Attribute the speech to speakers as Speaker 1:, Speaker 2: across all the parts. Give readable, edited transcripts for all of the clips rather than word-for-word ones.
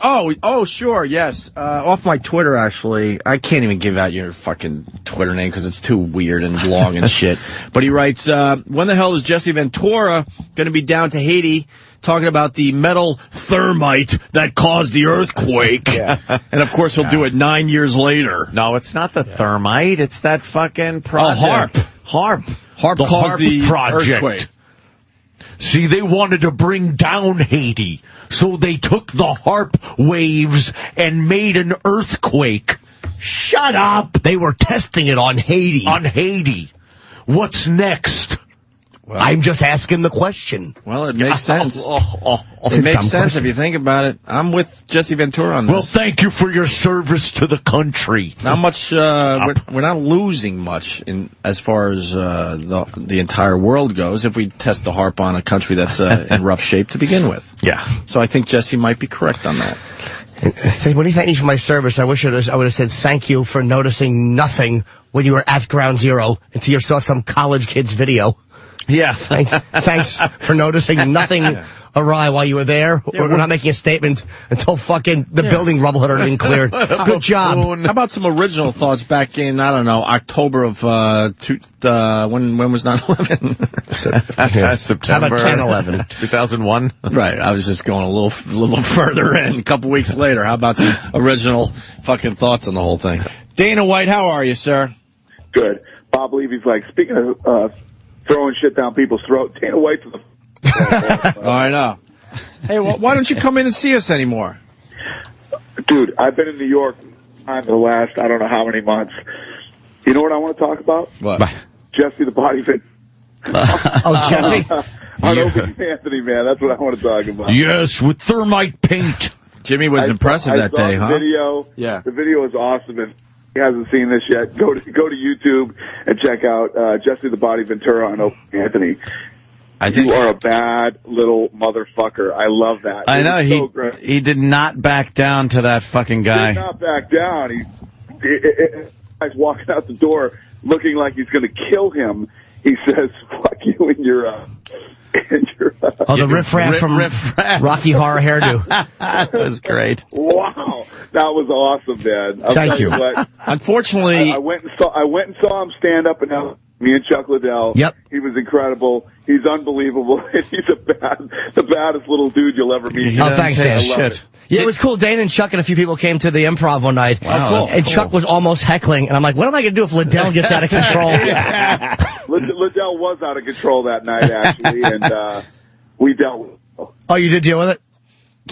Speaker 1: Oh, sure, yes. Off my Twitter, actually. I can't even give out your fucking Twitter name because it's too weird and long and shit. But he writes, when the hell is Jesse Ventura going to be down to Haiti talking about the metal thermite that caused the earthquake? Yeah. And, of course, he'll do it 9 years later.
Speaker 2: No, it's not the thermite. It's that fucking project.
Speaker 1: HARP caused the earthquake.
Speaker 2: See, they wanted to bring down Haiti, so they took the HARP waves and made an earthquake. Shut up!
Speaker 3: They were testing it on Haiti.
Speaker 2: On Haiti. What's next?
Speaker 3: Well, I'm just asking the question.
Speaker 1: Well, it makes sense. It makes sense if you think about it. I'm with Jesse Ventura on this.
Speaker 2: Well, thank you for your service to the country.
Speaker 1: Not much. We're not losing much as far as the entire world goes if we test the HARP on a country that's in rough shape to begin with.
Speaker 2: Yeah.
Speaker 1: So I think Jesse might be correct on that.
Speaker 3: When he thanked me for my service, I wish I would have said thank you for noticing nothing when you were at Ground Zero until you saw some college kid's video.
Speaker 2: Yeah.
Speaker 3: Thanks for noticing nothing awry while you were there. We're not making a statement until fucking the building rubble had already been cleared. Good job.
Speaker 1: How about some original thoughts back in, I don't know, October of, when was 9/11?
Speaker 2: September.
Speaker 3: How about 10/11?
Speaker 2: 2001?
Speaker 1: Right. I was just going a little further in. A couple weeks later. How about some original fucking thoughts on the whole thing? Dana White, how are you, sir?
Speaker 4: Good. Bob Levy's like, speaking of, throwing shit down people's throats. Dana White's the
Speaker 1: oh, I know. Hey, why don't you come in and see us anymore?
Speaker 4: Dude, I've been in New York for the last, I don't know how many months. You know what I want to talk about?
Speaker 1: What?
Speaker 4: Jesse the Body Fit.
Speaker 3: Oh, Jesse?
Speaker 4: On Opie Anthony, man. That's what I want to talk about.
Speaker 2: Yes, with thermite paint.
Speaker 1: Jimmy was impressive that day, huh?
Speaker 4: Video.
Speaker 1: Yeah.
Speaker 4: The video is awesome. If he hasn't seen this yet, go to YouTube and check out Jesse the Body Ventura on Opie Anthony. You are a bad little motherfucker. I love that.
Speaker 2: I know. He did not back down to that fucking guy.
Speaker 4: He did not back down. He's walking out the door looking like he's going to kill him. He says, fuck you and your
Speaker 3: the riff-raff from Rocky Horror Hairdo.
Speaker 2: That was great.
Speaker 4: Wow. That was awesome, man.
Speaker 3: Thank you.
Speaker 4: What,
Speaker 1: unfortunately,
Speaker 4: I went and saw him stand up and me and Chuck Liddell.
Speaker 3: Yep.
Speaker 4: He was incredible. He's unbelievable. And he's the baddest little dude you'll ever meet.
Speaker 3: Oh, thanks, Dan.
Speaker 2: Shit.
Speaker 3: Yeah, it was cool. Dana and Chuck and a few people came to the Improv one night.
Speaker 1: Wow,
Speaker 3: and Chuck was almost heckling. And I'm like, what am I going to do if Liddell gets out of control?
Speaker 4: Liddell was out of control that night, actually. And we dealt with it.
Speaker 3: Oh, you did deal with it?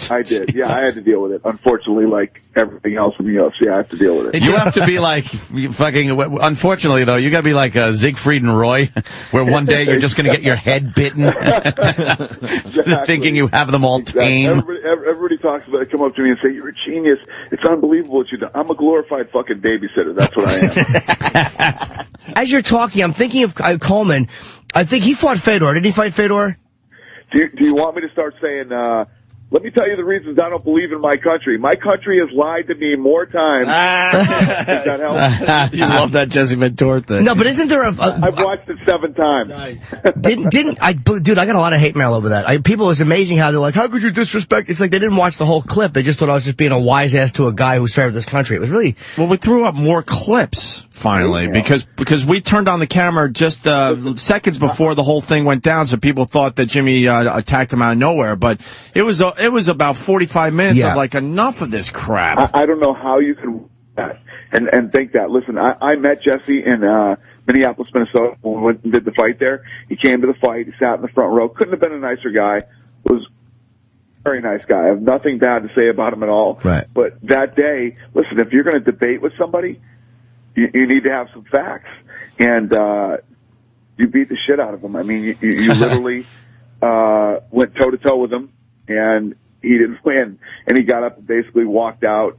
Speaker 4: I did. Yeah, I had to deal with it. Unfortunately, like everything else in the UFC, I have to deal with it.
Speaker 2: You have to be like fucking. Unfortunately, though, you got to be like Siegfried and Roy, where one day you're just going to get your head bitten,
Speaker 4: Exactly.
Speaker 2: thinking you have them all tame.
Speaker 4: Everybody talks about it, come up to me and say, "You're a genius. It's unbelievable what you've done." I'm a glorified fucking babysitter. That's what I am.
Speaker 3: As you're talking, I'm thinking of Coleman. I think he fought Fedor. Did he fight Fedor?
Speaker 4: Do you want me to start saying? Let me tell you the reasons I don't believe in my country. My country has lied to me more times. Does that help?
Speaker 1: You love that Jesse Ventura thing.
Speaker 3: No, but isn't there
Speaker 4: I've watched it 7 times.
Speaker 1: Nice.
Speaker 3: Dude, I got a lot of hate mail over that. People, it was amazing how they're like, how could you disrespect? It's like they didn't watch the whole clip. They just thought I was just being a wise ass to a guy who served this country. It was really...
Speaker 1: Well, we threw up more clips, finally, because we turned on the camera just seconds before the whole thing went down, so people thought that Jimmy attacked him out of nowhere. But it was about 45 minutes of, like, enough of this crap.
Speaker 4: I don't know how you can and think that. Listen, I met Jesse in Minneapolis, Minnesota when we went and did the fight there. He came to the fight. He sat in the front row. Couldn't have been a nicer guy. Was a very nice guy. I have nothing bad to say about him at all.
Speaker 3: Right.
Speaker 4: But that day, listen, if you're going to debate with somebody, you need to have some facts. And you beat the shit out of him. I mean, you literally went toe-to-toe with him, and he didn't win. And he got up and basically walked out.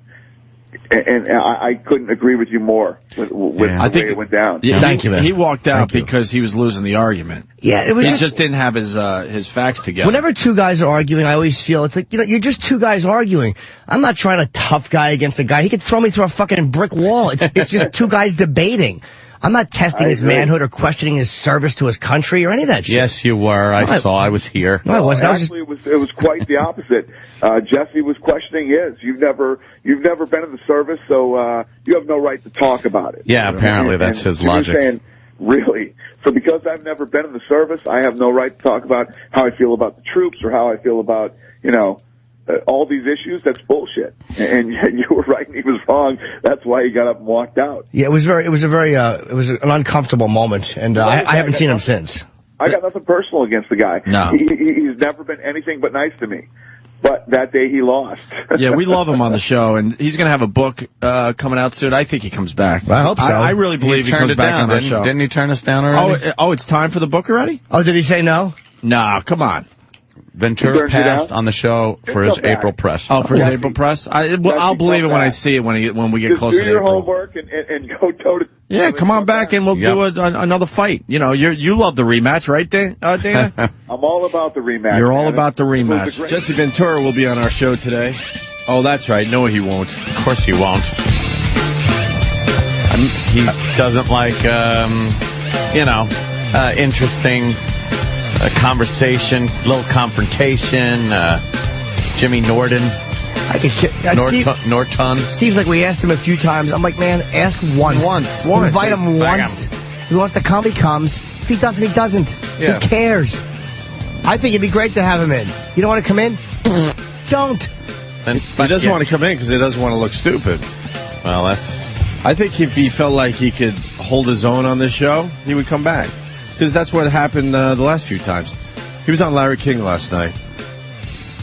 Speaker 4: And I couldn't agree with you more with the way it went down.
Speaker 1: Yeah,
Speaker 3: Thank you, man.
Speaker 1: He walked out because he was losing the argument.
Speaker 3: Yeah, it was
Speaker 1: He just didn't have his facts together.
Speaker 3: Whenever two guys are arguing, I always feel it's like, you're just two guys arguing. I'm not trying to tough guy against a guy. He could throw me through a fucking brick wall. It's just two guys debating. I'm not testing
Speaker 4: I
Speaker 3: his
Speaker 4: agree.
Speaker 3: manhood or questioning his service to his country or any of that shit.
Speaker 2: Yes, you were. I was here.
Speaker 3: No, I wasn't. I was just,
Speaker 4: Actually, it was quite the opposite. Jesse was questioning his. You've never been in the service, so you have no right to talk about it.
Speaker 2: Yeah, apparently that's his
Speaker 4: Jimmy was
Speaker 2: logic.
Speaker 4: saying, really? So because I've never been in the service, I have no right to talk about how I feel about the troops or how I feel about, all these issues? That's bullshit. And you were right and he was wrong. That's why he got up and walked out.
Speaker 3: yeah, it was an uncomfortable moment, and I haven't seen him since.
Speaker 4: I got nothing personal against the guy.
Speaker 1: No.
Speaker 4: He's never been anything but nice to me. But that day he lost.
Speaker 1: Yeah, we love him on the show, and he's going to have a book coming out soon. I think he comes back.
Speaker 3: I hope so.
Speaker 1: I really believe he
Speaker 2: turned
Speaker 1: comes
Speaker 2: it
Speaker 1: back
Speaker 2: down,
Speaker 1: on our show.
Speaker 2: Didn't he turn us down already?
Speaker 1: Oh, it's time for the book already?
Speaker 3: Oh, did he say no?
Speaker 1: Nah, come on.
Speaker 2: Ventura
Speaker 4: turned you
Speaker 2: passed
Speaker 4: down?
Speaker 2: on the show for
Speaker 4: It's
Speaker 2: his
Speaker 4: not bad.
Speaker 2: April press.
Speaker 1: Oh, for his
Speaker 4: Jesse-
Speaker 1: April press? I'll
Speaker 4: Jesse,
Speaker 1: believe it
Speaker 4: come
Speaker 1: when I
Speaker 4: back.
Speaker 1: see it when we get
Speaker 4: Just
Speaker 1: closer
Speaker 4: do
Speaker 1: to
Speaker 4: your
Speaker 1: April.
Speaker 4: homework and go toe to.
Speaker 1: Yeah, come on back and we'll
Speaker 2: Yep.
Speaker 1: do another fight. You love the rematch, right, Dana?
Speaker 4: I'm all about the rematch.
Speaker 1: You're all
Speaker 4: man.
Speaker 1: about the
Speaker 4: It was a
Speaker 1: rematch.
Speaker 4: great-
Speaker 1: Jesse Ventura will be on our show today. Oh, that's right. No, he won't.
Speaker 2: Of course he won't. He doesn't like, interesting conversation, little confrontation. Jimmy Norton,
Speaker 3: I could.
Speaker 2: Norton.
Speaker 3: Steve's like, we asked him a few times. I'm like, man, ask once.
Speaker 1: Once.
Speaker 3: Invite him
Speaker 2: Bang
Speaker 3: once. If he wants to come, he comes. If he doesn't, he doesn't.
Speaker 2: Yeah.
Speaker 3: Who cares? I think it'd be great to have him in. You don't want to come in? Don't.
Speaker 1: He doesn't want to come in because he doesn't want to look stupid.
Speaker 2: Well, that's.
Speaker 1: I think if he felt like he could hold his own on this show, he would come back. Because that's what happened the last few times. He was on Larry King last night.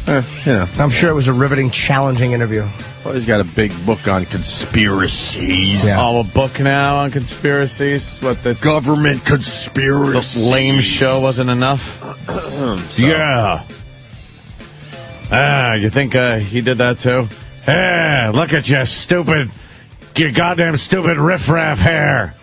Speaker 3: I'm sure it was a riveting, challenging interview.
Speaker 1: Well, he's got a big book on conspiracies.
Speaker 3: Yeah.
Speaker 2: Oh, a book now on conspiracies? What, the
Speaker 1: Government conspiracy.
Speaker 2: lame show wasn't enough? Yeah. You think he did that too? Hey, look at you, stupid. You goddamn stupid riffraff hair.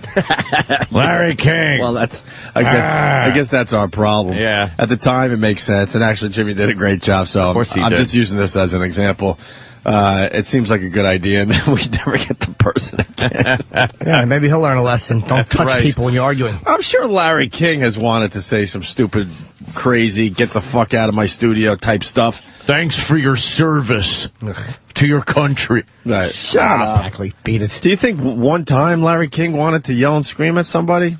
Speaker 2: Larry King.
Speaker 1: Well, I guess that's our problem.
Speaker 2: Yeah.
Speaker 1: At the time, it makes sense. And actually, Jimmy did a great job. So
Speaker 2: course he
Speaker 1: I'm
Speaker 2: did.
Speaker 1: just using this as an example. It seems like a good idea, and then we never get the person again.
Speaker 3: Yeah, maybe he'll learn a lesson. Don't touch
Speaker 2: right.
Speaker 3: people when you're arguing.
Speaker 1: I'm sure Larry King has wanted to say some stupid, crazy, get the fuck out of my studio type stuff.
Speaker 2: Thanks for your service to your country.
Speaker 1: Right. Shut up.
Speaker 3: Exactly. Beat it.
Speaker 1: Do you think one time Larry King wanted to yell and scream at somebody?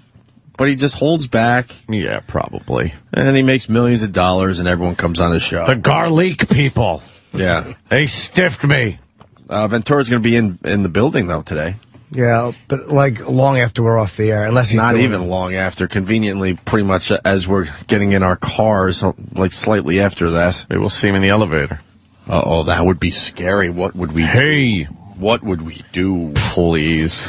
Speaker 1: But he just holds back,
Speaker 2: Yeah, probably.
Speaker 1: and he makes millions of dollars, and everyone comes on his show.
Speaker 2: The garlic people.
Speaker 1: Yeah.
Speaker 2: They stiffed me.
Speaker 1: Ventura's going to be in the building, though, today.
Speaker 3: Yeah, but like long after we're off the air, unless he's
Speaker 1: Not
Speaker 3: doing
Speaker 1: even long after. Conveniently, pretty much as we're getting in our cars, like slightly after that.
Speaker 2: Maybe we'll see him in the elevator.
Speaker 1: Uh-oh, that would be scary. What would we do?
Speaker 2: Hey,
Speaker 1: What would we do?
Speaker 2: please.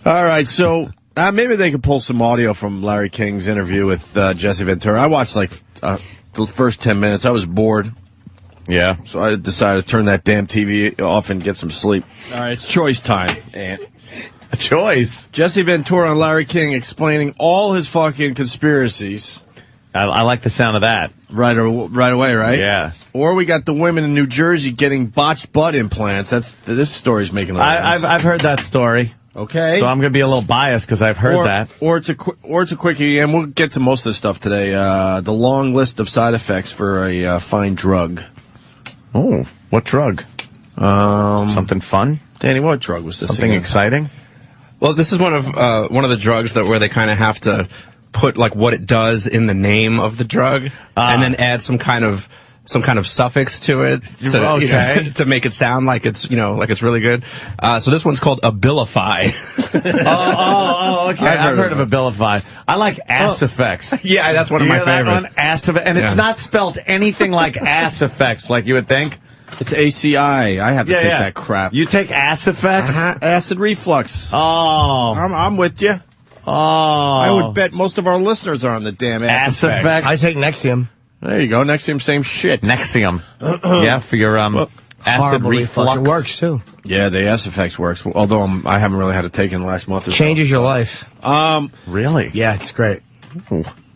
Speaker 1: All right, so maybe they could pull some audio from Larry King's interview with Jesse Ventura. I watched like the first 10 minutes. I was bored,
Speaker 2: Yeah.
Speaker 1: so I decided to turn that damn TV off and get some sleep. All right, it's choice time.
Speaker 2: A choice.
Speaker 1: Jesse Ventura and Larry King explaining all his fucking conspiracies.
Speaker 2: I like the sound of that.
Speaker 1: Right away, right?
Speaker 2: Yeah.
Speaker 1: Or we got the women in New Jersey getting botched butt implants. This story's making the rounds.
Speaker 2: I've heard that story.
Speaker 1: Okay.
Speaker 2: So I'm going to be a little biased because I've heard that.
Speaker 1: Or it's a quickie, and we'll get to most of the stuff today. The long list of side effects for a fine drug.
Speaker 2: Oh, what drug? Something fun?
Speaker 1: Danny, what drug was this?
Speaker 2: Something
Speaker 1: again?
Speaker 2: exciting?
Speaker 5: Well, this is one of the drugs where they kind of have to put like what it does in the name of the drug, and then add some kind of suffix to it,
Speaker 2: Okay.
Speaker 5: to make it sound like it's like it's really good. So this one's called Abilify.
Speaker 2: Okay. I've heard of Abilify. I like ass effects.
Speaker 5: Yeah, that's one of my
Speaker 2: You hear that
Speaker 5: favorites.
Speaker 2: one? Ass effects. And it's
Speaker 5: Yeah.
Speaker 2: not spelled anything like ass effects like you would think.
Speaker 1: It's ACI. I have to take that crap.
Speaker 2: You take ass effects?
Speaker 1: Acid reflux.
Speaker 2: Oh.
Speaker 1: I'm with you.
Speaker 2: Oh.
Speaker 1: I would bet most of our listeners are on the damn
Speaker 2: Ass
Speaker 1: effects.
Speaker 2: effects.
Speaker 3: I take Nexium.
Speaker 1: There you go. Next to him, same shit.
Speaker 2: Nexium. Yeah, for your acid
Speaker 3: Horrible
Speaker 2: reflux.
Speaker 3: It works too.
Speaker 1: Yeah, the S effects works. Although I haven't really had to take it in the last month or so.
Speaker 3: Changes your life.
Speaker 2: Really?
Speaker 3: Yeah, it's great.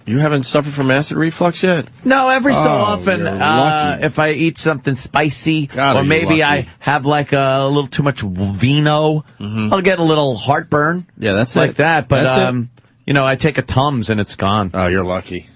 Speaker 1: You haven't suffered from acid reflux yet?
Speaker 2: No, every so
Speaker 1: Oh,
Speaker 2: often,
Speaker 1: you're lucky.
Speaker 2: if I eat something spicy,
Speaker 1: God,
Speaker 2: or
Speaker 1: are you
Speaker 2: maybe I
Speaker 1: lucky.
Speaker 2: have like a little too much vino, I'll get a little heartburn.
Speaker 1: Yeah, that's
Speaker 2: like
Speaker 1: it.
Speaker 2: that. But
Speaker 1: That's it.
Speaker 2: you know, I take a Tums and it's gone.
Speaker 1: Oh, you're lucky.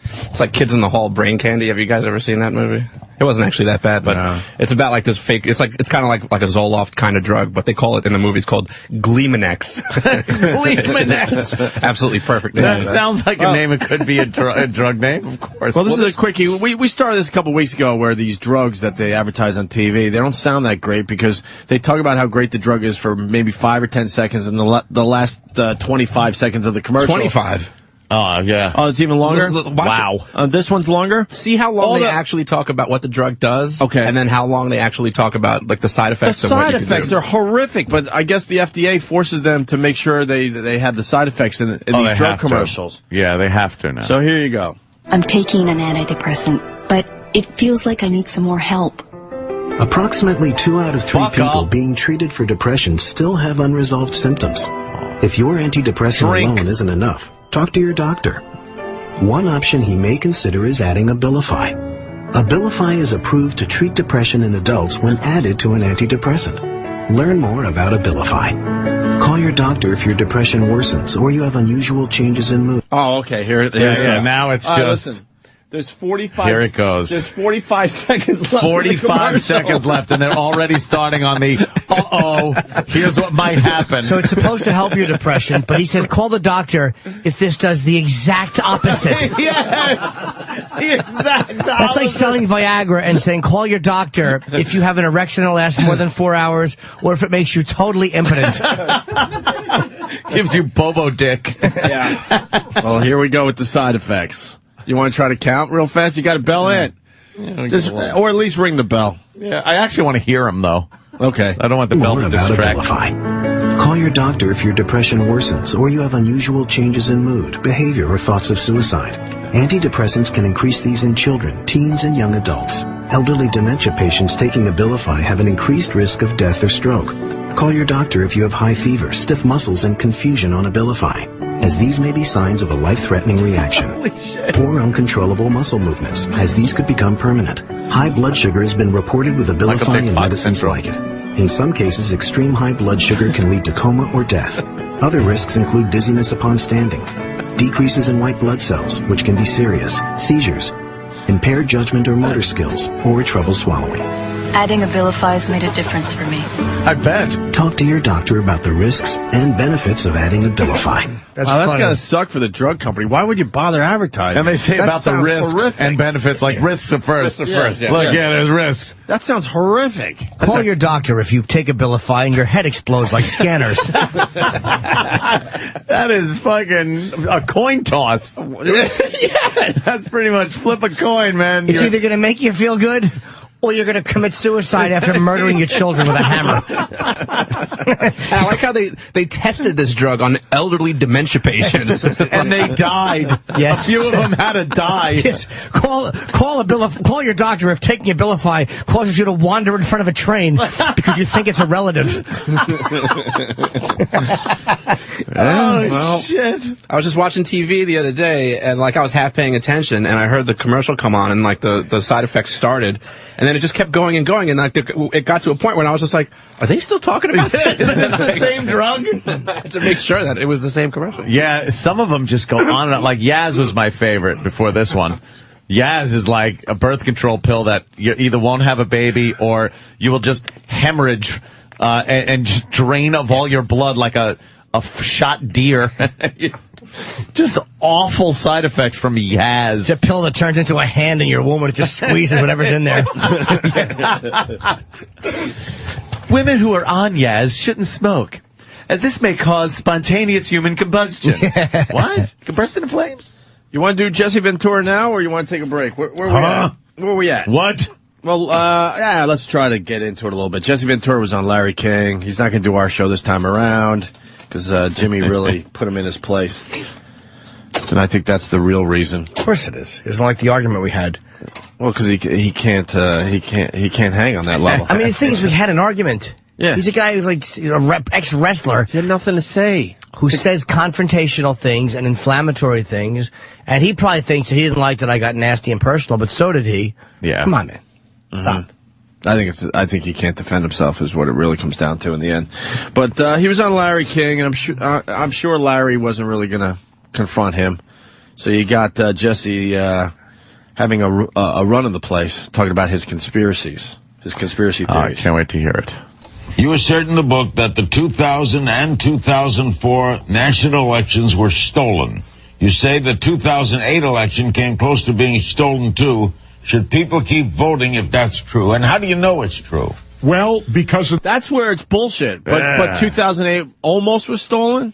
Speaker 5: It's like Kids in the Hall Brain Candy. Have you guys ever seen that movie? It wasn't actually that bad, but
Speaker 1: No.
Speaker 5: it's about like this fake. It's kind of like a Zoloft kind of drug, but they call it in the movie. It's called Gleemanex.
Speaker 2: Gleemanex.
Speaker 5: Absolutely perfect name.
Speaker 2: That sounds like a name. It could be a drug name, of course.
Speaker 1: Well, this is a quickie. We started this a couple weeks ago where these drugs that they advertise on TV, they don't sound that great because they talk about how great the drug is for maybe 5 or 10 seconds and the last 25 seconds of the commercial.
Speaker 5: 25.
Speaker 2: Oh, yeah.
Speaker 1: Oh, it's even longer?
Speaker 5: Watch it.
Speaker 1: This one's longer?
Speaker 5: See how long they actually talk about what the drug does,
Speaker 1: Okay.
Speaker 5: and then how long they actually talk about like the side
Speaker 1: The
Speaker 5: effects. of what
Speaker 1: side
Speaker 5: you can
Speaker 1: effects,
Speaker 5: do.
Speaker 1: they're horrific, but I guess the FDA forces them to make sure they have the side effects in
Speaker 2: Oh,
Speaker 1: these
Speaker 2: they
Speaker 1: drug
Speaker 2: have to.
Speaker 1: commercials.
Speaker 2: Yeah, they have to now.
Speaker 1: So here you go.
Speaker 6: I'm taking an antidepressant, but it feels like I need some more help.
Speaker 7: Approximately 2 out of 3
Speaker 2: Fuck
Speaker 7: people
Speaker 2: up.
Speaker 7: being treated for depression still have unresolved symptoms. If your antidepressant
Speaker 2: Drink.
Speaker 7: alone isn't enough, talk to your doctor. One option he may consider is adding Abilify. Abilify is approved to treat depression in adults when added to an antidepressant. Learn more about Abilify. Call your doctor if your depression worsens or you have unusual changes in mood.
Speaker 1: Oh, okay. Here's
Speaker 2: yeah, now it's
Speaker 1: All right,
Speaker 2: just-
Speaker 1: listen. There's 45.
Speaker 2: Here it goes.
Speaker 1: There's 45 seconds left.
Speaker 2: 45 seconds left, and they're already starting on the, here's what might happen.
Speaker 3: So it's supposed to help your depression, but he says call the doctor if this does the exact opposite.
Speaker 2: Yes! The exact
Speaker 3: That's like selling Viagra and saying call your doctor if you have an erection that lasts more than 4 hours or if it makes you totally impotent.
Speaker 2: Gives you Bobo dick.
Speaker 1: Yeah. Well, here we go with the side effects. You want to try to count real fast? You got to bell in. Just, or at least ring the bell.
Speaker 2: Yeah, I actually want to hear him, though.
Speaker 1: Okay.
Speaker 2: I don't want the bell
Speaker 7: More
Speaker 2: to
Speaker 7: about
Speaker 2: distract.
Speaker 7: Abilify. Call your doctor if your depression worsens or you have unusual changes in mood, behavior, or thoughts of suicide. Antidepressants can increase these in children, teens, and young adults. Elderly dementia patients taking Abilify have an increased risk of death or stroke. Call your doctor if you have high fever, stiff muscles, and confusion on Abilify, as these may be signs of a life-threatening reaction. Or uncontrollable muscle movements, as these could become permanent. High blood sugar has been reported with Abilify
Speaker 2: big
Speaker 7: and
Speaker 2: fat
Speaker 7: medicines
Speaker 2: syndrome.
Speaker 7: like it. In some cases, extreme high blood sugar can lead to coma or death. Other risks include dizziness upon standing, decreases in white blood cells, which can be serious, seizures, impaired judgment or motor skills, or trouble swallowing.
Speaker 6: Adding Abilify's made a difference for me.
Speaker 2: I bet.
Speaker 7: Talk to your doctor about the risks and benefits of adding Abilify.
Speaker 3: That's
Speaker 1: Wow, that's
Speaker 3: funny.
Speaker 1: gotta suck for the drug company. Why would you bother advertising?
Speaker 2: And they say
Speaker 1: That
Speaker 2: about the
Speaker 1: sounds
Speaker 2: risks
Speaker 1: horrific.
Speaker 2: and benefits, like risks at first.
Speaker 5: Risks at first, yeah.
Speaker 2: Look,
Speaker 1: Yeah.
Speaker 2: there's risks.
Speaker 1: That sounds horrific.
Speaker 3: Call your doctor if you take Abilify and your head explodes like scanners.
Speaker 2: That is fucking a coin toss. Yes! That's pretty much flip a coin, man.
Speaker 3: It's either going to make you feel good or you're going to commit suicide after murdering your children with a hammer.
Speaker 5: And I like how they tested this drug on elderly dementia patients.
Speaker 2: and they died.
Speaker 3: Yes.
Speaker 2: A few of them had to die.
Speaker 3: Yes. Call your doctor if taking Abilify causes you to wander in front of a train because you think it's a relative.
Speaker 2: Shit.
Speaker 5: I was just watching TV the other day, and like I was half paying attention, and I heard the commercial come on, and like the side effects started, and then it just kept going and going, and like it got to a point where I was just like, are they still talking about this?
Speaker 2: Is this the same drug?
Speaker 5: I had to make sure that it was the same commercial.
Speaker 2: Yeah, some of them just go on and on. Like Yaz was my favorite before this one. Yaz is like a birth control pill that you either won't have a baby or you will just hemorrhage and just drain of all your blood like a shot deer. Just awful side effects from Yaz.
Speaker 3: It's a pill that turns into a hand in your womb and it just squeezes whatever's in there.
Speaker 2: Women who are on Yaz shouldn't smoke, as this may cause spontaneous human combustion. What? Combustion in flames?
Speaker 1: You want to do Jesse Ventura now, or you want to take a break? Where we at? Where we at?
Speaker 2: What?
Speaker 1: Well, yeah, let's try to get into it a little bit. Jesse Ventura was on Larry King. He's not going to do our show this time around because Jimmy really put him in his place. And I think that's the real reason.
Speaker 3: Of course it is. It's not like the argument we had.
Speaker 1: Well, because he can't hang on that level.
Speaker 3: I mean, the thing is, we had an argument.
Speaker 1: Yeah.
Speaker 3: He's a guy who's like ex-wrestler.
Speaker 1: You had nothing to say.
Speaker 3: who says confrontational things and inflammatory things, and he probably thinks that he didn't like that I got nasty and personal, but so did he.
Speaker 2: Yeah.
Speaker 3: Come on, man. Stop.
Speaker 1: I think he can't defend himself is what it really comes down to in the end. But he was on Larry King, and I'm sure Larry wasn't really going to confront him. So you got Jesse having a run of the place, talking about his conspiracy theories.
Speaker 2: I can't wait to hear it.
Speaker 8: You assert in the book that the 2000 and 2004 national elections were stolen. You say the 2008 election came close to being stolen too. Should people keep voting if that's true? And how do you know it's true?
Speaker 9: Well, because
Speaker 1: That's where it's bullshit. But 2008 almost was stolen?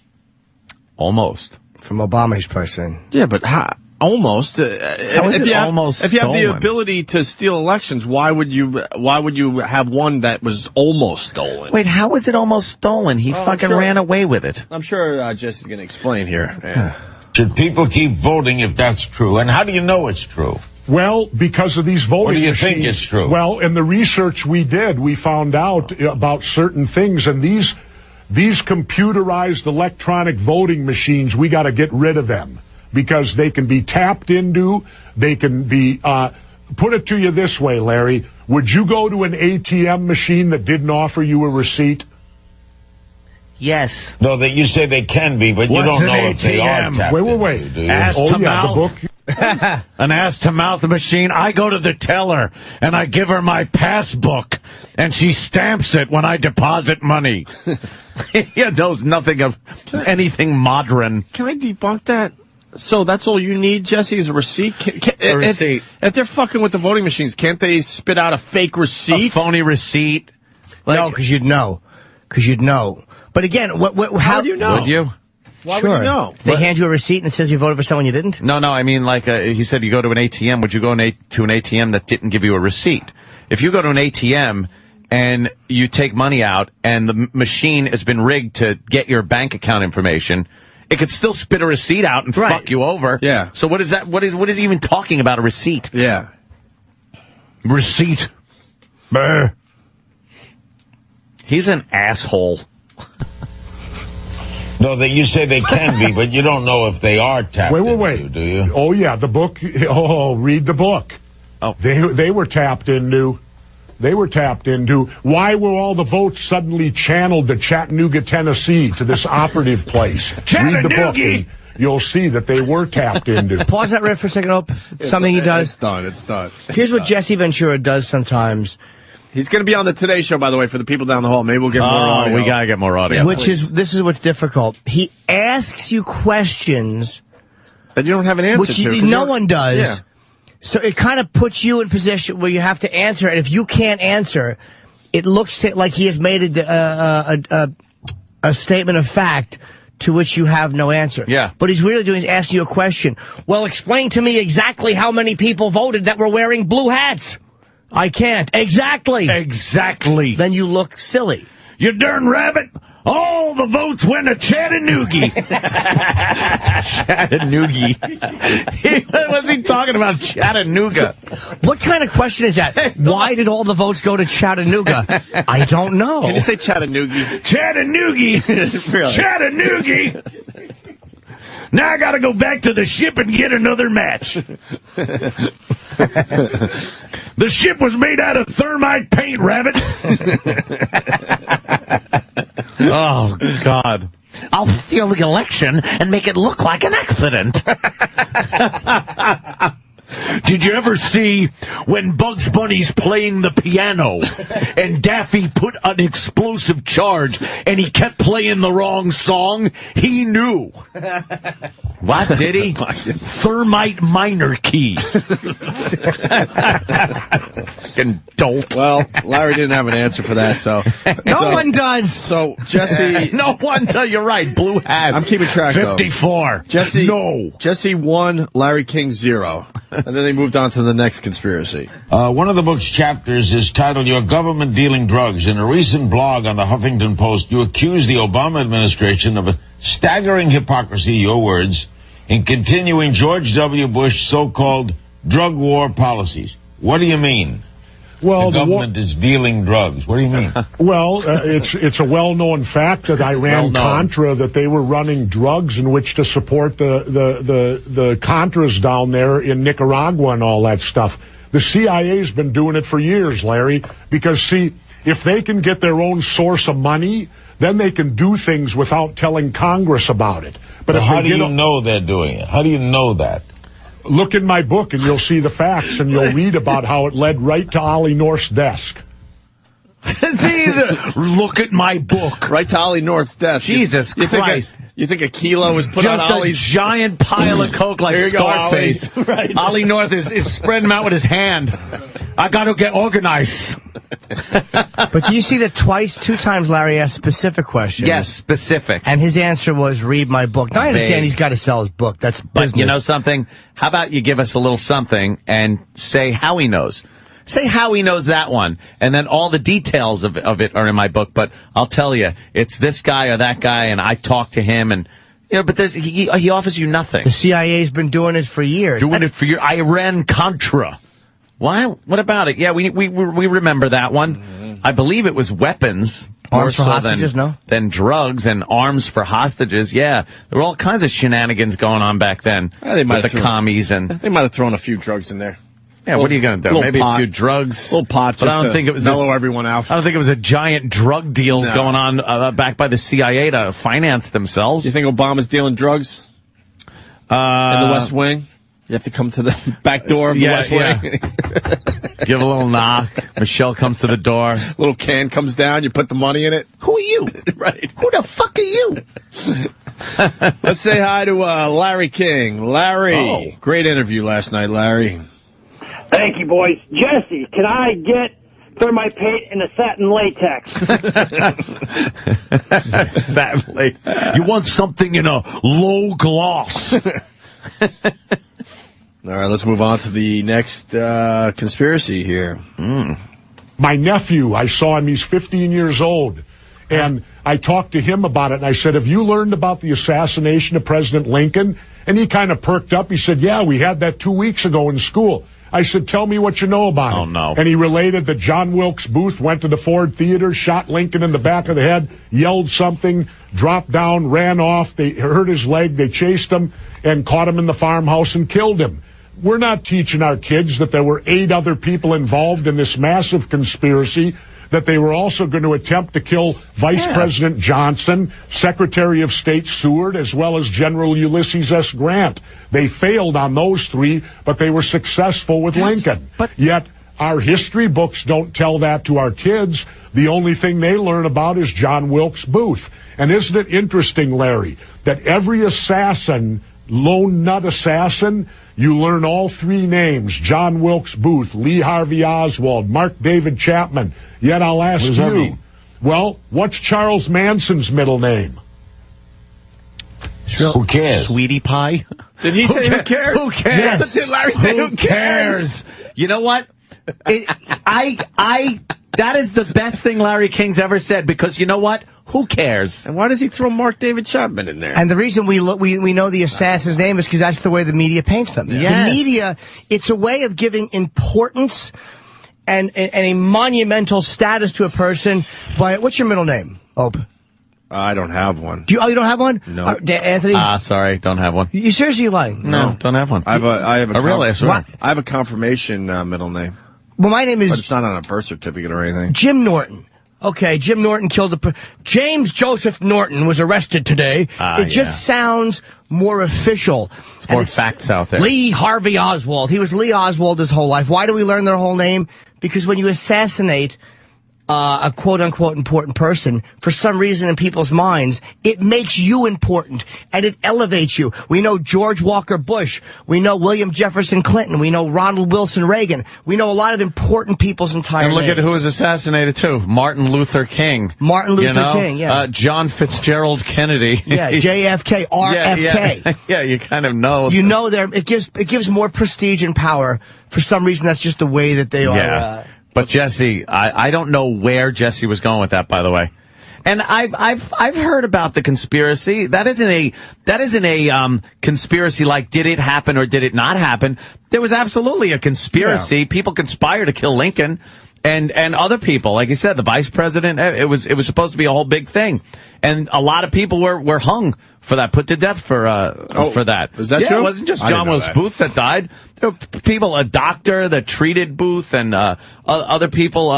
Speaker 2: Almost.
Speaker 3: From Obama's person.
Speaker 1: Yeah, but how? Almost. If you have the ability to steal elections, why would you have one that was almost stolen?
Speaker 2: Wait, how was it almost stolen? He fucking ran away with it.
Speaker 1: I'm sure Jesse's going to explain here. Yeah.
Speaker 8: Should people keep voting if that's true? And how do you know it's true?
Speaker 9: Well, because of these voting
Speaker 8: Or do you
Speaker 9: machines.
Speaker 8: think it's true?
Speaker 9: Well, in the research we did, we found out about certain things, and these computerized electronic voting machines, we got to get rid of them because they can be tapped into. They can be. Put it to you this way, Larry: would you go to an ATM machine that didn't offer you a receipt?
Speaker 2: Yes.
Speaker 8: No, that you say they can be, but you
Speaker 2: What's
Speaker 8: don't know
Speaker 2: an
Speaker 8: if they are
Speaker 2: ATM?
Speaker 8: tapped
Speaker 9: Wait.
Speaker 8: into, do you?
Speaker 2: Ass
Speaker 9: Oh
Speaker 2: to
Speaker 9: yeah,
Speaker 2: mouth.
Speaker 9: the book.
Speaker 2: An ass-to-mouth machine. I go to the teller, and I give her my passbook, and she stamps it when I deposit money. He knows nothing of anything modern.
Speaker 1: Can I debunk that? So that's all you need, Jesse, is a receipt?
Speaker 2: A receipt.
Speaker 1: If they're fucking with the voting machines, can't they spit out a fake receipt?
Speaker 2: A phony receipt.
Speaker 3: No, because you'd know. But again, how
Speaker 1: do you know?
Speaker 2: Would you?
Speaker 1: Why
Speaker 3: Sure.
Speaker 1: would you know?
Speaker 3: They hand you a receipt and it says you voted for someone you didn't?
Speaker 2: No, I mean, like he said, you go to an ATM. Would you go to an ATM that didn't give you a receipt? If you go to an ATM and you take money out and the machine has been rigged to get your bank account information, it could still spit a receipt out and fuck you over.
Speaker 1: Yeah.
Speaker 2: So what is that? What is he even talking about? A receipt?
Speaker 1: Yeah.
Speaker 2: Receipt. Brr. He's an asshole.
Speaker 8: No, that you say they can be, but you don't know if they are tapped
Speaker 9: Wait.
Speaker 8: into, do you?
Speaker 9: Oh yeah, the book. Oh, read the book.
Speaker 2: Oh.
Speaker 9: They were tapped into. Why were all the votes suddenly channeled to Chattanooga, Tennessee, to this operative place? Read the book, and you'll see that they were tapped into.
Speaker 3: Pause that riff for a second, Ope. Something he does.
Speaker 1: It's done.
Speaker 3: Here's what Jesse Ventura does sometimes.
Speaker 1: He's going to be on the Today Show, by the way, for the people down the hall. Maybe we'll get more audio.
Speaker 2: We gotta get more audio.
Speaker 3: This is what's difficult. He asks you questions
Speaker 1: that you don't have an answer
Speaker 3: which
Speaker 1: to.
Speaker 3: no one does.
Speaker 1: Yeah.
Speaker 3: So it kind of puts you in position where you have to answer, and if you can't answer, it looks like he has made a statement of fact to which you have no answer.
Speaker 2: Yeah.
Speaker 3: But he's really doing is asking you a question. Well, explain to me exactly how many people voted that were wearing blue hats. I can't. Exactly. Then you look silly.
Speaker 2: You darn rabbit. All the votes went to Chattanooga. Chattanooga. What's he talking about, Chattanooga?
Speaker 3: What kind of question is that? Why did all the votes go to Chattanooga? I don't know.
Speaker 1: Can you say Chattanooga?
Speaker 2: Chattanooga.
Speaker 1: Really?
Speaker 2: Chattanooga. Now I gotta go back to the ship and get another match. The ship was made out of thermite paint, rabbit. Oh, God. I'll steal the election and make it look like an accident. Did you ever see when Bugs Bunny's playing the piano and Daffy put an explosive charge and he kept playing the wrong song? He knew. What did he? Thermite minor key. Fucking dope.
Speaker 1: Well, Larry didn't have an answer for that, so.
Speaker 3: No one does.
Speaker 1: So, Jesse.
Speaker 2: No one does. You're right. Blue hats.
Speaker 1: I'm keeping track,
Speaker 2: 54.
Speaker 1: Jesse.
Speaker 2: No.
Speaker 1: Jesse 1, Larry King 0. And then they moved on to the next conspiracy.
Speaker 8: One of the book's chapters is titled Your Government Dealing Drugs. In a recent blog on the Huffington Post, you accuse the Obama administration of a staggering hypocrisy, your words, in continuing George W. Bush's so-called drug war policies. What do you mean?
Speaker 9: Well,
Speaker 8: the government is dealing drugs. What do you mean?
Speaker 9: Well, it's a well-known fact that Iran-Contra, that they were running drugs in which to support the Contras down there in Nicaragua and all that stuff. The CIA's been doing it for years, Larry, because, see, if they can get their own source of money, then they can do things without telling Congress about it. But
Speaker 8: well, how do you know they're doing it? How do you know that?
Speaker 9: Look in my book, and you'll see the facts, and you'll read about how it led right to Ollie North's desk.
Speaker 2: Look at my book.
Speaker 1: Right to Ollie North's desk.
Speaker 2: Jesus Christ.
Speaker 1: You think a kilo was put
Speaker 2: just
Speaker 1: on Ollie's?
Speaker 2: Just a giant pile of coke like Scarface.
Speaker 1: Right.
Speaker 2: Ollie North is spreading them out with his hand. I got to get organized.
Speaker 3: But do you see that two times Larry asked specific questions?
Speaker 2: Yes, specific.
Speaker 3: And his answer was, read my book. Now, I understand he's got to sell his book. That's business.
Speaker 2: But you know something? How about you give us a little something and say how he knows? Say how he knows that one, and then all the details of it are in my book. But I'll tell you, it's this guy or that guy, and I talk to him, and but he offers you nothing.
Speaker 3: The CIA's been doing it for years.
Speaker 2: Iran-Contra. What about it? Yeah, we remember that one. I believe it was weapons.
Speaker 3: Arms for hostages,
Speaker 2: than drugs and arms for hostages. Yeah, there were all kinds of shenanigans going on back then with the commies, and
Speaker 1: they might have thrown a few drugs in there.
Speaker 2: Yeah, what are you going to do? Maybe a few drugs,
Speaker 1: a little pot,
Speaker 2: but I don't think it was
Speaker 1: mellow everyone out.
Speaker 2: I don't think it was a giant drug deals going on back by the CIA to finance themselves.
Speaker 1: Do you think Obama's dealing drugs in the West Wing? You have to come to the back door of the West Wing.
Speaker 2: Give a little knock. Michelle comes to the door.
Speaker 1: Little can comes down. You put the money in it.
Speaker 3: Who are you?
Speaker 1: Right.
Speaker 3: Who the fuck are you?
Speaker 1: Let's say hi to Larry King. Larry, great interview last night, Larry.
Speaker 10: Thank you, boys. Jesse, can I get thermopate in a satin latex?
Speaker 2: Satin latex. You want something in a low gloss.
Speaker 1: All right, let's move on to the next conspiracy here.
Speaker 9: My nephew, I saw him, he's 15 years old, and I talked to him about it, and I said, have you learned about the assassination of President Lincoln? And he kind of perked up. He said, yeah, we had that 2 weeks ago in school. I said, tell me what you know about it.
Speaker 2: Oh, no.
Speaker 9: And he related that John Wilkes Booth went to the Ford Theater, shot Lincoln in the back of the head, yelled something, dropped down, ran off. They hurt his leg. They chased him and caught him in the farmhouse and killed him. We're not teaching our kids that there were 8 other people involved in this massive conspiracy, that they were also going to attempt to kill Vice President Johnson, Secretary of State Seward, as well as General Ulysses S. Grant. They failed on those 3, but they were successful with Lincoln. Yet our history books don't tell that to our kids. The only thing they learn about is John Wilkes Booth. And isn't it interesting, Larry, that every assassin, lone nut assassin, you learn all 3 names: John Wilkes Booth, Lee Harvey Oswald, Mark David Chapman. Yet I'll ask you, well, what's Charles Manson's middle name?
Speaker 8: Who cares?
Speaker 2: Sweetie Pie?
Speaker 1: Did he say who cares?
Speaker 2: Who cares?
Speaker 1: Yes. Did Larry say who cares?
Speaker 2: You know what? That is the best thing Larry King's ever said, because you know what? Who cares?
Speaker 1: And why does he throw Mark David Chapman in there?
Speaker 3: And the reason we know the assassin's name is because that's the way the media paints them.
Speaker 2: Yes.
Speaker 3: The media, it's a way of giving importance and a monumental status to a person. What's your middle name, Ope?
Speaker 1: I don't have one.
Speaker 3: You don't have one?
Speaker 1: No.
Speaker 3: Anthony?
Speaker 2: Sorry, don't have one.
Speaker 3: You seriously lying?
Speaker 2: No, don't have one.
Speaker 1: I have a
Speaker 2: really?
Speaker 1: I have a confirmation middle name.
Speaker 3: Well, my name is...
Speaker 1: But it's not on a birth certificate or anything.
Speaker 3: Jim Norton. Okay, Jim Norton killed James Joseph Norton was arrested today. It just sounds more official.
Speaker 2: It's more facts out there.
Speaker 3: Lee Harvey Oswald. He was Lee Oswald his whole life. Why do we learn their whole name? Because when you assassinate a quote-unquote important person, for some reason in people's minds, it makes you important, and it elevates you. We know George Walker Bush. We know William Jefferson Clinton. We know Ronald Wilson Reagan. We know a lot of important people's entire
Speaker 2: And look
Speaker 3: names.
Speaker 2: at who was assassinated, too. Martin Luther King.
Speaker 3: Martin Luther King, yeah.
Speaker 2: John Fitzgerald Kennedy.
Speaker 3: Yeah, JFK, RFK.
Speaker 2: Yeah, you kind of know.
Speaker 3: You know, it gives more prestige and power. For some reason, that's just the way that they are.
Speaker 2: Yeah. But Jesse, I don't know where Jesse was going with that, by the way. And I've heard about the conspiracy. That isn't a conspiracy like did it happen or did it not happen. There was absolutely a conspiracy. Yeah. People conspire to kill Lincoln. and other people. Like you said, the vice president. It was supposed to be a whole big thing, and a lot of people were hung for that, put to death for that.
Speaker 1: Is that true?
Speaker 2: It wasn't just
Speaker 1: I didn't
Speaker 2: John
Speaker 1: know
Speaker 2: Wilkes
Speaker 1: that.
Speaker 2: Booth that died. There were people, a doctor that treated Booth, and other people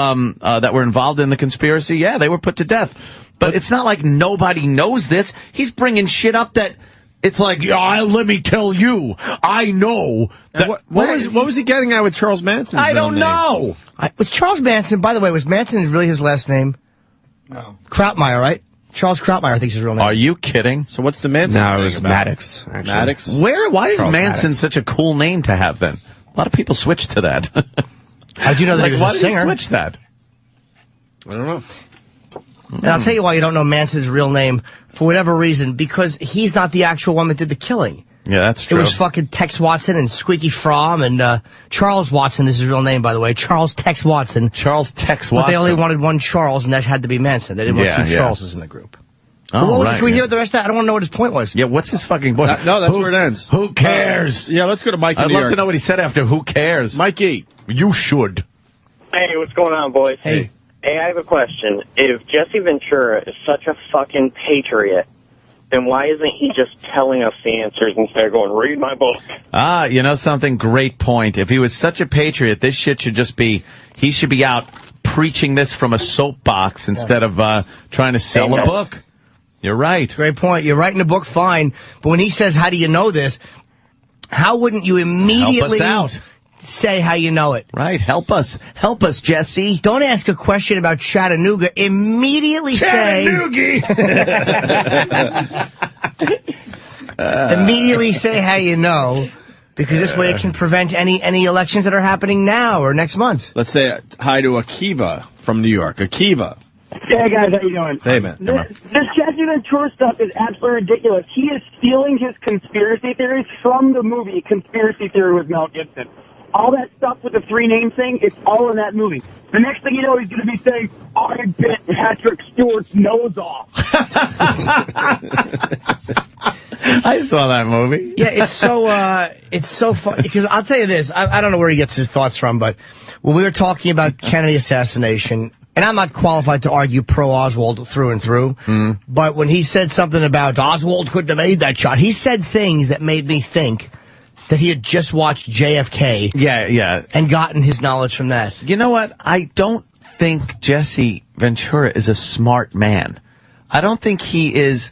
Speaker 2: that were involved in the conspiracy. Yeah, they were put to death. But it's not like nobody knows this. He's bringing shit up that it's like, let me tell you, I know. That,
Speaker 1: What was he getting at with Charles Manson?
Speaker 2: I don't know.
Speaker 3: Was Charles Manson, by the way, was Manson really his last name?
Speaker 5: No.
Speaker 3: Krautmeyer, right? Charles Krautmeyer, I think is his real name.
Speaker 2: Are you kidding?
Speaker 1: So what's the Manson?
Speaker 5: No, it
Speaker 1: thing
Speaker 5: was
Speaker 1: about?
Speaker 5: Maddox. Actually.
Speaker 1: Maddox.
Speaker 2: Why is
Speaker 5: Charles
Speaker 2: Manson
Speaker 5: Maddox.
Speaker 2: such a cool name to have then? A lot of people switch to that.
Speaker 3: How do you know that he was
Speaker 2: why
Speaker 3: a
Speaker 2: did
Speaker 3: singer?
Speaker 2: he switch that?
Speaker 1: I don't know.
Speaker 3: And I'll tell you why you don't know Manson's real name, for whatever reason, because he's not the actual one that did the killing.
Speaker 2: Yeah, that's true.
Speaker 3: It was fucking Tex Watson and Squeaky Fromm and Charles Watson is his real name, by the way. Charles Tex Watson.
Speaker 2: Charles Tex
Speaker 3: But
Speaker 2: Watson.
Speaker 3: they only wanted one Charles, and that had to be Manson. They didn't want two Charleses in the group.
Speaker 2: Oh,
Speaker 3: But what was
Speaker 2: right,
Speaker 3: it? Can we
Speaker 2: yeah.
Speaker 3: hear the rest of that? I don't want to know what his point was.
Speaker 2: Yeah, what's his fucking point?
Speaker 1: No, that's where it ends.
Speaker 2: Who cares?
Speaker 1: Yeah, let's go to Mike in
Speaker 2: I'd
Speaker 1: New
Speaker 2: love
Speaker 1: York.
Speaker 2: to know what he said after who cares.
Speaker 1: Mikey.
Speaker 2: You should.
Speaker 10: Hey, what's going on, boys?
Speaker 3: Hey.
Speaker 10: Hey, I have a question. If Jesse Ventura is such a fucking patriot, then why isn't he just telling us the answers instead of going, read my book?
Speaker 2: Ah, you know something? Great point. If he was such a patriot, this shit should just be, he should be out preaching this from a soapbox instead of trying to sell a book. You're right.
Speaker 3: Great point. You're writing a book, fine. But when he says, how do you know this? How wouldn't you immediately
Speaker 2: Help us out.
Speaker 3: say how you know it?
Speaker 2: Right. Help us, Jesse.
Speaker 3: Don't ask a question about Chattanooga. Immediately say... immediately say how you know, because this way it can prevent any elections that are happening now or next month.
Speaker 1: Let's say hi to Akiva from New York. Akiva.
Speaker 10: Hey, guys, how you doing?
Speaker 1: Hey, man.
Speaker 10: This Jesse Ventura stuff is absolutely ridiculous. He is stealing his conspiracy theories from the movie Conspiracy Theory with Mel Gibson. All that stuff with the three-name thing, it's all in that movie. The next thing you know, he's going to be saying, I bit Patrick Stewart's nose off.
Speaker 2: I saw that movie.
Speaker 3: Yeah, it's so funny, because I'll tell you this, I don't know where he gets his thoughts from, but when we were talking about Kennedy assassination, and I'm not qualified to argue pro-Oswald through and through, but when he said something about Oswald couldn't have made that shot, he said things that made me think that he had just watched JFK.
Speaker 2: Yeah.
Speaker 3: And gotten his knowledge from that.
Speaker 2: You know what? I don't think Jesse Ventura is a smart man. I don't think he is.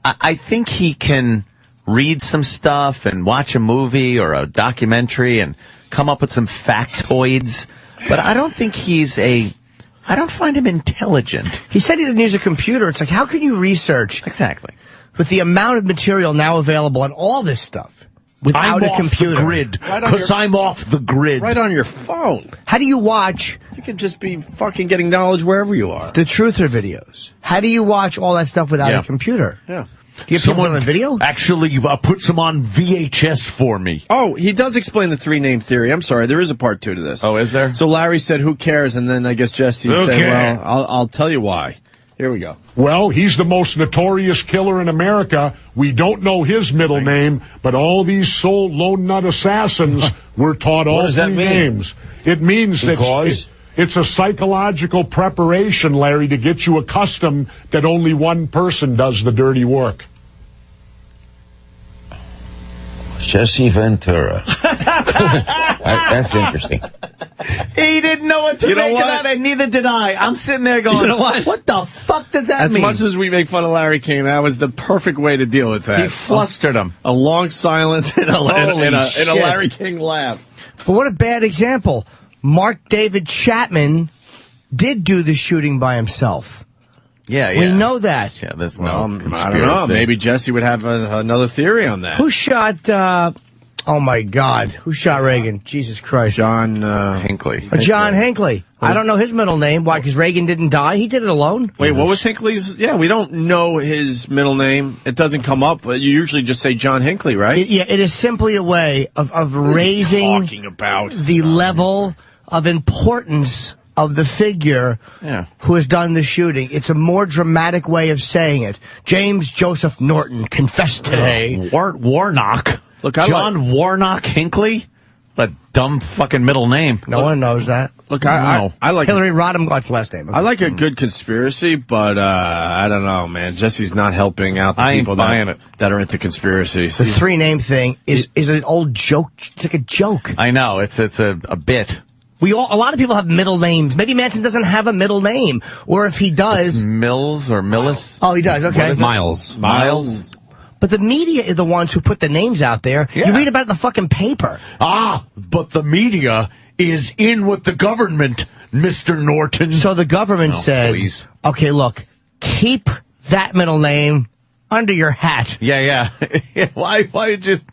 Speaker 2: I think he can read some stuff and watch a movie or a documentary and come up with some factoids. But I don't think I don't find him intelligent.
Speaker 3: He said he didn't use a computer. It's like, how can you research
Speaker 2: Exactly.
Speaker 3: with the amount of material now available on all this stuff without a computer?
Speaker 2: The grid, because I'm off the grid.
Speaker 1: Right on your phone.
Speaker 3: How do you watch
Speaker 1: You can just be fucking getting knowledge wherever you are.
Speaker 3: the truther videos? How do you watch all that stuff without
Speaker 2: Yeah.
Speaker 3: a computer?
Speaker 1: Yeah.
Speaker 3: Do you have people on video?
Speaker 2: Actually, put some on VHS for me.
Speaker 1: Oh, he does explain the three-name theory. I'm sorry, there is a part 2 to this.
Speaker 2: Oh, is there?
Speaker 1: So Larry said, who cares? And then I guess Jesse said,
Speaker 2: Okay.
Speaker 1: well, I'll tell you why. Here we go.
Speaker 9: Well, he's the most notorious killer in America. We don't know his middle name, but all these sole lone nut assassins were taught all
Speaker 8: does that
Speaker 9: three
Speaker 8: mean?
Speaker 9: names. It means that
Speaker 8: Because?
Speaker 9: it's a psychological preparation, Larry, to get you accustomed that only one person does the dirty work.
Speaker 8: Jesse Ventura. That's interesting.
Speaker 2: He didn't know what to
Speaker 1: You know
Speaker 2: make of
Speaker 1: what?
Speaker 2: that, and neither did I. I'm sitting there going,
Speaker 1: You know what?
Speaker 2: What the fuck does that
Speaker 1: As
Speaker 2: mean?
Speaker 1: much as we make fun of Larry King, that was the perfect way to deal with that.
Speaker 2: He flustered him.
Speaker 1: A long silence and a
Speaker 2: shit.
Speaker 1: Larry King laugh.
Speaker 3: But what a bad example. Mark David Chapman did do the shooting by himself.
Speaker 2: Yeah.
Speaker 3: We know that.
Speaker 2: Yeah, there's no
Speaker 1: I
Speaker 2: conspiracy.
Speaker 1: don't know. Maybe Jesse would have another theory on that.
Speaker 3: Who shot, oh my God, who shot Reagan? Jesus Christ.
Speaker 1: John
Speaker 2: Hinckley.
Speaker 3: John Hinckley. I don't know his middle name. Why? Because Reagan didn't die? He did it alone?
Speaker 1: Wait, what was Hinckley's? Yeah, we don't know his middle name. It doesn't come up. But you usually just say John Hinckley, right?
Speaker 3: It is simply a way of
Speaker 1: What is he
Speaker 3: raising
Speaker 1: talking about
Speaker 3: the level of importance of the figure who has done the shooting. It's a more dramatic way of saying it. James Joseph Norton confessed today.
Speaker 2: Warnock.
Speaker 1: Look,
Speaker 2: John Warnock Hinckley? A dumb fucking middle name.
Speaker 3: No one knows that.
Speaker 1: Look, I like
Speaker 3: Hillary Rodham God's last name.
Speaker 1: I like a good conspiracy, but I don't know, man. Jesse's not helping out the
Speaker 2: I ain't
Speaker 1: people
Speaker 2: buying it.
Speaker 1: that are into conspiracies.
Speaker 3: The three-name thing is an old joke. It's like a joke.
Speaker 2: I know. It's a bit.
Speaker 3: A lot of people have middle names. Maybe Manson doesn't have a middle name. Or if he does...
Speaker 2: It's Mills or Millis?
Speaker 3: Oh, he does. Okay.
Speaker 5: Miles.
Speaker 3: But the media is the ones who put the names out there.
Speaker 2: Yeah.
Speaker 3: You read about it in the fucking paper.
Speaker 2: But the media is in with the government, Mr. Norton.
Speaker 3: So the government said,
Speaker 2: please.
Speaker 3: okay, look, keep that middle name under your hat.
Speaker 2: Yeah. Why just...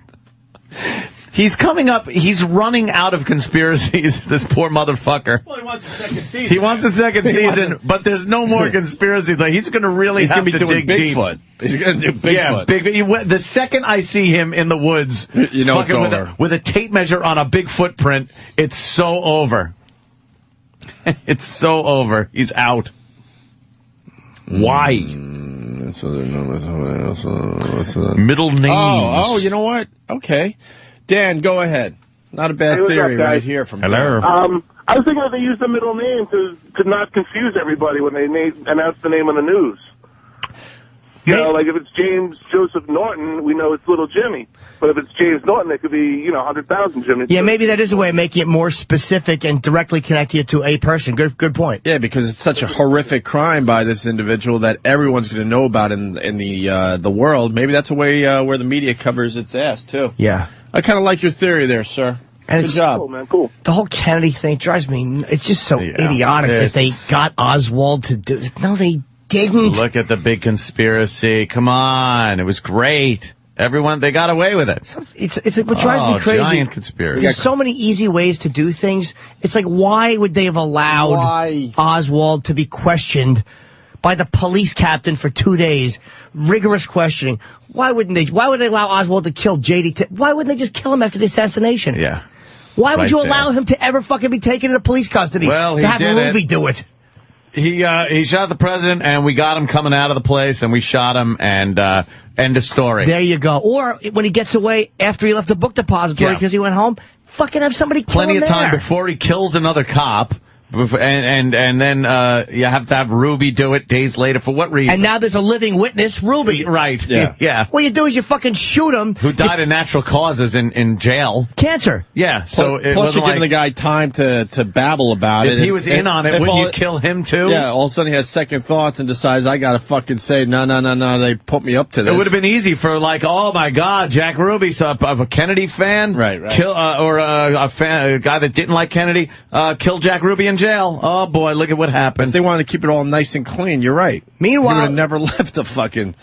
Speaker 2: He's coming up. He's running out of conspiracies. This poor motherfucker.
Speaker 1: Well, he wants a second season.
Speaker 2: He wants a second season, but there's no more conspiracy. Like, he's going to really have to dig deep.
Speaker 1: Bigfoot. He's going to do Bigfoot.
Speaker 2: Yeah, the second I see him in the woods,
Speaker 1: you know it's over.
Speaker 2: With a tape measure on a big footprint, it's so over. It's so over. He's out. Why? Middle names.
Speaker 1: Oh, you know what? Okay. Dan, go ahead. Not a bad theory right here from
Speaker 2: Hello.
Speaker 1: Dan.
Speaker 11: I was thinking that they use the middle name to not confuse everybody when they announce the name on the news. You know, like if it's James Joseph Norton, we know it's Little Jimmy. But if it's James Norton, it could be, 100,000 Jimmys.
Speaker 3: Yeah, maybe that is a way of making it more specific and directly connect you to a person. Good point.
Speaker 1: Yeah, because it's such a horrific crime by this individual that everyone's going to know about in the world. Maybe that's a way where the media covers its ass, too.
Speaker 3: Yeah.
Speaker 1: I kind of like your theory there, sir.
Speaker 3: And
Speaker 1: Good job.
Speaker 11: Cool, man, cool.
Speaker 3: The whole Kennedy thing drives me... It's just so idiotic that they got Oswald to do... No, they didn't.
Speaker 2: Look at the big conspiracy. Come on. It was great. Everyone, they got away with it.
Speaker 3: It's what drives me crazy.
Speaker 2: Giant conspiracy.
Speaker 3: There's so many easy ways to do things. It's like, why would they have allowed Oswald to be questioned by the police captain for 2 days? Rigorous questioning. Why would they allow Oswald to kill J.D.? Why wouldn't they just kill him after the assassination?
Speaker 2: Yeah.
Speaker 3: Why would you allow him to ever fucking be taken into police custody?
Speaker 2: Well, he
Speaker 3: to have
Speaker 2: did
Speaker 3: Ruby do it.
Speaker 2: He shot the president, and we got him coming out of the place, and we shot him, and end of story.
Speaker 3: There you go. Or when he gets away after he left the book depository because he went home, fucking have somebody kill
Speaker 2: Plenty
Speaker 3: him
Speaker 2: of time
Speaker 3: there.
Speaker 2: before he kills another cop. And then you have to have Ruby do it days later. For what reason?
Speaker 3: And now there's a living witness, Ruby.
Speaker 2: Right.
Speaker 1: Yeah.
Speaker 2: Yeah.
Speaker 3: What you do is you fucking shoot him.
Speaker 2: Who died of natural causes in jail.
Speaker 3: Cancer.
Speaker 2: Yeah. So it
Speaker 1: Plus,
Speaker 2: wasn't
Speaker 1: you're giving the guy time to babble about it.
Speaker 2: If he was in on it, wouldn't you kill him too?
Speaker 1: Yeah. All of a sudden he has second thoughts and decides, I got to fucking say, no, they put me up to this.
Speaker 2: It would have been easy for oh my God, Jack Ruby's a Kennedy fan.
Speaker 1: Right.
Speaker 2: Kill, or a guy that didn't like Kennedy, kill Jack Ruby in jail. Oh boy. Look at what happened.
Speaker 1: If they wanted to keep it all nice and clean, you're right.
Speaker 3: Meanwhile,
Speaker 1: he would have never left the fucking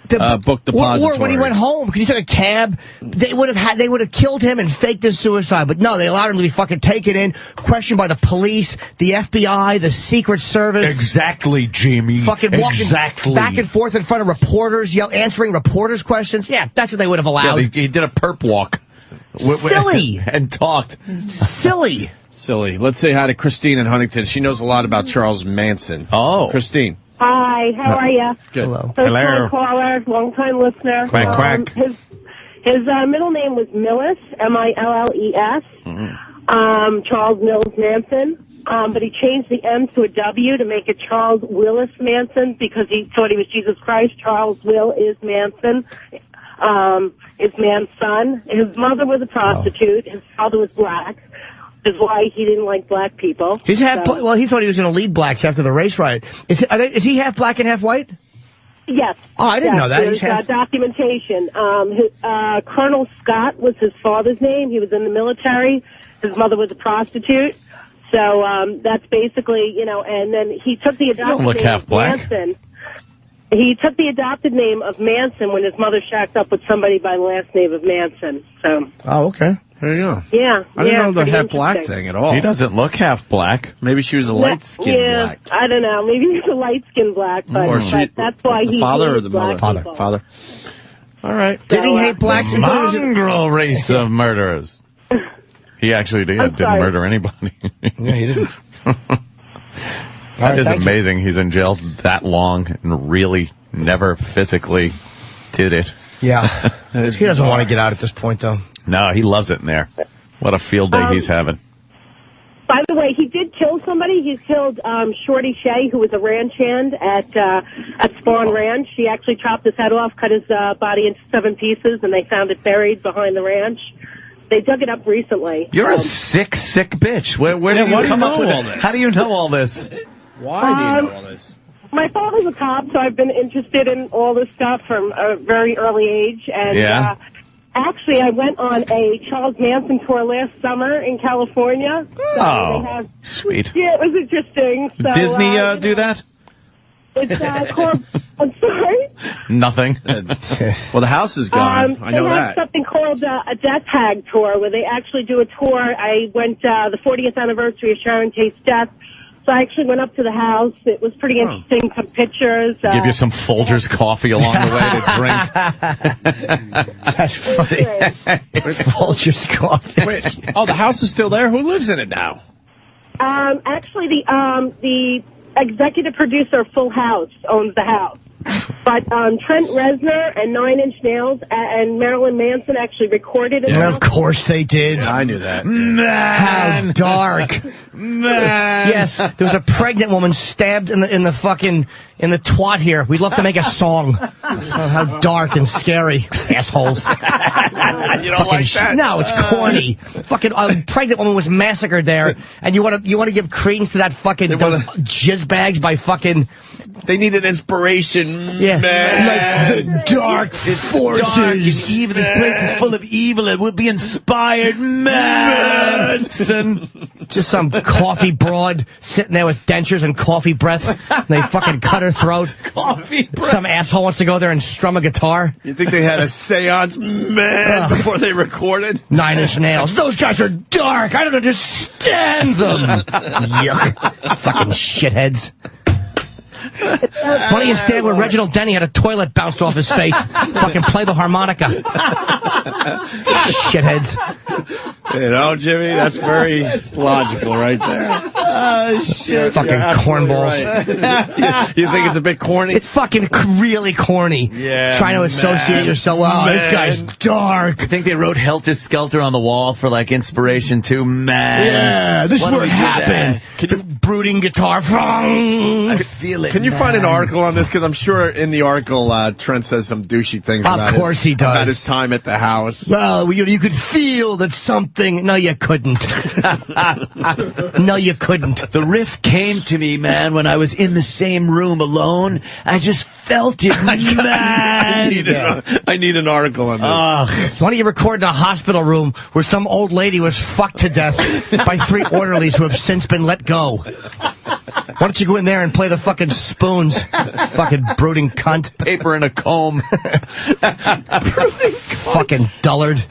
Speaker 1: book depository.
Speaker 3: Or when he went home, because he took a cab, they would have killed him and faked his suicide. But no, they allowed him to be fucking taken in, questioned by the police, the FBI, the Secret Service.
Speaker 2: Exactly, Jamie.
Speaker 3: Fucking walking back and forth in front of reporters, answering reporters' questions. Yeah, that's what they would have allowed.
Speaker 2: Yeah, he did a perp walk.
Speaker 3: Silly.
Speaker 2: And talked.
Speaker 3: Silly.
Speaker 1: Let's say hi to Christine in Huntington. She knows a lot about Charles Manson.
Speaker 2: Oh.
Speaker 1: Christine.
Speaker 12: Hi, how are you?
Speaker 1: Good.
Speaker 3: Hello.
Speaker 12: First-time caller, long-time listener.
Speaker 2: Quack, quack.
Speaker 12: His middle name was Millis, M-I-L-L-E-S, Charles Mills Manson. But he changed the M to a W to make it Charles Willis Manson because he thought he was Jesus Christ. Charles Will is Manson. Is man's son. His mother was a prostitute. His father was black. Is why he didn't like black people.
Speaker 3: He thought he was going to lead blacks after the race riot. Is he half black and half white?
Speaker 12: Yes.
Speaker 3: Oh, I didn't know that.
Speaker 12: There's documentation. Colonel Scott was his father's name. He was in the military. His mother was a prostitute. So that's basically, and then he took the adopted name
Speaker 2: half
Speaker 12: of
Speaker 2: black.
Speaker 12: Manson. He took the adopted name of Manson when his mother shacked up with somebody by the last name of Manson. So.
Speaker 3: Oh, okay.
Speaker 1: There you go.
Speaker 12: Yeah.
Speaker 1: I didn't know the
Speaker 12: pretty
Speaker 1: half black
Speaker 12: interesting.
Speaker 1: thing at all.
Speaker 2: He doesn't look half black.
Speaker 1: Maybe she was a light-skinned black.
Speaker 12: I don't know. Maybe he's a light-skinned black, but that's why
Speaker 1: the
Speaker 12: he
Speaker 1: father or
Speaker 12: hated
Speaker 1: the
Speaker 12: black
Speaker 1: mother?
Speaker 12: people.
Speaker 1: Father. All right.
Speaker 3: Did he hate blacks?
Speaker 2: Mongrel race of murderers. He actually didn't murder anybody.
Speaker 3: Yeah, he didn't.
Speaker 2: That is amazing. He's in jail that long and really never physically did it.
Speaker 3: Yeah. He doesn't want to get out at this point, though.
Speaker 2: No, he loves it in there. What a field day he's having.
Speaker 12: By the way, he did kill somebody. He killed Shorty Shea, who was a ranch hand at Spawn Ranch. He actually chopped his head off, cut his body into 7 pieces, and they found it buried behind the ranch. They dug it up recently.
Speaker 2: You're a sick bitch. Where do you come up with all this? How do you know all this?
Speaker 1: Why do you know all this?
Speaker 12: My father's a cop, so I've been interested in all this stuff from a very early age. And actually, I went on a Charles Manson tour last summer in California. So
Speaker 2: sweet.
Speaker 12: Yeah, it was interesting. So,
Speaker 2: Disney do that?
Speaker 12: It's called, I'm sorry?
Speaker 2: Nothing.
Speaker 1: Well, the house is gone. I know
Speaker 12: they have
Speaker 1: that.
Speaker 12: something called a Death Hag tour, where they actually do a tour. I went the 40th anniversary of Sharon Tate's death. So I actually went up to the house. It was pretty interesting. Some pictures.
Speaker 2: Give you some Folgers coffee along the way to drink.
Speaker 3: That's funny. Folgers coffee.
Speaker 1: Wait, the house is still there? Who lives in it now?
Speaker 12: Actually, the executive producer of Full House owns the house. But Trent Reznor and 9 Inch Nails and Marilyn Manson actually recorded it.
Speaker 3: Of course they did.
Speaker 1: I knew that.
Speaker 3: Man. How dark. Man. Yes, there was a pregnant woman stabbed in the twat here. We'd love to make a song. Oh, how dark and scary. Assholes.
Speaker 1: You don't like that?
Speaker 3: No, it's corny. Fucking pregnant woman was massacred there, and you want to give credence to that fucking those jizz bags by fucking.
Speaker 1: They need an inspiration,
Speaker 3: man. Like the dark
Speaker 2: It's
Speaker 3: forces.
Speaker 2: dark and evil. This place is full of evil. It would be inspired, Manson.
Speaker 3: Just some coffee broad sitting there with dentures and coffee breath. And they fucking cut her throat.
Speaker 2: Coffee breath.
Speaker 3: Some asshole wants to go there and strum a guitar.
Speaker 1: You think they had a seance, before they recorded?
Speaker 3: 9 Inch Nails. Those guys are dark. I don't understand them. Yuck. Fucking shitheads. Why don't you stand where Reginald Denny had a toilet bounced off his face? Fucking play the harmonica. Shitheads.
Speaker 1: You know, Jimmy, that's very logical right there. Oh, shit.
Speaker 3: Fucking cornballs.
Speaker 1: Right. You think it's a bit corny?
Speaker 3: It's fucking really corny.
Speaker 2: Yeah.
Speaker 3: Trying to associate yourself. Oh, this guy's dark.
Speaker 2: I think they wrote Helter Skelter on the wall for like inspiration too, man.
Speaker 3: Yeah, this is what happened. Brooding guitar.
Speaker 2: I could feel it.
Speaker 1: Can you find an article on this? Because I'm sure in the article, Trent says some douchey things
Speaker 3: Of course he does.
Speaker 1: About his time at the house.
Speaker 3: Well, you could feel that something. No, you couldn't. No, you couldn't.
Speaker 2: The riff came to me, man, when I was in the same room alone. I just felt it, man.
Speaker 1: I need an article on this.
Speaker 3: Why don't you record in a hospital room where some old lady was fucked to death by 3 orderlies who have since been let go? Why don't you go in there and play the fucking spoons? Fucking brooding cunt.
Speaker 2: Paper in a comb.
Speaker 3: Fucking dullard.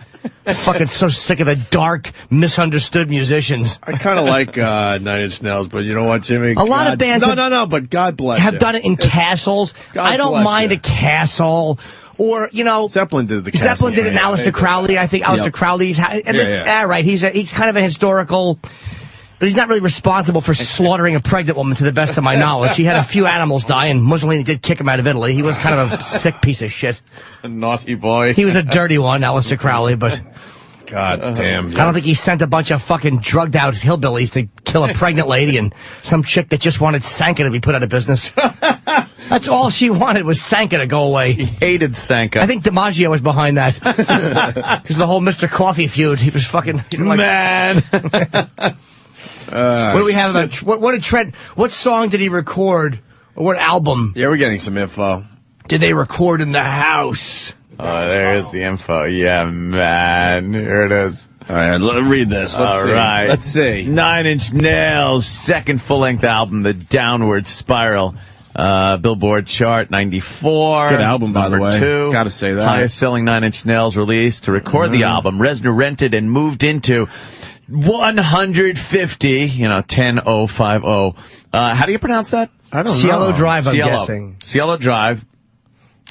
Speaker 3: Fucking so sick of the dark, misunderstood musicians.
Speaker 1: I kind of like 9 Inch Nails, but you know what, Jimmy?
Speaker 3: A lot of bands
Speaker 1: but God bless
Speaker 3: have
Speaker 1: you.
Speaker 3: done it in castles. I don't mind a castle. Or, you know,
Speaker 1: Zeppelin did the castle.
Speaker 3: Zeppelin did it, and Aleister Crowley. I think Aleister Crowley's, right. He's kind of a historical, but he's not really responsible for slaughtering a pregnant woman, to the best of my knowledge. He had a few animals die, and Mussolini did kick him out of Italy. He was kind of a sick piece of shit.
Speaker 2: A naughty boy.
Speaker 3: He was a dirty one, Aleister Crowley, but
Speaker 1: God damn.
Speaker 3: I don't think he sent a bunch of fucking drugged out hillbillies to kill a pregnant lady and some chick that just wanted Sanka to be put out of business. That's all she wanted, was Sanka to go away.
Speaker 2: He hated Sanka.
Speaker 3: I think DiMaggio was behind that. Because the whole Mr. Coffee feud, he was fucking... He didn't like,
Speaker 2: man.
Speaker 3: What do we have about... What did Trent... What song did he record? Or what album?
Speaker 1: Yeah, we're getting some info.
Speaker 3: Did they record in the house?
Speaker 2: Oh, there's the info. Yeah, man. Here it is.
Speaker 1: All right, read this. Let's see.
Speaker 2: 9 Inch Nails' second full-length album, The Downward Spiral. Billboard chart 94.
Speaker 1: Good album, by the way.
Speaker 2: 2.
Speaker 1: Gotta say that.
Speaker 2: Highest selling 9 Inch Nails release. To record the album, Reznor rented and moved into 150, 10050. How do you pronounce that?
Speaker 1: I don't know.
Speaker 3: Cielo Drive, I'm guessing.
Speaker 2: Cielo Drive.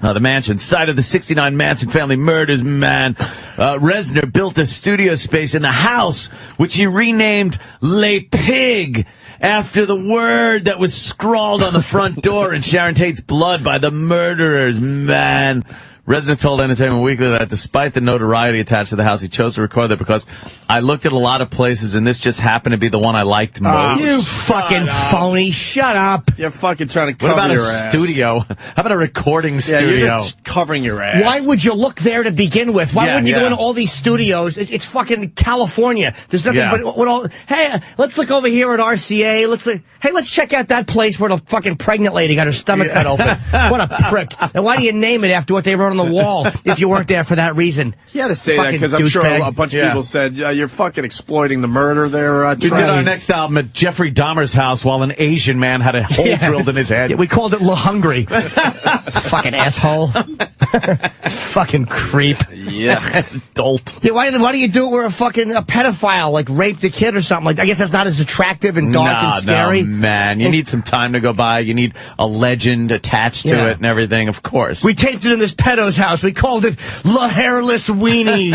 Speaker 2: The mansion, site of the 69 Manson family murders, man. Reznor built a studio space in the house, which he renamed Le Pig, after the word that was scrawled on the front door in Sharon Tate's blood by the murderers, man. Resident told Entertainment Weekly that despite the notoriety attached to the house, he chose to record there because I looked at a lot of places and this just happened to be the one I liked most.
Speaker 3: You fucking phony. Shut up.
Speaker 1: You're fucking trying to cover
Speaker 2: What about
Speaker 1: your
Speaker 2: a
Speaker 1: ass.
Speaker 2: studio? How about a recording studio?
Speaker 1: You're just covering your ass.
Speaker 3: Why would you look there to begin with? Why
Speaker 2: Yeah,
Speaker 3: wouldn't you
Speaker 2: yeah.
Speaker 3: go into all these studios? It's fucking California. There's nothing
Speaker 2: Yeah.
Speaker 3: but what all. Hey, let's look over here at RCA. Hey, let's check out that place where the fucking pregnant lady got her stomach cut open. What a prick! And why do you name it after what they wrote on the wall if you weren't there for that reason?
Speaker 1: You had to say that
Speaker 3: Fucking
Speaker 1: because I'm sure
Speaker 3: douchebag.
Speaker 1: a bunch of
Speaker 2: Yeah.
Speaker 1: people said you're fucking exploiting the murder there.
Speaker 2: We did
Speaker 1: Trent.
Speaker 2: our next album at Jeffrey Dahmer's house while an Asian man had a hole drilled in his head.
Speaker 3: Yeah, we called it La Hungry. Fucking asshole. Fucking creep.
Speaker 1: Yeah.
Speaker 2: Dolt.
Speaker 3: Yeah, why do you do it where a pedophile like raped a kid or something? Like I guess that's not as attractive and dark and scary.
Speaker 2: No, man. You need some time to go by. You need a legend attached to
Speaker 3: Yeah.
Speaker 2: it and everything, of course.
Speaker 3: We taped it in this pedo's house. We called it La Hairless Weenie.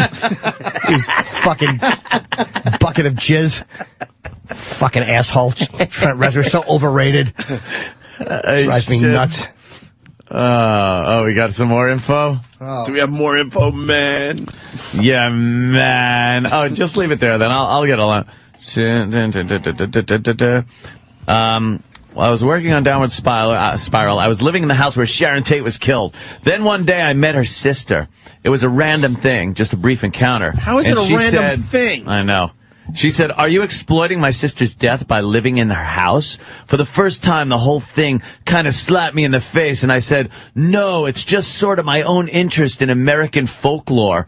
Speaker 3: You fucking bucket of jizz. Fucking asshole. Trent Reznor, so overrated. Drives me nuts.
Speaker 2: We got some more info?
Speaker 1: Do we have more info, man?
Speaker 2: Yeah, man. Oh, just leave it there then. I'll get along. While I was working on Downward Spiral, I was living in the house where Sharon Tate was killed. Then one day I met her sister. It was a random thing, just a brief encounter.
Speaker 1: How is it a random thing?
Speaker 2: I know. She said, "Are you exploiting my sister's death by living in her house?" For the first time, the whole thing kind of slapped me in the face, and I said, "No, it's just sort of my own interest in American folklore.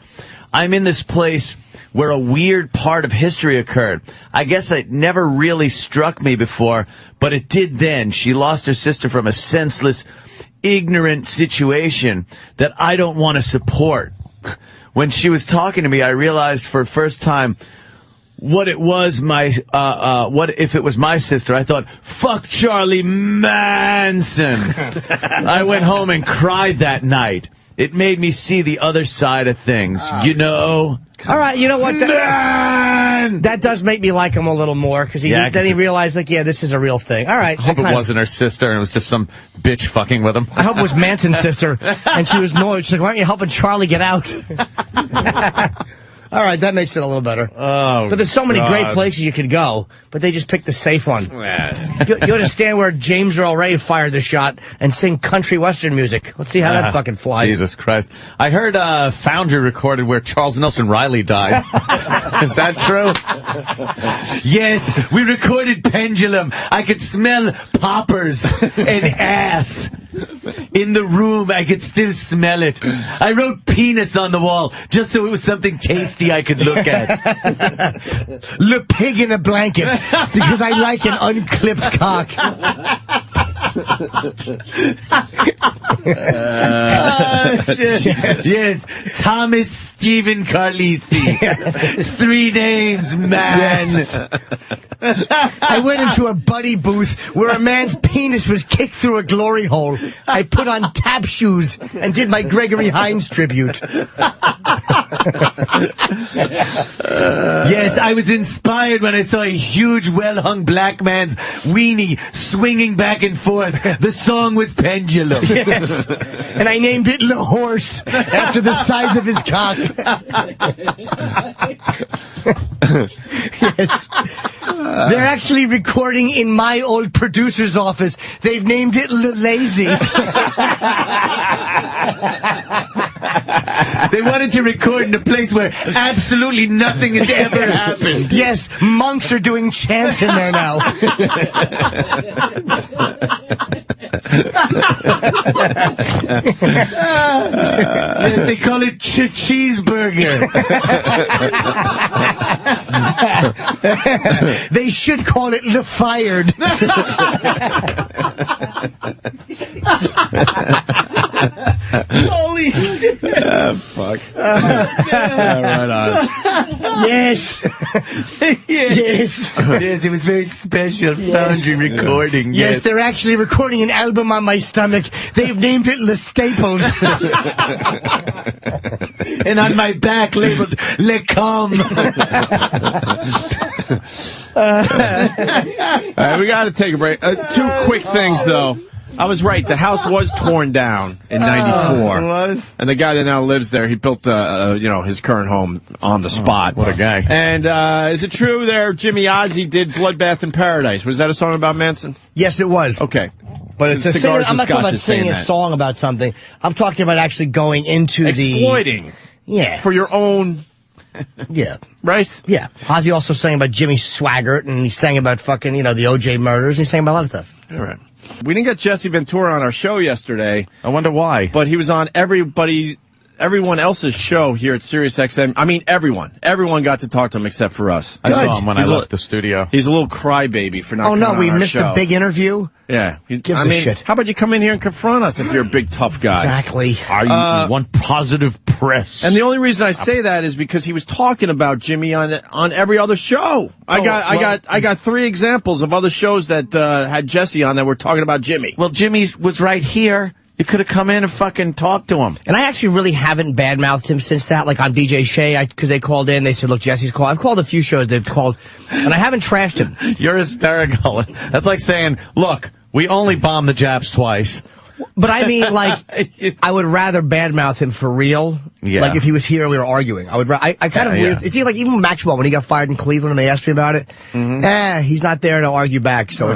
Speaker 2: I'm in this place where a weird part of history occurred. I guess it never really struck me before, but it did then. She lost her sister from a senseless, ignorant situation that I don't want to support." When she was talking to me, I realized for the first time what if it was my sister? I thought, fuck Charlie Manson. I went home and cried that night. It made me see the other side of things, you know?
Speaker 3: All right, you know what?
Speaker 2: Man!
Speaker 3: That does make me like him a little more, because then he realized, like, yeah, this is a real thing. All right.
Speaker 2: I hope it wasn't her sister and it was just some bitch fucking with him.
Speaker 3: I hope it was Manson's sister, and she was annoyed. She's like, why aren't you helping Charlie get out? All right, that makes it a little better.
Speaker 2: Oh,
Speaker 3: but there's so many
Speaker 2: God.
Speaker 3: great places you could go, but they just picked the safe one. You understand where James Earl Ray fired the shot and sing country western music. Let's see how that fucking flies.
Speaker 2: Jesus Christ. I heard Foundry recorded where Charles Nelson Riley died. Is that true? Yes, we recorded Pendulum. I could smell poppers and ass. In the room, I could still smell it. I wrote penis on the wall just so it was something tasty I could look at.
Speaker 3: Le pig in a blanket, because I like an unclipped cock.
Speaker 2: Yes, Thomas Stephen Carlisi. 3 names, man.
Speaker 3: Yes. I went into a buddy booth where a man's penis was kicked through a glory hole. I put on tap shoes and did my Gregory Hines tribute.
Speaker 2: Yes, I was inspired when I saw a huge, well-hung black man's weenie swinging back and forth. The song was Pendulum.
Speaker 3: Yes. And I named it Le Horse after the size of his cock. Yes. They're actually recording in my old producer's office. They've named it Le Lazy.
Speaker 2: They wanted to record in a place where absolutely nothing has ever happened.
Speaker 3: Yes, monks are doing chants in there now.
Speaker 2: Yes, they call it cheeseburger.
Speaker 3: They should call it Le Fired.
Speaker 2: Holy shit.
Speaker 1: Fuck. Right on.
Speaker 3: Yes. Yes.
Speaker 2: Yes, it was very special. Foundry recording.
Speaker 3: Yes, they're actually recording an album on my stomach. They've named it Le Stapled.
Speaker 2: And on my back labeled Le Com.
Speaker 1: All right, we got to take a break. 2 quick things, though. I was right. The house was torn down in '94.
Speaker 2: It was?
Speaker 1: And the guy that now lives there, he built, his current home on the spot.
Speaker 2: What a guy.
Speaker 1: And is it true there, Jimmy Ozzie did Bloodbath in Paradise? Was that a song about Manson?
Speaker 3: Yes, it was.
Speaker 1: Okay.
Speaker 3: But it's a
Speaker 1: Cigars
Speaker 3: I'm
Speaker 1: and
Speaker 3: not talking
Speaker 1: Scotch
Speaker 3: about
Speaker 1: is saying
Speaker 3: singing a
Speaker 1: that.
Speaker 3: song about something. I'm talking about actually going into
Speaker 1: Exploiting.
Speaker 3: Yeah.
Speaker 1: For your own...
Speaker 3: Yeah.
Speaker 1: Right?
Speaker 3: Yeah. Ozzy also sang about Jimmy Swaggart, and he sang about fucking, the OJ murders. He sang about a lot of stuff.
Speaker 1: All right. We didn't get Jesse Ventura on our show yesterday.
Speaker 2: I wonder why.
Speaker 1: But he was on everyone else's show here at Sirius XM. I mean, everyone. Everyone got to talk to him except for us.
Speaker 2: I saw him when I left the studio.
Speaker 1: He's a little crybaby for not coming on
Speaker 3: we
Speaker 1: our
Speaker 3: missed
Speaker 1: show.
Speaker 3: the big interview?
Speaker 1: Yeah.
Speaker 3: Gives a shit.
Speaker 1: How about you come in here and confront us if you're a big tough guy?
Speaker 3: Exactly.
Speaker 2: I want positive press.
Speaker 1: And the only reason I say that is because he was talking about Jimmy on every other show. I got 3 examples of other shows that had Jesse on that were talking about Jimmy.
Speaker 2: Well, Jimmy was right here. You could have come in and fucking talked to him.
Speaker 3: And I actually really haven't badmouthed him since that. Like on DJ Shea, because they called in. They said, look, Jesse's called. I've called a few shows they've called, and I haven't trashed him.
Speaker 2: You're hysterical. That's like saying, look, we only bombed the Japs twice.
Speaker 3: But I mean, like, I would rather badmouth him for real.
Speaker 2: Yeah.
Speaker 3: Like if he was here and we were arguing. I kind of weird. It's like even Maxwell when he got fired in Cleveland and they asked me about it. He's not there to argue back. So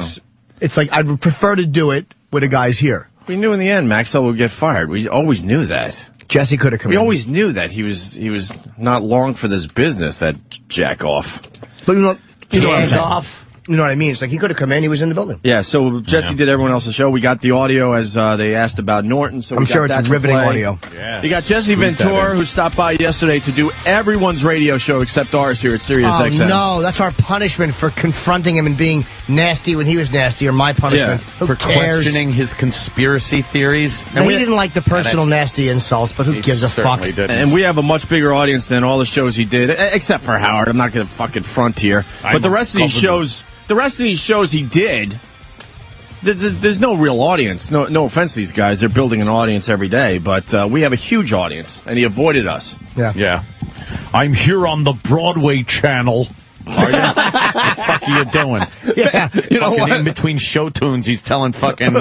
Speaker 3: it's like I'd prefer to do it with the guys here.
Speaker 1: We knew in the end Maxwell would get fired. We always knew that.
Speaker 3: Jesse could have come in.
Speaker 1: We always knew that he was not long for this business, that jack off.
Speaker 3: But you know what I'm saying?
Speaker 2: Off.
Speaker 3: You know what I mean? It's like he could have come in. He was in the building.
Speaker 1: Yeah, so Jesse did everyone else's show. We got the audio as they asked about Norton. So
Speaker 3: I'm
Speaker 1: we
Speaker 3: sure
Speaker 1: got
Speaker 3: it's
Speaker 1: that
Speaker 3: riveting
Speaker 1: to play.
Speaker 3: audio.
Speaker 2: Yeah.
Speaker 1: You got Jesse Ventura, who stopped by yesterday to do everyone's radio show except ours here at Sirius XM.
Speaker 3: No, that's our punishment for confronting him and being nasty when he was nasty, or my punishment.
Speaker 1: Yeah.
Speaker 3: Who
Speaker 2: For
Speaker 3: cares?
Speaker 2: questioning his conspiracy theories.
Speaker 3: And he didn't like the personal nasty insults, but who gives a fuck?
Speaker 2: Didn't.
Speaker 1: And we have a much bigger audience than all the shows he did, except for Howard. I'm not going to fucking front here. But the rest of these shows he did, there's no real audience. No offense to these guys. They're building an audience every day. But we have a huge audience, and he avoided us.
Speaker 2: Yeah. I'm here on the Broadway channel. Are you? What the fuck are you doing?
Speaker 3: Yeah.
Speaker 1: You know what?
Speaker 2: In between show tunes, he's telling fucking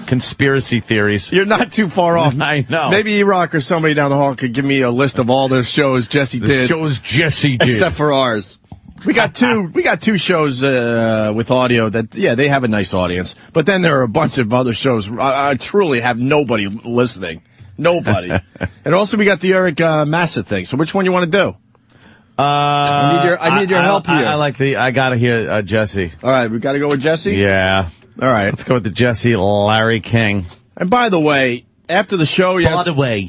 Speaker 2: conspiracy theories.
Speaker 1: You're not too far off.
Speaker 2: I know.
Speaker 1: Maybe E-Rock or somebody down the hall could give me a list of all the shows Jesse did.
Speaker 2: Shows Jesse did.
Speaker 1: Except for ours. We got two shows with audio that, they have a nice audience. But then there are a bunch of other shows I truly have nobody listening. Nobody. And also we got the Eric Massa thing. So which one you want to do? I need your help here.
Speaker 2: I gotta hear Jesse.
Speaker 1: All right, we got to go with Jesse?
Speaker 2: Yeah.
Speaker 1: All right.
Speaker 2: Let's go with the Jesse Larry King.
Speaker 1: And by the way, after the show yesterday,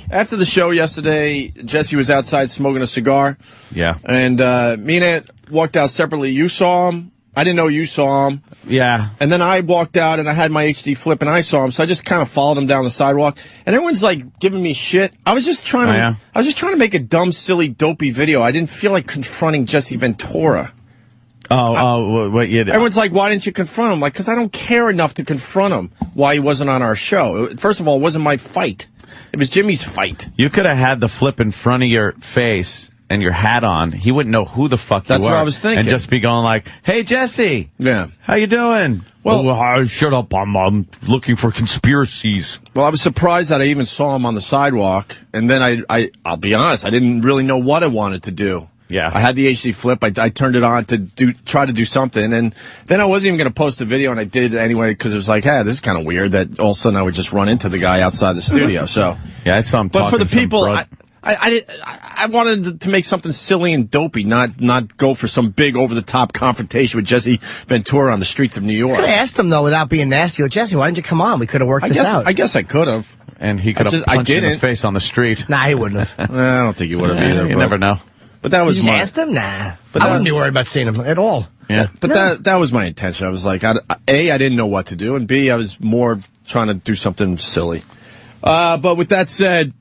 Speaker 1: Jesse was outside smoking a cigar.
Speaker 2: Yeah.
Speaker 1: And me and Aunt walked out separately. You saw him. I didn't know you saw him.
Speaker 2: Yeah.
Speaker 1: And then I walked out and I had my HD flip and I saw him. So I just kind of followed him down the sidewalk. And everyone's like giving me shit. I was just trying to make a dumb, silly, dopey video. I didn't feel like confronting Jesse Ventura.
Speaker 2: What you did?
Speaker 1: Everyone's like, why didn't you confront him? Like, because I don't care enough to confront him why he wasn't on our show. First of all, it wasn't my fight. It was Jimmy's fight.
Speaker 2: You could have had the flip in front of your face and your hat on. He wouldn't know who the fuck you were.
Speaker 1: That's what I was thinking.
Speaker 2: And just be going like, hey, Jesse.
Speaker 1: Yeah.
Speaker 2: How you doing?
Speaker 1: Well,
Speaker 2: shut up. I'm looking for conspiracies.
Speaker 1: Well, I was surprised that I even saw him on the sidewalk. And then I'll be honest, I didn't really know what I wanted to do.
Speaker 2: Yeah.
Speaker 1: I had the HD flip. I turned it on to try to do something. And then I wasn't even going to post a video, and I did anyway because it was like, hey, this is kind of weird that all of a sudden I would just run into the guy outside the studio. So
Speaker 2: yeah, I saw him
Speaker 1: But for the
Speaker 2: some
Speaker 1: people, I wanted to make something silly and dopey, not go for some big over-the-top confrontation with Jesse Ventura on the streets of New York.
Speaker 3: I could have asked him, though, without being nasty. Like, Jesse, why didn't you come on? We could have worked this out.
Speaker 1: I guess I could have.
Speaker 2: And he could have punched you in the face on the street.
Speaker 3: Nah, he wouldn't have.
Speaker 1: I don't think he would have either.
Speaker 2: You never know.
Speaker 1: But that was
Speaker 3: you just asked him? Nah. But I wouldn't be worried about seeing him at all.
Speaker 2: Yeah.
Speaker 1: But that was my intention. I was like, A, I didn't know what to do, and B, I was more trying to do something silly. But with that said,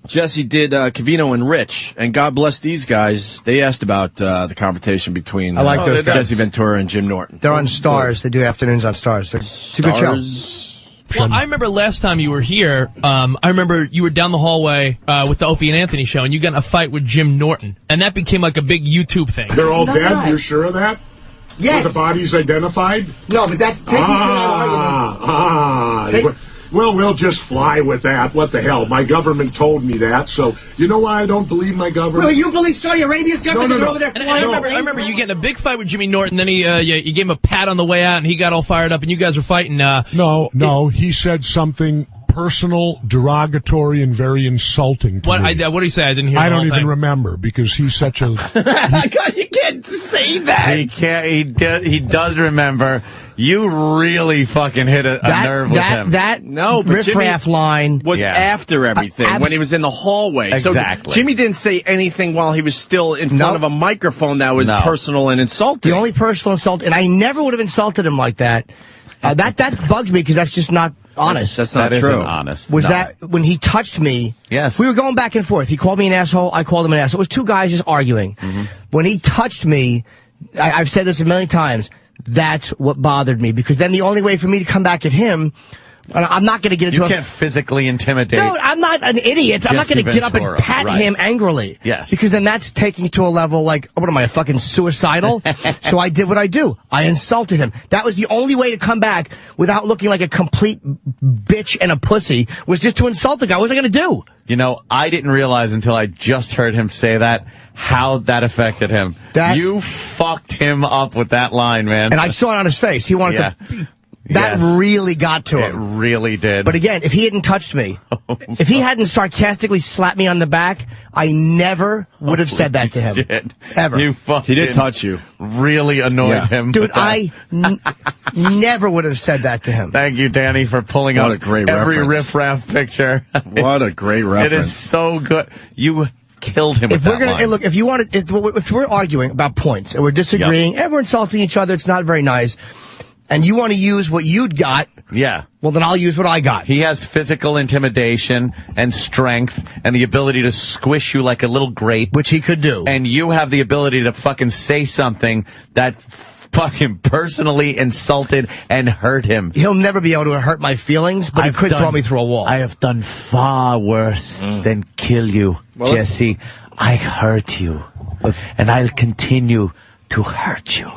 Speaker 1: Jesse did Covino and Rich, and God bless these guys. They asked about the confrontation between
Speaker 3: I like those guys.
Speaker 1: Jesse Ventura and Jim Norton.
Speaker 3: They're on Stars. They do afternoons on Stars. It's a good show.
Speaker 13: Well, I remember last time you were here, I remember you were down the hallway with the Opie and Anthony show, and you got in a fight with Jim Norton. And that became like a big YouTube thing.
Speaker 9: They're all dead? You're sure of that?
Speaker 3: Yes.
Speaker 9: Were the bodies identified?
Speaker 3: No, but that's taking that argument.
Speaker 9: Well, we'll just fly with that. What the hell? My government told me that, so you know why I don't believe my government?
Speaker 3: Well, you believe Saudi Arabia's government?
Speaker 9: No.
Speaker 3: Over there
Speaker 13: And I remember you getting a big fight with Jimmy Norton. Then you gave him a pat on the way out, and he got all fired up, and you guys were fighting.
Speaker 9: No. He said something personal, derogatory, and very insulting to me.
Speaker 13: What did he say? I didn't hear.
Speaker 9: I don't even remember because he's such a.
Speaker 3: God, you can't say that.
Speaker 2: He can't. He does remember. You really fucking hit a nerve with him.
Speaker 3: That
Speaker 1: No, but
Speaker 3: riffraff
Speaker 1: Jimmy
Speaker 3: line
Speaker 1: was after everything when he was in the hallway.
Speaker 2: Exactly.
Speaker 1: So Jimmy didn't say anything while he was still in front of a microphone that was personal and insulting.
Speaker 3: The only personal insult, and I never would have insulted him like that. That bugs me because that's just not honest.
Speaker 1: That's not true.
Speaker 2: Honest.
Speaker 3: Was that when he touched me?
Speaker 2: Yes.
Speaker 3: We were going back and forth. He called me an asshole. I called him an asshole. It was two guys just arguing.
Speaker 2: Mm-hmm.
Speaker 3: When he touched me, I've said this a million times. That's what bothered me because then the only way for me to come back at him, I'm not going to get into.
Speaker 2: You can't physically intimidate.
Speaker 3: Dude, I'm not an idiot. I'm not going to get up and pat him angrily.
Speaker 2: Yes.
Speaker 3: Because then that's taking it to a level like, what am I, a fucking suicidal? So I did what I do. I insulted him. That was the only way to come back without looking like a complete bitch and a pussy was just to insult the guy. What was I going to do?
Speaker 2: You know, I didn't realize until I just heard him say that how that affected him. You fucked him up with that line, man.
Speaker 3: And I saw it on his face. He wanted to. That really got to him.
Speaker 2: It really did.
Speaker 3: But again, if he hadn't touched me, if he hadn't sarcastically slapped me on the back, I never would have said that to him.
Speaker 2: Did.
Speaker 3: Ever.
Speaker 1: He did touch you.
Speaker 2: Really annoyed him.
Speaker 3: Dude, I never would have said that to him.
Speaker 2: Thank you, Danny, for pulling
Speaker 1: What
Speaker 2: up
Speaker 1: a great
Speaker 2: every
Speaker 1: reference.
Speaker 2: riff-raff picture.
Speaker 1: What a great reference.
Speaker 2: It is so good. You killed him with
Speaker 3: If we're
Speaker 2: that line.
Speaker 3: hey, look, if we're arguing about points and we're disagreeing and we're insulting each other, it's not very nice. And you want to use what you'd got, well, then I'll use what I got.
Speaker 2: He has physical intimidation and strength and the ability to squish you like a little grape.
Speaker 3: Which he could do.
Speaker 2: And you have the ability to fucking say something that fucking personally insulted and hurt him.
Speaker 3: He'll never be able to hurt my feelings, but he could throw me through a wall.
Speaker 2: I have done far worse than kill you, Jesse. I hurt you. And I'll continue to hurt you.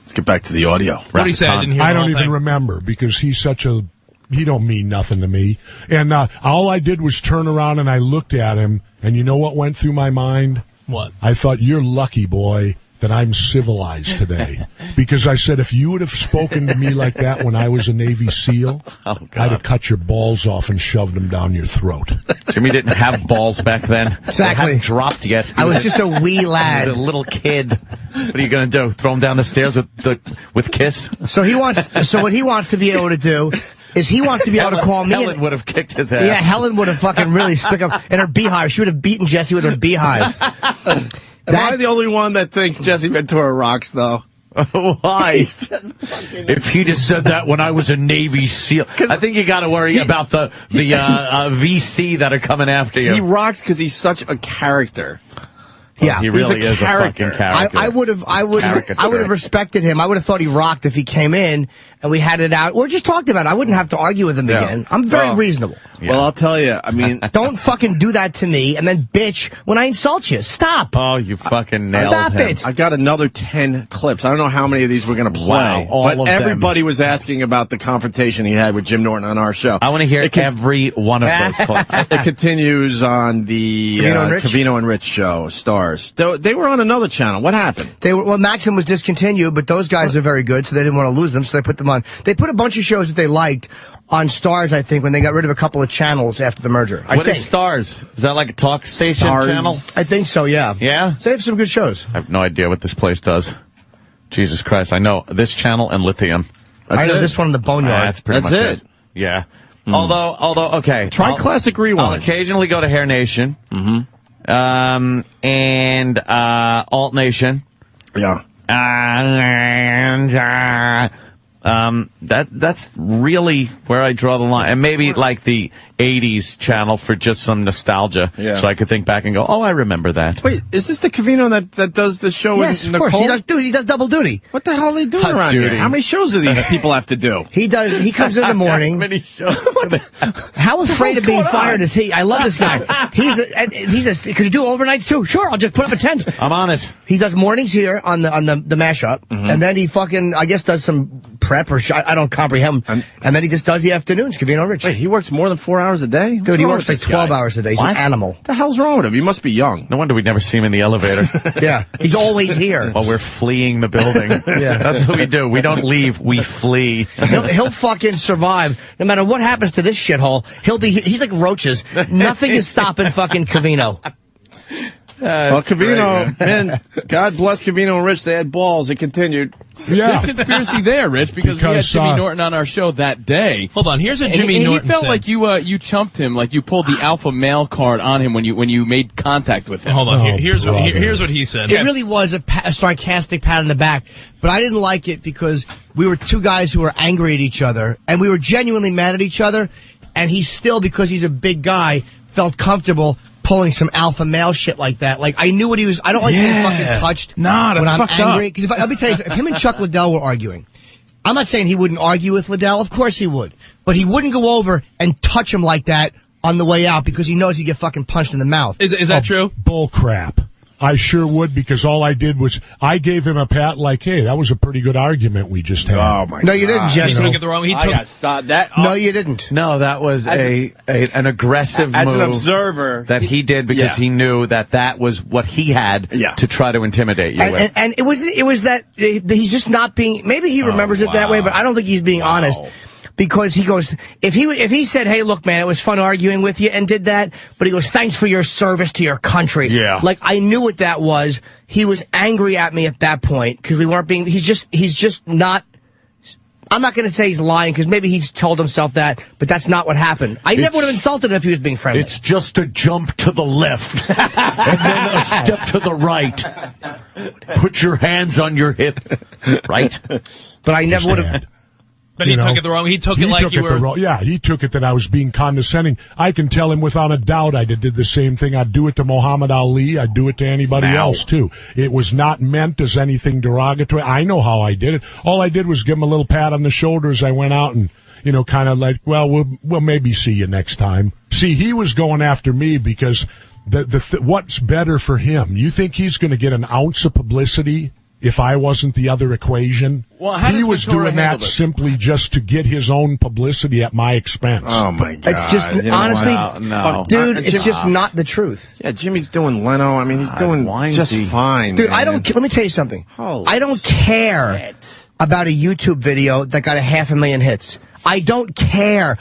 Speaker 1: Let's get back to the audio.
Speaker 13: What did he say? I didn't hear
Speaker 9: I
Speaker 13: the
Speaker 9: don't
Speaker 13: whole
Speaker 9: even
Speaker 13: thing.
Speaker 9: remember because he's such a. He don't mean nothing to me. And all I did was turn around and I looked at him, and you know what went through my mind?
Speaker 13: What?
Speaker 9: I thought, you're lucky, boy, that I'm civilized today. Because I said, if you would have spoken to me like that when I was a Navy SEAL, I'd have cut your balls off and shoved them down your throat.
Speaker 2: Jimmy didn't have balls back then.
Speaker 3: Exactly.
Speaker 2: They hadn't dropped yet.
Speaker 3: I was just a wee lad.
Speaker 2: He was a little kid. What are you going to do? Throw him down the stairs with Kiss?
Speaker 3: So what he wants to be able to do is he wants to be able to call me.
Speaker 2: Helen would have kicked his ass.
Speaker 3: Yeah, Helen would have fucking really stuck up in her beehive. She would have beaten Jesse with her beehive.
Speaker 1: Am I the only one that thinks Jesse Ventura rocks, though?
Speaker 2: Why? If he just said that when I was a Navy SEAL, I think you got to worry about the VC that are coming after you.
Speaker 1: He rocks because he's such a character.
Speaker 3: Yeah,
Speaker 2: he really is
Speaker 1: character.
Speaker 2: a fucking character.
Speaker 3: I would have respected him. I would have thought he rocked if he came in and we had it out or just talked about it. I wouldn't have to argue with him again. I'm very reasonable.
Speaker 2: Yeah.
Speaker 1: Well, I'll tell you. I mean,
Speaker 3: don't fucking do that to me and then bitch when I insult you. Stop.
Speaker 2: Oh, you fucking nailed
Speaker 3: Stop
Speaker 2: him.
Speaker 3: it.
Speaker 1: I got another 10 clips. I don't know how many of these we're going to play.
Speaker 2: Wow, all
Speaker 1: but
Speaker 2: of them.
Speaker 1: everybody was asking about the confrontation he had with Jim Norton on our show.
Speaker 2: I want to hear every one of those clips.
Speaker 1: It continues on the Covino and Rich show, Stars. They were on another channel. What happened?
Speaker 3: Maxim was discontinued, but those guys are very good, so they didn't want to lose them, so they put them on. They put a bunch of shows that they liked on Stars, I think, when they got rid of a couple of channels after the merger.
Speaker 2: What is Stars? Is that like a talk station channel?
Speaker 3: I think so, yeah.
Speaker 2: Yeah?
Speaker 3: They have some good shows.
Speaker 2: I have no idea what this place does. Jesus Christ. I know this channel and Lithium.
Speaker 3: I know this one in the Boneyard.
Speaker 2: That's pretty much it. Yeah. Although, okay.
Speaker 1: Try Classic Rewind.
Speaker 2: I'll occasionally go to Hair Nation. And Alt Nation.
Speaker 1: Yeah.
Speaker 2: And That's really where I draw the line. And maybe like the 80s channel for just some nostalgia.
Speaker 1: Yeah.
Speaker 2: So I could think back and go, oh, I remember that.
Speaker 1: Wait, is this the Covino that does the show
Speaker 3: Yes,
Speaker 1: with
Speaker 3: of course.
Speaker 1: Nicole?
Speaker 3: He does double duty.
Speaker 1: What the hell are they doing
Speaker 2: Hot
Speaker 1: around
Speaker 2: duty.
Speaker 1: here? How many shows do these people have to do?
Speaker 3: He comes in the morning.
Speaker 2: How many shows?
Speaker 3: How afraid of being fired is he? I love this guy. Could you do overnights too? Sure, I'll just put up a tent.
Speaker 2: I'm on it.
Speaker 3: He does mornings here on the mashup, and then he fucking, I guess, does some prep or I don't comprehend. And then he just does the afternoons, Covino Rich.
Speaker 1: Wait, he works more than 4 hours a day?
Speaker 3: Dude, he works like 12 hours a day. He's an animal.
Speaker 1: What the hell's wrong with him? He must be young.
Speaker 2: No wonder we never see him in the elevator.
Speaker 3: Yeah, he's always here.
Speaker 2: While we're fleeing the building.
Speaker 3: Yeah.
Speaker 2: That's what we do. We don't leave, we flee.
Speaker 3: He'll fucking survive. No matter what happens to this shithole, he's like roaches. Nothing is stopping fucking Covino.
Speaker 1: Well, Covino, man, God bless Covino and Rich. They had balls. It continued.
Speaker 9: Yeah.
Speaker 14: There's conspiracy there, Rich, because we had Jimmy Norton on our show that day.
Speaker 13: Hold on, here's what Jimmy
Speaker 14: and
Speaker 13: Norton
Speaker 14: he felt
Speaker 13: said.
Speaker 14: like you chumped him, like you pulled the alpha male card on him when you made contact with him.
Speaker 13: Hold on,
Speaker 9: Oh,
Speaker 13: here's
Speaker 9: brother.
Speaker 13: what he said.
Speaker 3: It really was a sarcastic pat on the back, but I didn't like it because we were two guys who were angry at each other, and we were genuinely mad at each other, and he still, because he's a big guy, felt comfortable pulling some alpha male shit like that. Like, I knew what he was. I don't like being fucking touched
Speaker 13: Nah, that's
Speaker 3: when I'm
Speaker 13: fucked
Speaker 3: angry.
Speaker 13: up.
Speaker 3: Because let me tell you, if him and Chuck Liddell were arguing, I'm not saying he wouldn't argue with Liddell. Of course he would. But he wouldn't go over and touch him like that on the way out because he knows he'd get fucking punched in the mouth.
Speaker 13: Is that true?
Speaker 9: Bull crap. I sure would, because all I did was I gave him a pat like, hey, that was a pretty good argument we just had.
Speaker 1: Oh, my God.
Speaker 3: No, you didn't, Jesse.
Speaker 13: He took it the wrong way.
Speaker 1: I got stopped.
Speaker 3: No, you didn't.
Speaker 2: No, that was an aggressive
Speaker 1: as
Speaker 2: move
Speaker 1: an observer
Speaker 2: that he did because he knew that was what he had to try to intimidate you with.
Speaker 3: And it was that he's just not being. Maybe he remembers it that way, but I don't think he's being honest. Because he goes, if he said, hey, look, man, it was fun arguing with you, and did that, but he goes, thanks for your service to your country.
Speaker 1: Yeah.
Speaker 3: Like, I knew what that was. He was angry at me at that point, because we weren't being, he's just not, I'm not going to say he's lying, because maybe he's told himself that, but that's not what happened. I never would have insulted him if he was being friendly.
Speaker 2: It's just a jump to the left, and then a step to the right. Put your hands on your hip, right?
Speaker 3: But I never would have.
Speaker 13: But he took it the wrong way. He took it like you were.
Speaker 9: Yeah, he took it that I was being condescending. I can tell him without a doubt I did the same thing. I'd do it to Muhammad Ali. I'd do it to anybody else, too. It was not meant as anything derogatory. I know how I did it. All I did was give him a little pat on the shoulder as I went out and, kind of like, well, we'll maybe see you next time. See, he was going after me because what's better for him? You think he's going to get an ounce of publicity if I wasn't the other equation?
Speaker 14: Well, how
Speaker 9: he
Speaker 14: does
Speaker 9: was
Speaker 14: Ventura
Speaker 9: doing that
Speaker 14: handle it?
Speaker 9: simply just to get his own publicity at my expense.
Speaker 1: Oh, my God.
Speaker 3: It's just, honestly,
Speaker 2: no.
Speaker 3: dude, it's just not the truth.
Speaker 1: Yeah, Jimmy's doing Leno. I mean, he's doing just fine.
Speaker 3: Dude,
Speaker 1: man.
Speaker 3: let me tell you something.
Speaker 1: Holy
Speaker 3: I don't care about a YouTube video that got 500,000 hits. I don't care.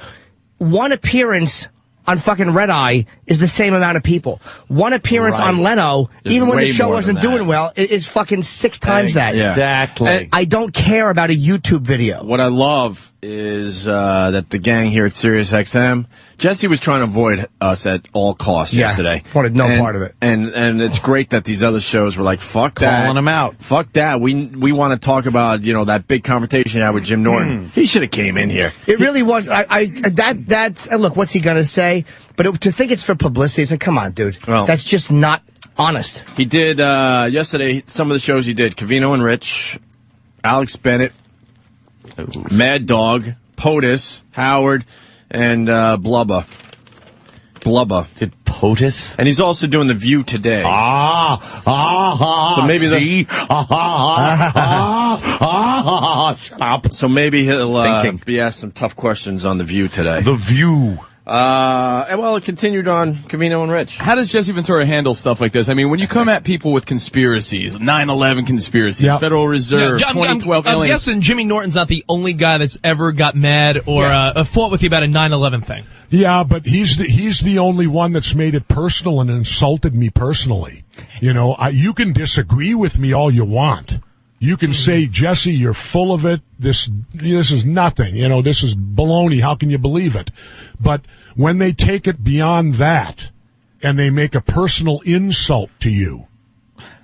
Speaker 3: One appearance on fucking Red Eye is the same amount of people. One appearance on Leno, even when the show wasn't doing well, is fucking 6 times that.
Speaker 1: Yeah.
Speaker 2: Exactly.
Speaker 1: And
Speaker 3: I don't care about a YouTube video.
Speaker 1: what I love is that the gang here at Sirius XM, Jesse was trying to avoid us at all costs yesterday.
Speaker 3: Wanted no part of it.
Speaker 1: And it's great that these other shows were like, fuck that.
Speaker 2: Calling him out.
Speaker 1: Fuck that. We want to talk about, that big conversation I had with Jim Norton. He should have came in here.
Speaker 3: It really was. That's look, what's he gonna say? But to think it's for publicity, it's like, come on, dude.
Speaker 1: Well,
Speaker 3: that's just not honest.
Speaker 1: He did, yesterday, some of the shows he did, Covino and Rich, Alex Bennett, Mad Dog, POTUS, Howard, and Blubba.
Speaker 2: Did POTUS?
Speaker 1: And he's also doing The View today.
Speaker 2: So
Speaker 1: maybe
Speaker 2: see? Shut up.
Speaker 1: So maybe he'll
Speaker 2: Thinking.
Speaker 1: be asked some tough questions on The View today.
Speaker 2: The View.
Speaker 1: And well, it continued on Covino and Rich.
Speaker 14: How does Jesse Ventura handle stuff like this? I mean, when you come at people with conspiracies, 9/11 conspiracies,
Speaker 9: Yep.
Speaker 14: Federal Reserve,
Speaker 13: Yeah,
Speaker 14: 2012
Speaker 13: I'm
Speaker 14: aliens.
Speaker 13: guessing Jimmy Norton's not the only guy that's ever got mad or fought with you about a 9/11 thing.
Speaker 9: Yeah, but he's the only one that's made it personal and insulted me personally. You can disagree with me all you want. You can say, Jesse, you're full of it. This is nothing. This is baloney. How can you believe it? But when they take it beyond that and they make a personal insult to you,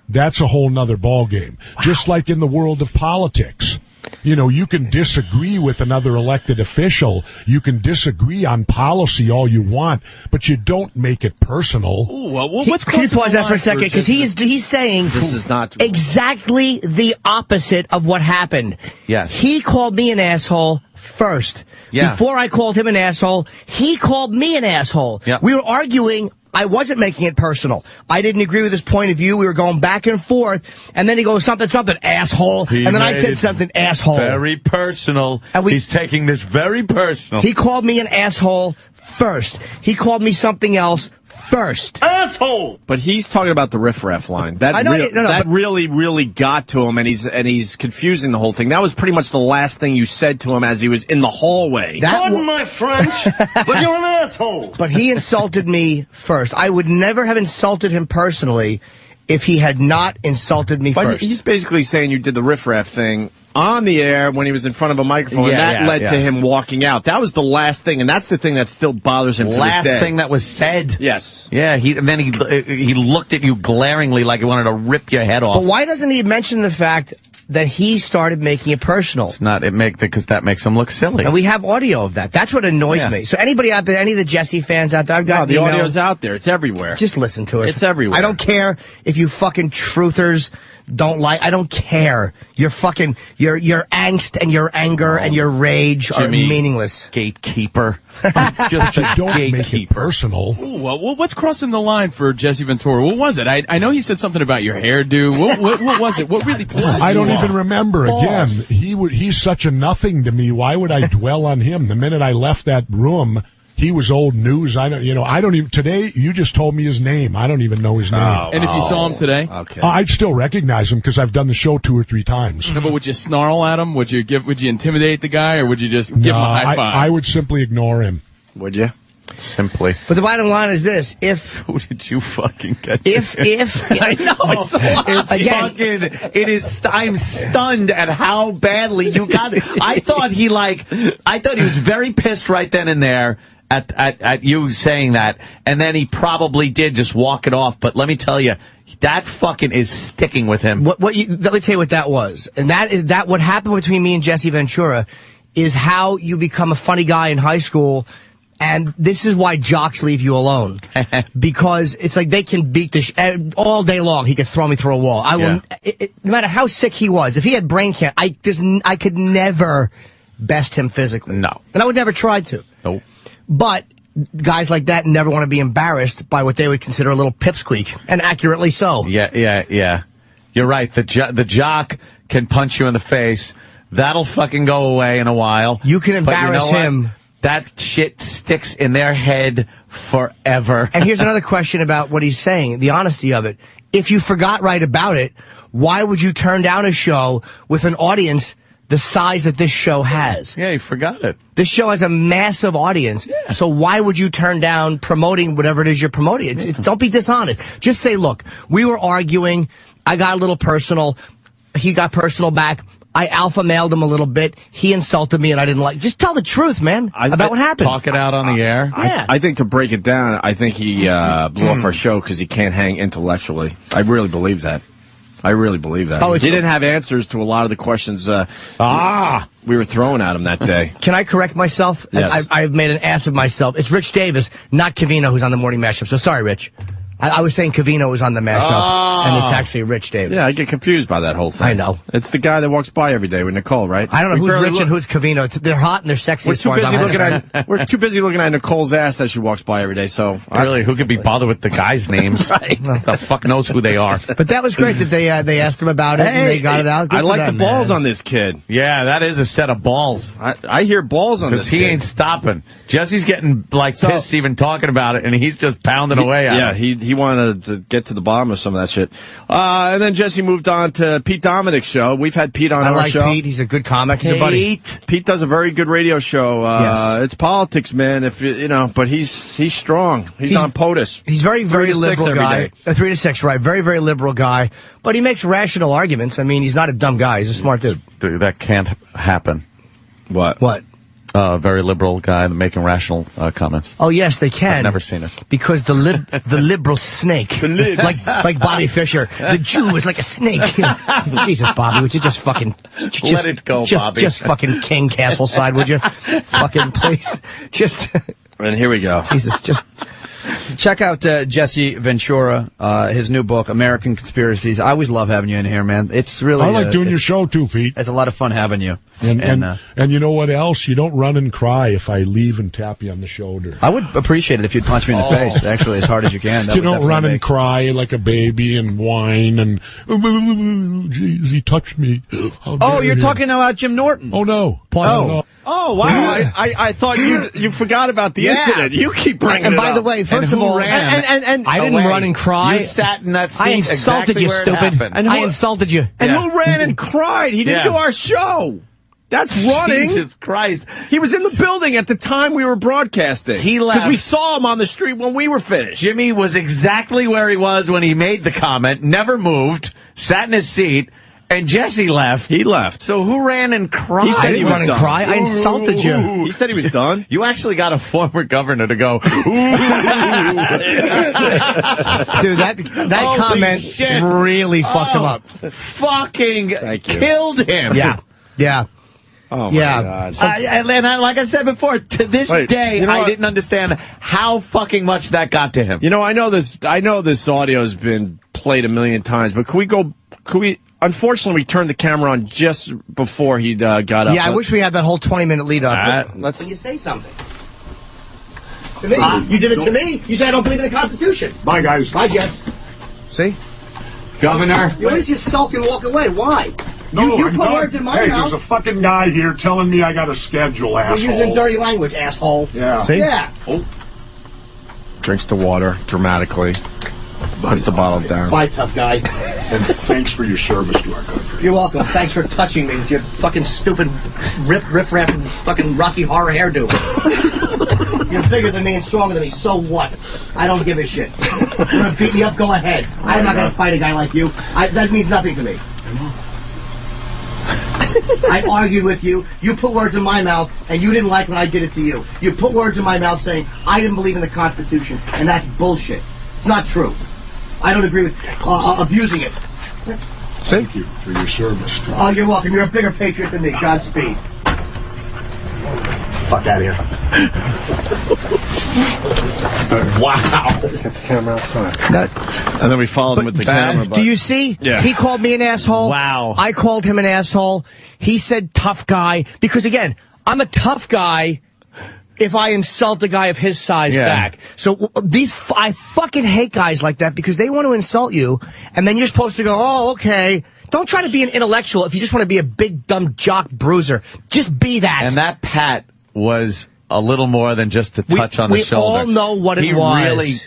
Speaker 9: that's a whole nother ballgame. Wow. Just like in the world of politics. You can disagree with another elected official. You can disagree on policy all you want, but you don't make it personal.
Speaker 13: Ooh, well,
Speaker 3: Can you pause that for a second? Because he's saying
Speaker 1: This is not
Speaker 3: exactly the opposite of what happened.
Speaker 2: Yes.
Speaker 3: He called me an asshole first.
Speaker 2: Yeah.
Speaker 3: Before I called him an asshole, he called me an asshole.
Speaker 2: Yeah.
Speaker 3: We were arguing. I wasn't making it personal. I didn't agree with his point of view. We were going back and forth. And then he goes, something, asshole.
Speaker 2: He
Speaker 3: and then I
Speaker 2: made
Speaker 3: said
Speaker 2: it
Speaker 3: something, asshole.
Speaker 2: Very personal.
Speaker 3: And
Speaker 2: He's taking this very personal.
Speaker 3: He called me an asshole first. He called me something else first.
Speaker 1: Asshole! But he's talking about the riff-raff line. That,
Speaker 3: I know,
Speaker 1: that really, really got to him, and he's confusing the whole thing. That was pretty much the last thing you said to him as he was in the hallway.
Speaker 15: Pardon my French, but you're an asshole.
Speaker 3: But he insulted me first. I would never have insulted him personally if he had not insulted me
Speaker 1: But
Speaker 3: first.
Speaker 1: he's basically saying you did the riff-raff thing on the air when he was in front of a microphone, and that led to him walking out. That was the last thing, and that's the thing that still bothers him to
Speaker 2: Last
Speaker 1: this day.
Speaker 2: thing that was said.
Speaker 1: Yes.
Speaker 2: Yeah, and then he looked at you glaringly like he wanted to rip your head off.
Speaker 3: But why doesn't he mention the fact that he started making it personal?
Speaker 2: It's not, because that makes him look silly.
Speaker 3: And we have audio of that. That's what annoys me. So anybody out there, any of the Jesse fans out there, I've got
Speaker 1: the audio's out there. It's everywhere.
Speaker 3: Just listen to it.
Speaker 1: It's everywhere.
Speaker 3: I don't care if you fucking truthers don't like. I don't care. Your fucking your angst and your anger and your rage are meaningless.
Speaker 2: Gatekeeper.
Speaker 9: Just don't make it personal.
Speaker 14: Ooh, well, what's crossing the line for Jesse Ventura? What was it? I know he said something about your hairdo. What was it? What really pisses
Speaker 9: I don't
Speaker 14: you off?
Speaker 9: even remember. Again, he's such a nothing to me. Why would I dwell on him? The minute I left that room, he was old news. I don't even, today, you just told me his name. I don't even know his name.
Speaker 14: And if you saw him today?
Speaker 1: Okay.
Speaker 9: I'd still recognize him because I've done the show 2 or 3 times.
Speaker 14: No, but would you snarl at him? Would you intimidate the guy, or would you just give him a high five?
Speaker 9: I would simply ignore him.
Speaker 1: Would you?
Speaker 2: Simply.
Speaker 3: But the bottom line is this:
Speaker 2: who did you fucking get?
Speaker 3: If I know
Speaker 2: I'm stunned at how badly you got it. I thought he was very pissed right then and there at you saying that, and then he probably did just walk it off. But let me tell you, that fucking is sticking with him.
Speaker 3: let me tell you what that was, and that what happened between me and Jesse Ventura is how you become a funny guy in high school. And this is why jocks leave you alone. Because it's like they can beat the all day long. He could throw me through a wall. No matter how sick he was, if he had brain cancer, I could never best him physically.
Speaker 2: No.
Speaker 3: And I would never try to.
Speaker 2: Nope.
Speaker 3: But guys like that never want to be embarrassed by what they would consider a little pipsqueak. And accurately so.
Speaker 2: Yeah. You're right. The jock can punch you in the face. That'll fucking go away in a while.
Speaker 3: You can embarrass him.
Speaker 2: That shit sticks in their head forever.
Speaker 3: And here's another question about what he's saying, the honesty of it. If you forgot right about it, why would you turn down a show with an audience the size that this show has?
Speaker 2: Yeah, you forgot it.
Speaker 3: This show has a massive audience. Yeah. So why would you turn down promoting whatever it is you're promoting? Don't be dishonest. Just say, look, we were arguing. I got a little personal. He got personal back. I alpha mailed him a little bit. He insulted me, and I didn't like. Just tell the truth, man, about what happened.
Speaker 2: Talk it out on the air.
Speaker 3: Yeah.
Speaker 1: I think to break it down, I think he blew off our show because he can't hang intellectually. I really believe that. He didn't have answers to a lot of the questions we were throwing at him that day.
Speaker 3: Can I correct myself?
Speaker 1: Yes.
Speaker 3: I've made an ass of myself. It's Rich Davis, not Covino, who's on the morning mashup. So sorry, Rich. I was saying Covino was on the mashup, and it's actually Rich Davis.
Speaker 1: Yeah, I get confused by that whole thing.
Speaker 3: I know.
Speaker 1: It's the guy that walks by every day with Nicole, right?
Speaker 3: I don't know who's Rich and who's Covino. They're hot and they're sexy.
Speaker 1: We're too busy looking at Nicole's ass as she walks by every day. So
Speaker 2: really, who could be bothered with the guys' names?
Speaker 3: Right.
Speaker 2: The fuck knows who they are.
Speaker 3: But that was great that they asked him about it and they got it out. Good
Speaker 1: I
Speaker 3: for
Speaker 1: like
Speaker 3: them,
Speaker 1: the balls
Speaker 3: man.
Speaker 1: on this kid.
Speaker 2: Yeah, that is a set of balls.
Speaker 1: I hear balls on this
Speaker 2: kid. Because he ain't stopping. Jesse's getting pissed even talking about it, and he's just pounding away at it.
Speaker 1: He wanted to get to the bottom of some of that shit. And then Jesse moved on to Pete Dominic's show. We've had Pete on our show.
Speaker 3: I like Pete. He's a good comic. He's a buddy.
Speaker 1: Pete does a very good radio show.
Speaker 3: Yes.
Speaker 1: It's politics, man. But he's strong. He's on POTUS.
Speaker 3: He's very, very liberal guy.
Speaker 1: 3
Speaker 3: to 6, right. Very, very liberal guy. But he makes rational arguments. I mean, he's not a dumb guy. He's a smart dude.
Speaker 2: That can't happen.
Speaker 1: What?
Speaker 2: Very liberal guy making rational comments.
Speaker 3: Oh yes, they can.
Speaker 2: I've never seen it.
Speaker 3: Because the liberal snake, like Bobby Fischer, the Jew is like a snake. Jesus, Bobby, would you just fucking
Speaker 2: let it go, Bobby?
Speaker 3: Just fucking King Castleside, would you? Fucking please, just.
Speaker 1: And here we go.
Speaker 3: Jesus, just.
Speaker 16: Check out Jesse Ventura, his new book, American Conspiracies. I always love having you in here, man. It's really.
Speaker 9: I like doing your show too, Pete.
Speaker 16: It's a lot of fun having you.
Speaker 9: And you know what else? You don't run and cry if I leave and tap you on the shoulder.
Speaker 16: I would appreciate it if you'd punch me in the face, actually, as hard as you can.
Speaker 9: You don't run and cry like a baby and whine and, geez, he touched me.
Speaker 16: Oh, you're talking about Jim Norton.
Speaker 9: Oh, no.
Speaker 1: Oh, wow. I thought you forgot about the incident. You keep bringing
Speaker 3: And
Speaker 1: it
Speaker 3: by
Speaker 1: up.
Speaker 3: the way, first of all, and I didn't run and cry.
Speaker 2: You sat in that seat.
Speaker 3: I insulted
Speaker 2: exactly
Speaker 3: you,
Speaker 2: where it
Speaker 3: stupid.
Speaker 2: happened.
Speaker 3: And I insulted you.
Speaker 1: And who ran and cried? He didn't do our show. That's running.
Speaker 2: Jesus Christ.
Speaker 1: He was in the building at the time we were broadcasting.
Speaker 2: He left.
Speaker 1: Because we saw him on the street when we were finished.
Speaker 2: Jimmy was exactly where he was when he made the comment, never moved, sat in his seat, and Jesse left.
Speaker 1: He left.
Speaker 2: So who ran and cried?
Speaker 1: He said he was
Speaker 3: run and
Speaker 1: done.
Speaker 3: cry. I insulted you.
Speaker 1: He said he was done.
Speaker 2: You actually got a former governor to go,
Speaker 3: Dude, that comment
Speaker 2: shit.
Speaker 3: really fucked him up.
Speaker 2: fucking
Speaker 1: Thank you.
Speaker 2: killed him.
Speaker 3: Yeah.
Speaker 1: Oh, my God.
Speaker 2: Like I said before, to this day,
Speaker 1: you know
Speaker 2: I
Speaker 1: what?
Speaker 2: didn't understand how fucking much that got to him.
Speaker 1: You know, I know this audio has been played a million times, but could we, unfortunately, we turned the camera on just before he got up.
Speaker 3: Yeah, I wish we had that whole 20-minute lead up.
Speaker 1: Let's.
Speaker 3: When you say something. To me. You did it to me. You said I don't believe in the Constitution.
Speaker 9: Bye, guys.
Speaker 3: Bye, Jess. See?
Speaker 2: Governor.
Speaker 3: You always just sulk and walk away. Why?
Speaker 9: No,
Speaker 3: you
Speaker 9: I'm
Speaker 3: put
Speaker 9: done.
Speaker 3: words in my
Speaker 9: Hey,
Speaker 3: mouth.
Speaker 9: there's a fucking guy here telling me I got a schedule, asshole.
Speaker 3: You're using dirty language, asshole.
Speaker 9: Yeah.
Speaker 1: See?
Speaker 3: Yeah.
Speaker 1: Drinks the water dramatically. Puts the bottle down.
Speaker 3: Bye, tough guy.
Speaker 9: And thanks for your service to our country.
Speaker 3: You're welcome. Thanks for touching me with your fucking stupid riff-raff and fucking Rocky Horror hairdo. You're bigger than me and stronger than me, so what? I don't give a shit. You're gonna beat me up, go ahead. I'm not gonna fight a guy like you. That means nothing to me. I argued with you. You put words in my mouth, and you didn't like when I did it to you. You put words in my mouth saying I didn't believe in the Constitution, and that's bullshit. It's not true. I don't agree with abusing it.
Speaker 9: Thank you for your service.
Speaker 3: Oh, you're welcome. You're a bigger patriot than me. Godspeed. Fuck out of here.
Speaker 2: Wow.
Speaker 9: Get the camera outside.
Speaker 1: And then we followed him with the camera.
Speaker 3: Do you see?
Speaker 1: Yeah.
Speaker 3: He called me an asshole.
Speaker 2: Wow.
Speaker 3: I called him an asshole. He said tough guy. Because, again, I'm a tough guy if I insult a guy of his size back. So I fucking hate guys like that because they want to insult you, and then you're supposed to go, oh, okay. Don't try to be an intellectual if you just want to be a big, dumb jock bruiser. Just be that.
Speaker 2: And that pat was a little more than just a touch on the shoulder.
Speaker 3: We all know what it was.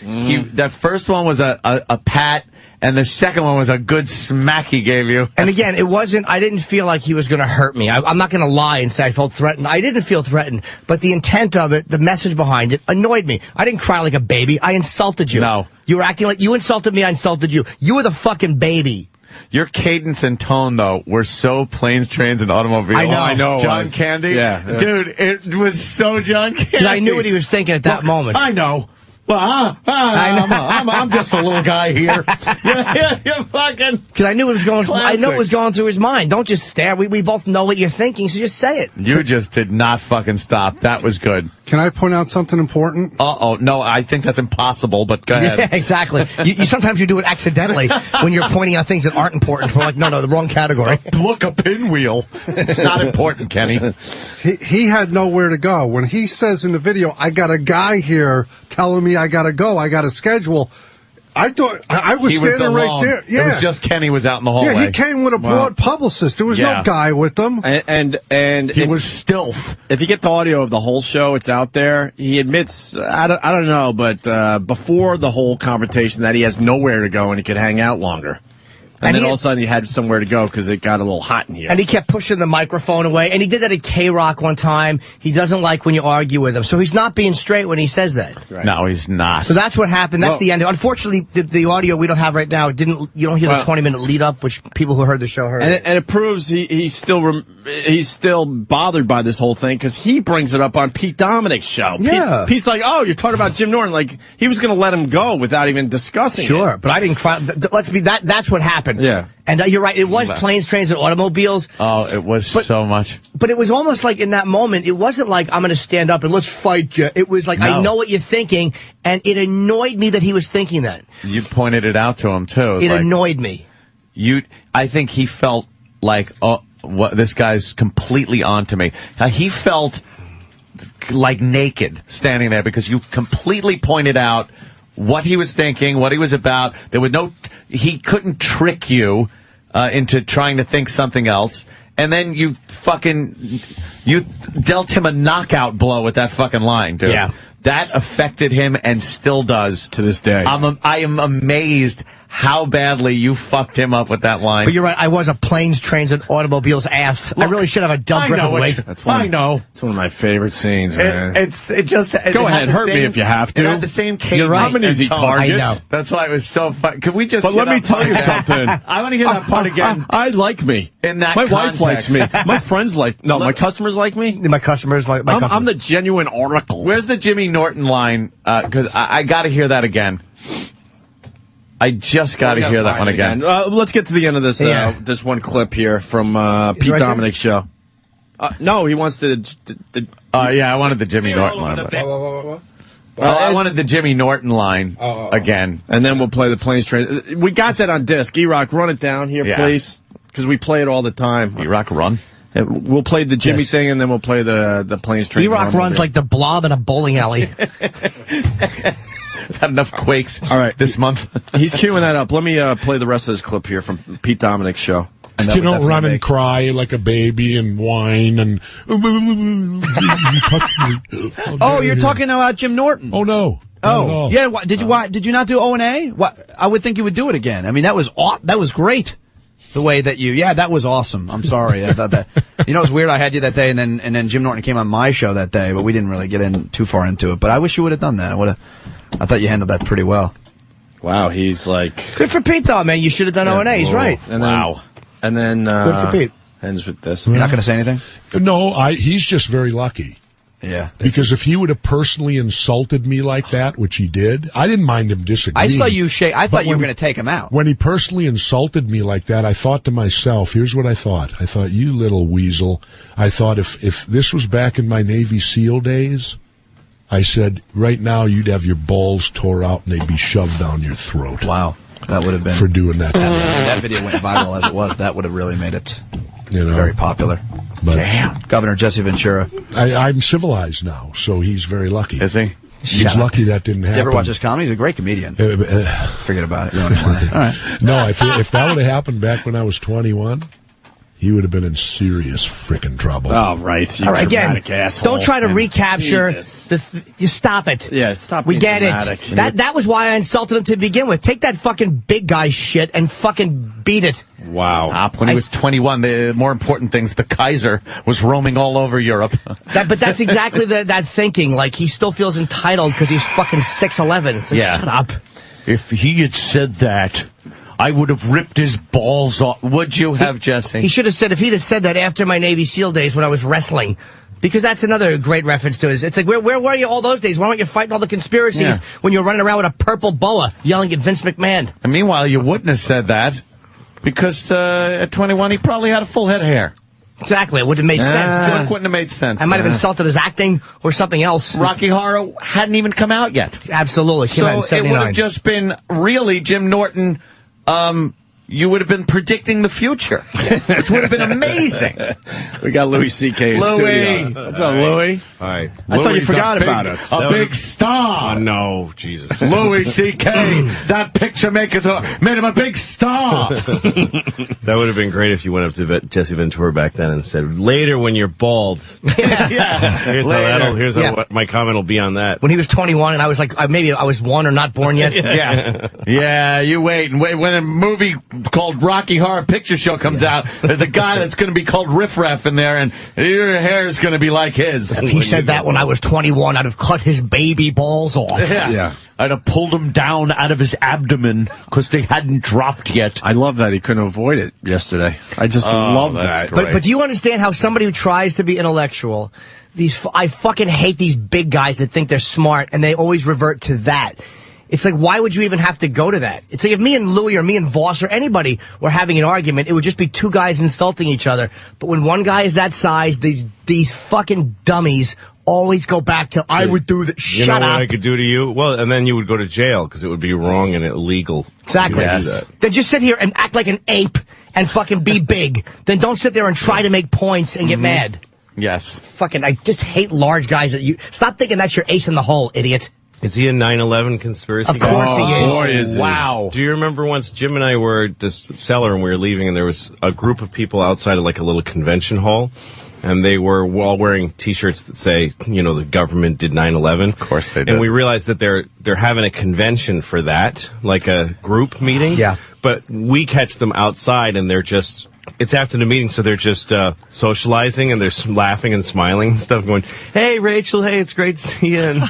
Speaker 2: That first one was a pat, and the second one was a good smack he gave you.
Speaker 3: And again, I didn't feel like he was going to hurt me. I'm not going to lie and say I felt threatened. I didn't feel threatened, but the intent of it, the message behind it, annoyed me. I didn't cry like a baby. I insulted you.
Speaker 2: No.
Speaker 3: You were acting like you insulted me, I insulted you. You were the fucking baby.
Speaker 2: Your cadence and tone, though, were so planes, trains, and automobiles.
Speaker 3: I know.
Speaker 2: John Candy?
Speaker 1: Yeah.
Speaker 2: Dude, it was so John Candy.
Speaker 3: I knew what he was thinking at that moment.
Speaker 2: I know. Well, I'm just a little guy here. You fucking.
Speaker 3: Because I knew it was going.
Speaker 2: Classic.
Speaker 3: I know it was going through his mind. Don't just stare. We both know what you're thinking, so just say it.
Speaker 2: You just did not fucking stop. That was good.
Speaker 17: Can I point out something important?
Speaker 2: No, I think that's impossible, but go ahead.
Speaker 3: Yeah, exactly. You sometimes you do it accidentally when you're pointing out things that aren't important. We're like, no, the wrong category.
Speaker 2: Look, a pinwheel. It's not important, Kenny.
Speaker 17: He had nowhere to go. When he says in the video, I got a guy here telling me I got to go, I got a schedule, I thought I was standing right there. Yeah.
Speaker 2: It was just Kenny was out in the hallway.
Speaker 17: Yeah, he came with a broad publicist. There was no guy with him.
Speaker 1: And
Speaker 2: he was stealth.
Speaker 1: If you get the audio of the whole show, it's out there. He admits, I don't know, but before the whole confrontation that he has nowhere to go and he could hang out longer. And then all of a sudden he had somewhere to go because it got a little hot in here.
Speaker 3: And he kept pushing the microphone away. And he did that at K-Rock one time. He doesn't like when you argue with him. So he's not being straight when he says that.
Speaker 2: Right. No, he's not.
Speaker 3: So that's what happened. That's the end. Unfortunately, the audio we don't have right now, you don't hear the 20-minute lead up, which people who heard the show heard.
Speaker 1: And it proves he's still bothered by this whole thing because he brings it up on Pete Dominic's show.
Speaker 3: Yeah.
Speaker 1: Pete's like, oh, you're talking about Jim Norton. Like, he was going to let him go without even discussing it.
Speaker 3: Sure, but I didn't. That's what happened.
Speaker 1: Yeah.
Speaker 3: And you're right. It was planes, trains, and automobiles.
Speaker 2: Oh, it was so much.
Speaker 3: But it was almost like in that moment, it wasn't like I'm going to stand up and let's fight you. It was like I know what you're thinking, and it annoyed me that he was thinking that.
Speaker 2: You pointed it out to him too.
Speaker 3: It annoyed me.
Speaker 2: I think he felt like, this guy's completely on to me. He felt like naked standing there because you completely pointed out what he was thinking, what he was about. He couldn't trick you into trying to think something else. And then you dealt him a knockout blow with that fucking line, dude.
Speaker 3: Yeah.
Speaker 2: That affected him and still does
Speaker 1: to this day.
Speaker 2: I am amazed how badly you fucked him up with that line.
Speaker 3: But you're right. I was a planes, trains, and automobiles ass.
Speaker 2: Look,
Speaker 3: I really should have a dumb grip away.
Speaker 2: I know.
Speaker 1: It's one of my favorite scenes, man.
Speaker 2: Go ahead,
Speaker 1: hurt me if you have to.
Speaker 2: It had the same cadence.
Speaker 3: You're right.
Speaker 1: I'm an easy target.
Speaker 3: I know.
Speaker 2: That's why it was so fun. Could we just?
Speaker 1: But let me tell you something.
Speaker 2: I want to get that part again.
Speaker 1: I like me.
Speaker 2: In that
Speaker 1: my wife
Speaker 2: context.
Speaker 1: likes me. My friends like. No, my customers like me.
Speaker 3: My customers, my customers.
Speaker 1: I'm the genuine oracle.
Speaker 2: Where's the Jimmy Norton line? Because I got to hear that again. I just got to hear that one again.
Speaker 1: Let's get to the end of this this one clip here from Pete Dominic's show. No, he wants the
Speaker 2: I wanted the Jimmy Norton line. I wanted the Jimmy Norton line again.
Speaker 1: And then we'll play the planes, trains. We got that on disc. E-Rock, run it down here, please. Because we play it all the time.
Speaker 2: E-Rock, run.
Speaker 1: We'll play the Jimmy thing, and then we'll play the planes, trains.
Speaker 3: E-Rock runs like the blob in a bowling alley.
Speaker 2: I've had enough quakes this month.
Speaker 1: He's queuing that up. Let me play the rest of this clip here from Pete Dominic's show.
Speaker 9: And you don't run and cry like a baby and whine and...
Speaker 16: Oh, you're talking about Jim Norton.
Speaker 9: Oh, no.
Speaker 16: Oh, yeah. Did you not do O&A? I would think you would do it again. I mean, that was great. The way that that was awesome. I'm sorry. I thought that, it was weird. I had you that day, and then Jim Norton came on my show that day, but we didn't really get in too far into it. But I wish you would have done that. I thought you handled that pretty well.
Speaker 1: Wow, he's like
Speaker 3: good for Pete, though, man. You should have done O&A. He's right.
Speaker 1: And then
Speaker 3: good for Pete.
Speaker 1: Ends with this.
Speaker 16: You're not going to say anything?
Speaker 9: No, he's just very lucky.
Speaker 16: Yeah.
Speaker 9: Because if he would have personally insulted me like that, which he did, I didn't mind him disagreeing.
Speaker 16: I saw you shake. I thought you were going to take him out.
Speaker 9: When he personally insulted me like that, I thought to myself, here's what I thought. I thought, you little weasel. I thought if this was back in my Navy SEAL days, I said, right now you'd have your balls tore out and they'd be shoved down your throat.
Speaker 16: Wow. That would have been.
Speaker 9: For doing that.
Speaker 16: That video went viral as it was. That would have really made it very popular.
Speaker 9: But
Speaker 16: damn. Governor Jesse Ventura.
Speaker 9: I'm civilized now, so he's very lucky.
Speaker 2: Is he?
Speaker 9: He's lucky that didn't happen.
Speaker 16: You ever watch his comedy? He's a great comedian. Forget about it. You don't even want to. All right.
Speaker 9: No, if that would have happened back when I was 21, he would have been in serious freaking trouble.
Speaker 1: Oh, right.
Speaker 3: All right, again, don't try to recapture you stop it.
Speaker 1: Yeah, stop.
Speaker 3: We get
Speaker 1: dramatic.
Speaker 3: it. That was why I insulted him to begin with. Take that fucking big guy shit and fucking beat it.
Speaker 1: Wow.
Speaker 2: Stop. When he was 21, the more important things, the Kaiser was roaming all over Europe.
Speaker 3: But that's exactly that thinking. Like, he still feels entitled because he's fucking 6'11". Like, shut up.
Speaker 2: If he had said that, I would have ripped his balls off. Would you have, Jesse?
Speaker 3: He should have said, if he'd have said that after my Navy SEAL days when I was wrestling. Because that's another great reference to it. It's like, where were you all those days? Why weren't you fighting all the conspiracies when you were running around with a purple boa yelling at Vince McMahon?
Speaker 2: And meanwhile, you wouldn't have said that because at 21, he probably had a full head of hair.
Speaker 3: Exactly. It wouldn't have made sense.
Speaker 2: It wouldn't have made sense.
Speaker 3: I might have insulted his acting or something else.
Speaker 2: Rocky Horror hadn't even come out yet.
Speaker 3: Absolutely. Came out in 79.
Speaker 2: It would have just been really Jim Norton. You would have been predicting the future, which would have been amazing.
Speaker 1: We got Louis C.K. in studio. What's up, Louis?
Speaker 18: Hi.
Speaker 1: I thought you forgot about us.
Speaker 2: A big star.
Speaker 18: Oh, no, Jesus.
Speaker 2: Louis C.K. That picture made him a big star.
Speaker 18: That would have been great if you went up to Jesse Ventura back then and said, later when you're bald. Here's how my comment will be on that.
Speaker 3: When he was 21 and I was like, maybe I was 1 or not born yet.
Speaker 2: Yeah, you wait. And wait when a movie called Rocky Horror Picture Show comes out, there's a guy that's going to be called Riff Raff in there, and your hair is going to be like his.
Speaker 3: If he said that when I was 21, I'd have cut his baby balls off.
Speaker 2: Yeah. I'd have pulled him down out of his abdomen because they hadn't dropped yet.
Speaker 1: I love that he couldn't avoid it yesterday. I just love that.
Speaker 3: But do you understand how somebody who tries to be intellectual, I fucking hate these big guys that think they're smart and they always revert to that. It's like, why would you even have to go to that? It's like if me and Louie or me and Voss or anybody were having an argument, it would just be two guys insulting each other. But when one guy is that size, these fucking dummies always go back to, I would do that.
Speaker 18: You know what I could do to you? Well, and then you would go to jail because it would be wrong and illegal.
Speaker 3: Exactly.
Speaker 18: to do that.
Speaker 3: Then just sit here and act like an ape and fucking be big. Then don't sit there and try to make points and get mad.
Speaker 2: Yes.
Speaker 3: Fucking, I just hate large guys that you. Stop thinking that's your ace in the hole, idiot.
Speaker 18: Is he a 9/11 conspiracy
Speaker 3: Of course
Speaker 18: guy?
Speaker 3: he is.
Speaker 18: Boy, is he.
Speaker 2: Wow.
Speaker 18: Do you remember once Jim and I were at this cellar and we were leaving and there was a group of people outside of like a little convention hall and they were all wearing T-shirts that say, you know, the government did 9/11.
Speaker 2: Of course they did.
Speaker 18: And we realized that they're having a convention for that, like a group meeting.
Speaker 3: Yeah.
Speaker 18: But we catch them outside and they're just... It's after the meeting, so they're just socializing and they're laughing and smiling and stuff, going, "Hey, Rachel, hey, it's great to see you." And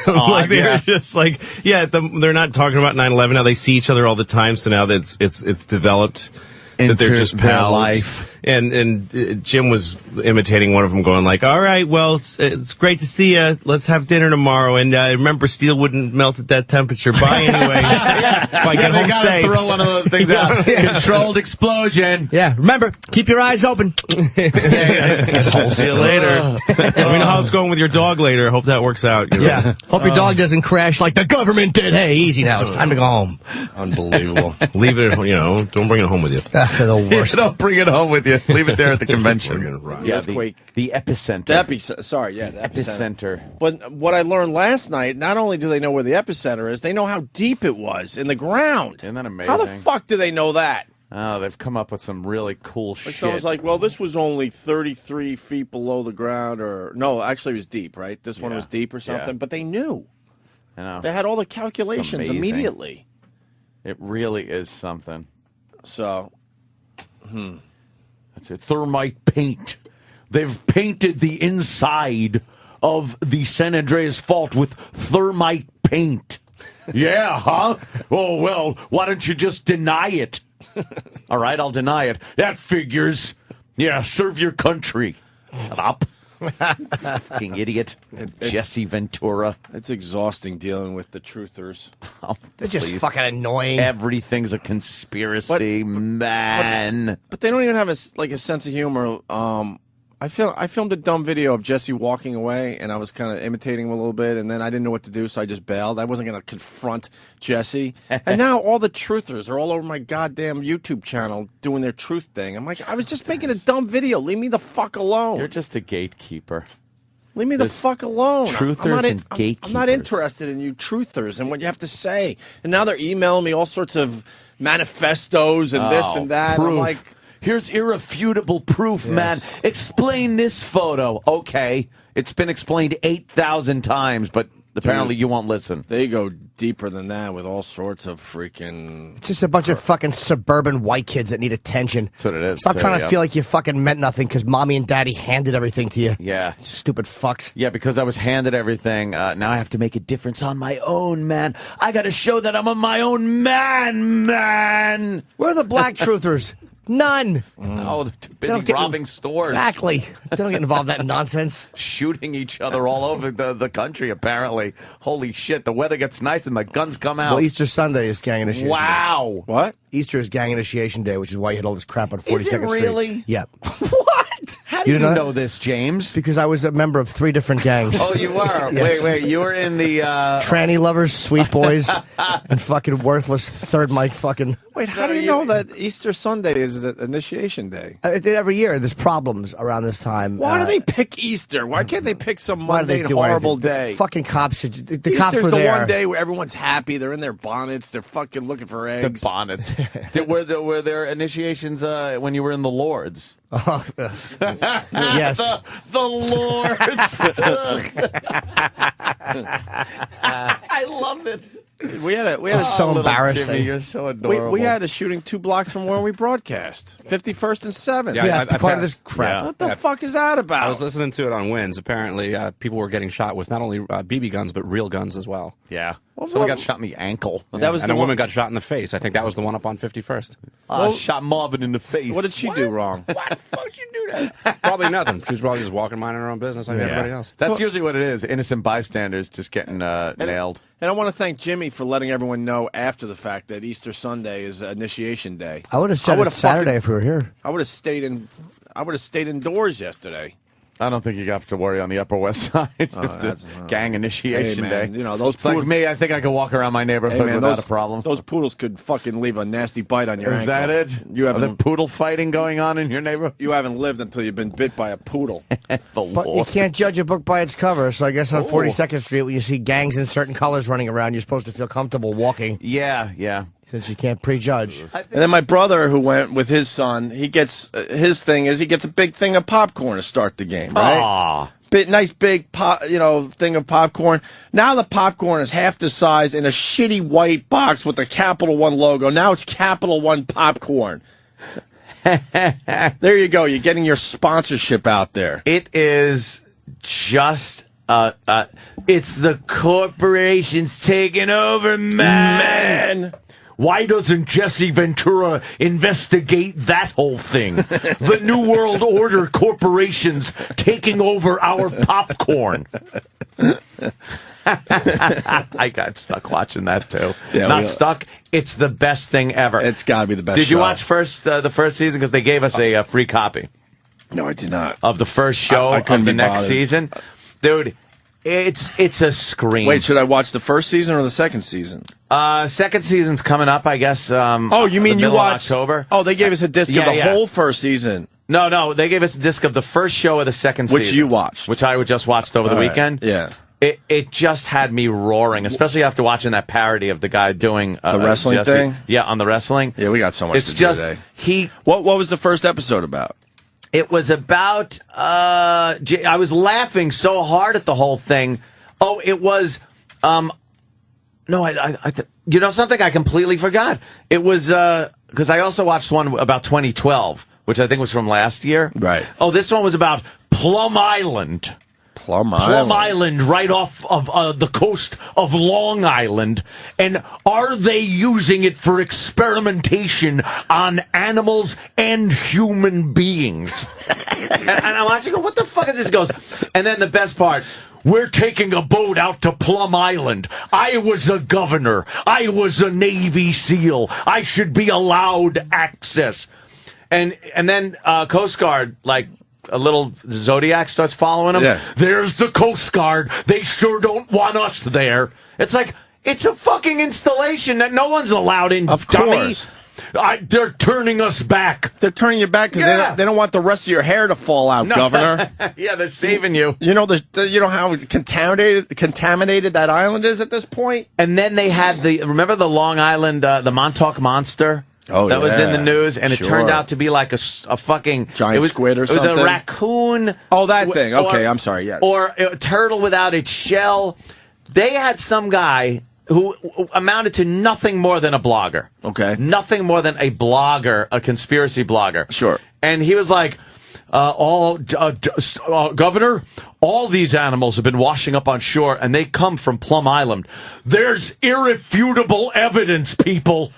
Speaker 18: like they're just like, they're not talking about 9/11 now. They see each other all the time, so now that it's developed that they're just
Speaker 2: their
Speaker 18: pals.
Speaker 2: life.
Speaker 18: And Jim was imitating one of them, going like, "All right, well, it's great to see you. Let's have dinner tomorrow. And remember, steel wouldn't melt at that temperature. Bye anyway. If I get home safe."
Speaker 2: Throw one of those things out. Controlled explosion.
Speaker 3: Yeah, remember, keep your eyes open.
Speaker 18: See you later. Let me know how it's going with your dog later. Hope that works out. You know?
Speaker 3: Yeah. Hope your dog doesn't crash like the government did. Hey, easy now. It's time to go home.
Speaker 1: Unbelievable.
Speaker 18: Leave it, don't bring it home with you.
Speaker 3: They're the worst.
Speaker 2: Don't bring it home with you. Leave it there at the convention.
Speaker 1: The earthquake.
Speaker 2: The epicenter.
Speaker 1: The epicenter. But what I learned last night, not only do they know where the epicenter is, they know how deep it was in the ground.
Speaker 2: Isn't that amazing?
Speaker 1: How the fuck do they know that?
Speaker 2: Oh, they've come up with some really cool
Speaker 1: Like
Speaker 2: shit.
Speaker 1: someone's like, well, this was only 33 feet below the ground, or no, actually it was deep, right? This one was deep or something,
Speaker 2: Yeah.
Speaker 1: but they knew.
Speaker 2: I know.
Speaker 1: They had all the calculations
Speaker 2: amazing.
Speaker 1: immediately.
Speaker 2: It really is something.
Speaker 1: So,
Speaker 2: That's it. Thermite paint. They've painted the inside of the San Andreas Fault with thermite paint. Yeah, huh? Oh, well, why don't you just deny it? All right, I'll deny it. That figures. Yeah, serve your country. Shut up. Fucking idiot. Jesse Ventura.
Speaker 1: it's exhausting dealing with the truthers.
Speaker 2: Oh,
Speaker 3: They're just
Speaker 2: please.
Speaker 3: fucking annoying.
Speaker 2: Everything's a conspiracy, man.
Speaker 1: But they don't even have a sense of humor. I filmed a dumb video of Jesse walking away, and I was kind of imitating him a little bit, and then I didn't know what to do, so I just bailed. I wasn't going to confront Jesse. And now all the truthers are all over my goddamn YouTube channel doing their truth thing. I'm like, I was just making a dumb video. Leave me the fuck alone.
Speaker 2: You're just a gatekeeper.
Speaker 1: Leave me the fuck alone.
Speaker 2: Truthers and gatekeepers.
Speaker 1: I'm not interested in you truthers and what you have to say. And now they're emailing me all sorts of manifestos and this and that. And I'm like,
Speaker 2: here's irrefutable proof, man. Explain this photo. Okay. It's been explained 8,000 times, but apparently you won't listen.
Speaker 1: they go deeper than that with all sorts of freaking...
Speaker 3: It's just a bunch of fucking suburban white kids that need attention.
Speaker 2: That's what it is.
Speaker 3: Stop trying to feel like you fucking meant nothing because mommy and daddy handed everything to you.
Speaker 2: Yeah.
Speaker 3: Stupid fucks.
Speaker 2: Yeah, because I was handed everything. Now I have to make a difference on my own, man. I got to show that I'm on my own man.
Speaker 3: Where are the black truthers? None.
Speaker 2: Oh, they're too
Speaker 3: They don't
Speaker 2: busy
Speaker 3: get-
Speaker 2: robbing stores.
Speaker 3: Exactly. They don't get involved in that nonsense.
Speaker 2: Shooting each other all over the country, apparently. Holy shit, the weather gets nice and the guns come out.
Speaker 3: Well, Easter Sunday is gang initiation.
Speaker 2: Wow.
Speaker 3: Day. What? Easter is gang initiation day, which is why you had all this crap on 42nd
Speaker 2: Is it
Speaker 3: Street.
Speaker 2: really?
Speaker 3: Yep.
Speaker 2: What? How do you
Speaker 3: know
Speaker 2: know this, James?
Speaker 3: Because I was a member of 3 different gangs.
Speaker 2: Oh, you were?
Speaker 3: Yes.
Speaker 2: Wait, you were in the...
Speaker 3: Tranny lovers, sweet boys, and fucking worthless third mic fucking...
Speaker 1: Wait, how do you know that Easter Sunday is an initiation day?
Speaker 3: Every year, there's problems around this time.
Speaker 1: Why do they pick Easter? Why can't they pick some
Speaker 3: Why do they
Speaker 1: mundane,
Speaker 3: do
Speaker 1: horrible
Speaker 3: anything?
Speaker 1: day?
Speaker 3: The fucking cops should... The
Speaker 1: Easter's
Speaker 3: cops were
Speaker 1: the
Speaker 3: there.
Speaker 1: one day where everyone's happy. They're in their bonnets. They're fucking looking for eggs.
Speaker 2: The bonnets. Were there initiations when you were in the Lords?
Speaker 3: Yes.
Speaker 2: The Lords. I love it.
Speaker 1: We had a
Speaker 3: so
Speaker 2: little
Speaker 3: embarrassing.
Speaker 2: Jimmy, you're so adorable.
Speaker 1: we had a shooting 2 blocks from where we broadcast, 51st and 7th.
Speaker 5: Yeah, I
Speaker 3: part of this crap.
Speaker 1: What the fuck is that about?
Speaker 5: I was listening to it on Winds. Apparently, people were getting shot with not only BB guns, but real guns as well.
Speaker 2: Yeah. Someone got shot in the ankle.
Speaker 5: Yeah.
Speaker 1: That was
Speaker 5: and
Speaker 1: the
Speaker 5: a woman
Speaker 1: one-
Speaker 5: got shot in the face. I think that was the one up on 51st.
Speaker 2: Shot Marvin in the face.
Speaker 1: What did she do wrong?
Speaker 5: Why the fuck did you do that? Probably nothing. She was probably just walking, minding her own business like everybody else.
Speaker 2: That's usually what it is. Innocent bystanders just getting nailed.
Speaker 1: And I want to thank Jimmy for letting everyone know after the fact that Easter Sunday is Initiation Day.
Speaker 3: I would have said it's Saturday if we were here.
Speaker 1: I would have stayed indoors yesterday.
Speaker 2: I don't think you got to worry on the Upper West Side.
Speaker 1: That's
Speaker 2: gang initiation
Speaker 1: Hey, man,
Speaker 2: day.
Speaker 1: you know, those
Speaker 2: it's like
Speaker 1: poodle-
Speaker 2: me. I think I could walk around my neighborhood
Speaker 1: Hey, man,
Speaker 2: without
Speaker 1: those,
Speaker 2: a problem.
Speaker 1: Those poodles could fucking leave a nasty bite on your
Speaker 2: Is
Speaker 1: ankle.
Speaker 2: that it?
Speaker 1: You
Speaker 2: Are there
Speaker 1: haven't
Speaker 2: poodle fighting going on in your neighborhood?
Speaker 1: you haven't lived until you've been bit by a poodle.
Speaker 3: But you can't judge a book by its cover, so I guess on 42nd Street, when you see gangs in certain colors running around, you're supposed to feel comfortable walking.
Speaker 2: Yeah.
Speaker 3: Since you can't prejudge.
Speaker 1: And then my brother, who went with his son, he gets his thing is he gets a big thing of popcorn to start the game, right?
Speaker 2: Aw.
Speaker 1: Nice big thing of popcorn. Now the popcorn is half the size in a shitty white box with the Capital One logo. Now it's Capital One popcorn. There you go. You're getting your sponsorship out there.
Speaker 2: It is just it's the corporations taking over, man. Why doesn't Jesse Ventura investigate that whole thing? The New World Order corporations taking over our popcorn. I got stuck watching that too.
Speaker 1: Yeah,
Speaker 2: Not stuck. It's the best thing ever.
Speaker 1: It's got to be the best.
Speaker 2: Did you
Speaker 1: show.
Speaker 2: watch the first season? Because they gave us a free copy.
Speaker 1: No, I did not.
Speaker 2: Of the first show
Speaker 1: I couldn't
Speaker 2: of the
Speaker 1: be
Speaker 2: next
Speaker 1: bothered.
Speaker 2: season, dude. It's a scream.
Speaker 1: Wait, should I watch the first season or the second season?
Speaker 2: Second season's coming up, I guess.
Speaker 1: Oh, you mean
Speaker 2: the
Speaker 1: you
Speaker 2: middle of
Speaker 1: watched
Speaker 2: October?
Speaker 1: Oh, they gave us a disc of the whole first season.
Speaker 2: No, they gave us a disc of the first show of the second season,
Speaker 1: Which you watched.
Speaker 2: which I just watched over the weekend.
Speaker 1: Yeah.
Speaker 2: It just had me roaring, especially after watching that parody of the guy doing
Speaker 1: The wrestling
Speaker 2: Jesse.
Speaker 1: thing?
Speaker 2: Yeah, on the wrestling.
Speaker 1: Yeah, we got so much
Speaker 2: It's
Speaker 1: to
Speaker 2: just
Speaker 1: do today. What was the first episode about?
Speaker 2: It was about I was laughing so hard at the whole thing. Oh, it was no, you know something I completely forgot. It was because I also watched one about 2012, which I think was from last year.
Speaker 1: Right.
Speaker 2: Oh, this one was about Plum Island.
Speaker 1: Plum
Speaker 2: Island, right off of the coast of Long Island. And are they using it for experimentation on animals and human beings? and I'm watching, what the fuck is this? He goes, and then the best part, we're taking a boat out to Plum Island. I was a governor. I was a Navy SEAL. I should be allowed access. And then Coast Guard, like, a little Zodiac starts following him.
Speaker 1: Yeah.
Speaker 2: There's the Coast Guard. They sure don't want us there. It's like, it's a fucking installation that no one's allowed in,
Speaker 1: Of
Speaker 2: dummy.
Speaker 1: course.
Speaker 2: They're turning us back.
Speaker 1: They're turning you back because they don't want the rest of your hair to fall out,
Speaker 2: No.
Speaker 1: Governor.
Speaker 2: Yeah, they're saving you.
Speaker 1: You know you know how contaminated that island is at this point?
Speaker 2: And then they had remember the Long Island, the Montauk Monster?
Speaker 1: Oh,
Speaker 2: that was in the
Speaker 1: yeah.
Speaker 2: news, and it
Speaker 1: Sure.
Speaker 2: turned out to be like a fucking
Speaker 1: Giant squid or something?
Speaker 2: It was a raccoon.
Speaker 1: Oh, that thing. Okay, I'm sorry. Yes.
Speaker 2: Or a turtle without its shell. They had some guy who amounted to nothing more than a blogger.
Speaker 1: Okay.
Speaker 2: Nothing more than a blogger, a conspiracy blogger.
Speaker 1: Sure.
Speaker 2: And he was like, Governor, all these animals have been washing up on shore, and they come from Plum Island. There's irrefutable evidence, people.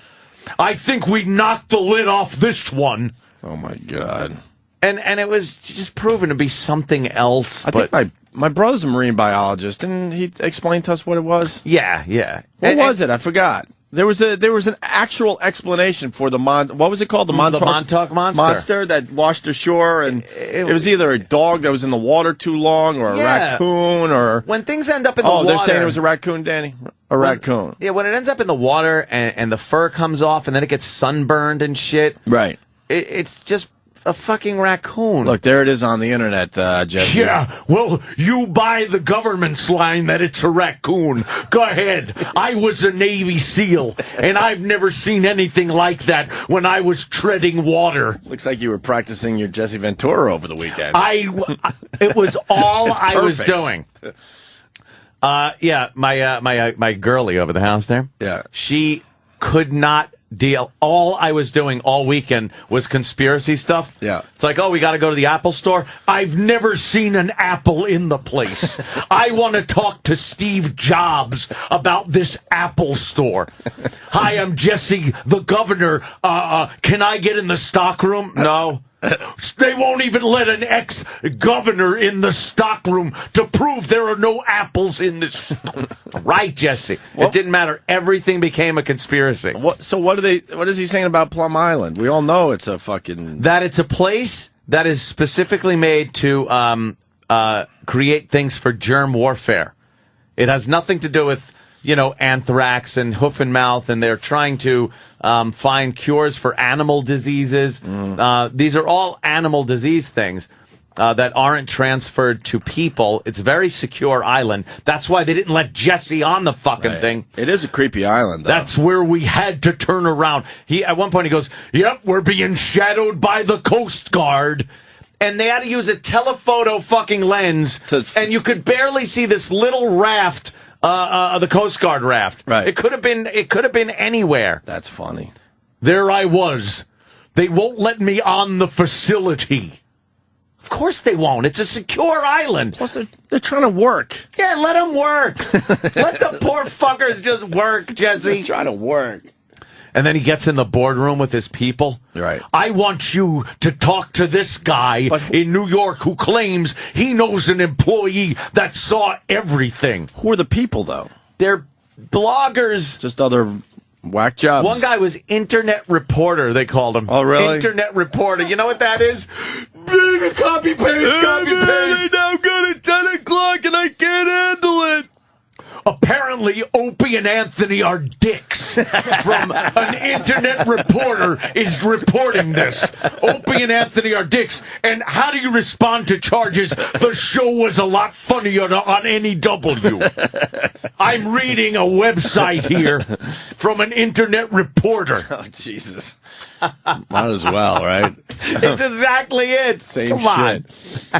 Speaker 2: I think we knocked the lid off this one.
Speaker 1: Oh, my God.
Speaker 2: And it was just proven to be something else.
Speaker 1: I think my brother's a marine biologist. Didn't he explain to us what it was?
Speaker 2: Yeah.
Speaker 1: What was it? I forgot. There was an actual explanation for what was it called? The
Speaker 2: Montauk Monster.
Speaker 1: Monster that washed ashore, and it was either a dog that was in the water too long, or a raccoon, or
Speaker 2: when things end up in the water.
Speaker 1: Oh, they're saying it was a raccoon, Danny. Raccoon.
Speaker 2: Yeah, when it ends up in the water and the fur comes off and then it gets sunburned and shit.
Speaker 1: Right.
Speaker 2: It's just a fucking raccoon.
Speaker 1: Look, there it is on the internet, Jesse.
Speaker 19: Yeah, well, you buy the government's line that it's a raccoon. Go ahead. I was a Navy SEAL, and I've never seen anything like that when I was treading water.
Speaker 1: Looks like you were practicing your Jesse Ventura over the weekend.
Speaker 2: It was all
Speaker 1: It's
Speaker 2: I was
Speaker 1: perfect.
Speaker 2: doing. Yeah, my girlie over the house there.
Speaker 1: Yeah.
Speaker 2: She could not deal. All I was doing all weekend was conspiracy stuff.
Speaker 1: Yeah.
Speaker 2: It's like, oh, we got to go to the Apple store.
Speaker 19: I've never seen an apple in the place. I want to talk to Steve Jobs about this Apple store. Hi, I'm Jesse, the governor. Can I get in the stockroom?
Speaker 2: No.
Speaker 19: They won't even let an ex-governor in the stockroom to prove there are no apples in this.
Speaker 2: Right, Jesse. It didn't matter. Everything became a conspiracy.
Speaker 1: So what is he saying about Plum Island? We all know it's a fucking...
Speaker 2: That it's a place that is specifically made to create things for germ warfare. It has nothing to do with, anthrax and hoof and mouth, and they're trying to find cures for animal diseases. These are all animal disease things that aren't transferred to people. It's a very secure island. That's why they didn't let Jesse on the fucking thing.
Speaker 1: It is a creepy island, though.
Speaker 19: That's where we had to turn around.
Speaker 2: At one point he goes,
Speaker 19: Yep, we're being shadowed by the Coast Guard.
Speaker 2: and they had to use a telephoto fucking lens, and you could barely see this little raft, the Coast Guard raft.
Speaker 1: Right.
Speaker 2: It could have been anywhere.
Speaker 1: That's funny.
Speaker 19: There I was. They won't let me on the facility.
Speaker 2: Of course they won't. It's a secure island.
Speaker 1: Plus, they're trying to work.
Speaker 2: Yeah, let them work. Let the poor fuckers just work, Jesse.
Speaker 1: Just trying to work.
Speaker 2: And then he gets in the boardroom with his people.
Speaker 1: Right.
Speaker 19: I want you to talk to this guy in New York who claims he knows an employee that saw everything.
Speaker 1: Who are the people, though?
Speaker 2: They're bloggers.
Speaker 1: Just other whack jobs.
Speaker 2: One guy was internet reporter, they called him.
Speaker 1: Oh, really?
Speaker 2: Internet reporter. You know what that is? Copy paste, copy paste.
Speaker 1: Now good at 10 o'clock and I can't handle it.
Speaker 19: Apparently, Opie and Anthony are dicks. From an internet reporter is reporting this. Opie and Anthony are dicks. And how do you respond to charges? The show was a lot funnier on NEW. I'm reading a website here from an internet reporter.
Speaker 1: Oh, Jesus. Might as well, right?
Speaker 2: It's exactly it.
Speaker 1: Same
Speaker 2: Come
Speaker 1: shit.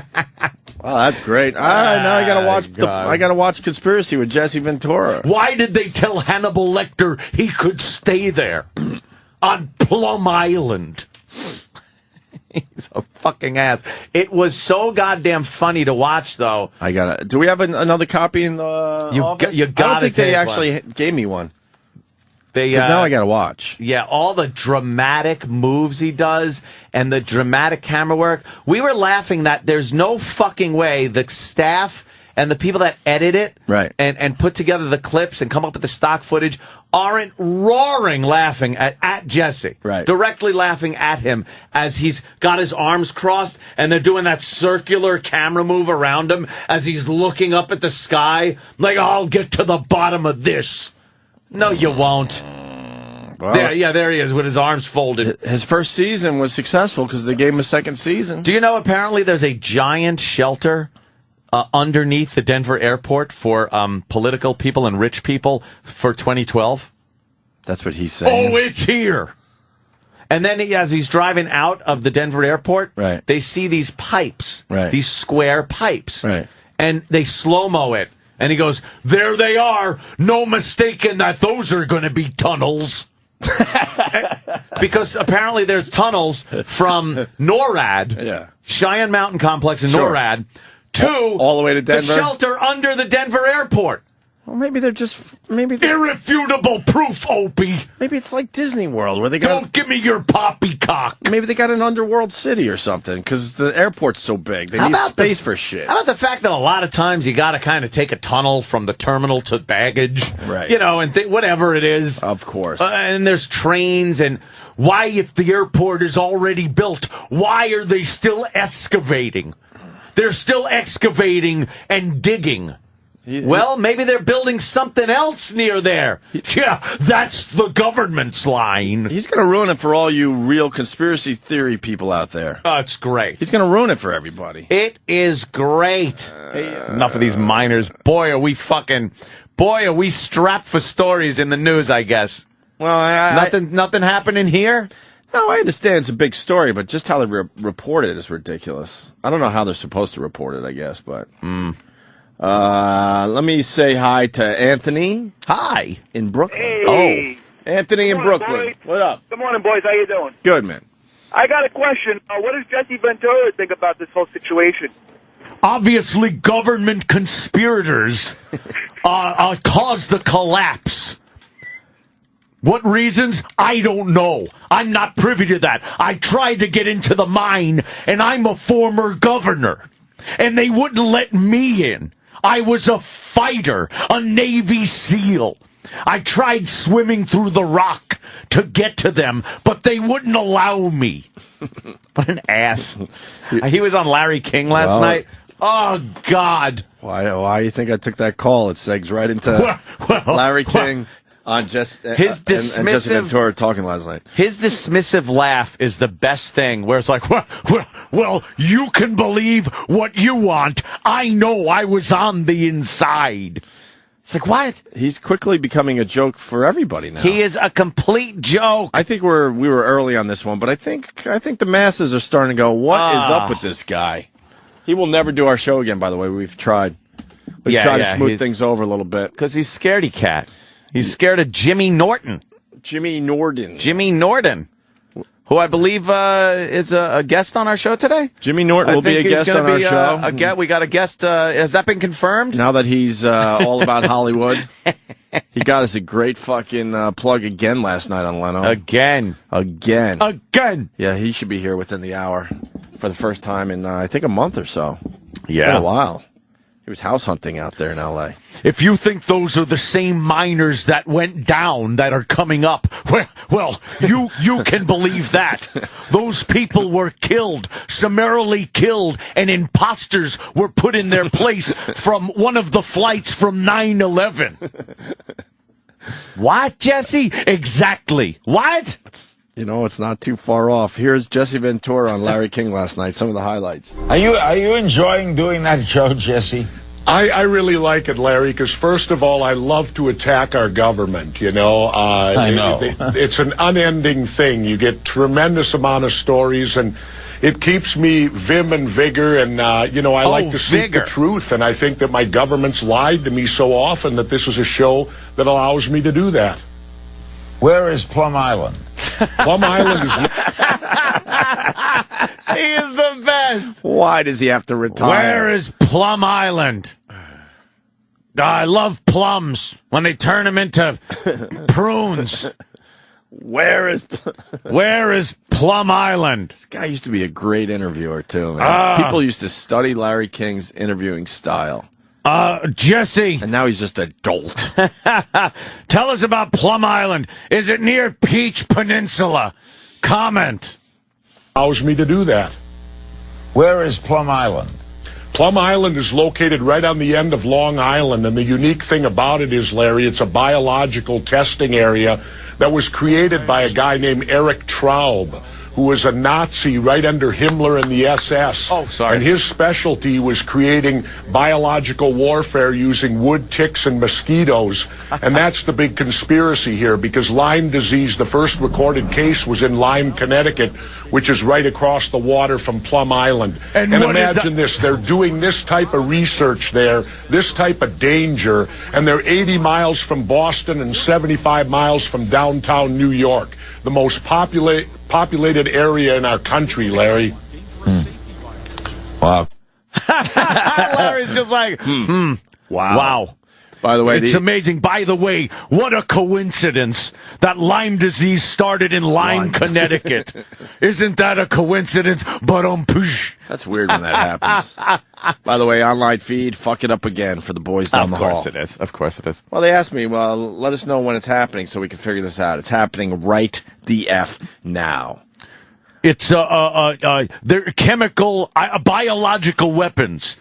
Speaker 1: Oh, that's great. All right, now I gotta watch. I gotta watch Conspiracy with Jesse Ventura.
Speaker 19: Why did they tell Hannibal Lecter he could stay there on Plum Island?
Speaker 2: He's a fucking ass. It was so goddamn funny to watch, though.
Speaker 1: I gotta. Do we have another copy in the office?
Speaker 2: You
Speaker 1: I don't
Speaker 2: gotta
Speaker 1: think they
Speaker 2: take
Speaker 1: actually
Speaker 2: one.
Speaker 1: gave me one.
Speaker 2: Because
Speaker 1: now I gotta watch.
Speaker 2: Yeah, all the dramatic moves he does and the dramatic camera work. We were laughing that there's no fucking way the staff and the people that edit it and put together the clips and come up with the stock footage aren't roaring laughing at Jesse.
Speaker 1: Right.
Speaker 2: Directly laughing at him as he's got his arms crossed and they're doing that circular camera move around him as he's looking up at the sky like, I'll get to the bottom of this. No, you won't.
Speaker 1: Well,
Speaker 2: there he is with his arms folded.
Speaker 1: His first season was successful because they gave him a second season.
Speaker 2: Do you know apparently there's a giant shelter underneath the Denver airport for political people and rich people for 2012?
Speaker 1: That's what he's saying.
Speaker 19: Oh, it's here.
Speaker 2: And then as he's driving out of the Denver airport, they see these pipes, these square pipes.
Speaker 1: Right.
Speaker 2: And they slow-mo it. And he goes, there they are. No mistaking that those are going to be tunnels. Because apparently there's tunnels from NORAD, Cheyenne Mountain Complex in NORAD, to
Speaker 1: all the way to Denver.
Speaker 2: The shelter under the Denver airport.
Speaker 1: Well, maybe they're just
Speaker 19: irrefutable proof, Opie.
Speaker 1: Maybe it's like Disney World where they got.
Speaker 19: Don't give me your poppycock.
Speaker 1: Maybe they got an underworld city or something because the airport's so big. They need space for shit.
Speaker 2: How about the fact that a lot of times you got to kind of take a tunnel from the terminal to baggage,
Speaker 1: right?
Speaker 2: You know, and whatever it is.
Speaker 1: Of course.
Speaker 2: And there's trains and.
Speaker 19: Why, if the airport is already built, why are they still excavating? They're still excavating and digging. Well, maybe they're building something else near there. Yeah, that's the government's line.
Speaker 1: He's going to ruin it for all you real conspiracy theory people out there.
Speaker 19: Oh, it's great.
Speaker 1: He's going to ruin it for everybody.
Speaker 19: It is great. Enough of these minors. Boy, are we strapped for stories in the news, I guess.
Speaker 1: Well,
Speaker 19: nothing happening here?
Speaker 1: No, I understand it's a big story, but just how they report it is ridiculous. I don't know how they're supposed to report it, I guess, but... let me say hi to Anthony.
Speaker 19: Hi.
Speaker 1: In Brooklyn.
Speaker 11: Hey.
Speaker 1: Anthony in Brooklyn.
Speaker 11: Boys.
Speaker 1: What up?
Speaker 11: Good morning, boys. How you doing?
Speaker 1: Good, man.
Speaker 11: I got a question. What does Jesse Ventura think about this whole situation?
Speaker 19: Obviously, government conspirators caused the collapse. What reasons? I don't know. I'm not privy to that. I tried to get into the mine, and I'm a former governor. And they wouldn't let me in. I was a fighter, a Navy SEAL. I tried swimming through the rock to get to them, but they wouldn't allow me. What an ass. He was on Larry King last night. Oh, God.
Speaker 1: Why do you think I took that call? It segs right into Larry King on
Speaker 19: his dismissive,
Speaker 1: and Jesse Ventura talking last night.
Speaker 19: His dismissive laugh is the best thing, where it's like, well, you can believe what you want. I know I was on the inside. It's like, what?
Speaker 1: He's quickly becoming a joke for everybody now.
Speaker 19: He is a complete joke.
Speaker 1: I think we were early on this one, but I think the masses are starting to go, what is up with this guy? He will never do our show again, by the way. We've tried. We've tried to smooth things over a little bit.
Speaker 19: Because he's scaredy cat. He's scared of Jimmy Norton.
Speaker 1: Jimmy Norton,
Speaker 19: who I believe is a guest on our show today.
Speaker 1: Jimmy Norton will be a guest on our show.
Speaker 19: We got a guest. Has that been confirmed?
Speaker 1: Now that he's all about Hollywood. He got us a great fucking plug again last night on Leno.
Speaker 19: Again.
Speaker 1: Yeah, he should be here within the hour for the first time in, I think, a month or so.
Speaker 19: Yeah.
Speaker 1: It's been a while. He was house hunting out there in L.A.
Speaker 19: If you think those are the same miners that went down that are coming up, well, you can believe that. Those people were killed, summarily killed, and imposters were put in their place from one of the flights from 9/11. What, Jesse? Exactly. What?
Speaker 1: It's not too far off. Here's Jesse Ventura on Larry King last night. Some of the highlights.
Speaker 8: Are you enjoying doing that show, Jesse?
Speaker 9: I really like it, Larry, because first of all, I love to attack our government, I know. It's an unending thing. You get tremendous amount of stories, and it keeps me vim and vigor, and, I like to seek the truth, and I think that my government's lied to me so often that this is a show that allows me to do that.
Speaker 8: Where is Plum Island?
Speaker 9: Plum Island is...
Speaker 19: He is the best.
Speaker 1: Why does he have to retire?
Speaker 19: Where is Plum Island? I love plums when they turn them into prunes.
Speaker 1: Where is
Speaker 19: Plum Island?
Speaker 1: This guy used to be a great interviewer, too, man. People used to study Larry King's interviewing style.
Speaker 19: Jesse.
Speaker 1: And now he's just a dolt.
Speaker 19: Tell us about Plum Island. Is it near Peach Peninsula? Comment.
Speaker 9: Allows me to do that.
Speaker 8: Where is Plum Island?
Speaker 9: Plum Island is located right on the end of Long Island, and the unique thing about it is, Larry, it's a biological testing area that was created by a guy named Erich Traub, who was a Nazi right under Himmler and the SS.
Speaker 19: Oh, sorry.
Speaker 9: And his specialty was creating biological warfare using wood ticks and mosquitoes. And that's the big conspiracy here, because Lyme disease, the first recorded case was in Lyme, Connecticut, which is right across the water from Plum Island. And imagine this, they're doing this type of research there, this type of danger, and they're 80 miles from Boston and 75 miles from downtown New York, the most populated area in our country, Larry.
Speaker 1: Wow.
Speaker 19: Larry's just like, Wow.
Speaker 1: By the way,
Speaker 19: it's amazing. By the way, what a coincidence that Lyme disease started in Lyme, Connecticut. Isn't that a coincidence? But
Speaker 1: that's weird when that happens. By the way, online feed, fuck it up again for the boys down the hall.
Speaker 19: Of course it is.
Speaker 1: Well, they asked me, let us know when it's happening so we can figure this out. It's happening right the F now.
Speaker 19: It's they're chemical, biological weapons.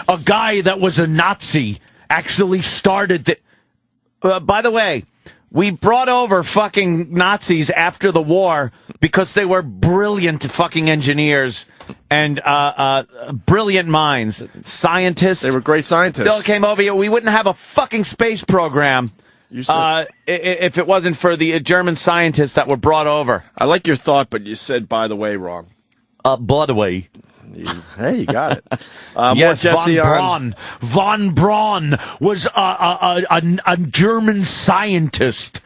Speaker 19: A guy that was a Nazi actually started the... by the way, we brought over fucking Nazis after the war because they were brilliant fucking engineers and brilliant minds, scientists.
Speaker 1: They were great scientists.
Speaker 19: Still came over here. We wouldn't have a fucking space program if it wasn't for the German scientists that were brought over.
Speaker 1: I like your thought, but you said "by the way" wrong.
Speaker 19: By the way.
Speaker 1: Hey, you got it.
Speaker 19: Yes,
Speaker 1: Jesse
Speaker 19: von Braun was a German scientist.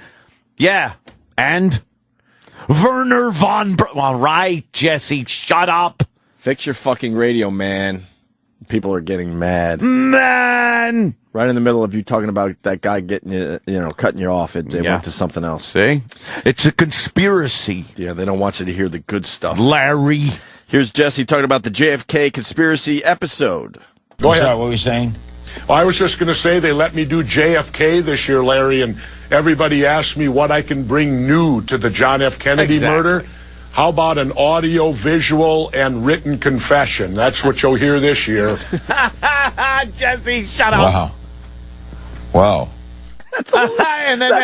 Speaker 19: Yeah, and Werner von Braun. All right, Jesse, shut up.
Speaker 1: Fix your fucking radio, man. People are getting mad.
Speaker 19: Man!
Speaker 1: Right in the middle of you talking about that guy getting you, cutting you off, it went to something else.
Speaker 19: See? It's a conspiracy.
Speaker 1: Yeah, they don't want you to hear the good stuff.
Speaker 19: Larry.
Speaker 1: Here's Jesse talking about the JFK conspiracy episode.
Speaker 8: Go ahead. What were you saying?
Speaker 9: Well, I was just going to say they let me do JFK this year, Larry, and everybody asked me what I can bring new to the John F. Kennedy murder. How about an audio, visual, and written confession? That's what you'll hear this year.
Speaker 19: Jesse, shut up.
Speaker 8: Wow.
Speaker 1: That's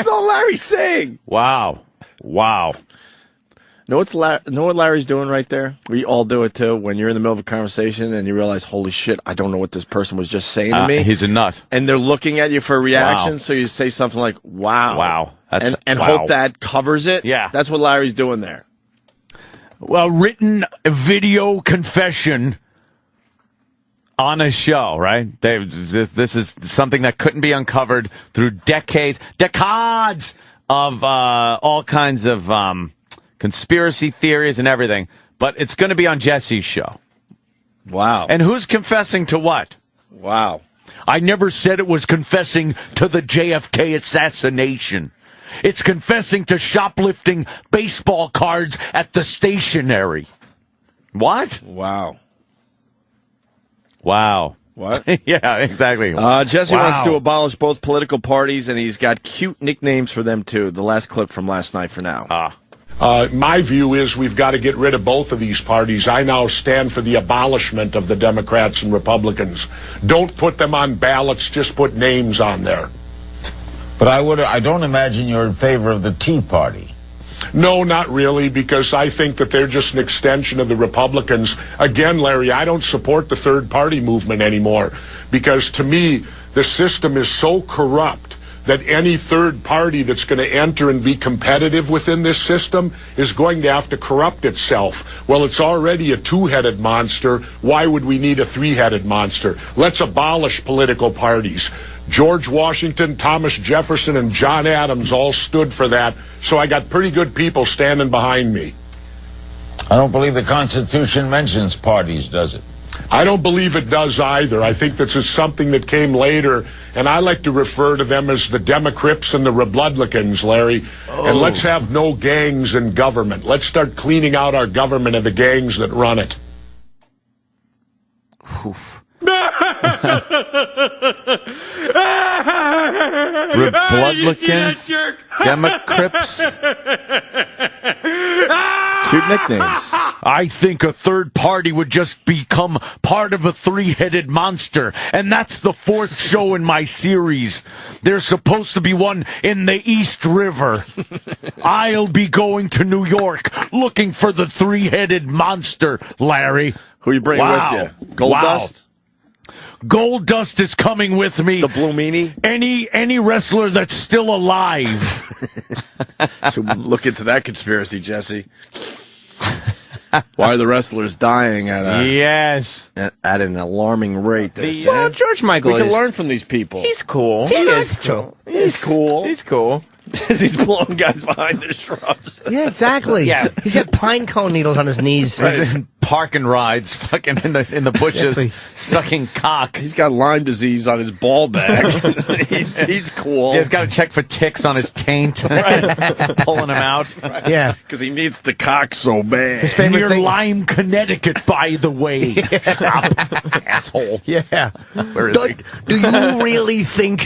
Speaker 1: all Larry's saying.
Speaker 19: Wow.
Speaker 1: Know what Larry's doing right there? We all do it too. When you're in the middle of a conversation and you realize, holy shit, I don't know what this person was just saying to me.
Speaker 19: He's a nut.
Speaker 1: And they're looking at you for a reaction, so you say something like, wow.
Speaker 19: Wow.
Speaker 1: And hope that covers it.
Speaker 19: Yeah.
Speaker 1: That's what Larry's doing there.
Speaker 19: Well, written video confession on a show, right? This is something that couldn't be uncovered through decades of all kinds of conspiracy theories and everything. But it's going to be on Jesse's show.
Speaker 1: Wow.
Speaker 19: And who's confessing to what?
Speaker 1: Wow.
Speaker 19: I never said it was confessing to the JFK assassination. It's confessing to shoplifting baseball cards at the stationery. What?
Speaker 1: Wow. What?
Speaker 19: Yeah, exactly.
Speaker 1: Jesse wants to abolish both political parties, and he's got cute nicknames for them, too. The last clip from last night for now.
Speaker 9: My view is we've got to get rid of both of these parties. I now stand for the abolishment of the Democrats and Republicans. Don't put them on ballots, just put names on there.
Speaker 8: But I don't imagine you're in favor of the Tea Party.
Speaker 9: No, not really, because I think that they're just an extension of the Republicans. Again, Larry, I don't support the third party movement anymore, because to me, the system is so corrupt that any third party that's going to enter and be competitive within this system is going to have to corrupt itself. Well, it's already a two-headed monster. Why would we need a three-headed monster? Let's abolish political parties. George Washington, Thomas Jefferson, and John Adams all stood for that, so I got pretty good people standing behind me.
Speaker 8: I don't believe the Constitution mentions parties, does it?
Speaker 9: I don't believe it does either. I think this is something that came later, and I like to refer to them as the Democrips and the Republicans, Larry. And let's have no gangs in government. Let's start cleaning out our government and the gangs that run it.
Speaker 19: Republicans, Democrips.
Speaker 1: Cute nicknames.
Speaker 19: I think a third party would just become part of a three-headed monster, and that's the fourth show in my series. There's supposed to be one in the East River. I'll be going to New York looking for the three-headed monster, Larry.
Speaker 1: Who you bringing with you? Goldust?
Speaker 19: Gold Dust is coming with me.
Speaker 1: The Blue Meanie?
Speaker 19: Any wrestler that's still alive.
Speaker 1: So look into that conspiracy, Jesse. Why are the wrestlers dying at an alarming rate?
Speaker 20: Well, George Michael
Speaker 1: we can learn from these people.
Speaker 20: He's cool.
Speaker 1: He's cool. He's cool. He's blowing guys behind the shrubs.
Speaker 3: Yeah, exactly.
Speaker 19: Yeah.
Speaker 3: He's got pine cone needles on his knees.
Speaker 19: He's in parking rides, fucking in the bushes, sucking cock.
Speaker 1: He's got Lyme disease on his ball bag. he's cool.
Speaker 19: Yeah, he's got to check for ticks on his taint, pulling him out.
Speaker 1: Right.
Speaker 3: Yeah,
Speaker 1: because he needs the cock so bad.
Speaker 3: His favorite
Speaker 19: Near
Speaker 3: thing.
Speaker 19: Lyme, Connecticut, by the way. Asshole.
Speaker 3: Yeah.
Speaker 19: Where is he?
Speaker 3: Do you really think?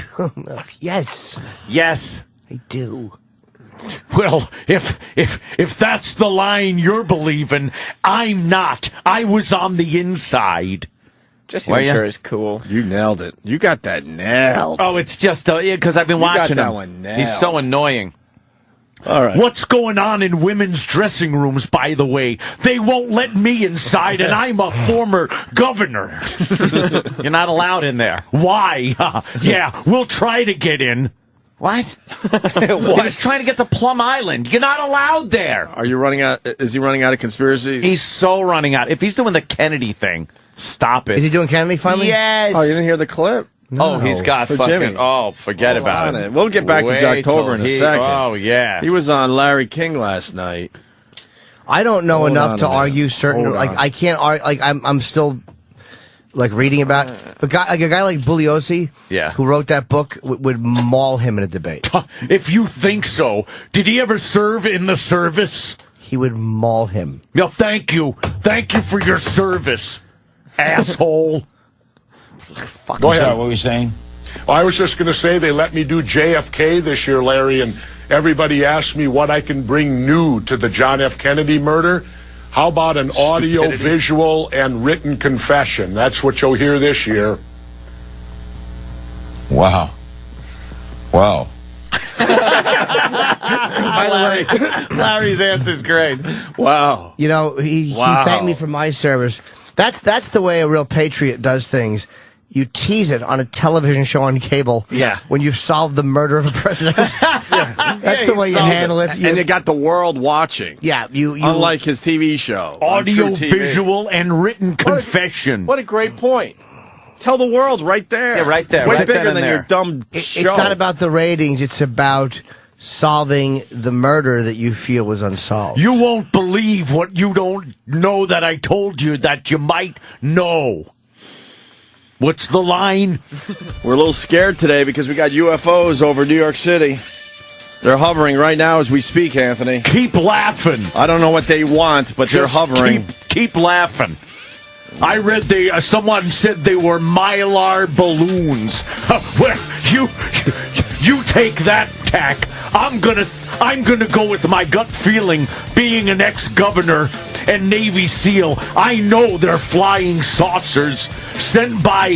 Speaker 3: Yes.
Speaker 19: Yes.
Speaker 3: I do.
Speaker 19: Well, if that's the line you're believing, I'm not. I was on the inside.
Speaker 20: Jesse
Speaker 2: Were ya?
Speaker 20: Ventura is cool.
Speaker 1: You nailed it. You got that nailed.
Speaker 2: Oh, it's just because I've been
Speaker 1: You got
Speaker 2: watching
Speaker 1: that
Speaker 2: him.
Speaker 1: one nailed.
Speaker 2: He's so annoying.
Speaker 1: All right.
Speaker 19: What's going on in women's dressing rooms, by the way? They won't let me inside, and I'm a former governor.
Speaker 2: You're not allowed in there.
Speaker 19: Why? Yeah, we'll try to get in.
Speaker 2: What? He was trying to get to Plum Island. You're not allowed there.
Speaker 1: Are you running out? Is he running out of conspiracies?
Speaker 2: He's so running out. If he's doing the Kennedy thing, stop it.
Speaker 3: Is he doing Kennedy finally?
Speaker 2: Yes.
Speaker 1: Oh, you didn't hear the clip?
Speaker 2: Oh, he's got
Speaker 1: For
Speaker 2: fucking.
Speaker 1: Jimmy.
Speaker 2: Oh, forget
Speaker 1: Hold
Speaker 2: about
Speaker 1: on
Speaker 2: it.
Speaker 1: We'll get back to
Speaker 2: Wait
Speaker 1: October in a
Speaker 2: till
Speaker 1: second.
Speaker 2: Oh, yeah.
Speaker 1: He was on Larry King last night.
Speaker 3: I don't know
Speaker 1: Hold
Speaker 3: enough
Speaker 1: on
Speaker 3: to
Speaker 1: a minute.
Speaker 3: argue certain.
Speaker 1: Hold
Speaker 3: Like
Speaker 1: on.
Speaker 3: I can't argue. Like I'm still like reading about. But a guy like Bugliosi,
Speaker 2: Yeah.
Speaker 3: who wrote that book, would maul him in a debate.
Speaker 19: If you think so, did he ever serve in the service?
Speaker 3: He would maul him.
Speaker 19: No, thank you. Thank you for your service, asshole.
Speaker 8: Go ahead. What were you saying?
Speaker 9: I was just going to say they let me do JFK this year, Larry, and everybody asked me what I can bring new to the John F. Kennedy murder. How about an audio,
Speaker 19: Stupidity.
Speaker 9: visual, and written confession? That's what you'll hear this year.
Speaker 8: Wow. Wow.
Speaker 3: By the way,
Speaker 2: Larry's answer's great.
Speaker 1: Wow.
Speaker 3: you know, he thanked me for my service. That's the way a real patriot does things. You tease it on a television show on cable.
Speaker 2: Yeah.
Speaker 3: When you've solved the murder of a president. That's the way you
Speaker 1: solved
Speaker 3: handle it.
Speaker 1: And you got the world watching.
Speaker 3: Yeah, you
Speaker 1: Unlike his TV show. on
Speaker 19: Audio,
Speaker 1: True TV.
Speaker 19: visual, and written confession.
Speaker 1: What a great point. Tell the world right there.
Speaker 2: Yeah, right there.
Speaker 1: Way
Speaker 2: Right
Speaker 1: bigger
Speaker 2: then and
Speaker 1: than
Speaker 2: there.
Speaker 1: your dumb
Speaker 3: It's
Speaker 1: show.
Speaker 3: not about the ratings. It's about solving the murder that you feel was unsolved.
Speaker 19: You won't believe what you don't know that I told you that you might know. What's the line?
Speaker 1: We're a little scared today because we got UFOs over New York City. They're hovering right now as we speak, Anthony.
Speaker 19: Keep laughing.
Speaker 1: I don't know what they want, but they're
Speaker 19: Just
Speaker 1: hovering.
Speaker 19: Keep laughing. I read someone said they were Mylar balloons. Well, you take that tack. I'm gonna go with my gut feeling. Being an ex-governor and Navy SEAL, I know they're flying saucers sent by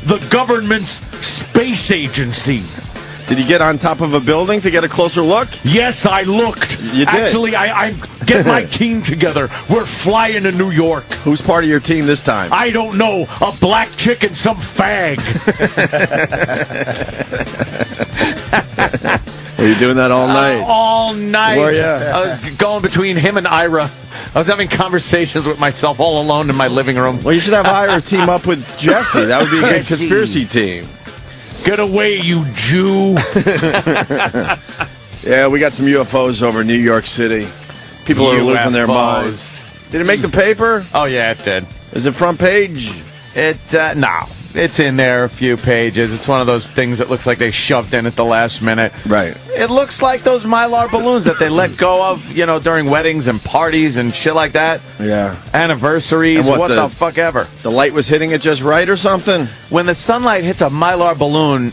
Speaker 19: the government's space agency.
Speaker 1: Did you get on top of a building to get a closer look?
Speaker 19: Yes, I looked.
Speaker 1: You did?
Speaker 19: Actually, I get my team together. We're flying to New York.
Speaker 1: Who's part of your team this time?
Speaker 19: I don't know. A black chick and some fag.
Speaker 1: Were you doing that all night?
Speaker 2: All night.
Speaker 1: Were ya?
Speaker 2: I was going between him and Ira. I was having conversations with myself all alone in my living room.
Speaker 1: Well, you should have Ira team up with Jesse. That would be a good
Speaker 2: Jesse.
Speaker 1: conspiracy team.
Speaker 19: Get away, you Jew.
Speaker 1: Yeah, we got some UFOs over New York City. People are losing their
Speaker 2: UFOs.
Speaker 1: minds. Did it make the paper?
Speaker 2: Oh, yeah, it did.
Speaker 1: Is it front page?
Speaker 2: No. It's in there a few pages. It's one of those things that looks like they shoved in at the last minute.
Speaker 1: Right.
Speaker 2: It looks like those Mylar balloons that they let go of, during weddings and parties and shit like that.
Speaker 1: Yeah.
Speaker 2: Anniversaries,
Speaker 1: And
Speaker 2: what the fuck ever.
Speaker 1: The light was hitting it just right or something?
Speaker 2: When the sunlight hits a Mylar balloon,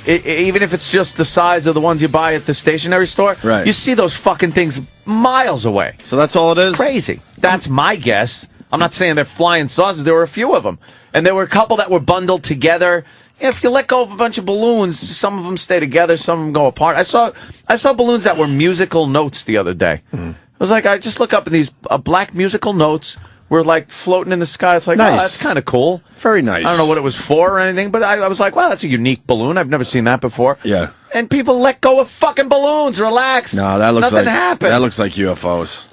Speaker 2: even if it's just the size of the ones you buy at the stationery store,
Speaker 1: Right.
Speaker 2: you see those fucking things miles away.
Speaker 1: So that's all it is?
Speaker 2: Crazy. That's my guess. I'm not saying they're flying saucers. There were a few of them. And there were a couple that were bundled together. If you let go of a bunch of balloons, some of them stay together, some of them go apart. I saw balloons that were musical notes the other day.
Speaker 1: Mm-hmm.
Speaker 2: It was like, I just look up and these black musical notes were like floating in the sky. It's like,
Speaker 1: Nice.
Speaker 2: oh, that's kind of cool.
Speaker 1: Very nice.
Speaker 2: I don't know what it was for or anything, but I was like, wow, that's a unique balloon. I've never seen that before.
Speaker 1: Yeah.
Speaker 2: And people let go of fucking balloons. Relax.
Speaker 1: No, that looks
Speaker 2: Nothing
Speaker 1: like
Speaker 2: happened.
Speaker 1: That looks like UFOs.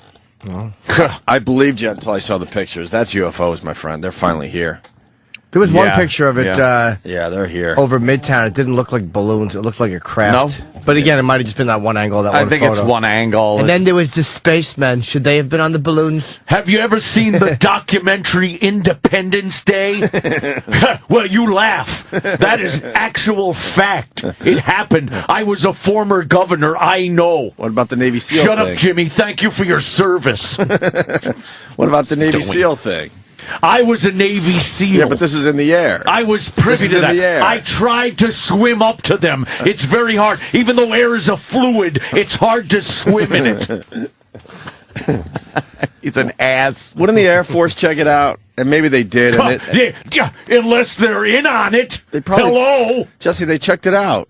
Speaker 1: I believed you until I saw the pictures. That's UFOs, my friend. They're finally here.
Speaker 3: There was one picture of it
Speaker 1: Yeah, they're here.
Speaker 3: over Midtown. It didn't look like balloons. It looked like a craft.
Speaker 2: No?
Speaker 3: But again, it might have just been that one angle, that
Speaker 2: I
Speaker 3: one
Speaker 2: think
Speaker 3: photo.
Speaker 2: it's one angle.
Speaker 3: And then there was the spacemen. Should they have been on the balloons?
Speaker 19: Have you ever seen the documentary Independence Day? Well, you laugh. That is actual fact. It happened. I was a former governor. I know.
Speaker 1: What about the Navy SEAL
Speaker 19: Shut
Speaker 1: thing?
Speaker 19: up, Jimmy. Thank you for your service.
Speaker 1: What about the Navy SEAL thing?
Speaker 19: I was a Navy SEAL.
Speaker 1: Yeah, but this is in the air.
Speaker 19: I was privy
Speaker 1: This is
Speaker 19: to
Speaker 1: in
Speaker 19: that.
Speaker 1: the air.
Speaker 19: I tried to swim up to them. It's very hard. Even though air is a fluid, it's hard to swim in it. He's an ass.
Speaker 1: Wouldn't the Air Force check it out? And maybe they did. And
Speaker 19: yeah, unless they're in on it.
Speaker 1: They probably,
Speaker 19: hello?
Speaker 1: Jesse, they checked it out.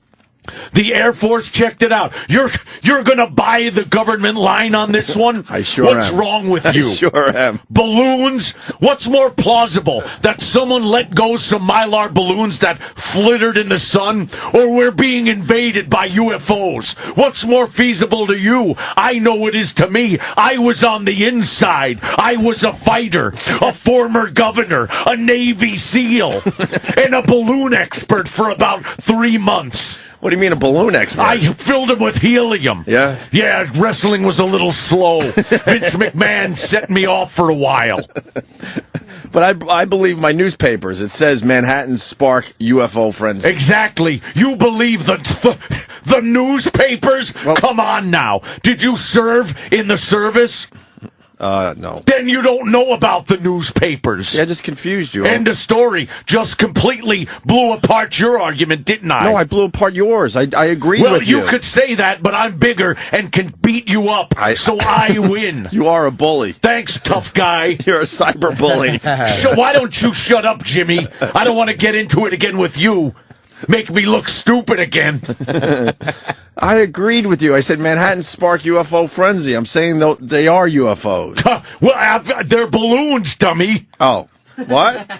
Speaker 19: The Air Force checked it out. You're gonna buy the government line on this one?
Speaker 1: I sure
Speaker 19: What's
Speaker 1: am.
Speaker 19: wrong with you?
Speaker 1: I sure am.
Speaker 19: Balloons? What's more plausible? That someone let go some Mylar balloons that flittered in the sun? Or we're being invaded by UFOs? What's more feasible to you? I know it is to me. I was on the inside. I was a fighter, a former governor, a Navy SEAL, and a balloon expert for about 3 months.
Speaker 1: What do you mean a balloon expert?
Speaker 19: I filled him with helium.
Speaker 1: Yeah?
Speaker 19: Yeah, wrestling was a little slow. Vince McMahon set me off for a while.
Speaker 1: But I believe my newspapers. It says Manhattan spark UFO frenzy.
Speaker 19: Exactly. You believe the newspapers? Well, come on now. Did you serve in the service?
Speaker 1: No.
Speaker 19: Then you don't know about the newspapers.
Speaker 1: Yeah, I just confused you.
Speaker 19: End of story. Just completely blew apart your argument, didn't I?
Speaker 1: No, I blew apart yours. I agreed with you.
Speaker 19: Well, you could say that, but I'm bigger and can beat you up, so I win.
Speaker 1: You are a bully.
Speaker 19: Thanks, tough guy.
Speaker 1: You're a cyber bully.
Speaker 19: Why don't you shut up, Jimmy? I don't want to get into it again with you. Make me look stupid again.
Speaker 1: I agreed with you. I said Manhattan spark UFO frenzy. I'm saying they are UFOs.
Speaker 19: Well, they're balloons, dummy.
Speaker 1: Oh. What?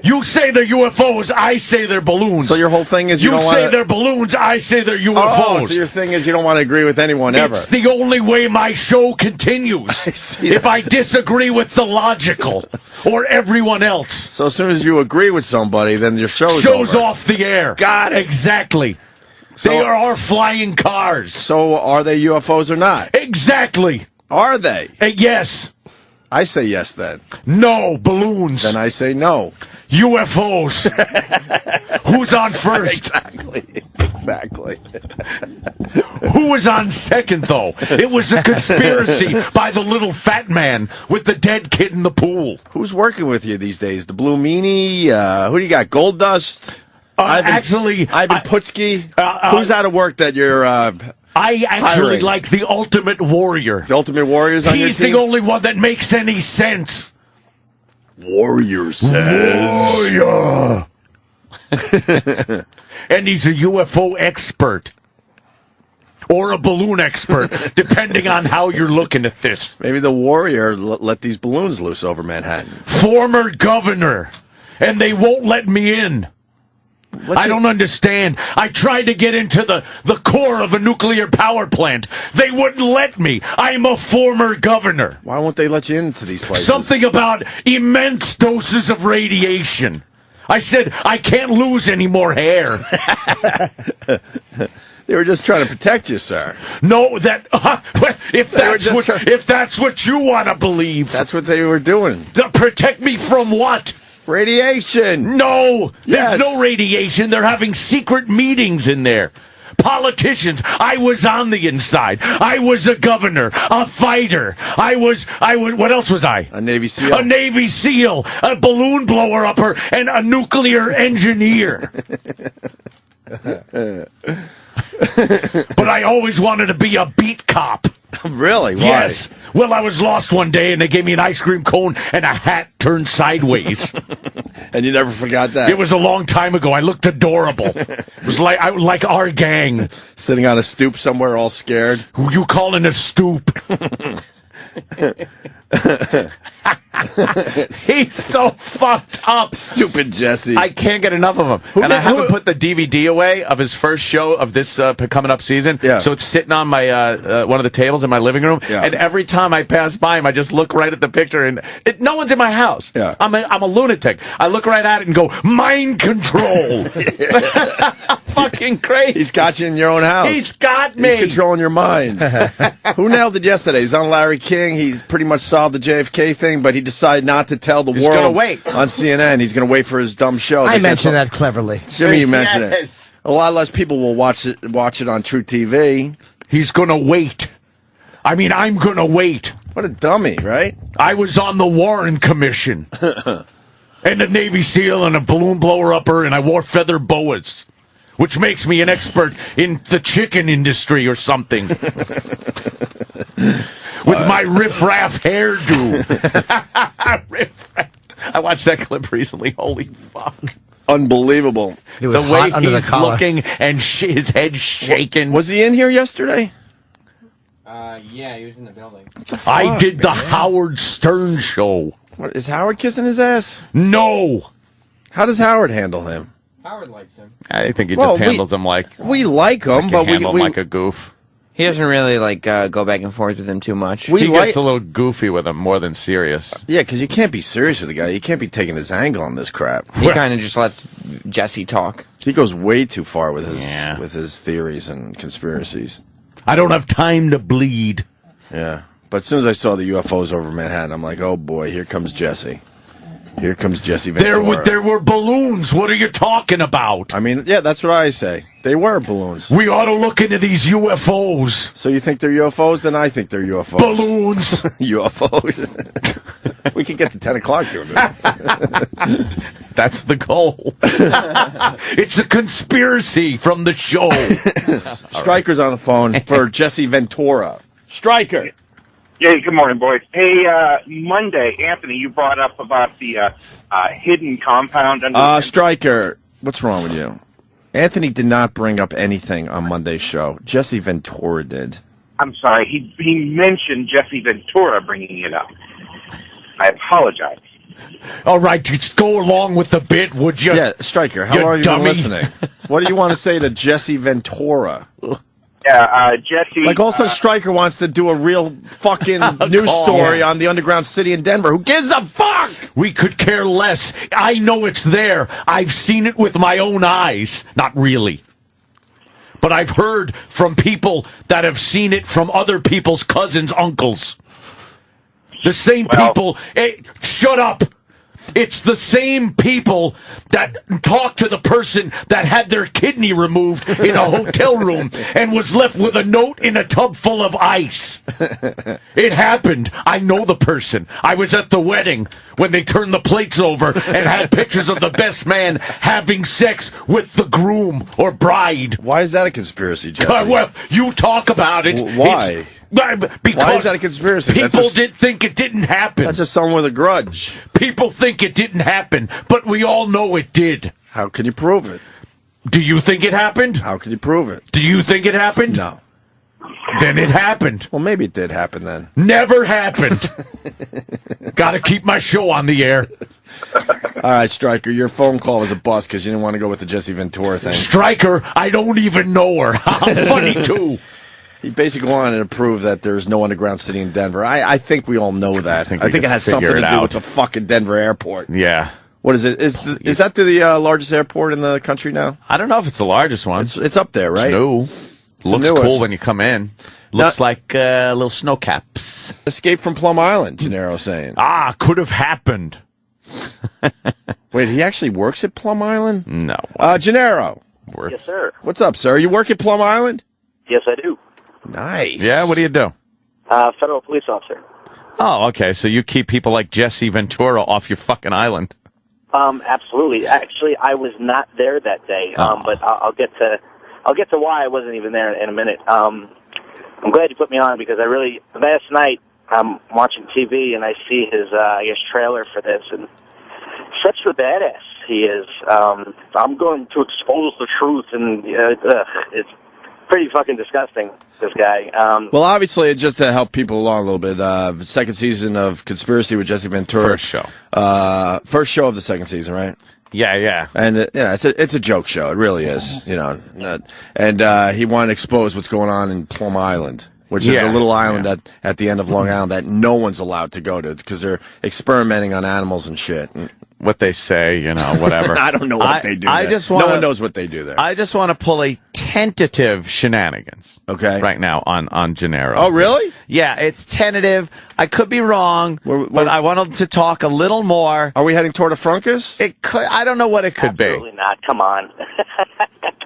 Speaker 19: You say they're UFOs, I say they're balloons.
Speaker 1: So your whole thing is you don't
Speaker 19: say they're balloons, I say they're UFOs.
Speaker 1: Oh, so your thing is you don't want to agree with anyone ever.
Speaker 19: It's the only way my show continues. If I disagree with the logical or everyone else.
Speaker 1: So as soon as you agree with somebody, then your show's over.
Speaker 19: Off the air.
Speaker 1: Got it.
Speaker 19: Exactly. They are our flying cars.
Speaker 1: So are they UFOs or not?
Speaker 19: Exactly.
Speaker 1: Are they?
Speaker 19: Yes.
Speaker 1: I say yes then.
Speaker 19: No, balloons.
Speaker 1: Then I say no.
Speaker 19: UFOs. Who's on first?
Speaker 1: Exactly.
Speaker 19: Who was on second, though? It was a conspiracy by the little fat man with the dead kid in the pool.
Speaker 1: Who's working with you these days? The Blue Meanie? Who do you got? Gold Dust? Ivan Putski? Who's out of work that you're
Speaker 19: I actually
Speaker 1: hiring?
Speaker 19: like the Ultimate Warrior.
Speaker 1: The Ultimate Warrior's on your team?
Speaker 19: He's the only one that makes any sense.
Speaker 1: Warrior says.
Speaker 19: Warrior. And he's a UFO expert. Or a balloon expert, depending on how you're looking at this.
Speaker 1: Maybe the Warrior let these balloons loose over Manhattan.
Speaker 19: Former governor. And they won't let me in. I don't understand. I tried to get into the core of a nuclear power plant. They wouldn't let me. I'm a former governor.
Speaker 1: Why won't they let you into these places?
Speaker 19: Something about immense doses of radiation. I said, I can't lose any more hair.
Speaker 1: They were just trying to protect you, sir.
Speaker 19: No, if that's what you want to believe.
Speaker 1: That's what they were doing.
Speaker 19: To protect me from what?
Speaker 1: Radiation.
Speaker 19: No,
Speaker 1: Yes.
Speaker 19: there's no radiation. They're having secret meetings in there. Politicians. I was on the inside. I was a governor, a fighter. I was, what else was I?
Speaker 1: A Navy SEAL.
Speaker 19: A Navy SEAL, a balloon blower upper, and a nuclear engineer. But I always wanted to be a beat cop.
Speaker 1: Really? Why?
Speaker 19: Yes. Well, I was lost one day, and they gave me an ice cream cone and a hat turned sideways.
Speaker 1: And you never forgot that?
Speaker 19: It was a long time ago. I looked adorable. It was like our gang.
Speaker 1: Sitting on a stoop somewhere all scared?
Speaker 19: Who you calling a stoop? He's so fucked up.
Speaker 1: Stupid Jesse.
Speaker 14: I can't get enough of him. I haven't put the DVD away of his first show of this coming up season.
Speaker 1: Yeah.
Speaker 14: So it's sitting on my one of the tables in my living room.
Speaker 1: Yeah.
Speaker 14: And every time I pass by him, I just look right at the picture, and no one's in my house.
Speaker 1: Yeah.
Speaker 14: I'm a lunatic. I look right at it and go, mind control. Fucking crazy.
Speaker 1: He's got you in your own house.
Speaker 14: He's got me.
Speaker 1: He's controlling your mind. Who nailed it yesterday? He's on Larry King. He's pretty much solved the JFK thing, but he decided not to tell the
Speaker 14: He's
Speaker 1: world
Speaker 14: gonna wait.
Speaker 1: on CNN. He's going to wait for his dumb show.
Speaker 3: I mentioned that cleverly.
Speaker 1: Jimmy, you mentioned
Speaker 14: Yes.
Speaker 1: it. A lot less people will watch it on True TV.
Speaker 19: He's gonna wait. I mean, I'm gonna wait.
Speaker 1: What a dummy, right?
Speaker 19: I was on the Warren Commission. And a Navy SEAL and a balloon blower upper, and I wore feather boas. Which makes me an expert in the chicken industry or something. with my riff-raff hairdo. Riff-raff. I watched that clip recently. Holy fuck.
Speaker 1: Unbelievable.
Speaker 3: He was
Speaker 19: The way
Speaker 3: hot under the
Speaker 19: he's
Speaker 3: collar.
Speaker 19: looking and his head shaking.
Speaker 1: Was he in here yesterday?
Speaker 20: Yeah, he was in the building.
Speaker 19: I did the Howard Stern show.
Speaker 1: What, is Howard kissing his ass?
Speaker 19: No.
Speaker 1: How does Howard handle him?
Speaker 20: Howard likes him.
Speaker 19: I think he
Speaker 1: Well,
Speaker 19: just handles him like...
Speaker 1: We like him, but
Speaker 19: handle him
Speaker 1: we
Speaker 19: like a goof.
Speaker 20: He doesn't really go back and forth with him too much.
Speaker 19: He gets a little goofy with him more than serious.
Speaker 1: Yeah, because you can't be serious with the guy. You can't be taking his angle on this crap.
Speaker 20: He kind of just lets Jesse talk.
Speaker 1: He goes way too far with his theories and conspiracies.
Speaker 19: I don't have time to bleed.
Speaker 1: Yeah, but as soon as I saw the UFOs over Manhattan, I'm like, oh boy, here comes Jesse. Here comes Jesse Ventura.
Speaker 19: There were balloons. What are you talking about?
Speaker 1: I mean, yeah, that's what I say. They were balloons.
Speaker 19: We ought to look into these UFOs.
Speaker 1: So you think they're UFOs? Then I think they're UFOs.
Speaker 19: Balloons.
Speaker 1: UFOs. We can get to 10 o'clock doing this.
Speaker 19: That's the goal. It's a conspiracy from the show.
Speaker 1: Striker's on the phone for Jesse Ventura. Striker.
Speaker 21: Hey, good morning, boys. Hey, Monday, Anthony, you brought up about the hidden compound.
Speaker 1: Striker, what's wrong with you? Anthony did not bring up anything on Monday's show. Jesse Ventura did.
Speaker 21: I'm sorry, he mentioned Jesse Ventura bringing it up. I apologize.
Speaker 19: All right, just go along with the bit, would you?
Speaker 1: Yeah, Striker, how
Speaker 19: You
Speaker 1: long have you
Speaker 19: dummy.
Speaker 1: been listening? What do you want to say to Jesse Ventura?
Speaker 21: Yeah, Jesse...
Speaker 1: Like, also, Stryker wants to do a real fucking news story on the underground city in Denver. Who gives a fuck?
Speaker 19: We could care less. I know it's there. I've seen it with my own eyes. Not really. But I've heard from people that have seen it from other people's cousins' uncles. The same people... Hey, shut up! It's the same people that talked to the person that had their kidney removed in a hotel room and was left with a note in a tub full of ice. It happened. I know the person. I was at the wedding when they turned the plates over and had pictures of the best man having sex with the groom or bride.
Speaker 1: Why is that a conspiracy, Jesse?
Speaker 19: Well, you talk about it.
Speaker 1: Why?
Speaker 19: Because
Speaker 1: Why is that a conspiracy?
Speaker 19: People did think it didn't happen.
Speaker 1: That's just someone with a grudge.
Speaker 19: People think it didn't happen, but we all know it did.
Speaker 1: How can you prove it?
Speaker 19: Do you think it happened?
Speaker 1: How can you prove it?
Speaker 19: Do you think it happened?
Speaker 1: No.
Speaker 19: Then it happened.
Speaker 1: Well, maybe it did happen then.
Speaker 19: Never happened. Gotta keep my show on the air.
Speaker 1: All right, Stryker, your phone call was a bust because you didn't want to go with the Jesse Ventura thing.
Speaker 19: Stryker, I don't even know her. How funny, too.
Speaker 1: He basically wanted to prove that there's no underground city in Denver. I think we all know that. I think it has something to do with the fucking Denver airport.
Speaker 19: Yeah.
Speaker 1: What is it? Is that the largest airport in the country now?
Speaker 19: I don't know if it's the largest one.
Speaker 1: It's up there, right?
Speaker 19: No. Looks
Speaker 1: newest.
Speaker 19: cool when you come in. Looks like little snow caps.
Speaker 1: Escape from Plum Island, Gennaro saying.
Speaker 19: Could have happened.
Speaker 1: Wait, he actually works at Plum Island?
Speaker 19: No.
Speaker 1: Gennaro.
Speaker 22: Yes, sir.
Speaker 1: What's up, sir? You work at Plum Island?
Speaker 22: Yes, I do.
Speaker 1: Nice.
Speaker 19: Yeah, what do you do?
Speaker 22: Federal police officer.
Speaker 19: Oh, okay. So you keep people like Jesse Ventura off your fucking island.
Speaker 22: Absolutely. Actually, I was not there that day, but I'll get to why I wasn't even there in a minute. I'm glad you put me on because last night I'm watching TV and I see his trailer for this, and such a badass he is. I'm going to expose the truth, and it's pretty fucking disgusting, this guy.
Speaker 1: Well, obviously, just to help people along a little bit, second season of Conspiracy with Jesse Ventura.
Speaker 19: First show.
Speaker 1: First show of the second season, right?
Speaker 19: Yeah.
Speaker 1: And it's a joke show. It really is, And he wanted to expose what's going on in Plum Island, which is a little island at the end of Long Island that no one's allowed to go to because they're experimenting on animals and shit.
Speaker 19: What they say, whatever.
Speaker 1: I don't know what they do. No one knows what they do there.
Speaker 19: I just want to pull a tentative shenanigans.
Speaker 1: Okay.
Speaker 19: Right now on Gennaro.
Speaker 1: Oh, really?
Speaker 19: Yeah, it's tentative. I could be wrong, but I wanted to talk a little more.
Speaker 1: Are we heading toward a frunkus?
Speaker 19: It could. I don't know what it could
Speaker 22: Absolutely not. Come on.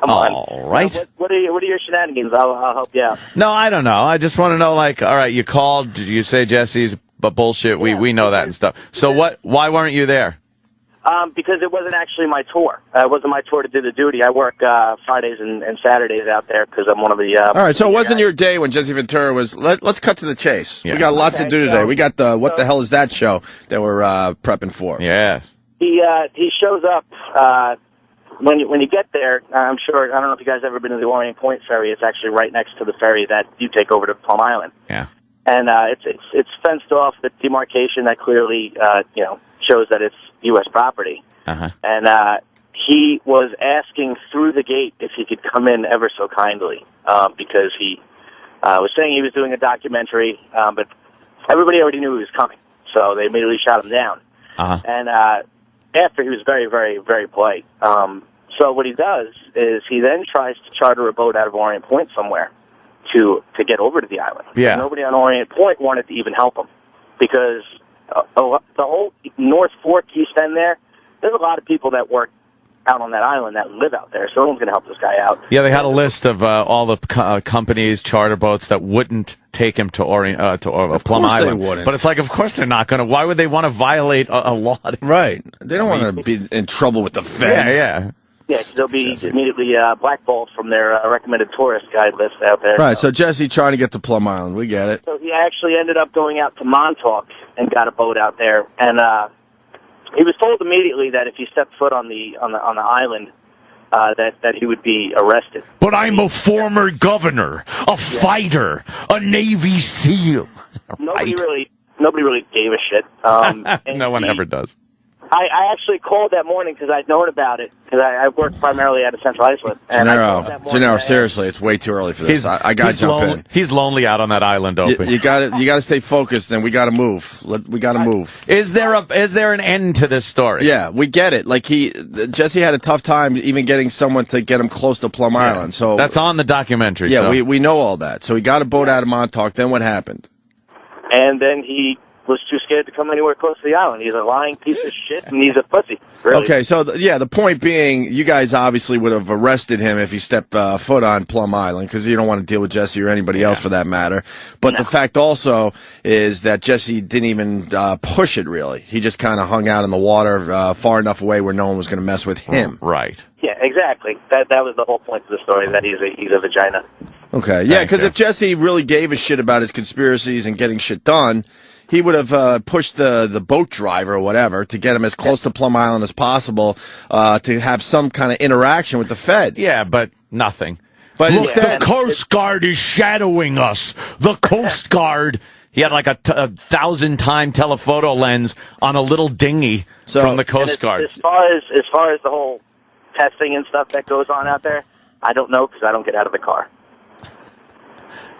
Speaker 22: Come on.
Speaker 19: All right.
Speaker 22: What are your shenanigans? I'll help you out.
Speaker 19: No, I don't know. I just want to know, all right, you called. You say Jesse's, but bullshit. We know that and stuff. So why weren't you there?
Speaker 22: Because it wasn't actually my tour. It wasn't my tour to do the duty. I work Fridays and Saturdays out there because I'm one of the...
Speaker 1: All right, so it wasn't your day when Jesse Ventura was... Let's cut to the chase.
Speaker 2: Yeah.
Speaker 1: We got lots to do today.
Speaker 22: So-
Speaker 1: We got the What the Hell Is That show that we're prepping for.
Speaker 2: Yes.
Speaker 22: He shows up when you get there. I'm sure, I don't know if you guys ever been to the Orient Point ferry. It's actually right next to the ferry that you take over to Plum Island.
Speaker 2: Yeah.
Speaker 22: And it's fenced off, the demarcation that clearly shows that it's U.S. property.
Speaker 2: Uh-huh.
Speaker 22: And he was asking through the gate if he could come in ever so kindly, because he was saying he was doing a documentary, but everybody already knew he was coming, so they immediately shot him down.
Speaker 2: Uh-huh.
Speaker 22: And after, he was very, very, very polite. So what he does is he then tries to charter a boat out of Orient Point somewhere to get over to the island.
Speaker 2: Yeah.
Speaker 22: Nobody on Orient Point wanted to even help him, because the whole North Fork East End there's a lot of people that work out on that island that live out there, so no one's going to help this guy out.
Speaker 2: Yeah, they had a list of all the companies, charter boats that wouldn't take him to Plum Island.
Speaker 1: They wouldn't.
Speaker 2: But it's like, of course they're not going to. Why would they want to violate a law?
Speaker 1: Right. They don't want to be in trouble with the feds.
Speaker 2: Yeah.
Speaker 22: Yeah, 'cause they'll be immediately blackballed from their recommended tourist guide list out there.
Speaker 1: Right, so Jesse trying to get to Plum Island. We get it.
Speaker 22: So he actually ended up going out to Montauk and got a boat out there, and he was told immediately that if he stepped foot on the island, that he would be arrested.
Speaker 19: But I'm a former governor, a fighter, a Navy SEAL.
Speaker 22: Nobody really gave a shit.
Speaker 2: No one ever does.
Speaker 22: I actually called that morning because I'd known about it, because I work primarily out of Central Islip. And I called that morning.
Speaker 1: Gennaro, seriously, it's way too early for this. I got to jump in.
Speaker 2: He's lonely out on that island, Opie.
Speaker 1: You got to stay focused, and we got to move. We got to move.
Speaker 2: Is there an end to this story?
Speaker 1: Yeah, we get it. Like Jesse had a tough time even getting someone to get him close to Plum Island. So
Speaker 2: that's on the documentary.
Speaker 1: Yeah,
Speaker 2: so.
Speaker 1: we know all that. So he got a boat out of Montauk. Then what happened?
Speaker 22: And then he was too scared to come anywhere close to the island. He's a lying piece of shit, and he's a pussy. Really.
Speaker 1: Okay, so the point being, you guys obviously would have arrested him if he stepped foot on Plum Island, because you don't want to deal with Jesse or anybody else for that matter. But the fact also is that Jesse didn't even push it, really. He just kind of hung out in the water far enough away where no one was going to mess with him.
Speaker 2: Right.
Speaker 22: Yeah, exactly. That was the whole point of the story, that he's a vagina.
Speaker 1: Okay, yeah, because if Jesse really gave a shit about his conspiracies and getting shit done, he would have pushed the boat driver or whatever to get him as close to Plum Island as possible to have some kind of interaction with the feds.
Speaker 2: Yeah, but nothing.
Speaker 1: But
Speaker 19: Look,
Speaker 1: instead,
Speaker 19: the Coast Guard is shadowing us. The Coast Guard.
Speaker 2: He had like a 1,000-time telephoto lens on a little dinghy from the Coast Guard.
Speaker 22: As far as the whole testing and stuff that goes on out there, I don't know, because I don't get out of the car.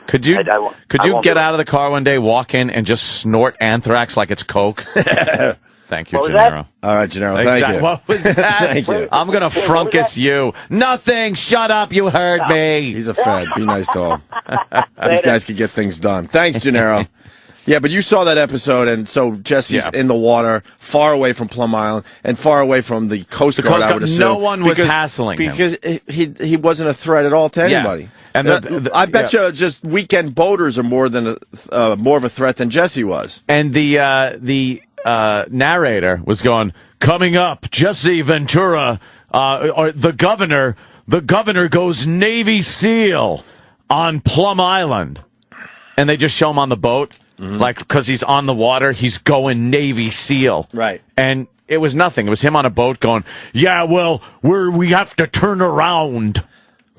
Speaker 2: Could you get out of the car one day, walk in, and just snort anthrax like it's Coke? Thank you, Gennaro.
Speaker 1: All right, Gennaro, thank you.
Speaker 2: What was that?
Speaker 1: Thank you.
Speaker 2: I'm going to frunkus you. Nothing. Shut up. You heard me.
Speaker 1: He's a fed. Be nice to him. These guys could get things done. Thanks, Gennaro. Yeah, but you saw that episode, and so Jesse's in the water, far away from Plum Island, and far away from the Coast Guard, I would assume.
Speaker 2: No one was hassling him.
Speaker 1: Because he wasn't a threat at all to anybody.
Speaker 2: Yeah. And
Speaker 1: I bet you just weekend boaters are more of a threat than Jesse was.
Speaker 2: And the narrator was going, coming up, Jesse Ventura, or the governor goes Navy SEAL on Plum Island. And they just show him on the boat, like, because he's on the water, he's going Navy SEAL.
Speaker 1: Right.
Speaker 2: And it was nothing. It was him on a boat going, yeah, well, we have to turn around.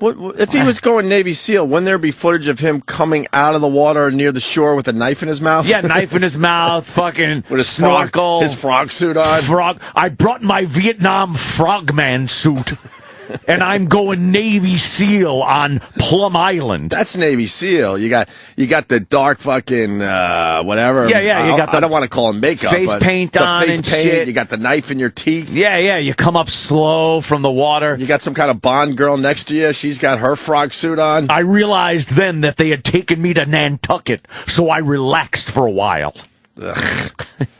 Speaker 1: If he was going Navy SEAL, wouldn't there be footage of him coming out of the water near the shore with a knife in his mouth?
Speaker 2: Yeah, knife in his mouth, fucking
Speaker 1: with his
Speaker 2: snorkel.
Speaker 1: His frog suit on.
Speaker 19: I brought my Vietnam frogman suit. And I'm going Navy SEAL on Plum Island.
Speaker 1: That's Navy SEAL. You got the dark fucking whatever.
Speaker 2: Yeah. You got
Speaker 1: I don't want to call him makeup.
Speaker 2: Face paint on
Speaker 1: face
Speaker 2: and
Speaker 1: paint.
Speaker 2: shit.
Speaker 1: You got the knife in your teeth.
Speaker 2: Yeah. You come up slow from the water.
Speaker 1: You got some kind of Bond girl next to you. She's got her frog suit on.
Speaker 19: I realized then that they had taken me to Nantucket, so I relaxed for a while.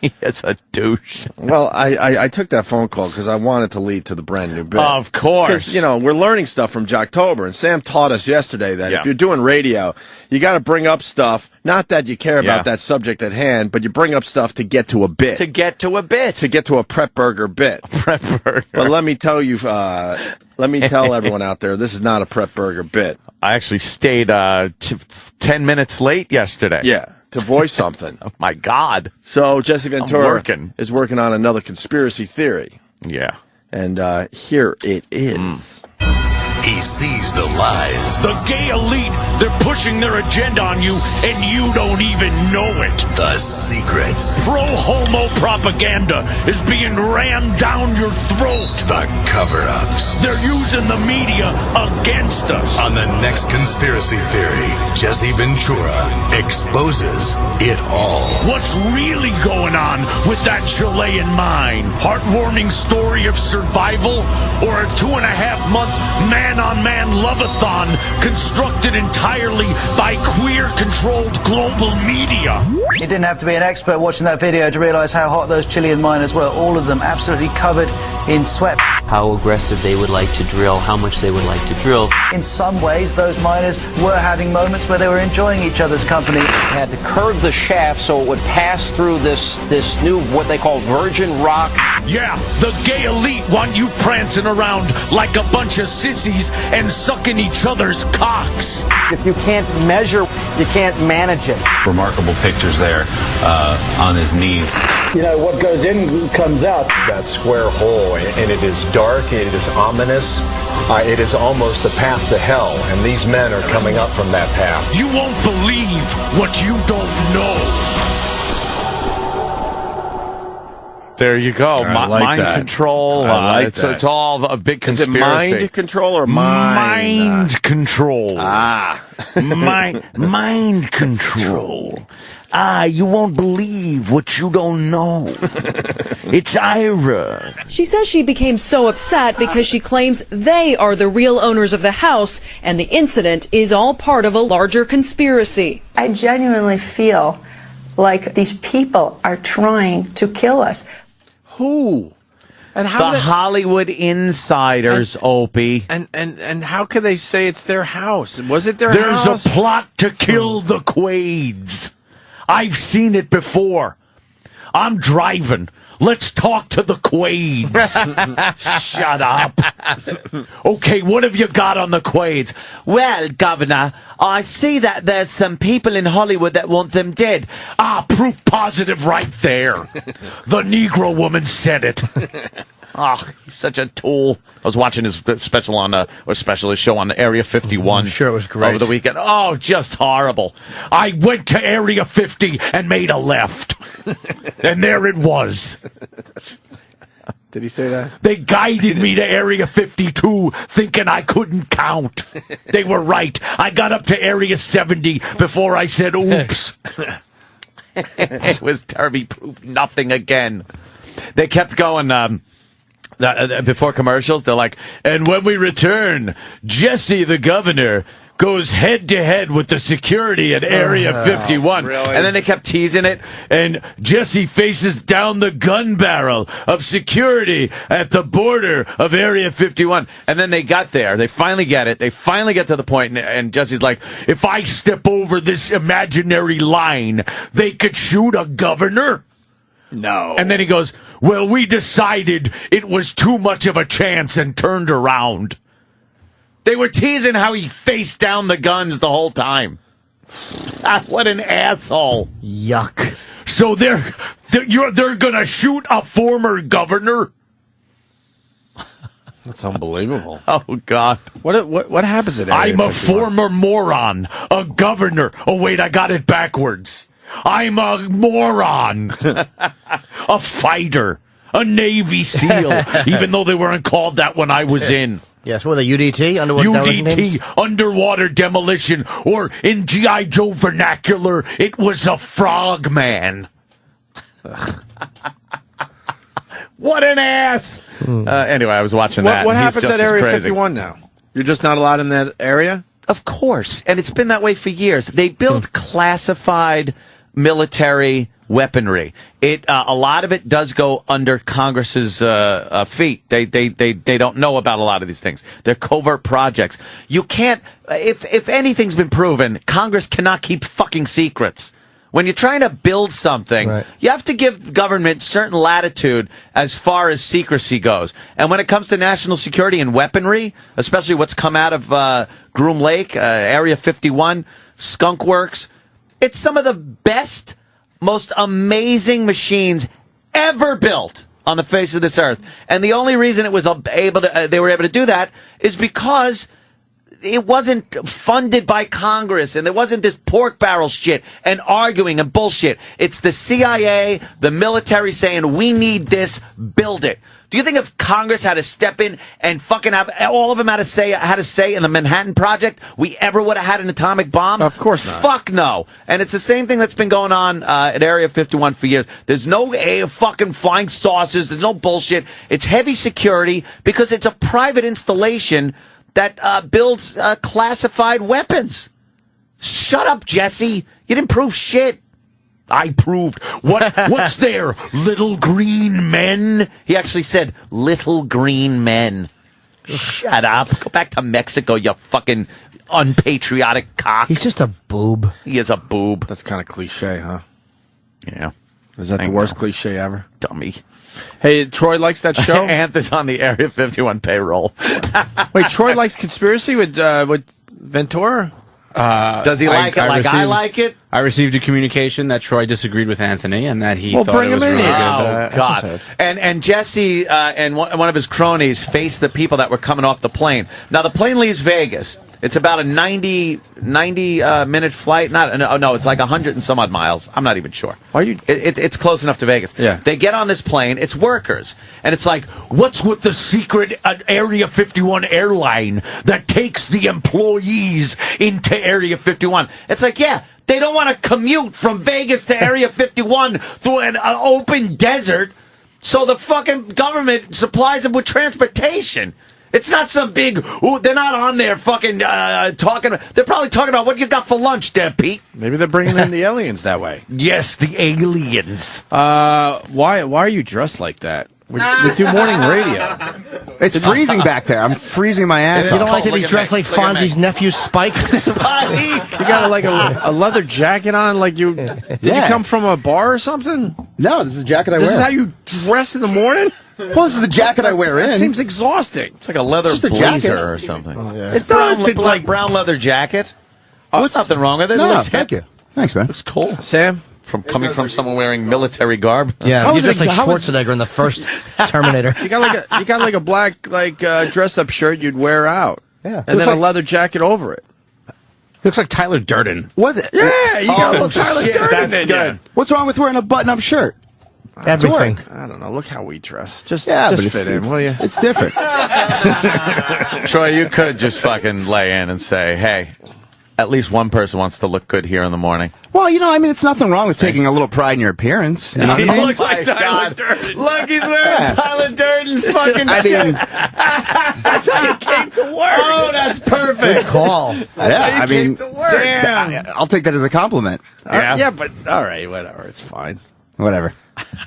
Speaker 2: He's a douche.
Speaker 1: Well, I took that phone call because I wanted to lead to the brand new bit.
Speaker 2: Of course.
Speaker 1: Because, we're learning stuff from Jocktober, and Sam taught us yesterday that if you're doing radio, you got to bring up stuff, not that you care about that subject at hand, but you bring up stuff to get to a bit.
Speaker 2: To get to a bit.
Speaker 1: To get to a prep burger bit.
Speaker 2: Prep burger.
Speaker 1: But let me tell you, let me tell everyone out there, this is not a prep burger bit.
Speaker 2: I actually stayed 10 minutes late yesterday.
Speaker 1: Yeah. To voice something.
Speaker 2: Oh, my God.
Speaker 1: So Jesse Ventura is working on another conspiracy theory.
Speaker 2: Yeah.
Speaker 1: And here it is.
Speaker 4: He sees the lies.
Speaker 19: The gay elite, they're pushing their agenda on you, and you don't even know it.
Speaker 4: The secrets.
Speaker 19: Pro-homo propaganda is being rammed down your throat.
Speaker 4: The cover-ups.
Speaker 19: They're using the media against us.
Speaker 4: On the next conspiracy theory, Jesse Ventura exposes it all.
Speaker 19: What's really going on with that Chilean mine? Heartwarming story of survival, or a 2.5-month man-on-man love-a-thon constructed entirely by queer-controlled global media?
Speaker 6: You didn't have to be an expert watching that video to realize how hot those Chilean miners were. All of them absolutely covered in sweat.
Speaker 23: How aggressive they would like to drill, how much they would like to drill.
Speaker 6: In some ways, those miners were having moments where they were enjoying each other's company.
Speaker 24: Had to curve the shaft so it would pass through this new, what they call virgin rock.
Speaker 19: Yeah, the gay elite want you prancing around like a bunch of sissies and sucking each other's cocks.
Speaker 24: If you can't measure, you can't manage it.
Speaker 25: Remarkable pictures there on his knees.
Speaker 24: What goes in comes out.
Speaker 26: That square hole, and it is dark, it is ominous, it is almost the path to hell, and these men are coming up from that path.
Speaker 19: You won't believe what you don't know.
Speaker 2: There you go.
Speaker 1: I like
Speaker 2: mind
Speaker 1: that.
Speaker 2: control.
Speaker 1: I like that.
Speaker 2: It's all a big conspiracy.
Speaker 1: Is it mind control or
Speaker 2: mind control?
Speaker 19: Mind control. You won't believe what you don't know. It's Ira.
Speaker 27: She says she became so upset because she claims they are the real owners of the house and the incident is all part of a larger conspiracy.
Speaker 28: I genuinely feel like these people are trying to kill us.
Speaker 1: Who? And how
Speaker 2: the Hollywood insiders, Opie.
Speaker 1: And how could they say it's their house? Was it their
Speaker 19: There's
Speaker 1: house?
Speaker 19: a plot to kill the Quades. I've seen it before. I'm driving. Let's talk to the Quades. Shut up. Okay, what have you got on the Quades?
Speaker 2: Well, Governor, I see that there's some people in Hollywood that want them dead.
Speaker 19: Proof positive right there. The Negro woman said it.
Speaker 2: Oh, he's such a tool. I was watching his special on his show on Area 51.
Speaker 3: I'm sure it was great.
Speaker 2: Over the weekend. Oh, just horrible.
Speaker 19: I went to Area 50 and made a left. And there it was.
Speaker 1: Did he say that?
Speaker 19: They guided me to Area 52 thinking I couldn't count. They were right. I got up to Area 70 before I said oops.
Speaker 2: It was terribly proof nothing again. They kept going, before commercials, they're like, and when we return, Jesse the Governor goes head-to-head with the security at Area 51.
Speaker 1: Really?
Speaker 2: And then they kept teasing it, and Jesse faces down the gun barrel of security at the border of Area 51. And then they got there. They finally get it. They finally get to the point, and Jesse's like, if I step over this imaginary line, they could shoot a governor?
Speaker 1: No.
Speaker 19: And then he goes, well, we decided it was too much of a chance and turned around.
Speaker 2: They were teasing how he faced down the guns the whole time. What an asshole.
Speaker 3: Yuck.
Speaker 19: So they're gonna shoot a former governor?
Speaker 1: That's unbelievable.
Speaker 2: Oh, God.
Speaker 1: What happens at Area
Speaker 19: I'm a
Speaker 1: 51?
Speaker 19: former moron. A governor. Oh, wait, I got it backwards. I'm a moron. A fighter. A Navy SEAL. Even though they weren't called that when I was in.
Speaker 3: Yes, what are they, UDT? Underwater Demolition Teams?
Speaker 19: UDT, underwater demolition, or in G.I. Joe vernacular, it was a frogman. What an ass!
Speaker 2: Anyway, I was watching that.
Speaker 1: What
Speaker 2: and he's
Speaker 1: happens
Speaker 2: just
Speaker 1: at
Speaker 2: as
Speaker 1: Area
Speaker 2: crazy.
Speaker 1: 51 now? You're just not allowed in that area?
Speaker 2: Of course. And it's been that way for years. They built classified military weaponry. A lot of it does go under Congress's feet. They don't know about a lot of these things. They're covert projects. You can't, if anything's been proven, Congress cannot keep fucking secrets. When you're trying to build something, you have to give government certain latitude as far as secrecy goes. And when it comes to national security and weaponry, especially what's come out of Groom Lake, Area 51, Skunk Works, it's some of the best, most amazing machines ever built on the face of this earth. And the only reason it was they were able to do that is because it wasn't funded by Congress, and there wasn't this pork barrel shit and arguing and bullshit. It's the CIA, the military saying, we need this, build it. Do you think if Congress had to step in and fucking have all of them had to say in the Manhattan Project, we ever would have had an atomic bomb?
Speaker 1: Of course not.
Speaker 2: Fuck no. And it's the same thing that's been going on at Area 51 for years. There's no fucking flying saucers. There's no bullshit. It's heavy security because it's a private installation that builds classified weapons. Shut up, Jesse. You didn't prove shit. I proved. What's there? Little green men? He actually said, little green men. Shut up. Go back to Mexico, you fucking unpatriotic cock.
Speaker 3: He's just a boob.
Speaker 2: He is a boob.
Speaker 1: That's kind of cliche, huh?
Speaker 2: Yeah.
Speaker 1: Is that the worst cliche ever?
Speaker 2: Dummy.
Speaker 1: Hey, Troy likes that show?
Speaker 2: Anthony's on the Area 51 payroll.
Speaker 1: Wait, Troy likes Conspiracy with Ventura?
Speaker 2: Does he like it like I like it?
Speaker 5: I received a communication that Troy disagreed with Anthony and that he thought
Speaker 1: bring
Speaker 5: it was
Speaker 1: him in
Speaker 5: really
Speaker 1: here.
Speaker 5: good.
Speaker 2: Oh, God.
Speaker 5: Episode.
Speaker 2: And Jesse and one of his cronies faced the people that were coming off the plane. Now, the plane leaves Vegas. It's about a 90 minute flight. No, it's like 100 and some odd miles. I'm not even sure.
Speaker 1: Why are you?
Speaker 2: It's close enough to Vegas.
Speaker 1: Yeah.
Speaker 2: They get on this plane. It's workers. And it's like, what's with the secret Area 51 airline that takes the employees into Area 51? It's like, yeah, they don't want to commute from Vegas to Area 51 through an open desert. So the fucking government supplies them with transportation. It's not some big, they're not on there fucking talking. They're probably talking about what you got for lunch there, Pete.
Speaker 1: Maybe they're bringing in the aliens that way.
Speaker 2: Yes, the aliens.
Speaker 1: Why are you dressed like that? We do morning radio.
Speaker 7: It's freezing back there. I'm freezing my ass off.
Speaker 3: You don't like that he's dressed like Fonzie's nephew, Spike?
Speaker 1: You got like a leather jacket on, like you. Did you come from a bar or something?
Speaker 7: No, this is a jacket I wear.
Speaker 1: This is how you dress in the morning?
Speaker 7: Well, this is the jacket I wear in.
Speaker 1: That seems exhausting.
Speaker 2: It's like a leather
Speaker 7: It's just a
Speaker 2: blazer
Speaker 7: jacket.
Speaker 2: or something.
Speaker 1: Oh, yeah. It does.
Speaker 2: Like brown leather jacket. There's nothing wrong with it.
Speaker 7: No,
Speaker 2: It looks
Speaker 7: thank you. Thanks, man.
Speaker 2: Looks cool.
Speaker 1: Sam?
Speaker 2: Coming from someone wearing military garb.
Speaker 3: Yeah, you dressed like Schwarzenegger in the first Terminator.
Speaker 1: You got like a black dress up shirt you'd wear out.
Speaker 7: Yeah.
Speaker 1: And then a leather jacket over it.
Speaker 5: Looks like Tyler Durden.
Speaker 7: What?
Speaker 1: Yeah, you got a little Tyler Durden in
Speaker 2: good.
Speaker 1: you.
Speaker 7: What's wrong with wearing a button-up shirt?
Speaker 3: Everything.
Speaker 1: I don't know. Look how we dress. Just
Speaker 7: but
Speaker 1: fit in, will you?
Speaker 7: It's different.
Speaker 2: Troy, you could just fucking lay in and say, hey, at least one person wants to look good here in the morning.
Speaker 7: Well, it's nothing wrong with taking a little pride in your appearance. You know what I mean?
Speaker 1: looks like Tyler Durden.
Speaker 2: Look, he's wearing Tyler Durden's fucking shit.
Speaker 1: That's how you came to work.
Speaker 2: Oh, that's perfect.
Speaker 3: Good call.
Speaker 1: That's how you came to work.
Speaker 2: Damn.
Speaker 7: I'll take that as a compliment.
Speaker 2: Yeah.
Speaker 1: But all right, whatever. It's fine.
Speaker 7: Whatever.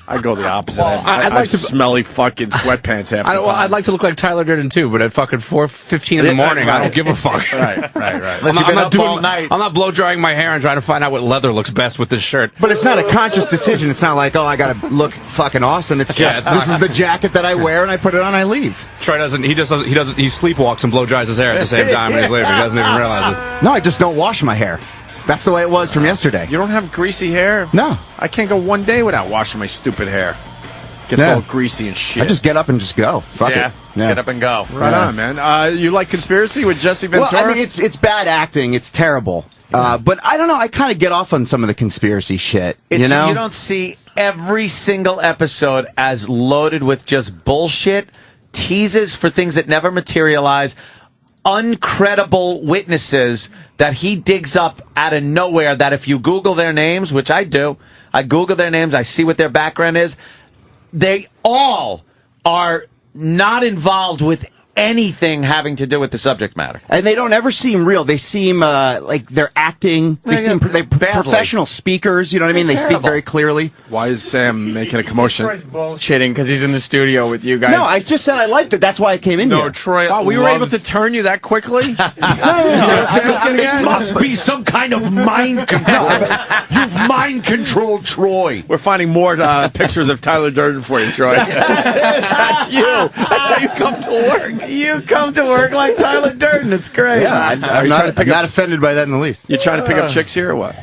Speaker 1: I go the opposite.
Speaker 5: I'd
Speaker 1: I
Speaker 5: like to
Speaker 1: smelly fucking sweatpants half the time.
Speaker 5: I'd like to look like Tyler Durden too, but at fucking 4:15 in the morning, I don't give a fuck.
Speaker 1: Right.
Speaker 5: I'm not blow drying my hair and trying to find out what leather looks best with this shirt.
Speaker 7: But it's not a conscious decision. It's not like, I gotta look fucking awesome. It's just, this is the jacket that I wear and I put it on, I leave.
Speaker 5: Troy he sleepwalks and blow dries his hair at the same time when he's leaving. He doesn't even realize it.
Speaker 7: No, I just don't wash my hair. That's the way it was from yesterday.
Speaker 1: You don't have greasy hair?
Speaker 7: No.
Speaker 1: I can't go one day without washing my stupid hair. Gets all greasy and shit.
Speaker 7: I just get up and just go. Fuck it. Yeah.
Speaker 2: Get up and go.
Speaker 1: Right on, man. You like Conspiracy with Jesse Ventura?
Speaker 7: Well, I mean, it's bad acting. It's terrible. But I don't know. I kind of get off on some of the conspiracy shit. You know?
Speaker 2: You don't see every single episode as loaded with just bullshit, teases for things that never materialize, uncredible witnesses that he digs up out of nowhere that if you Google their names, which I do, I Google their names, I see what their background is, they all are not involved with anything having to do with the subject matter.
Speaker 7: And they don't ever seem real. They seem like they're acting. They're professional speakers. You know what I mean? They speak very clearly.
Speaker 1: Why is Sam making a commotion?
Speaker 10: Troy's bullshitting because he's in the studio with you guys.
Speaker 7: No, I just said I liked it. That's why I came in here.
Speaker 10: No, Troy.
Speaker 1: Wow, we were able to turn you that quickly?
Speaker 19: It must be some kind of mind control. You've mind controlled Troy.
Speaker 1: We're finding more pictures of Tyler Durden for you, Troy. That's you. That's how you come to work.
Speaker 2: You come to work like Tyler Durden. It's great.
Speaker 7: Yeah, I'm not offended by that in the least.
Speaker 1: You trying to pick up chicks here or what?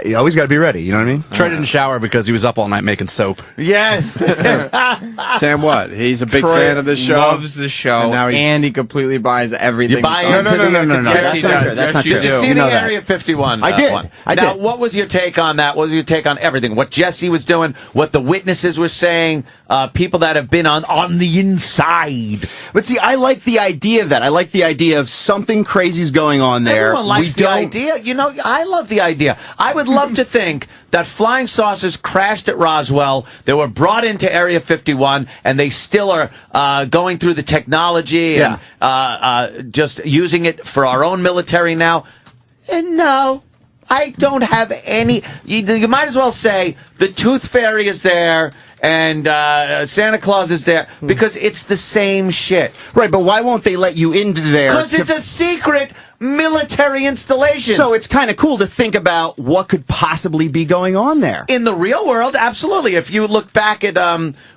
Speaker 7: You always got to be ready. You know what I mean?
Speaker 5: Troy didn't shower because he was up all night making soap.
Speaker 2: Yes.
Speaker 1: Sam, what? He's a big
Speaker 10: Troy
Speaker 1: fan of this show.
Speaker 10: Loves the show, and he completely buys everything.
Speaker 2: You buy
Speaker 10: No.
Speaker 2: That's
Speaker 10: not true. That's not true.
Speaker 2: Did you see the Area 51
Speaker 7: I did.
Speaker 2: one?
Speaker 7: I
Speaker 2: now,
Speaker 7: did.
Speaker 2: what was your take on that? What was your take on everything? What Jesse was doing, what the witnesses were saying, people that have been on the inside.
Speaker 7: But see, I like the idea of that. I like the idea of something crazy's going on there.
Speaker 2: Everyone likes the idea. You know, I love the idea. I would love to think that flying saucers crashed at Roswell. They were brought into Area 51, and they still are going through the technology and just using it for our own military now. And no, I don't have any. You might as well say the Tooth Fairy is there and Santa Claus is there because it's the same shit.
Speaker 7: Right, but why won't they let you into there?
Speaker 2: Because it's a secret military installation.
Speaker 7: So it's kind of cool to think about what could possibly be going on there.
Speaker 2: In the real world, absolutely. If you look back at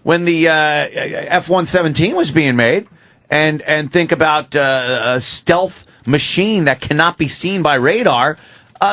Speaker 2: when the F-117 was being made and think about a stealth machine that cannot be seen by radar,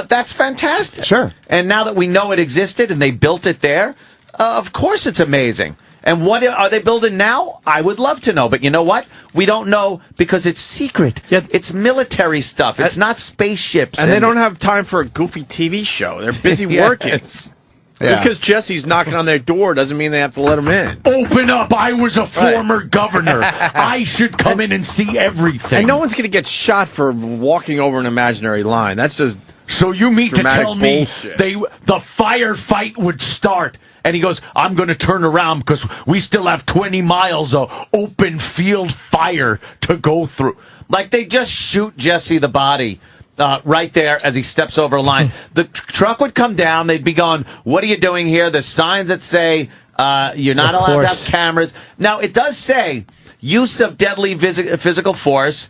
Speaker 2: that's fantastic.
Speaker 7: Sure.
Speaker 2: And now that we know it existed and they built it there, of course it's amazing. And what are they building now? I would love to know. But you know what? We don't know because it's secret.
Speaker 1: Yeah.
Speaker 2: It's military stuff. It's not spaceships.
Speaker 1: And they don't have time for a goofy TV show. They're busy working. Just because Jesse's knocking on their door doesn't mean they have to let him in.
Speaker 19: Open up. I was a former governor. I should come in and see everything.
Speaker 1: And no one's going to get shot for walking over an imaginary line. That's just
Speaker 19: So you mean to tell
Speaker 1: bullshit.
Speaker 19: me the firefight would start? And he goes, I'm going to turn around because we still have 20 miles of open field fire to go through.
Speaker 2: Like they just shoot Jesse the body right there as he steps over a line. The truck would come down. They'd be going, what are you doing here? There's signs that say you're not allowed to have cameras. Now, it does say use of deadly physical force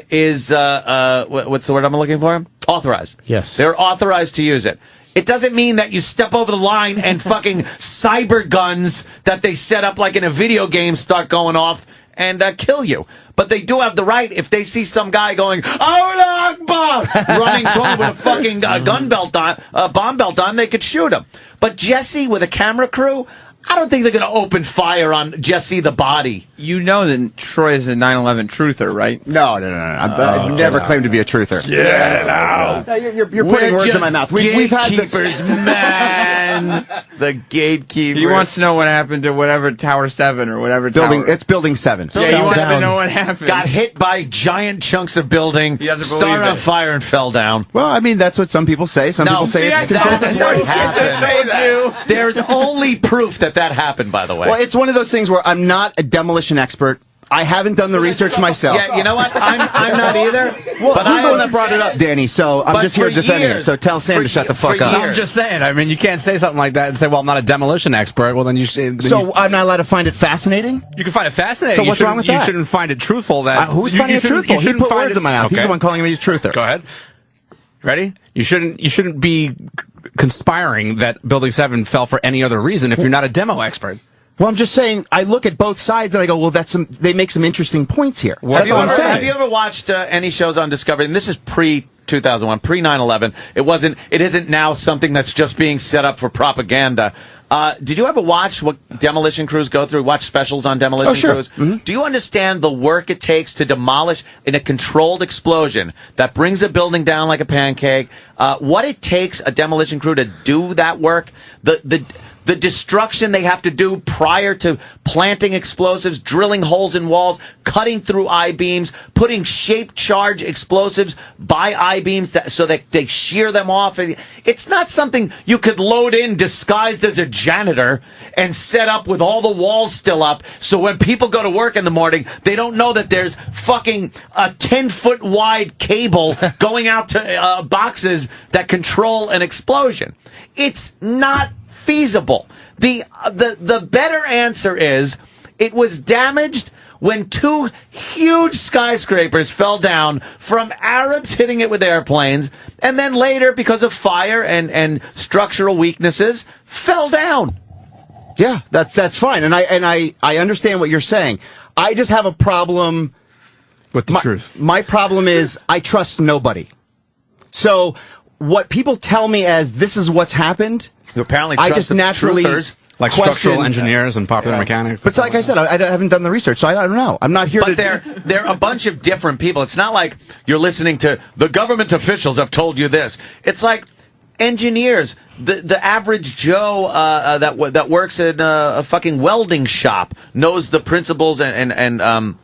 Speaker 2: is, what's the word I'm looking for? Authorized.
Speaker 3: Yes.
Speaker 2: They're authorized to use it. It doesn't mean that you step over the line and fucking cyber guns that they set up like in a video game start going off and kill you. But they do have the right, if they see some guy going, Allah Akbar, running toward with a fucking gun belt on, bomb belt on, they could shoot him. But Jesse with a camera crew, I don't think they're going to open fire on Jesse the body.
Speaker 10: You know that Troy is a 9/11 truther, right?
Speaker 7: No. I've never claimed to be a truther.
Speaker 19: Get out.
Speaker 7: No, you're putting words in my mouth. We've had this.
Speaker 2: Man. The gatekeeper.
Speaker 10: He wants to know what happened to whatever Tower 7 or whatever
Speaker 7: Building.
Speaker 10: tower.
Speaker 7: It's Building 7.
Speaker 10: Yeah, he wants to
Speaker 3: down.
Speaker 10: know what happened.
Speaker 2: Got hit by giant chunks of building,
Speaker 10: He doesn't
Speaker 2: started
Speaker 10: believe
Speaker 2: on
Speaker 10: it.
Speaker 2: fire and fell down.
Speaker 7: Well, I mean, that's what some people say. Some people say it's controlled.
Speaker 2: That's what
Speaker 10: You can't just say that.
Speaker 2: There's only proof that happened, by the way.
Speaker 7: Well, it's one of those things where I'm not a demolition expert. I haven't done the research myself.
Speaker 2: Yeah, you know what? I'm not either.
Speaker 7: Well,
Speaker 2: but
Speaker 7: I'm the one that brought it up, Danny, so I'm
Speaker 2: But
Speaker 7: just here
Speaker 2: for
Speaker 7: defending it.
Speaker 2: years-
Speaker 7: So tell Sam
Speaker 2: for
Speaker 7: to shut the
Speaker 2: for
Speaker 7: fuck up.
Speaker 2: years-
Speaker 5: I'm just saying. I mean, you can't say something like that and say, well, I'm not a demolition expert. Well, then you should.
Speaker 7: So I'm not allowed to find it fascinating?
Speaker 5: You can find it fascinating.
Speaker 7: So what's wrong with that?
Speaker 5: You shouldn't find it truthful. That
Speaker 7: Who's
Speaker 5: you-
Speaker 7: finding
Speaker 5: you
Speaker 7: it
Speaker 5: shouldn't-
Speaker 7: truthful?
Speaker 5: you
Speaker 7: He
Speaker 5: shouldn't
Speaker 7: put
Speaker 5: find
Speaker 7: words
Speaker 5: it-
Speaker 7: in my mouth. He's
Speaker 5: Okay.
Speaker 7: the one calling me a truther.
Speaker 5: Go ahead. Ready? You shouldn't be conspiring that Building 7 fell for any other reason if you're not a demo expert.
Speaker 7: Well, I'm just saying, I look at both sides and I go, well, they make some interesting points here. That's what I'm saying.
Speaker 2: Have you ever watched any shows on Discovery? And this is pre-2001, pre-9/11. It isn't now something that's just being set up for propaganda. Did you ever watch what demolition crews go through? Watch specials on demolition crews? Mm-hmm. Do you understand the work it takes to demolish in a controlled explosion that brings a building down like a pancake? What it takes a demolition crew to do that work? the destruction they have to do prior to planting explosives, drilling holes in walls, cutting through I-beams, putting shape charge explosives by I-beams so that they shear them off. It's not something you could load in disguised as a janitor and set up with all the walls still up, so when people go to work in the morning, they don't know that there's fucking a 10-foot wide cable going out to boxes that control an explosion. It's not feasible. The better answer is it was damaged when 2 huge skyscrapers fell down from Arabs hitting it with airplanes, and then later, because of fire and structural weaknesses, fell down.
Speaker 7: Yeah, that's fine, and I understand what you're saying. I just have a problem
Speaker 5: with the truth.
Speaker 7: My problem is I trust nobody. So what people tell me as this is what's happened,
Speaker 2: you apparently
Speaker 7: I just naturally
Speaker 5: like structural engineers and popular mechanics.
Speaker 7: But like I said, I haven't done the research, so I don't know. I'm not here
Speaker 2: but they're a bunch of different people. It's not like you're listening to the government officials have told you this. It's like engineers, the average Joe that works in a fucking welding shop knows the principles and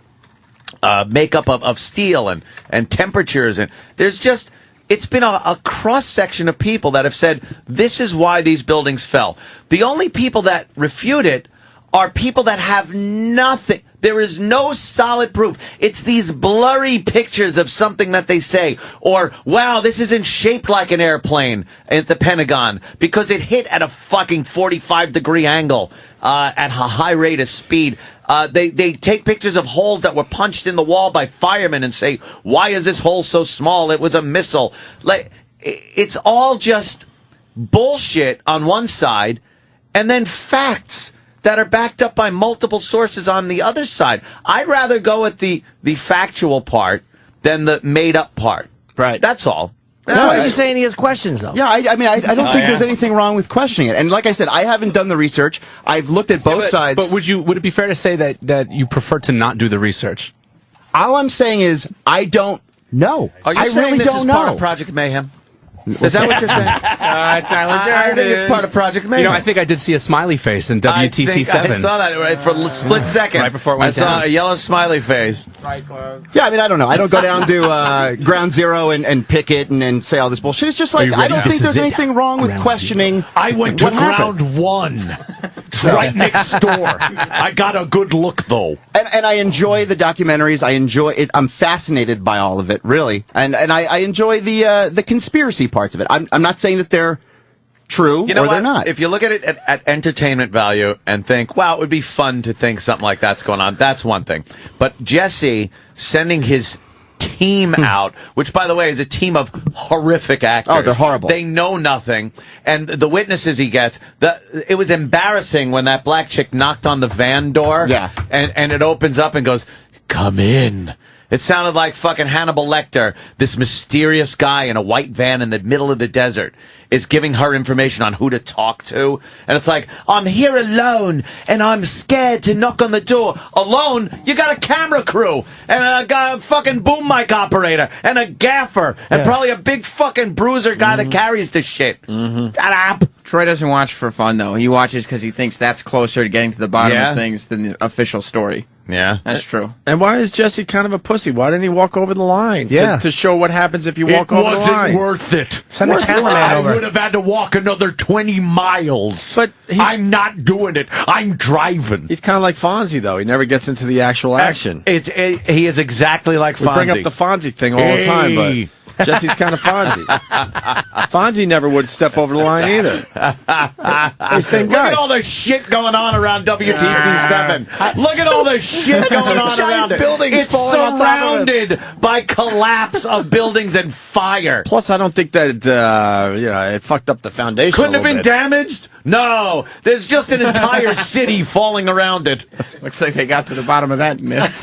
Speaker 2: makeup of steel and temperatures, and there's just. It's been a cross-section of people that have said, this is why these buildings fell. The only people that refute it are people that have nothing. There is no solid proof. It's these blurry pictures of something that they say. Or, wow, this isn't shaped like an airplane at the Pentagon because it hit at a fucking 45-degree angle at a high rate of speed. They take pictures of holes that were punched in the wall by firemen and say, why is this hole so small? It was a missile. Like, it's all just bullshit on one side and then facts that are backed up by multiple sources on the other side. I'd rather go with the factual part than the made-up part.
Speaker 7: Right.
Speaker 2: That's all.
Speaker 3: That's why he's saying he has questions, though.
Speaker 7: Yeah, I mean, I don't think there's anything wrong with questioning it. And like I said, I haven't done the research. I've looked at both sides.
Speaker 5: But would it be fair to say that you prefer to not do the research?
Speaker 7: All I'm saying is I don't know.
Speaker 2: Are you
Speaker 7: I
Speaker 2: saying
Speaker 7: really
Speaker 2: this
Speaker 7: don't
Speaker 2: is
Speaker 7: know.
Speaker 2: part of Project Mayhem? Is that what you're saying? I think it's part of Project Mayhem.
Speaker 5: You know, I think I did see a smiley face in WTC7.
Speaker 2: I saw that right for a split second.
Speaker 5: Right before it went
Speaker 2: down. I saw
Speaker 5: down.
Speaker 2: a yellow smiley face.
Speaker 7: Yeah, I mean, I don't know. I don't go down to Ground Zero and pick it and say all this bullshit. It's just like, I don't think there's anything wrong with questioning.
Speaker 19: I went to
Speaker 7: what happened.
Speaker 19: Ground 1. Right next door. I got a good look, though.
Speaker 7: And I enjoy the documentaries. I enjoy it. I'm fascinated by all of it, really. And I enjoy the conspiracy parts of it. I'm not saying that they're true
Speaker 2: You know
Speaker 7: or
Speaker 2: what?
Speaker 7: they're not.
Speaker 2: If you look at it at entertainment value and think, wow, it would be fun to think something like that's going on, that's one thing. But Jesse sending his team out, which, by the way, is a team of horrific actors.
Speaker 7: Oh, they're horrible.
Speaker 2: They know nothing. And the witnesses he gets, it was embarrassing when that black chick knocked on the van door.
Speaker 7: Yeah.
Speaker 2: And it opens up and goes, come in. It sounded like fucking Hannibal Lecter, this mysterious guy in a white van in the middle of the desert, is giving her information on who to talk to. And it's like, I'm here alone, and I'm scared to knock on the door. Alone? You got a camera crew, and a fucking boom mic operator, and a gaffer, and probably a big fucking bruiser guy that carries the shit. Shut up.
Speaker 10: Troy doesn't watch for fun, though. He watches because he thinks that's closer to getting to the bottom of things than the official story.
Speaker 2: Yeah.
Speaker 10: That's true.
Speaker 1: And why is Jesse kind of a pussy? Why didn't he walk over the line? To show what happens if you walk over the line.
Speaker 19: It wasn't worth it.
Speaker 3: Send the cameraman over.
Speaker 19: I would have had to walk another 20 miles.
Speaker 1: But
Speaker 19: I'm not doing it. I'm driving.
Speaker 1: He's kind of like Fonzie, though. He never gets into the actual action.
Speaker 2: He is exactly like Fonzie.
Speaker 1: We bring up the Fonzie thing all the time, but Jesse's kind of Fonzie. Fonzie never would step over the line either. Hey, same guy.
Speaker 2: Look at all the shit going on around WTC7. Look at all the shit going on around it. It's surrounded by collapse of buildings and fire.
Speaker 1: Plus, I don't think that it fucked up the foundation.
Speaker 2: Couldn't have been damaged? No. There's just an entire city falling around it.
Speaker 10: Looks like they got to the bottom of that myth.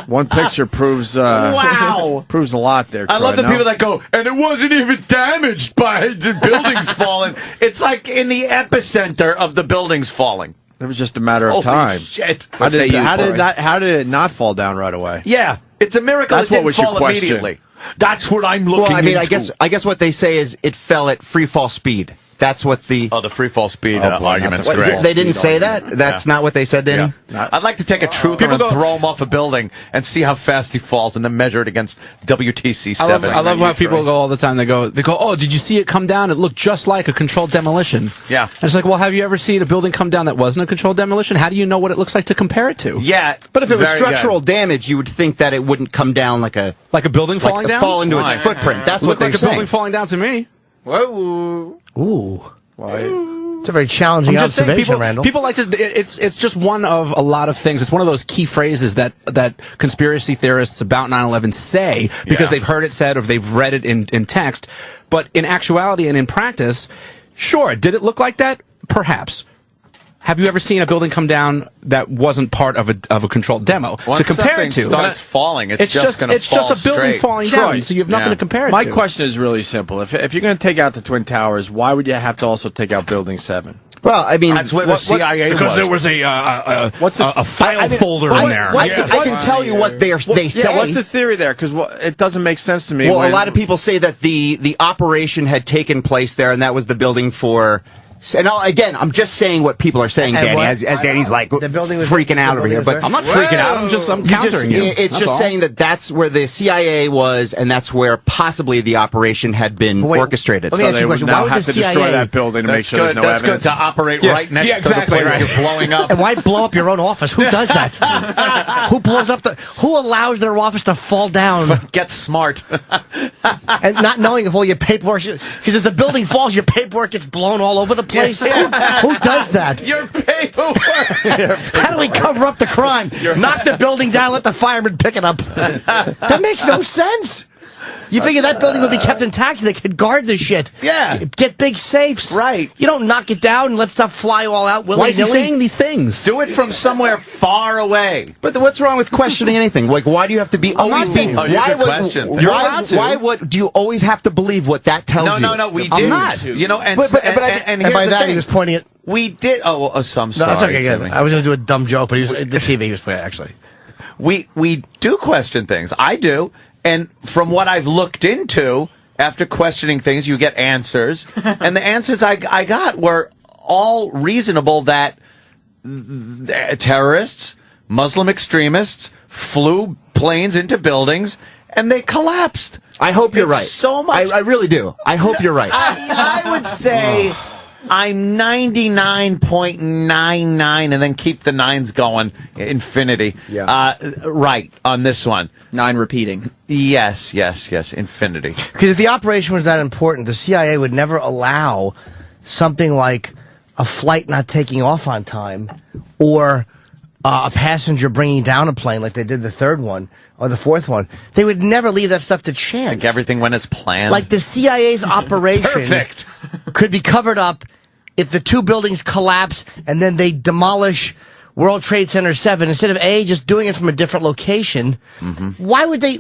Speaker 1: One picture proves proves a lot there.
Speaker 2: I love the people that go, and it wasn't even damaged by the buildings falling. It's like in the epicenter of the buildings falling.
Speaker 1: It was just a matter of
Speaker 2: Holy
Speaker 1: time.
Speaker 2: Shit.
Speaker 1: How did it not fall down right away?
Speaker 2: Yeah, it's a miracle
Speaker 1: That's
Speaker 2: it didn't
Speaker 1: what we should
Speaker 2: fall
Speaker 1: question.
Speaker 2: immediately.
Speaker 19: That's what I'm looking
Speaker 7: Well, I mean,
Speaker 19: into.
Speaker 7: I guess what they say is it fell at free fall speed. that's what the
Speaker 2: the free fall speed
Speaker 1: Oh, boy,
Speaker 2: argument's
Speaker 1: not the
Speaker 2: correct.
Speaker 7: they didn't say that. That's not what they said, Danny.
Speaker 2: I'd like to take a truther and throw him off a building and see how fast he falls, and then measure it against WTC 7.
Speaker 5: I love how people go all the time. They go, oh, did you see it come down? It looked just like a controlled demolition.
Speaker 2: Yeah.
Speaker 5: And it's like, well, have you ever seen a building come down that wasn't a controlled demolition? How do you know what it looks like to compare it to?
Speaker 2: Yeah.
Speaker 7: But if it was
Speaker 2: Very
Speaker 7: structural damage, you would think that it wouldn't come down like a
Speaker 5: building falling down?
Speaker 7: fall into its footprint. That's what
Speaker 5: Looked
Speaker 7: they're
Speaker 5: like a
Speaker 7: saying.
Speaker 5: building falling down to me.
Speaker 1: Whoa.
Speaker 3: Ooh.
Speaker 1: Why?
Speaker 3: It's a very challenging
Speaker 5: I'm just saying,
Speaker 3: observation, Randall.
Speaker 5: people like to. It's just one of a lot of things. It's one of those key phrases that conspiracy theorists about 9/11 say because they've heard it said or they've read it in text. But in actuality and in practice, sure, did it look like that? Perhaps. Have you ever seen a building come down that wasn't part of a controlled demo
Speaker 2: Once
Speaker 5: to compare
Speaker 2: something
Speaker 5: it to?
Speaker 2: starts falling, it's just going to fall
Speaker 5: just a building
Speaker 2: straight.
Speaker 5: falling down, so you have nothing to compare it
Speaker 1: My
Speaker 5: to.
Speaker 1: question is really simple. If you're going to take out the Twin Towers, why would you have to also take out Building 7?
Speaker 7: Well, I mean,
Speaker 2: That's where the CIA
Speaker 19: Because
Speaker 2: was.
Speaker 19: there was a file folder in there.
Speaker 7: I can tell you what they say.
Speaker 1: What's the theory there? Because it doesn't make sense to me.
Speaker 7: Well, a lot of people say that the operation had taken place there, and that was the building for. And again, I'm just saying what people are saying, Danny. As Danny's like freaking out over here, but
Speaker 5: I'm not freaking out. I'm countering you.
Speaker 7: It's just saying that that's where the CIA was, and that's where possibly the operation had been orchestrated.
Speaker 3: Let me ask you a question. Why would the CIA
Speaker 1: destroy that building to make sure there's no
Speaker 2: That's
Speaker 1: evidence?
Speaker 2: good to operate right next to the place you're blowing up.
Speaker 3: And why blow up your own office? Who does that? Who blows up who allows their office to fall down?
Speaker 2: Get smart.
Speaker 3: And not knowing if all your paperwork, because if the building falls, your paperwork gets blown all over the place. Who does that?
Speaker 2: Your paperwork.
Speaker 3: How do we cover up the crime? Knock the building down, let the firemen pick it up. That makes no sense. You figure that building would be kept intact so they could guard the shit.
Speaker 2: Yeah.
Speaker 3: Get big safes.
Speaker 2: Right.
Speaker 3: You don't knock it down and let stuff fly all out willy-nilly.
Speaker 5: Why is he saying these things?
Speaker 2: Do it from somewhere far away.
Speaker 7: But what's wrong with questioning anything? Like, why do you have to be always be?
Speaker 2: Oh, you're a good question. You're allowed to.
Speaker 7: Why do you always have to believe what that tells you?
Speaker 2: No, we
Speaker 7: I'm
Speaker 2: do.
Speaker 7: not.
Speaker 2: You know, and
Speaker 3: But
Speaker 2: here's
Speaker 3: by
Speaker 2: the
Speaker 3: that,
Speaker 2: thing.
Speaker 3: he was pointing at...
Speaker 2: We did. I'm sorry.
Speaker 3: No, that's okay. Good.
Speaker 2: Jimmy.
Speaker 3: I was going to do a dumb joke, but the TV he was playing, actually.
Speaker 2: We do question things. I do. And from what I've looked into, after questioning things, you get answers. And the answers I got were all reasonable, that terrorists, Muslim extremists, flew planes into buildings and they collapsed.
Speaker 7: I hope you're right.
Speaker 2: So much.
Speaker 7: I really do. I hope you're right.
Speaker 2: I would say I'm 99.99 and then keep the nines going, infinity.
Speaker 7: Yeah.
Speaker 2: Right, on this one.
Speaker 10: 9 repeating.
Speaker 2: Yes, infinity.
Speaker 3: Because if the operation was that important, the CIA would never allow something like a flight not taking off on time or a passenger bringing down a plane like they did the third one or the fourth one. They would never leave that stuff to chance.
Speaker 2: Like everything went as planned.
Speaker 3: Like the CIA's operation
Speaker 2: Perfect.
Speaker 3: could be covered up if the two buildings collapse and then they demolish World Trade Center 7 instead of just doing it from a different location.
Speaker 2: Mm-hmm.
Speaker 3: Why would they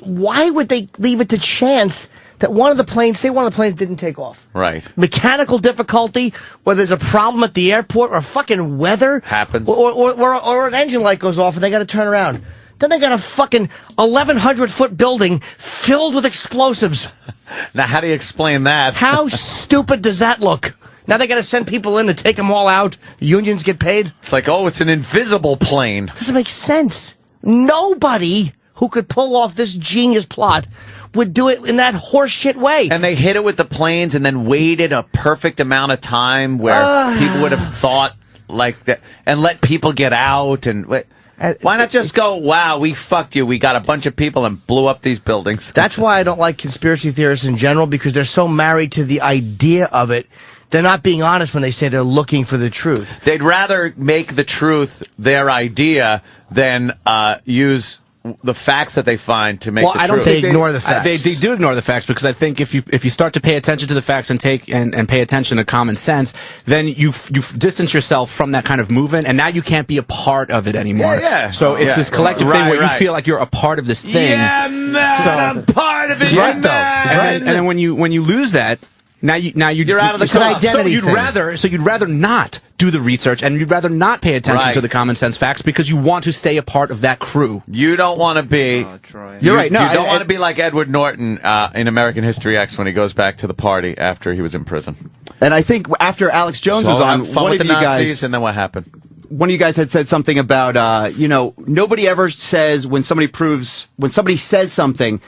Speaker 3: leave it to chance that one of the planes didn't take off?
Speaker 2: Right.
Speaker 3: Mechanical difficulty, or there's a problem at the airport, or fucking weather
Speaker 2: happens,
Speaker 3: or an engine light goes off and they got to turn around. Then they got a fucking 1,100-foot building filled with explosives.
Speaker 2: Now, how do you explain that?
Speaker 3: How stupid does that look? Now they got to send people in to take them all out. The unions get paid.
Speaker 2: It's like, it's an invisible plane.
Speaker 3: Doesn't make sense. Nobody who could pull off this genius plot would do it in that horseshit way.
Speaker 2: And they hit it with the planes and then waited a perfect amount of time where people would have thought like that and let people get out. And why not just go, wow, we fucked you. We got a bunch of people and blew up these buildings.
Speaker 3: That's why I don't like conspiracy theorists in general, because they're so married to the idea of it. They're not being honest when they say they're looking for the truth.
Speaker 2: They'd rather make the truth their idea than use the facts that they find to make the truth.
Speaker 5: I don't think
Speaker 3: they ignore the facts.
Speaker 5: They do ignore the facts, because I think if you start to pay attention to the facts and pay attention to common sense, then you've distanced yourself from that kind of movement, and now you can't be a part of it anymore.
Speaker 2: Yeah.
Speaker 5: So it's this collective thing where you feel like you're a part of this thing.
Speaker 2: Yeah, man, I'm part of it.
Speaker 3: He's right, though. He's right.
Speaker 5: And then when you lose that, you're
Speaker 2: out of the club.
Speaker 5: So you'd rather not do the research, and you'd rather not pay attention to the common sense facts, because you want to stay a part of that crew.
Speaker 2: You don't want to be.
Speaker 7: You're right. No,
Speaker 2: you don't want to be like Edward Norton in American History X when he goes back to the party after he was in prison.
Speaker 7: And I think after Alex Jones was on, one of you guys,
Speaker 2: and then what happened?
Speaker 7: One of you guys had said something about, nobody ever says when somebody says something,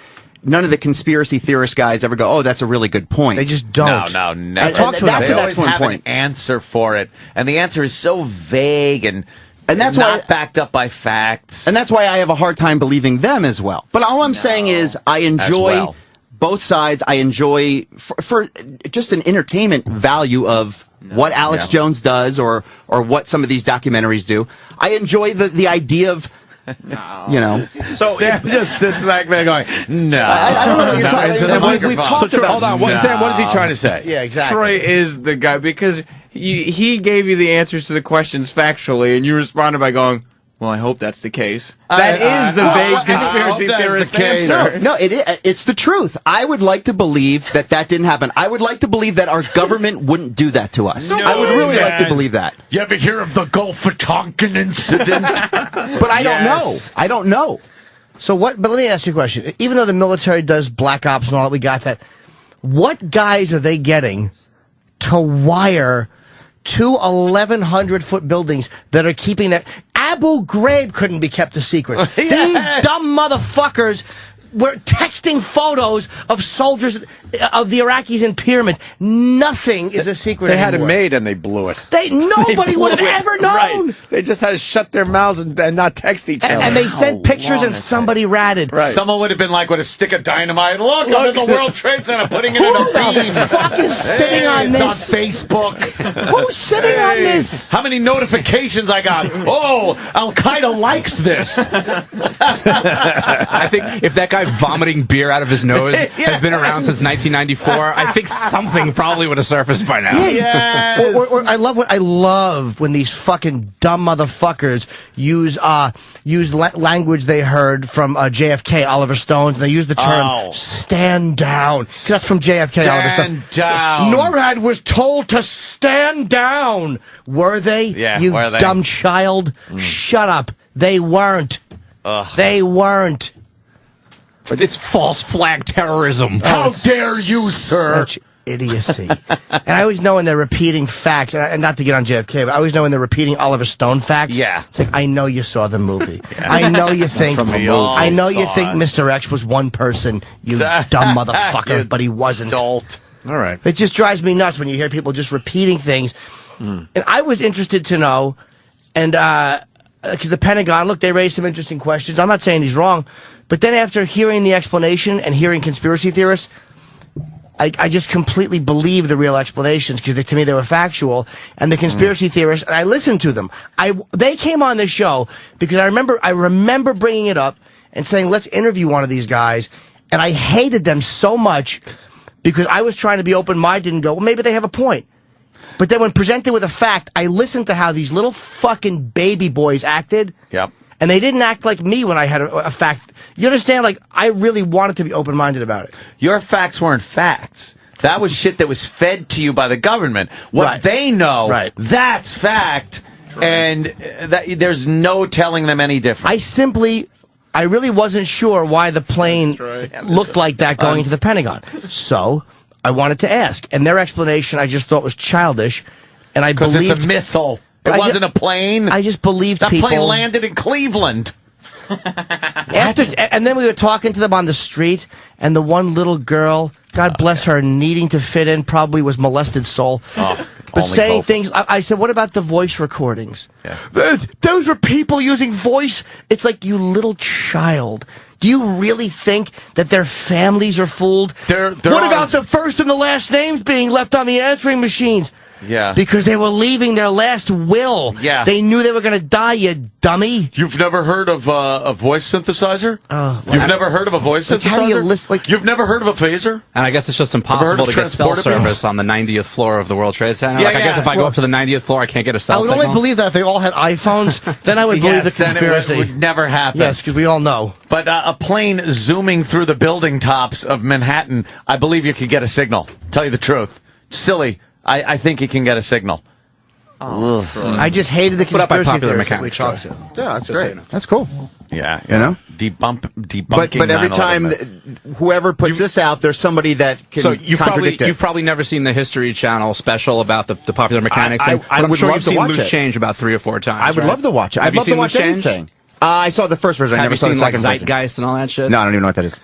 Speaker 7: none of the conspiracy theorist guys ever go, "Oh, that's a really good point."
Speaker 3: They just don't.
Speaker 2: No, never.
Speaker 7: That's an excellent point.
Speaker 2: An answer for it, and the answer is so vague and
Speaker 7: that's
Speaker 2: not backed up by facts.
Speaker 7: And that's why I have a hard time believing them as well. But all I'm saying is I enjoy both sides. I enjoy for just an entertainment value of what Alex Jones does or what some of these documentaries do. I enjoy the idea of
Speaker 2: So Sam just sits back there going, "No,
Speaker 7: I don't know what you're talking about.
Speaker 1: Hold on, Sam, what is he trying to say?
Speaker 3: Yeah, exactly.
Speaker 10: Troy is the guy because he gave you the answers to the questions factually, and you responded by going, "Well, I hope that's the case." That is the vague conspiracy theorist answer.
Speaker 7: No, it's the truth. I would like to believe that didn't happen. I would like to believe that our government wouldn't do that to us. I would really like to believe that.
Speaker 19: You ever hear of the Gulf of Tonkin incident?
Speaker 7: But I don't know. I don't know.
Speaker 3: So what? But let me ask you a question. Even though the military does black ops and all that, we got that. What guys are they getting to wire 2 1,100-foot buildings that are keeping that? Abu Ghraib couldn't be kept a secret. These dumb motherfuckers were texting photos of soldiers of the Iraqis in pyramids. Nothing is a secret
Speaker 1: They had
Speaker 3: anymore.
Speaker 1: it made and they blew it.
Speaker 3: Nobody would have ever known.
Speaker 1: Right. They just had to shut their mouths and not text each other.
Speaker 3: And they sent pictures and somebody ratted.
Speaker 1: Right.
Speaker 2: Someone would have been like with a stick of dynamite. Look, I'm at the World Trade Center putting it in a
Speaker 3: Who
Speaker 2: beam.
Speaker 3: the fuck is sitting on
Speaker 2: it's
Speaker 3: this?
Speaker 2: on Facebook.
Speaker 3: Who's sitting on this?
Speaker 2: How many notifications I got? Oh, Al Qaeda likes this.
Speaker 5: I think if that guy vomiting beer out of his nose has been around since 1994, I think something probably would have surfaced by now.
Speaker 3: Yes. Or I love when these fucking dumb motherfuckers use language they heard from JFK, Oliver Stone. And they use the term "stand down." 'Cause that's from JFK, Oliver Stone.
Speaker 2: Stand down.
Speaker 3: NORAD was told to stand down. Were they?
Speaker 2: Yeah,
Speaker 3: you
Speaker 2: were they?
Speaker 3: dumb child. Shut up. They weren't. They weren't.
Speaker 5: But it's false flag terrorism. How dare you, sir?
Speaker 3: Such idiocy. And I always know when they're repeating facts, and not to get on JFK, but I always know when they're repeating Oliver Stone facts.
Speaker 2: Yeah.
Speaker 3: It's like, I know you saw the movie. I know you think
Speaker 2: I
Speaker 3: know you think Mr. X was one person, you dumb motherfucker, but he wasn't.
Speaker 2: Dolt.
Speaker 1: All right.
Speaker 3: It just drives me nuts when you hear people just repeating things. And I was interested to know, and because the Pentagon, look, they raised some interesting questions. I'm not saying he's wrong, but then after hearing the explanation and hearing conspiracy theorists, I just completely believe the real explanations because to me they were factual. And the conspiracy theorists, and I listened to them. They came on this show because I remember bringing it up and saying, let's interview one of these guys. And I hated them so much because I was trying to be open-minded and go, well, maybe they have a point. But then when presented with a fact, I listened to how these little fucking baby boys acted.
Speaker 2: Yep.
Speaker 3: And they didn't act like me when I had a fact. You understand? Like, I really wanted to be open-minded about it.
Speaker 2: Your facts weren't facts. That was shit that was fed to you by the government. What they know, that's fact. And there's no telling them any different.
Speaker 3: I really wasn't sure why the plane looked like that going into the Pentagon. So I wanted to ask. And their explanation I just thought was childish. And I believed...
Speaker 2: Because it's a missile. It wasn't a plane.
Speaker 3: I just believed
Speaker 2: that
Speaker 3: people...
Speaker 2: That plane landed in Cleveland.
Speaker 3: And then we were talking to them on the street, and the one little girl, God bless her, needing to fit in, probably was molested soul. But saying things, I said, what about the voice recordings?
Speaker 2: Yeah.
Speaker 3: Those were people using voice. It's like, you little child. Do you really think that their families are fooled? What about the first and the last names being left on the answering machines?
Speaker 2: Yeah.
Speaker 3: Because they were leaving their last will.
Speaker 2: Yeah.
Speaker 3: They knew they were going to die, you dummy.
Speaker 2: You've never heard of a voice synthesizer?
Speaker 3: Oh,
Speaker 2: You've never heard of a voice synthesizer?
Speaker 3: How do you list,
Speaker 2: You've never heard of a phaser?
Speaker 5: And I guess it's just impossible to get cell service on the 90th floor of the World Trade Center.
Speaker 2: Yeah,
Speaker 5: I guess if I go up to the 90th floor, I can't get a cell signal.
Speaker 3: I would only believe that if they all had iPhones, then I would believe the conspiracy.
Speaker 2: Then it would never happen.
Speaker 3: Yes, because we all know.
Speaker 2: But a plane zooming through the building tops of Manhattan, I believe you could get a signal. Tell you the truth. Silly. I think you can get a signal.
Speaker 3: I just hated the
Speaker 5: Put up by
Speaker 3: conspiracy
Speaker 5: Popular
Speaker 3: theories that we
Speaker 5: Mechanics.
Speaker 3: talked to.
Speaker 7: Yeah, that's
Speaker 5: Just so
Speaker 7: great.
Speaker 5: you know.
Speaker 7: That's cool.
Speaker 2: Yeah,
Speaker 7: You know?
Speaker 2: debunking.
Speaker 7: But every
Speaker 2: 9/11
Speaker 7: time
Speaker 2: myths.
Speaker 7: whoever puts this out, there's somebody that can
Speaker 5: So you've
Speaker 7: contradict it.
Speaker 5: probably never seen the History Channel special about the Popular Mechanics.
Speaker 7: I
Speaker 5: but I'm
Speaker 7: would
Speaker 5: sure
Speaker 7: love
Speaker 5: you've
Speaker 7: to
Speaker 5: seen
Speaker 7: watch
Speaker 5: Loose
Speaker 7: it.
Speaker 5: Change about 3 or 4 times.
Speaker 7: I would
Speaker 5: right?
Speaker 7: love to watch it.
Speaker 5: Have
Speaker 7: I'd
Speaker 5: you
Speaker 7: love
Speaker 5: seen
Speaker 7: to watch
Speaker 5: Loose Change?
Speaker 7: anything. I saw the first version. I
Speaker 5: Have
Speaker 7: never
Speaker 5: you
Speaker 7: saw the
Speaker 5: seen like
Speaker 7: second version.
Speaker 5: Zeitgeist and all that shit?
Speaker 7: No, I don't even know what that is.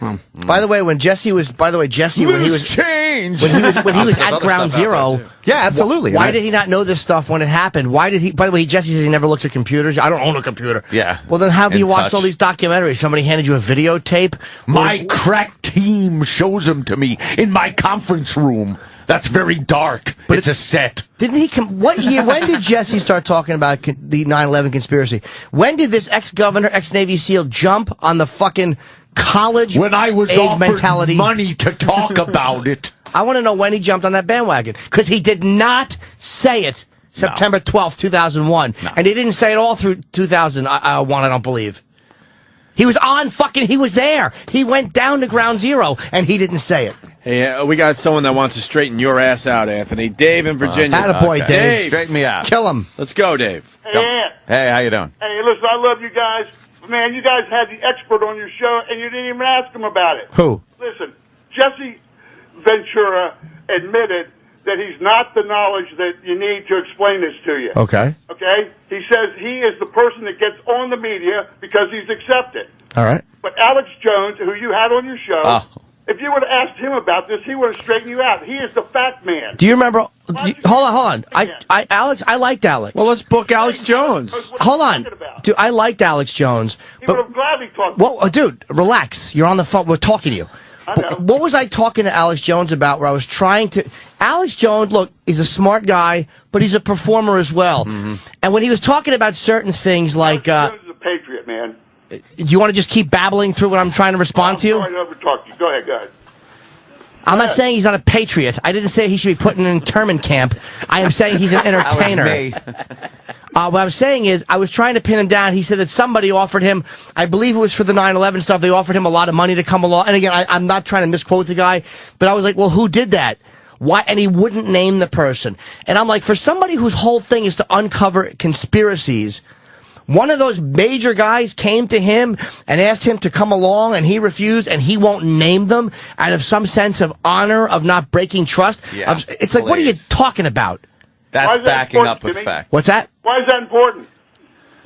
Speaker 3: By the way, when Jesse when he was
Speaker 2: Change.
Speaker 3: when he was
Speaker 5: There's
Speaker 3: at
Speaker 5: other
Speaker 3: Ground
Speaker 5: stuff out there,
Speaker 3: Zero.
Speaker 5: too.
Speaker 7: Yeah, absolutely.
Speaker 3: Why did he not know this stuff when it happened? Why did he? By the way, Jesse says he never looks at computers. I don't own a computer.
Speaker 2: Yeah.
Speaker 3: Well, then how have
Speaker 2: In
Speaker 3: you watched
Speaker 2: touch.
Speaker 3: all these documentaries? Somebody handed you a videotape.
Speaker 19: My crack team shows them to me in my conference room. That's very dark. But it's a set.
Speaker 3: Didn't he come? What year? When did Jesse start talking about the 9/11 conspiracy? When did this ex-governor, ex-Navy SEAL jump on the fucking college
Speaker 19: When I was
Speaker 3: age
Speaker 19: offered
Speaker 3: mentality?
Speaker 19: money to talk about it.
Speaker 3: I want to know when he jumped on that bandwagon because he did not say it September 12th, 2001, and he didn't say it all through 2001. I don't believe. He was he was there. He went down to Ground Zero, and he didn't say it.
Speaker 1: Hey, we got someone that wants to straighten your ass out, Anthony. Dave in Virginia.
Speaker 3: Attaboy, Dave.
Speaker 2: Straighten me out.
Speaker 3: Kill him.
Speaker 1: Let's go, Dave.
Speaker 9: Hey, Ant.
Speaker 2: Hey, how you doing?
Speaker 9: Hey, listen, I love you guys. Man, you guys had the expert on your show, and you didn't even ask him about it.
Speaker 3: Who?
Speaker 9: Listen, Jesse Ventura admitted that he's not the knowledge that you need to explain this to you.
Speaker 3: Okay.
Speaker 9: Okay? He says he is the person that gets on the media because he's accepted.
Speaker 3: All right.
Speaker 9: But Alex Jones, who you had on your show,
Speaker 2: Oh.
Speaker 9: if you would have asked him about this, he would have straightened you out. He is the fact man.
Speaker 3: Do you remember? Hold on. Alex, I liked Alex.
Speaker 1: Well, let's book Alex Jones.
Speaker 3: Hold on. Dude, I liked Alex Jones.
Speaker 9: He
Speaker 3: But
Speaker 9: would have gladly talked.
Speaker 3: well, dude, relax. You're on the phone. We're talking to you. But what was I talking to Alex Jones about where I was trying to... Alex Jones, look, he's a smart guy, but he's a performer as well. And when he was talking about certain things like...
Speaker 9: Alex Jones is a patriot, man.
Speaker 3: do you want to just keep babbling through what I'm trying to respond to you?
Speaker 9: I never talked to you. Go ahead.
Speaker 3: I'm not saying he's not a patriot. I didn't say he should be put in an internment camp. I am saying he's an entertainer. What I'm saying is, I was trying to pin him down. He said that somebody offered him, I believe it was for the 9/11 stuff, they offered him a lot of money to come along. And again, I'm not trying to misquote the guy, but I was like, well, who did that? Why? And he wouldn't name the person. And I'm like, for somebody whose whole thing is to uncover conspiracies, one of those major guys came to him and asked him to come along, and he refused, and he won't name them out of some sense of honor, of not breaking trust.
Speaker 2: Yeah,
Speaker 3: it's like, what are you talking about?
Speaker 2: That's backing up with facts.
Speaker 3: What's that?
Speaker 9: Why is that important?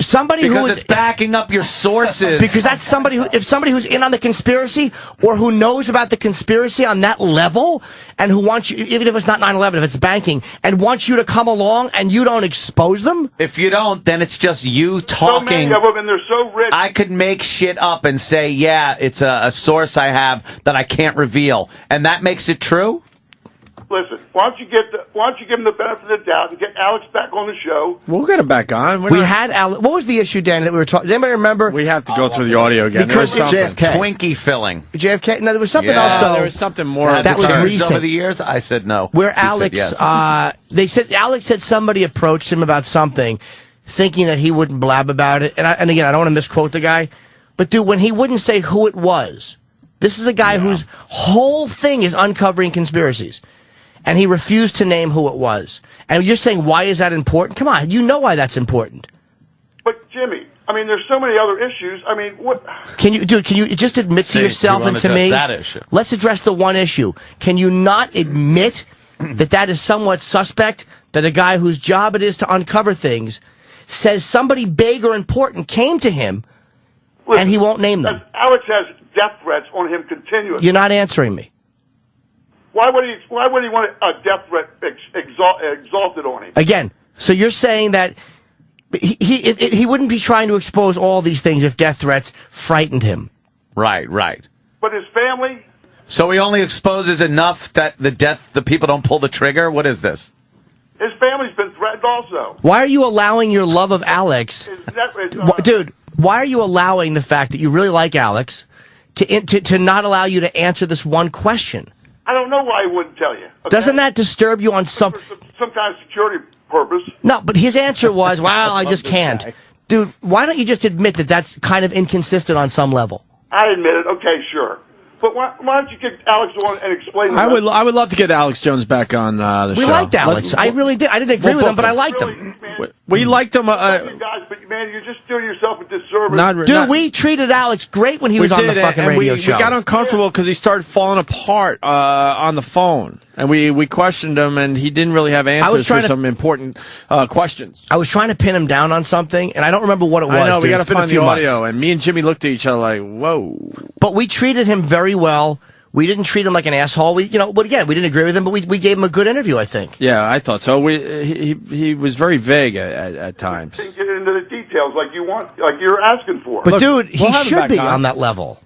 Speaker 3: Somebody
Speaker 2: Because
Speaker 3: who is
Speaker 2: it's backing up your sources.
Speaker 3: because that's somebody who, if somebody who's in on the conspiracy or who knows about the conspiracy on that level and who wants you, even if it's not 9/11, if it's banking, and wants you to come along and you don't expose them.
Speaker 2: If you don't, then it's just you talking.
Speaker 9: So many of them, and they're so rich.
Speaker 2: I could make shit up and say, yeah, it's a source I have that I can't reveal, and that makes it true.
Speaker 9: Listen, why don't you give him the benefit of the doubt and get Alex back on the show?
Speaker 1: We'll get him back on.
Speaker 3: We had Alex. What was the issue, Dan, that we were talking? Does anybody remember?
Speaker 1: We have to go through the audio again.
Speaker 3: Because
Speaker 1: there was something.
Speaker 3: JFK.
Speaker 2: Twinkie filling.
Speaker 3: JFK. No, there was something
Speaker 2: Yeah.
Speaker 3: else though.
Speaker 1: There was something more.
Speaker 3: That was
Speaker 2: changed
Speaker 3: recent.
Speaker 2: over the years. I said no.
Speaker 3: Where
Speaker 2: He said
Speaker 3: Alex,
Speaker 2: yes.
Speaker 3: they said Alex said somebody approached him about something, thinking that he wouldn't blab about it. And again, I don't want to misquote the guy, but dude, when he wouldn't say who it was, this is a guy whose whole thing is uncovering conspiracies, and he refused to name who it was. And you're saying, why is that important? Come on, you know why that's important.
Speaker 9: But Jimmy, I mean, there's so many other issues. I mean, what?
Speaker 3: Can you just admit to
Speaker 2: See,
Speaker 3: yourself
Speaker 2: you wanna
Speaker 3: and to
Speaker 2: address
Speaker 3: me?
Speaker 2: that issue.
Speaker 3: Let's address the one issue. Can you not admit that is somewhat suspect that a guy whose job it is to uncover things says somebody big or important came to him and he won't name them?
Speaker 9: Alex has death threats on him continuously.
Speaker 3: You're not answering me.
Speaker 9: Why would he want a death threat exalted on him?
Speaker 3: Again, so you're saying that he wouldn't be trying to expose all these things if death threats frightened him.
Speaker 2: Right.
Speaker 9: But his family.
Speaker 2: So he only exposes enough that the people don't pull the trigger? What is this?
Speaker 9: His family's been threatened also.
Speaker 3: Why are you allowing your love of Alex? Dude, why are you allowing the fact that you really like Alex to not allow you to answer this one question?
Speaker 9: I don't know why he wouldn't tell you. Okay?
Speaker 3: Doesn't that disturb you on some
Speaker 9: kind of security purpose?
Speaker 3: No, but his answer was, well, I just can't. Dude, why don't you just admit that that's kind of inconsistent on some level?
Speaker 9: I admit it. Okay, sure. But why don't you get Alex on and explain?
Speaker 1: I would love to get Alex Jones back on the show.
Speaker 3: We liked Alex. I really did. I didn't agree with him, but I liked him.
Speaker 1: We liked him.
Speaker 9: You guys, but man, you're just doing yourself a disservice.
Speaker 3: Dude, we treated Alex great when he was on the fucking radio show.
Speaker 1: We got uncomfortable because he started falling apart on the phone. And we questioned him, and he didn't really have answers for some important questions.
Speaker 3: I was trying to pin him down on something, and I don't remember what it was.
Speaker 1: I know, we got to
Speaker 3: It's been
Speaker 1: find
Speaker 3: a few
Speaker 1: the audio.
Speaker 3: months.
Speaker 1: And me and Jimmy looked at each other like, whoa.
Speaker 3: But we treated him very well. We didn't treat him like an asshole. But again, we didn't agree with him, but we gave him a good interview, I think.
Speaker 1: Yeah, I thought so. He was very vague at times.
Speaker 9: Get into the details like you're asking for.
Speaker 3: But dude, he should be on that level.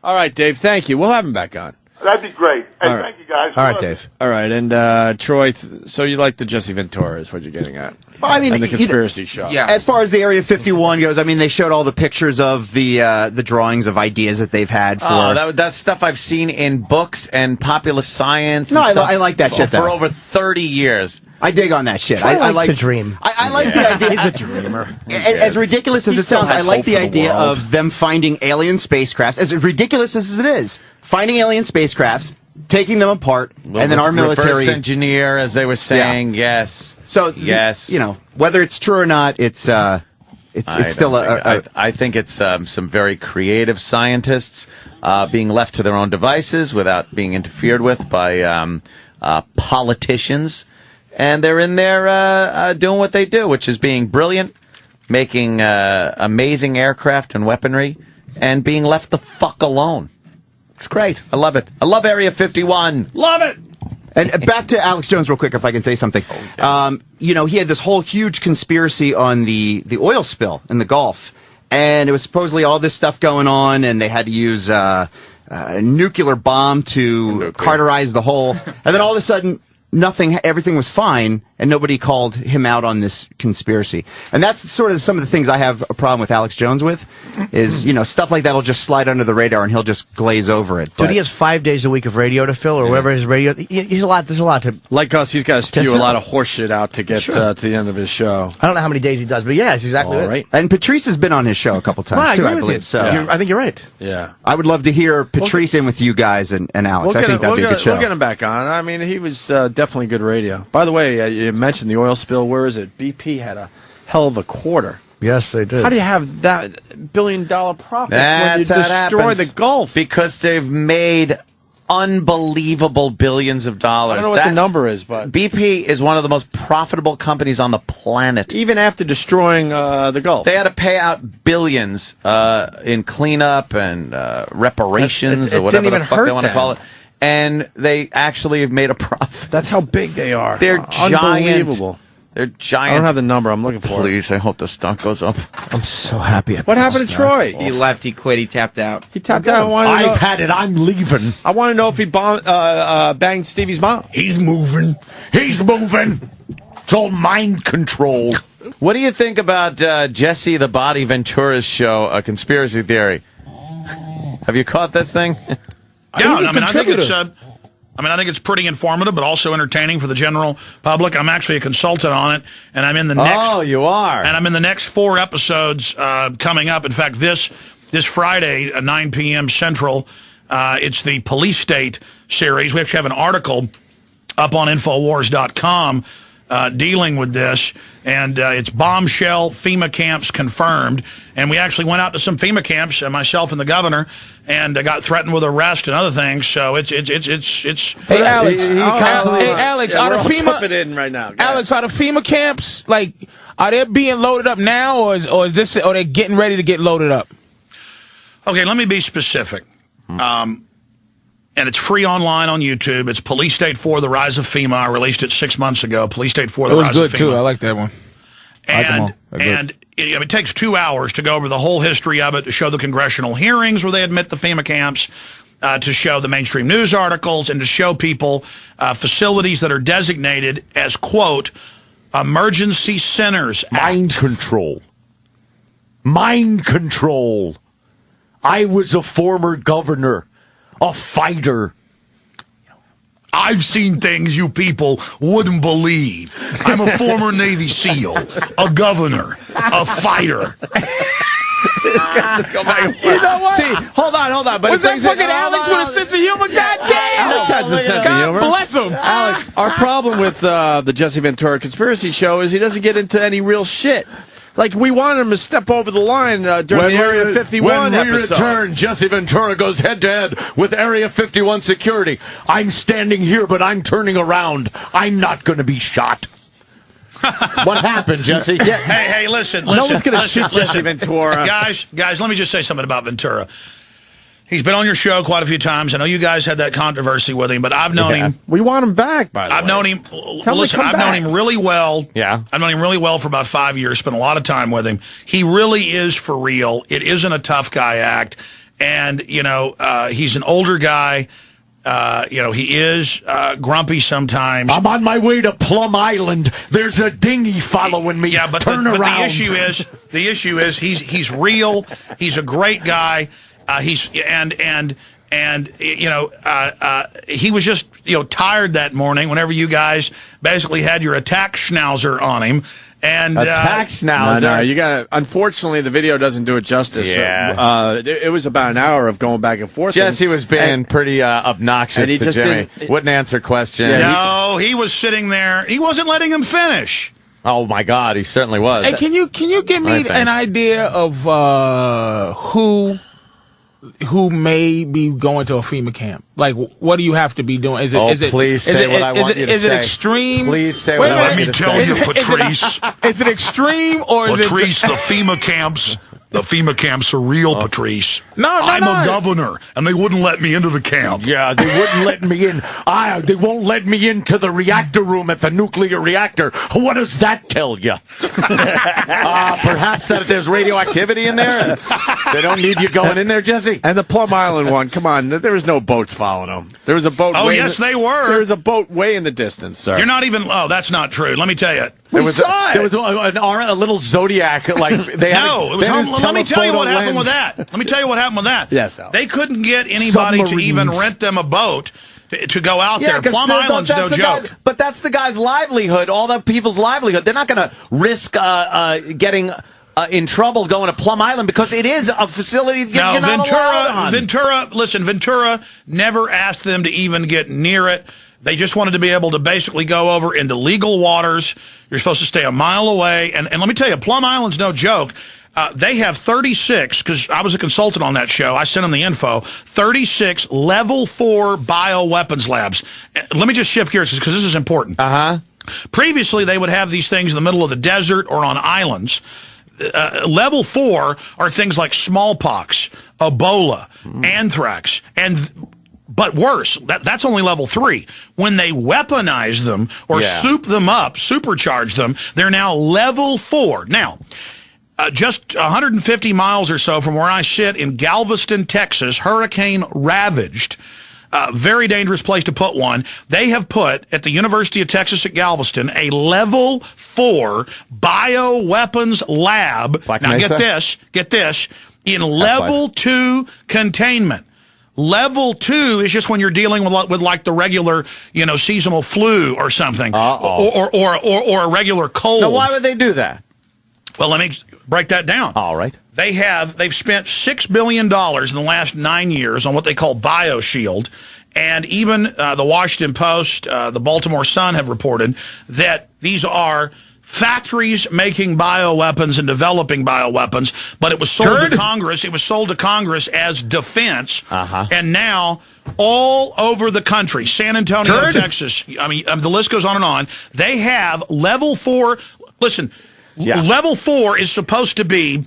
Speaker 1: All right, Dave, thank you. We'll have him back on.
Speaker 9: That'd be great. And
Speaker 1: All right.
Speaker 9: thank you, guys.
Speaker 1: All right, Dave. All right, and Troy, so you like the Jesse Ventura is what you're getting at.
Speaker 7: Well, I mean,
Speaker 1: and the conspiracy show.
Speaker 7: Yeah. As far as the Area 51 goes, I mean, they showed all the pictures of the drawings of ideas that they've had for.
Speaker 2: That's stuff I've seen in books and popular science.
Speaker 7: No,
Speaker 2: and stuff
Speaker 7: I like that shit,
Speaker 2: for
Speaker 7: though.
Speaker 2: over 30 years.
Speaker 7: I dig on that shit.
Speaker 3: Troy
Speaker 7: I
Speaker 3: likes
Speaker 7: like
Speaker 3: to dream.
Speaker 7: I like the idea.
Speaker 3: He's a dreamer.
Speaker 7: As ridiculous as
Speaker 3: He
Speaker 7: it
Speaker 3: still
Speaker 7: sounds, I
Speaker 3: has
Speaker 7: like
Speaker 3: hope
Speaker 7: the
Speaker 3: for the
Speaker 7: idea
Speaker 3: world.
Speaker 7: of them finding alien spacecrafts. As ridiculous as it is, finding alien spacecrafts, taking them apart, and then our military
Speaker 2: reverse engineer, as they were saying. Yeah. Yes.
Speaker 7: So
Speaker 2: yes,
Speaker 7: whether it's true or not, it's still
Speaker 2: I think it's some very creative scientists being left to their own devices without being interfered with by politicians, and they're in there doing what they do, which is being brilliant, making amazing aircraft and weaponry, and being left the fuck alone. It's great. I love it. I love Area 51. Love it.
Speaker 7: And back to Alex Jones real quick, if I can say something. He had this whole huge conspiracy on the oil spill in the Gulf. And it was supposedly all this stuff going on, and they had to use a nuclear bomb to cauterize the hole. And then all of a sudden, everything was fine, and nobody called him out on this conspiracy. And that's sort of some of the things I have a problem with Alex Jones with, is, stuff like that will just slide under the radar and he'll just glaze over it.
Speaker 3: Dude, he has 5 days a week of radio to fill, or whatever his radio. There's a lot to.
Speaker 1: Like us, he's got to spew a lot of horse shit out to get to the end of his show.
Speaker 3: I don't know how many days he does, but yeah, it's exactly
Speaker 1: All
Speaker 3: it.
Speaker 1: right.
Speaker 7: And Patrice has been on his show a couple times,
Speaker 3: Well, I
Speaker 7: too,
Speaker 3: agree
Speaker 7: I
Speaker 3: with
Speaker 7: believe.
Speaker 3: you.
Speaker 7: So
Speaker 3: I think you're right.
Speaker 1: Yeah.
Speaker 7: I would love to hear Patrice in with you guys and Alex. I think that'd be a good show.
Speaker 1: We'll get him back on. I mean, he was definitely good radio. By the way, you mentioned the oil spill. Where is it? BP had a hell of a quarter.
Speaker 3: Yes, they did.
Speaker 1: How do you have that $1 billion profits when you
Speaker 2: That's how it
Speaker 1: destroy
Speaker 2: happens.
Speaker 1: the Gulf?
Speaker 2: Because they've made unbelievable billions of dollars.
Speaker 1: I don't know what the number is, but
Speaker 2: BP is one of the most profitable companies on the planet.
Speaker 1: Even after destroying the Gulf.
Speaker 2: They had to pay out billions in cleanup and reparations or whatever the fuck they want to call it. And they actually have made a profit.
Speaker 1: That's how big they are.
Speaker 2: They're giant.
Speaker 1: Unbelievable.
Speaker 2: They're giant.
Speaker 1: I don't have the number. I'm looking for it.
Speaker 2: Please, I hope the stock goes up.
Speaker 3: I'm so happy.
Speaker 1: What happened to Troy?
Speaker 10: He left. He quit. He tapped out.
Speaker 1: He tapped out.
Speaker 19: I've had it. I'm leaving.
Speaker 1: I want to know if he banged Stevie's mom.
Speaker 19: He's moving. He's moving. It's all mind control.
Speaker 2: What do you think about Jesse the Body Ventura's show, A Conspiracy Theory? Have you caught this thing?
Speaker 8: Yeah, I mean, I think it's pretty informative, but also entertaining for the general public. I'm actually a consultant on it, and I'm in the next.
Speaker 2: Oh, you are.
Speaker 8: And I'm in the next 4 episodes coming up. In fact, this Friday at 9 p.m. Central, it's the Police State series. We actually have an article up on Infowars.com dealing with this, and it's bombshell FEMA camps confirmed. And we actually went out to some FEMA camps, myself and the governor, and got threatened with arrest and other things. So it's.
Speaker 11: Hey Alex, Alex,
Speaker 1: yeah,
Speaker 11: are the
Speaker 1: we're all
Speaker 11: FEMA
Speaker 1: jumping in right now. Go
Speaker 11: Alex, are the FEMA camps are they being loaded up now, or is this, or they getting ready to get loaded up?
Speaker 8: Okay, let me be specific. And it's free online on YouTube. It's Police State 4, The Rise of FEMA. I released it 6 months ago. Police State 4, The Rise of FEMA.
Speaker 11: It was good, too. I like that one.
Speaker 8: And it takes 2 hours to go over the whole history of it, to show the congressional hearings where they admit the FEMA camps, to show the mainstream news articles, and to show people facilities that are designated as, quote, emergency centers.
Speaker 19: Mind control. Mind control. I was a former governor. A fighter.
Speaker 8: I've seen things you people wouldn't believe. I'm a former Navy SEAL, a governor, a fighter.
Speaker 1: Just go back and forth.
Speaker 11: You know what?
Speaker 1: See, hold on. But
Speaker 11: was that fucking Alex with a sense of humor? Goddamn!
Speaker 1: Alex has a sense of humor.
Speaker 11: God bless him.
Speaker 1: Alex, our problem with the Jesse Ventura Conspiracy Show is he doesn't get into any real shit. Like, we want him to step over the line during the Area 51
Speaker 19: when we
Speaker 1: episode.
Speaker 19: return, Jesse Ventura goes head-to-head with Area 51 security. I'm standing here, but I'm turning around. I'm not going to be shot. What happened, Jesse?
Speaker 8: Yeah. Hey, listen.
Speaker 1: No one's going to shoot Jesse Ventura.
Speaker 8: Guys, let me just say something about Ventura. He's been on your show quite a few times. I know you guys had that controversy with him, but I've known him.
Speaker 1: We want him back, by the way.
Speaker 8: I've known him. Listen, I've known him really well.
Speaker 2: Yeah.
Speaker 8: I've known him really well for about 5 years, spent a lot of time with him. He really is for real. It isn't a tough guy act. And, he's an older guy. He is grumpy sometimes.
Speaker 19: I'm on my way to Plum Island. There's a dinghy following me.
Speaker 8: Yeah, but
Speaker 19: Turn
Speaker 8: the
Speaker 19: around.
Speaker 8: issue is he's real. He's a great guy. He was just tired that morning whenever you guys basically had your attack schnauzer on him. And
Speaker 2: attack schnauzer.
Speaker 1: No, you got. Unfortunately, the video doesn't do it justice.
Speaker 2: Yeah.
Speaker 1: It was about an hour of going back and forth.
Speaker 2: Jesse was being pretty obnoxious
Speaker 1: and he
Speaker 2: to
Speaker 1: just
Speaker 2: Jimmy. Wouldn't answer questions.
Speaker 8: No, he was sitting there. He wasn't letting him finish.
Speaker 2: Oh my God, he certainly was.
Speaker 11: Hey, can you give me an idea of who may be going to a FEMA camp? Like, what do you have to be doing? Is it?
Speaker 2: Please say what I want you to say.
Speaker 11: Is it extreme?
Speaker 2: Please say what I want you to say.
Speaker 8: Let me tell you, Patrice.
Speaker 11: Is it extreme or is it?
Speaker 8: Patrice, the FEMA camps are real, Patrice. I'm a governor, and they wouldn't let me into the camp.
Speaker 19: Yeah, they wouldn't let me in. They won't let me into the reactor room at the nuclear reactor. What does that tell you?
Speaker 2: Perhaps that there's radioactivity in there. They don't need you going in there, Jesse.
Speaker 1: And the Plum Island one, come on, there was no boats following them. There was a boat.
Speaker 8: Oh, yes, they were.
Speaker 1: There was a boat way in the distance, sir.
Speaker 8: You're not even. Oh, that's not true. Let me tell you.
Speaker 2: There was a little Zodiac. Like they had.
Speaker 8: No, it was. Let me tell you what happened with that. Let me tell you what happened with that.
Speaker 1: Yes, Al.
Speaker 8: They couldn't get anybody to even rent them a boat to go out there. Plum Island's no joke.
Speaker 2: But that's the guy's livelihood. All the people's livelihood. They're not going to risk getting in trouble going to Plum Island because it is a facility that you're not allowed on.
Speaker 8: Ventura never asked them to even get near it. They just wanted to be able to basically go over into legal waters. You're supposed to stay a mile away. And let me tell you, Plum Island's no joke. They have 36, because I was a consultant on that show. I sent them the info. 36 level 4 bioweapons labs. Let me just shift gears because this is important. Previously, they would have these things in the middle of the desert or on islands. Level 4 are things like smallpox, Ebola, anthrax, but worse, that's only level 3. When they weaponize them or soup them up, supercharge them, they're now level 4. Now, just 150 miles or so from where I sit in Galveston, Texas, hurricane-ravaged, very dangerous place to put one. They have put, at the University of Texas at Galveston, a level 4 bioweapons lab. Now, get this, in level 2 containment. Level 2 is just when you're dealing with like the regular, seasonal flu or something, or a regular cold.
Speaker 2: Now, why would they do that?
Speaker 8: Well, let me break that down.
Speaker 2: All right.
Speaker 8: They've spent $6 billion in the last 9 years on what they call BioShield, and even the Washington Post, the Baltimore Sun have reported that these are factories making bioweapons and developing bioweapons, but it was sold to Congress. It was sold to Congress as defense, and now all over the country, San Antonio, Texas, the list goes on and on. They have level 4. Listen, level 4 is supposed to be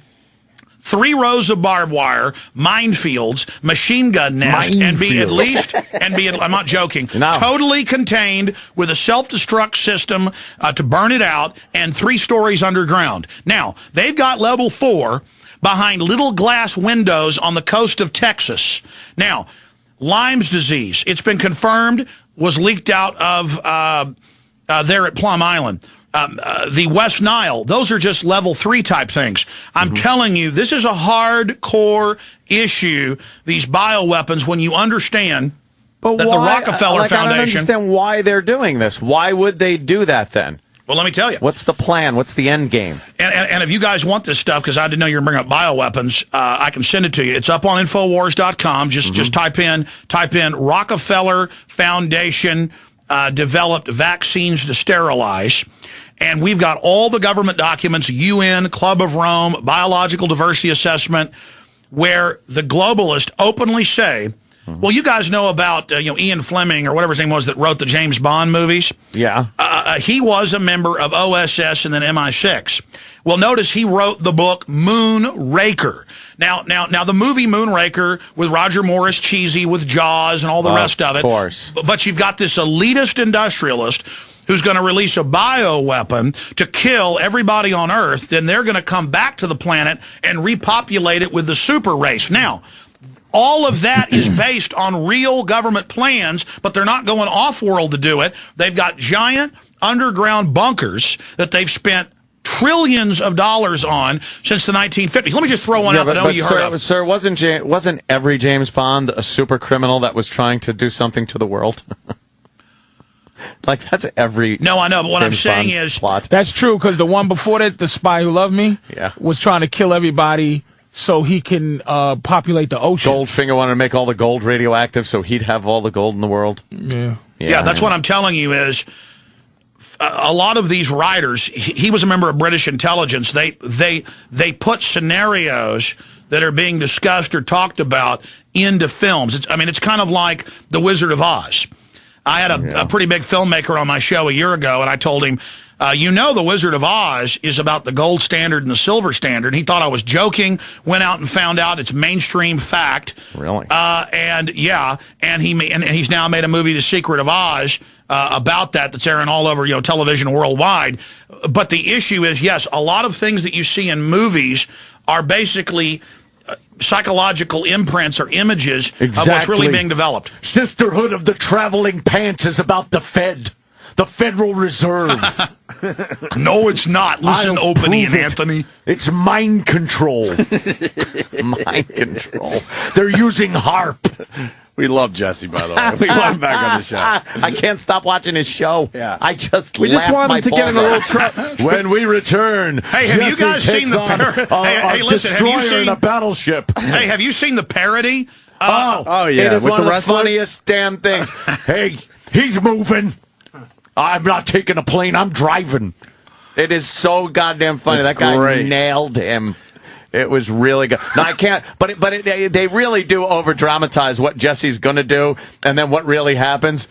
Speaker 8: 3 rows of barbed wire, minefields, machine gun nest, and be at least, I'm not joking, totally contained with a self-destruct system to burn it out, and 3 stories underground. Now, they've got level 4 behind little glass windows on the coast of Texas. Now, Lyme's disease, it's been confirmed, was leaked out of there at Plum Island. The West Nile, those are just level 3 type things. I'm telling you, this is a hardcore issue, these bioweapons, when you understand that the Rockefeller Foundation...
Speaker 2: I don't understand why they're doing this. Why would they do that then?
Speaker 8: Well, let me tell you.
Speaker 2: What's the plan? What's the end game?
Speaker 8: And if you guys want this stuff, because I didn't know you were bringing up bioweapons, I can send it to you. It's up on Infowars.com. Just type in Rockefeller Foundation developed vaccines to sterilize. And we've got all the government documents, UN, Club of Rome, Biological Diversity Assessment, where the globalists openly say, well, you guys know about Ian Fleming or whatever his name was that wrote the James Bond movies.
Speaker 2: Yeah.
Speaker 8: He was a member of OSS and then MI6. Well, notice he wrote the book Moonraker. Now, the movie Moonraker with Roger Morris, cheesy with Jaws and all the rest of it.
Speaker 2: Of course.
Speaker 8: But you've got this elitist industrialist who's going to release a bioweapon to kill everybody on Earth. Then they're going to come back to the planet and repopulate it with the super race. Now, all of that is based on real government plans, but they're not going off-world to do it. They've got giant underground bunkers that they've spent trillions of dollars on since the 1950s. Let me just throw one out that I know you heard of.
Speaker 2: Sir, wasn't every James Bond a super criminal that was trying to do something to the world? Like, that's every...
Speaker 8: No, I know, but what
Speaker 2: James
Speaker 8: I'm saying
Speaker 2: Bond
Speaker 8: is...
Speaker 2: plot.
Speaker 11: That's true, because the one before that, The Spy Who Loved Me, was trying to kill everybody so he can populate the ocean.
Speaker 2: Goldfinger wanted to make all the gold radioactive so he'd have all the gold in the world.
Speaker 11: Yeah.
Speaker 8: Yeah, that's what I'm telling you is a lot of these writers, he was a member of British intelligence. They put scenarios that are being discussed or talked about into films. It's kind of like The Wizard of Oz. I had a pretty big filmmaker on my show a year ago, and I told him, The Wizard of Oz is about the gold standard and the silver standard. He thought I was joking, went out and found out it's mainstream fact.
Speaker 2: Really?
Speaker 8: And he's now made a movie, The Secret of Oz, about that's airing all over television worldwide. But the issue is, yes, a lot of things that you see in movies are basically psychological imprints or images of what's really being developed.
Speaker 19: Sisterhood of the Traveling Pants is about the Fed. The Federal Reserve.
Speaker 8: No, it's not. Listen, Opie and Anthony.
Speaker 19: It's mind control.
Speaker 2: Mind control.
Speaker 19: They're using HARP.
Speaker 1: We love Jesse, by the way. We want him back on the show.
Speaker 2: I can't stop watching his show.
Speaker 1: Yeah.
Speaker 2: I just
Speaker 1: We just want him to get in a little trouble.
Speaker 19: When we return,
Speaker 8: hey, have you guys seen the parody? Hey, listen, have you seen
Speaker 19: a battleship?
Speaker 8: Hey, have you seen the parody?
Speaker 1: Oh yeah,
Speaker 2: it is
Speaker 1: with
Speaker 2: one
Speaker 1: the
Speaker 2: of
Speaker 1: wrestlers?
Speaker 2: the funniest damn things.
Speaker 19: Hey, he's moving. I'm not taking a plane. I'm driving.
Speaker 2: It is so goddamn funny.
Speaker 1: It's
Speaker 2: that guy
Speaker 1: great.
Speaker 2: nailed him. It was really good. No, I can't. But they really do over dramatize what Jesse's going to do, and then what really happens.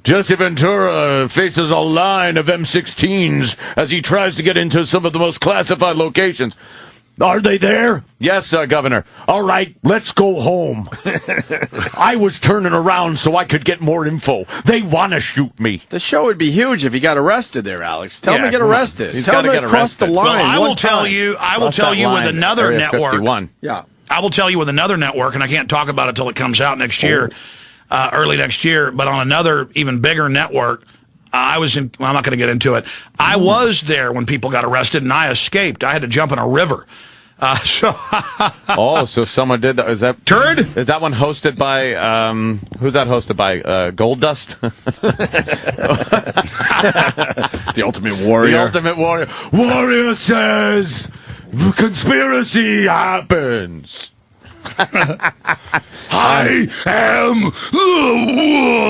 Speaker 2: Jesse Ventura faces a line of M16s as he tries to get into some of the most classified locations.
Speaker 19: Are they there?
Speaker 2: Yes, Governor.
Speaker 19: All right, let's go home. I was turning around so I could get more info. They want to shoot me.
Speaker 1: The show would be huge if he got arrested there, Alex. Tell him to get
Speaker 2: come on.
Speaker 1: arrested.
Speaker 2: He's
Speaker 1: Tell him
Speaker 2: gotta
Speaker 1: to
Speaker 2: get
Speaker 1: cross the
Speaker 2: arrested.
Speaker 1: line.
Speaker 8: Well, I
Speaker 1: one
Speaker 8: will tell
Speaker 1: time.
Speaker 8: you. I will
Speaker 2: Cross
Speaker 8: tell
Speaker 2: that
Speaker 8: you with
Speaker 2: line,
Speaker 8: another
Speaker 2: Area
Speaker 8: network.
Speaker 2: 51.
Speaker 1: Yeah.
Speaker 8: I will tell you with another network, and I can't talk about it till it comes out next year, early next year. But on another, even bigger network, I was in. Well, I'm not going to get into it. I was there when people got arrested, and I escaped. I had to jump in a river.
Speaker 2: So someone did that. Is that
Speaker 8: Turd?
Speaker 2: Is that one hosted by who's that hosted by? Gold Dust?
Speaker 1: The Ultimate Warrior.
Speaker 2: The Ultimate Warrior.
Speaker 19: Warrior says conspiracy happens.
Speaker 8: I am the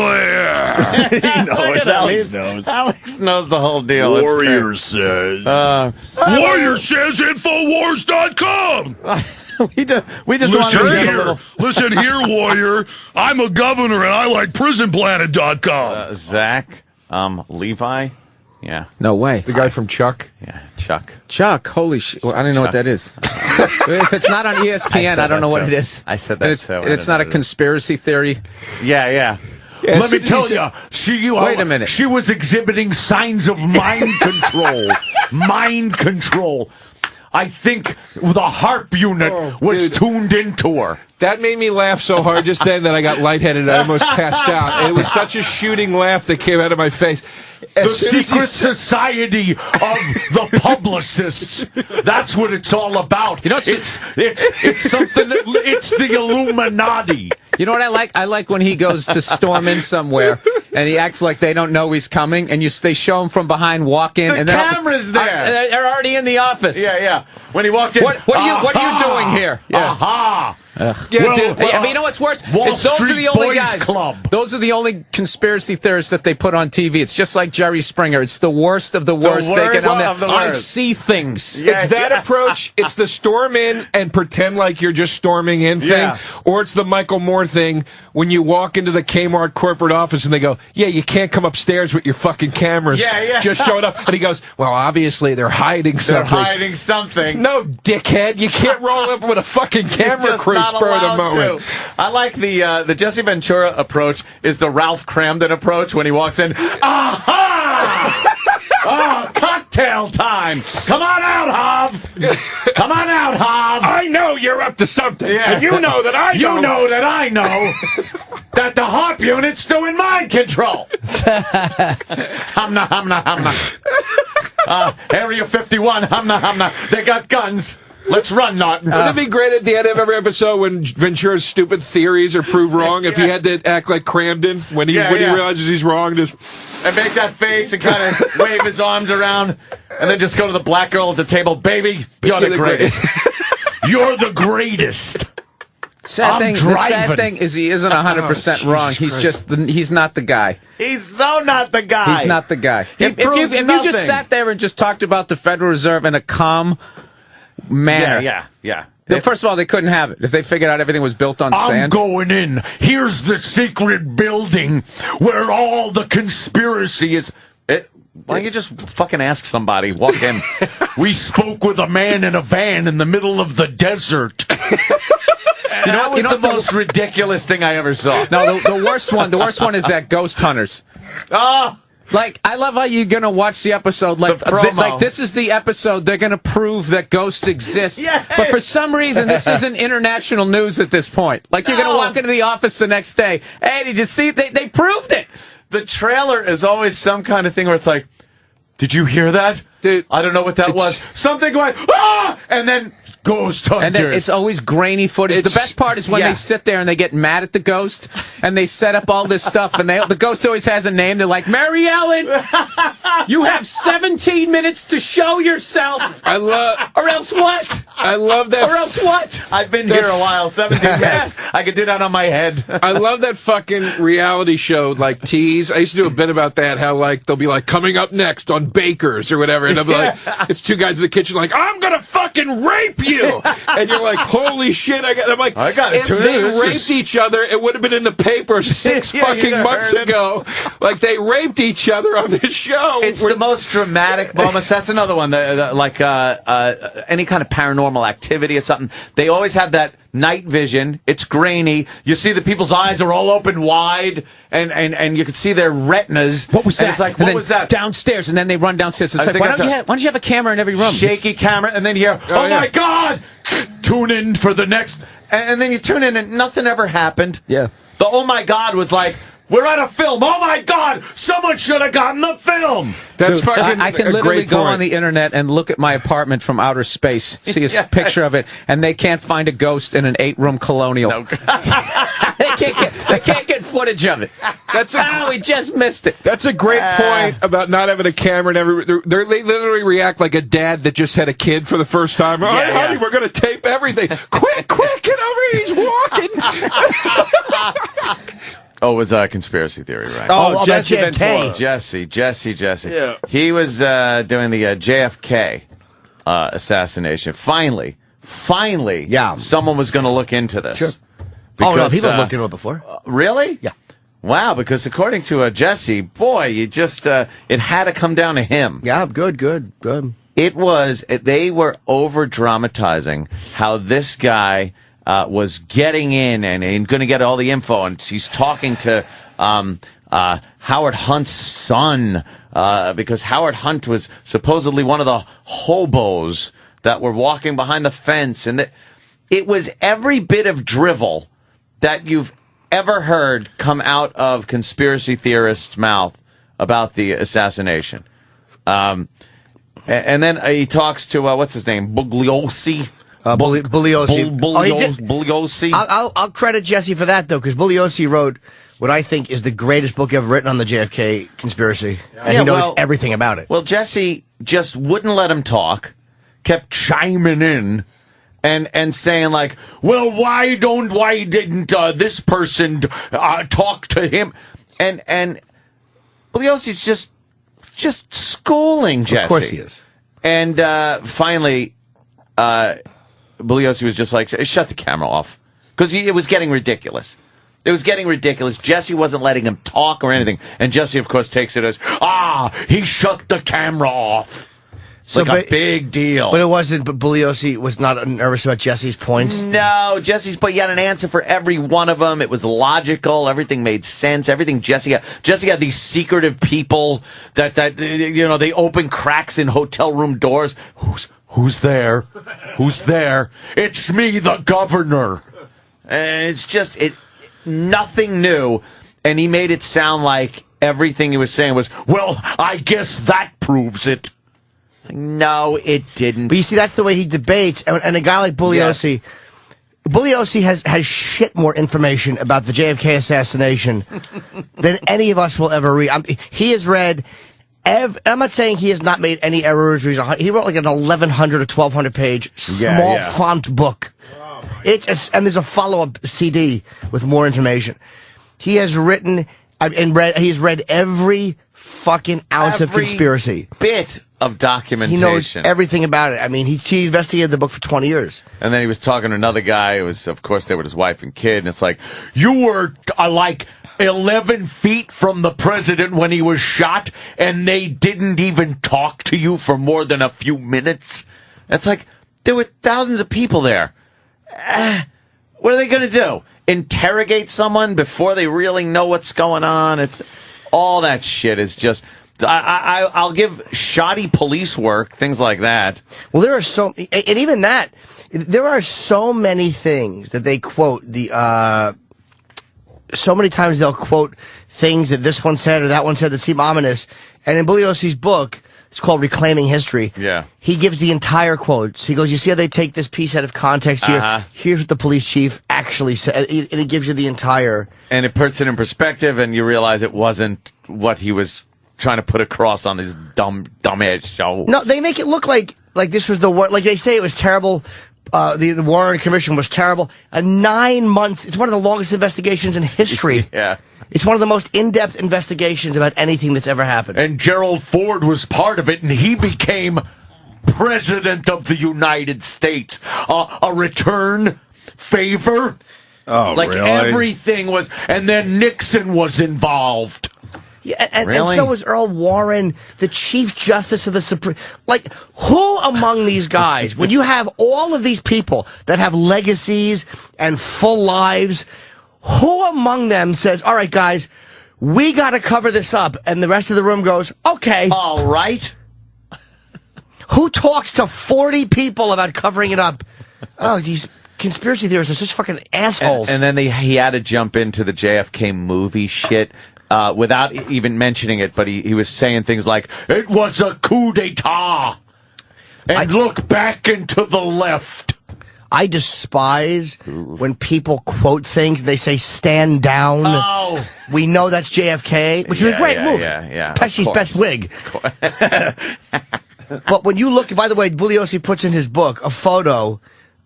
Speaker 8: warrior.
Speaker 1: He knows. Alex knows.
Speaker 2: Alex knows the whole deal. It's
Speaker 1: Warrior
Speaker 2: great.
Speaker 1: says.
Speaker 8: Warrior says Infowars.com.
Speaker 2: we just wanted to get a little...
Speaker 8: Listen here, Warrior. I'm a governor and I like PrisonPlanet.com.
Speaker 2: Zach, Levi, yeah.
Speaker 5: No way. The guy from Chuck?
Speaker 2: Yeah, Chuck.
Speaker 5: Chuck, holy shit. Well, I don't know what that is. If it's not on ESPN, I don't know what it is.
Speaker 2: I said that too.
Speaker 5: And it's not a conspiracy theory.
Speaker 2: Yeah.
Speaker 19: Let me tell you,
Speaker 5: wait a minute.
Speaker 19: She was exhibiting signs of mind control. Mind control. I think the HARP unit was tuned into her.
Speaker 5: That made me laugh so hard just then that I got lightheaded. I almost passed out. And it was such a shooting laugh that came out of my face.
Speaker 19: The secret society of the publicists. That's what it's all about.
Speaker 5: You know,
Speaker 19: it's something that it's the Illuminati.
Speaker 12: You know what I like? I like when he goes to storm in somewhere and he acts like they don't know he's coming, and they show him from behind walk in. And
Speaker 2: camera's there.
Speaker 12: They're already in the office.
Speaker 2: Yeah. When he walked in,
Speaker 12: what are you doing here? Yeah.
Speaker 2: Aha!
Speaker 12: But you know what's worse? Those are the only guys.
Speaker 2: Club.
Speaker 12: Those are the only conspiracy theorists that they put on TV. It's just like Jerry Springer. It's the worst of the worst. I see things.
Speaker 13: It's that approach. It's the storm in and pretend like you're just storming in thing, or it's the Michael Moore thing when you walk into the Kmart corporate office and they go, "Yeah, you can't come upstairs with your fucking cameras." Just showed up, and he goes, "Well, obviously they're hiding something." No, dickhead, you can't roll up with a fucking camera crew.
Speaker 2: I like the Jesse Ventura approach is the Ralph Cramden approach when he walks in. Aha! Oh, cocktail time! Come on out, Hav! Come on out, Hav!
Speaker 13: I know you're up to something, and you know that I know.
Speaker 2: You know that I know that the HARP unit's doing mind control. Hamna. Area 51, hamna. They got guns. Let's run, Norton.
Speaker 13: Wouldn't it be great at the end of every episode when Ventura's stupid theories are proved wrong if he had to act like Cramden when he realizes he's wrong? Just
Speaker 2: and make that face and kind of wave his arms around and then just go to the black girl at the table. Baby, you're the greatest. You're the greatest.
Speaker 12: The sad thing is he isn't 100% wrong. He's not the guy.
Speaker 2: He's so not the guy.
Speaker 12: He's not the guy. If you just sat there and just talked about the Federal Reserve in a calm manner.
Speaker 2: Yeah.
Speaker 12: First of all, they couldn't have it if they figured out everything was built on sand.
Speaker 19: I'm going in. Here's the secret building where all the conspiracy is.
Speaker 2: Why don't you just fucking ask somebody? Walk in.
Speaker 19: We spoke with a man in a van in the middle of the desert.
Speaker 2: That was the most ridiculous thing I ever saw.
Speaker 12: No, the worst one is that Ghost Hunters.
Speaker 2: Oh!
Speaker 12: Like, I love how you're going to watch the episode. Like, this is the episode they're going to prove that ghosts exist.
Speaker 2: Yes.
Speaker 12: But for some reason, this isn't international news at this point. Like, you're going to walk into the office the next day. Hey, did you see? They proved it.
Speaker 2: The trailer is always some kind of thing where it's like, did you hear that?
Speaker 12: Dude,
Speaker 2: I don't know what that was. Something going, ah! And then Ghost Hunters.
Speaker 12: And then it's always grainy footage. The best part is when they sit there and they get mad at the ghost and they set up all this stuff and the ghost always has a name. They're like, Mary Ellen, you have 17 minutes to show yourself. Or else what?
Speaker 13: I love that.
Speaker 12: Or else what?
Speaker 2: I've been here a while, 17 minutes. I could do that on my head.
Speaker 13: I love that fucking reality show, like Tease. I used to do a bit about that, how like they'll be like, coming up next on Bakers or whatever, and I'll be like, it's two guys in the kitchen like, I'm gonna fucking rape you. And you're like, holy shit! I'm like, if they raped each other, it would have been in the paper 6 fucking months ago. Like they raped each other on this show.
Speaker 2: It's the most dramatic moments. That's another one. Like any kind of paranormal activity or something. They always have that night vision. It's grainy. You see the people's eyes are all open wide, and you can see their retinas.
Speaker 12: What was that?
Speaker 2: And it's like, what was that?
Speaker 12: Downstairs, and then they run downstairs. It's like, why don't you have a camera in every room?
Speaker 2: Shaky camera, and then you hear, oh my God! Tune in for the next... And then you tune in, and nothing ever happened.
Speaker 12: Yeah.
Speaker 2: The oh my God was like, we're at a film. Oh my God! Someone should have gotten the film.
Speaker 13: That's fucking
Speaker 12: I can literally go on the internet and look at my apartment from outer space, see a picture of it, and they can't find a ghost in an 8-room colonial. No. They can't get footage of it. We just missed it.
Speaker 13: That's a great point about not having a camera and every. They literally react like a dad that just had a kid for the first time. All right, honey, we're gonna tape everything. Quick, get over here. He's walking.
Speaker 2: Oh, it was a conspiracy theory, right?
Speaker 1: Oh, Jesse Ventura.
Speaker 2: Jesse.
Speaker 1: Yeah.
Speaker 2: He was doing the JFK assassination. Finally, someone was going to look into this.
Speaker 3: Sure.
Speaker 2: Because,
Speaker 3: people looked into it before.
Speaker 2: Really?
Speaker 3: Yeah.
Speaker 2: Wow, because according to Jesse, boy, you just, it had to come down to him.
Speaker 3: Yeah, good.
Speaker 2: They were over-dramatizing how this guy was getting in and going to get all the info, and he's talking to Howard Hunt's son, because Howard Hunt was supposedly one of the hobos that were walking behind the fence, and it was every bit of drivel that you've ever heard come out of conspiracy theorists' mouth about the assassination. And then he talks to, what's his name, Bugliosi,
Speaker 3: Bugliosi.
Speaker 2: Bugliosi.
Speaker 3: I'll credit Jesse for that, though, because Bugliosi wrote what I think is the greatest book ever written on the JFK conspiracy. And he knows everything about it.
Speaker 2: Well, Jesse just wouldn't let him talk, kept chiming in and saying, like, well, why didn't this person talk to him? And Bugliosi's just schooling Jesse.
Speaker 3: Of course he is.
Speaker 2: And finally, Bugliosi was just like, shut the camera off. Because it was getting ridiculous. It was getting ridiculous. Jesse wasn't letting him talk or anything. And Jesse, of course, takes it as, he shut the camera off. So like a big deal.
Speaker 3: But it wasn't, but Bugliosi was not nervous about Jesse's points?
Speaker 2: No, but you had an answer for every one of them. It was logical. Everything made sense. Everything Jesse had these secretive people that they open cracks in hotel room doors. Who's there? Who's there? It's me, the governor. And it's just, nothing new. And he made it sound like everything he was saying was, well, I guess that proves it. No, it didn't.
Speaker 3: But you see, that's the way he debates. And a guy like Bugliosi, Bugliosi has shit more information about the JFK assassination than any of us will ever read. He has read. I'm not saying he has not made any errors. He wrote like an 1,100 or 1,200 page small font book. And there's a follow-up CD with more information. He has written he's read every fucking ounce of conspiracy.
Speaker 2: Bit of documentation.
Speaker 3: He knows everything about it. I mean, he investigated the book for 20 years.
Speaker 2: And then he was talking to another guy. It was, of course, they were his wife and kid. And it's like, you were like 11 feet from the president when he was shot, and they didn't even talk to you for more than a few minutes. It's like, there were thousands of people there. What are they going to do? Interrogate someone before they really know what's going on? It's all that shit is just. I'll give shoddy police work, things like that.
Speaker 3: Well, there are so many things that they quote. So many times they'll quote things that this one said or that one said that seem ominous. And in Bugliosi's book, it's called Reclaiming History.
Speaker 2: Yeah.
Speaker 3: He gives the entire quotes. He goes, you see how they take this piece out of context here? Here's what the police chief actually said. And he gives you the entire.
Speaker 2: And it puts it in perspective, and you realize it wasn't what he was trying to put across on this dumbass show.
Speaker 3: No, they make it look like this was the worst. Like they say it was terrible. The Warren Commission was terrible. A 9-month. It's one of the longest investigations in history.
Speaker 2: Yeah.
Speaker 3: It's one of the most in-depth investigations about anything that's ever happened.
Speaker 19: And Gerald Ford was part of it, and he became president of the United States. A return favor.
Speaker 1: Oh,
Speaker 19: like
Speaker 1: really?
Speaker 19: Everything was, and then Nixon was involved.
Speaker 3: Yeah, and so was Earl Warren, the Chief Justice of the Supreme. Like, who among these guys, when you have all of these people that have legacies and full lives, who among them says, all right, guys, we got to cover this up, and the rest of the room goes, okay.
Speaker 2: All right.
Speaker 3: Who talks to 40 people about covering it up? Oh, these conspiracy theorists are such fucking assholes.
Speaker 2: And then he had to jump into the JFK movie shit. Without even mentioning it, but he was saying things like, it was a coup d'etat, and look back into the left.
Speaker 3: I despise when people quote things and they say, stand down.
Speaker 19: Oh.
Speaker 3: We know that's JFK, which is a great movie.
Speaker 2: Yeah.
Speaker 3: Pesci's best wig. But when you look, by the way, Bugliosi puts in his book a photo,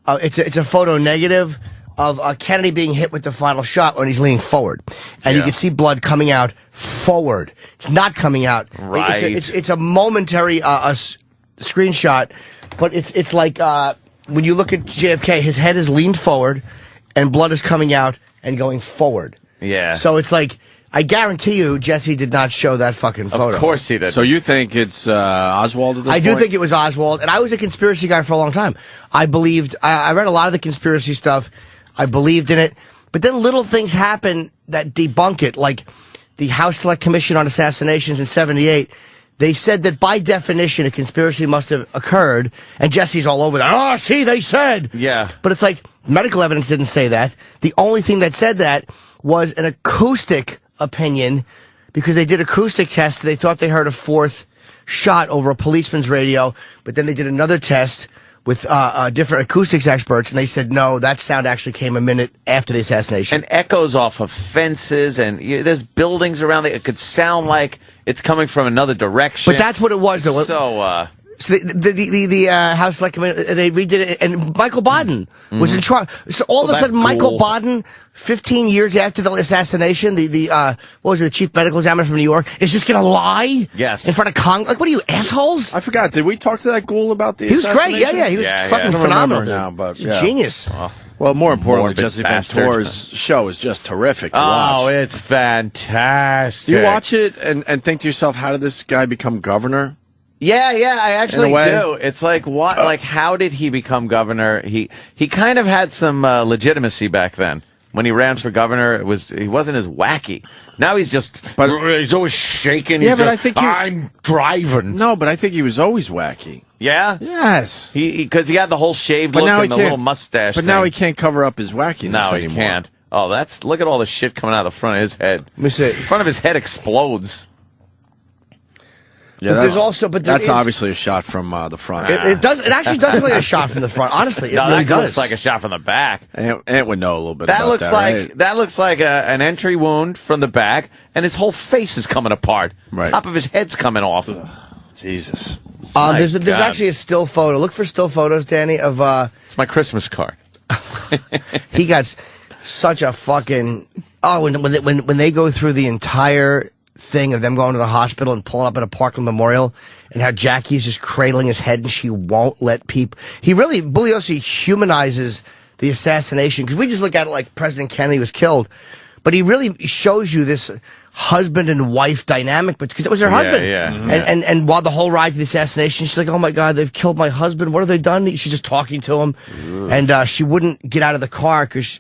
Speaker 3: it's a photo negative of Kennedy being hit with the final shot when he's leaning forward. And you can see blood coming out forward. It's not coming out.
Speaker 2: Right.
Speaker 3: It's a momentary screenshot, but it's like when you look at JFK, his head is leaned forward and blood is coming out and going forward.
Speaker 2: Yeah.
Speaker 3: So it's like, I guarantee you Jesse did not show that fucking photo.
Speaker 2: Of course he did.
Speaker 1: So you think it's Oswald at this point?
Speaker 3: I do think it was Oswald, and I was a conspiracy guy for a long time. I believed, I read a lot of the conspiracy stuff. I believed in it. But then little things happen that debunk it, like the House Select Commission on Assassinations in 78. They said that by definition a conspiracy must have occurred, and Jesse's all over that. Oh, see, they said.
Speaker 2: Yeah.
Speaker 3: But it's like, medical evidence didn't say that. The only thing that said that was an acoustic opinion, because they did acoustic tests. They thought they heard a fourth shot over a policeman's radio, but then they did another test with different acoustics experts, and they said no, that sound actually came a minute after the assassination.
Speaker 2: And echoes off of fences, and there's buildings around it. It could sound like it's coming from another direction.
Speaker 3: But that's what it was, though. So the House Select Committee, they redid it, and Michael Baden was in charge. So all of a sudden, Michael Baden, 15 years after the assassination, what was it, the chief medical examiner from New York, is just going to lie?
Speaker 2: Yes.
Speaker 3: In front of Congress? Like, what are you, assholes?
Speaker 1: I forgot. Did we talk to that ghoul about the
Speaker 3: He was great.
Speaker 1: assassination?
Speaker 3: Yeah. He was fucking
Speaker 1: I don't
Speaker 3: phenomenal.
Speaker 1: remember now, but
Speaker 3: He's a genius.
Speaker 1: Well, more importantly,
Speaker 2: Morbid
Speaker 1: Jesse
Speaker 2: bastard.
Speaker 1: Ventura's show is just terrific to watch.
Speaker 2: Oh, it's fantastic.
Speaker 1: Do you watch it and think to yourself, how did this guy become governor?
Speaker 2: Yeah, I actually
Speaker 1: In a way.
Speaker 2: do. It's like, what? Like, how did he become governor? He kind of had some legitimacy back then. When he ran for governor, he wasn't as wacky. Now he's just, he's always shaking.
Speaker 1: Yeah,
Speaker 2: He's
Speaker 1: but I
Speaker 2: just,
Speaker 1: think
Speaker 2: I'm driving.
Speaker 1: No, but I think he was always wacky.
Speaker 2: Yeah?
Speaker 1: Yes.
Speaker 2: Because he had the whole shaved look and the little mustache
Speaker 1: But now he can't cover up his wackiness
Speaker 2: No,
Speaker 1: anymore.
Speaker 2: he can't. Oh, look at all the shit coming out of the front of his head.
Speaker 3: Let me see.
Speaker 2: The front of his head explodes.
Speaker 1: Yeah,
Speaker 3: But there's also, but there
Speaker 1: that's
Speaker 3: is-
Speaker 1: obviously a shot from the front.
Speaker 3: It actually does look like a shot from the front. Honestly, it
Speaker 2: No,
Speaker 3: really
Speaker 2: that
Speaker 3: does.
Speaker 2: looks like a shot from the back.
Speaker 1: Ant would know a little bit
Speaker 2: That
Speaker 1: about
Speaker 2: looks
Speaker 1: that,
Speaker 2: like
Speaker 1: right?
Speaker 2: that looks like an entry wound from the back, and his whole face is coming apart.
Speaker 1: Right.
Speaker 2: Top of his head's coming off.
Speaker 1: Jesus.
Speaker 3: There's
Speaker 2: God.
Speaker 3: actually a still photo. Look for still photos, Danny, of
Speaker 2: It's my Christmas card.
Speaker 3: he got such a fucking when they go through the entire thing of them going to the hospital and pulling up at a Parkland Memorial, and how Jackie's just cradling his head and she won't let people. Bugliosi humanizes the assassination, because we just look at it like President Kennedy was killed, but he really shows you this husband and wife dynamic, because it was her husband.
Speaker 2: Yeah.
Speaker 3: And while the whole ride to the assassination, she's like, "Oh my God, they've killed my husband. What have they done?" She's just talking to him, and she wouldn't get out of the car because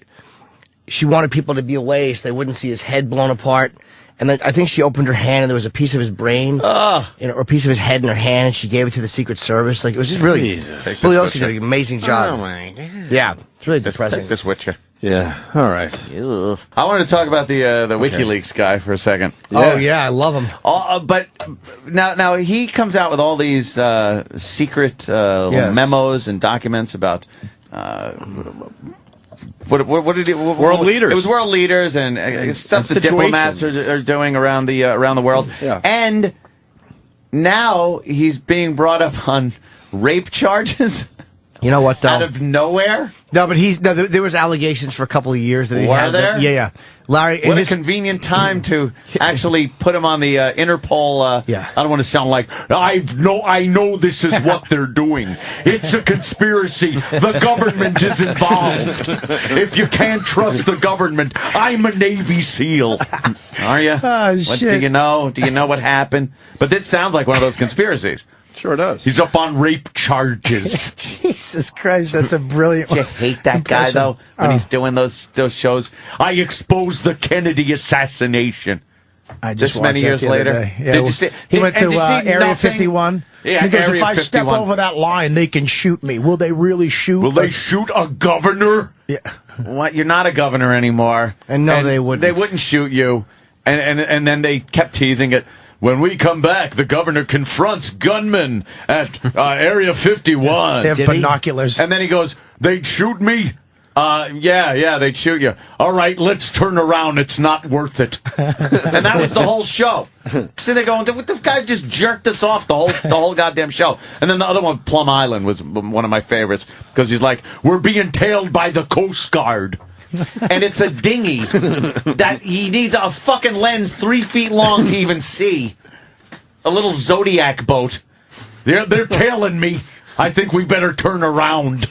Speaker 3: she wanted people to be away so they wouldn't see his head blown apart. And then I think she opened her hand and there was a piece of his brain, or a piece of his head in her hand, and she gave it to the Secret Service. Like, it was just really, Bugliosi did an amazing job.
Speaker 2: Oh my God.
Speaker 3: Yeah, it's really depressing.
Speaker 2: Take this with you.
Speaker 1: Yeah. All right.
Speaker 2: I wanted to talk about the WikiLeaks guy for a second.
Speaker 3: Oh yeah, I love him.
Speaker 2: But now he comes out with all these secret
Speaker 3: Yes.
Speaker 2: memos and documents about. What did it?
Speaker 1: World leaders.
Speaker 2: It was world leaders and stuff the
Speaker 1: situations.
Speaker 2: diplomats are doing around the world.
Speaker 1: Yeah.
Speaker 2: And now he's being brought up on rape charges.
Speaker 3: You know what, though?
Speaker 2: Out of nowhere.
Speaker 3: No, but there was allegations for a couple of years that he
Speaker 2: Were
Speaker 3: had.
Speaker 2: there?
Speaker 3: Yeah. Larry,
Speaker 2: What a convenient time to actually put him on the Interpol.
Speaker 3: Yeah.
Speaker 2: I don't want to sound like
Speaker 19: I know this is what they're doing. It's a conspiracy. The government is involved. If you can't trust the government, I'm a Navy SEAL.
Speaker 2: Are you?
Speaker 3: Oh,
Speaker 2: What,
Speaker 3: shit.
Speaker 2: do you know? Do you know what happened? But this sounds like one of those conspiracies.
Speaker 1: Sure does.
Speaker 19: He's up on rape charges.
Speaker 3: Jesus Christ, that's a brilliant
Speaker 2: Do you hate that guy
Speaker 3: impression.
Speaker 2: though when he's doing those shows?
Speaker 19: I exposed the Kennedy assassination.
Speaker 14: I just
Speaker 2: This many
Speaker 14: watched that
Speaker 2: years
Speaker 14: the other
Speaker 2: later?
Speaker 14: day. Yeah,
Speaker 2: Did you see?
Speaker 14: He went to
Speaker 2: and did you see
Speaker 14: Area
Speaker 2: nothing?
Speaker 14: 51.
Speaker 19: Yeah,
Speaker 14: he goes,
Speaker 19: Area
Speaker 14: if I step
Speaker 19: 51.
Speaker 14: over that line, they can shoot me. Will they really shoot?
Speaker 19: Will they shoot a governor?
Speaker 14: Yeah.
Speaker 2: What? You're not a governor anymore.
Speaker 3: And no, they wouldn't.
Speaker 2: They wouldn't shoot you. And then they kept teasing it.
Speaker 19: When we come back, the governor confronts gunmen at Area 51.
Speaker 14: They have
Speaker 3: Did he?
Speaker 14: binoculars.
Speaker 19: And then he goes, "They'd shoot me?" Yeah, they'd shoot you. All right, let's turn around. It's not worth it.
Speaker 2: And that was the whole show. See, they're going, the guy just jerked us off the whole goddamn show. And then the other one, Plum Island, was one of my favorites, because he's like, "We're being tailed by the Coast Guard." And it's a dinghy that he needs a fucking lens 3 feet long to even see. A little Zodiac boat.
Speaker 19: They're tailing me. I think we better turn around.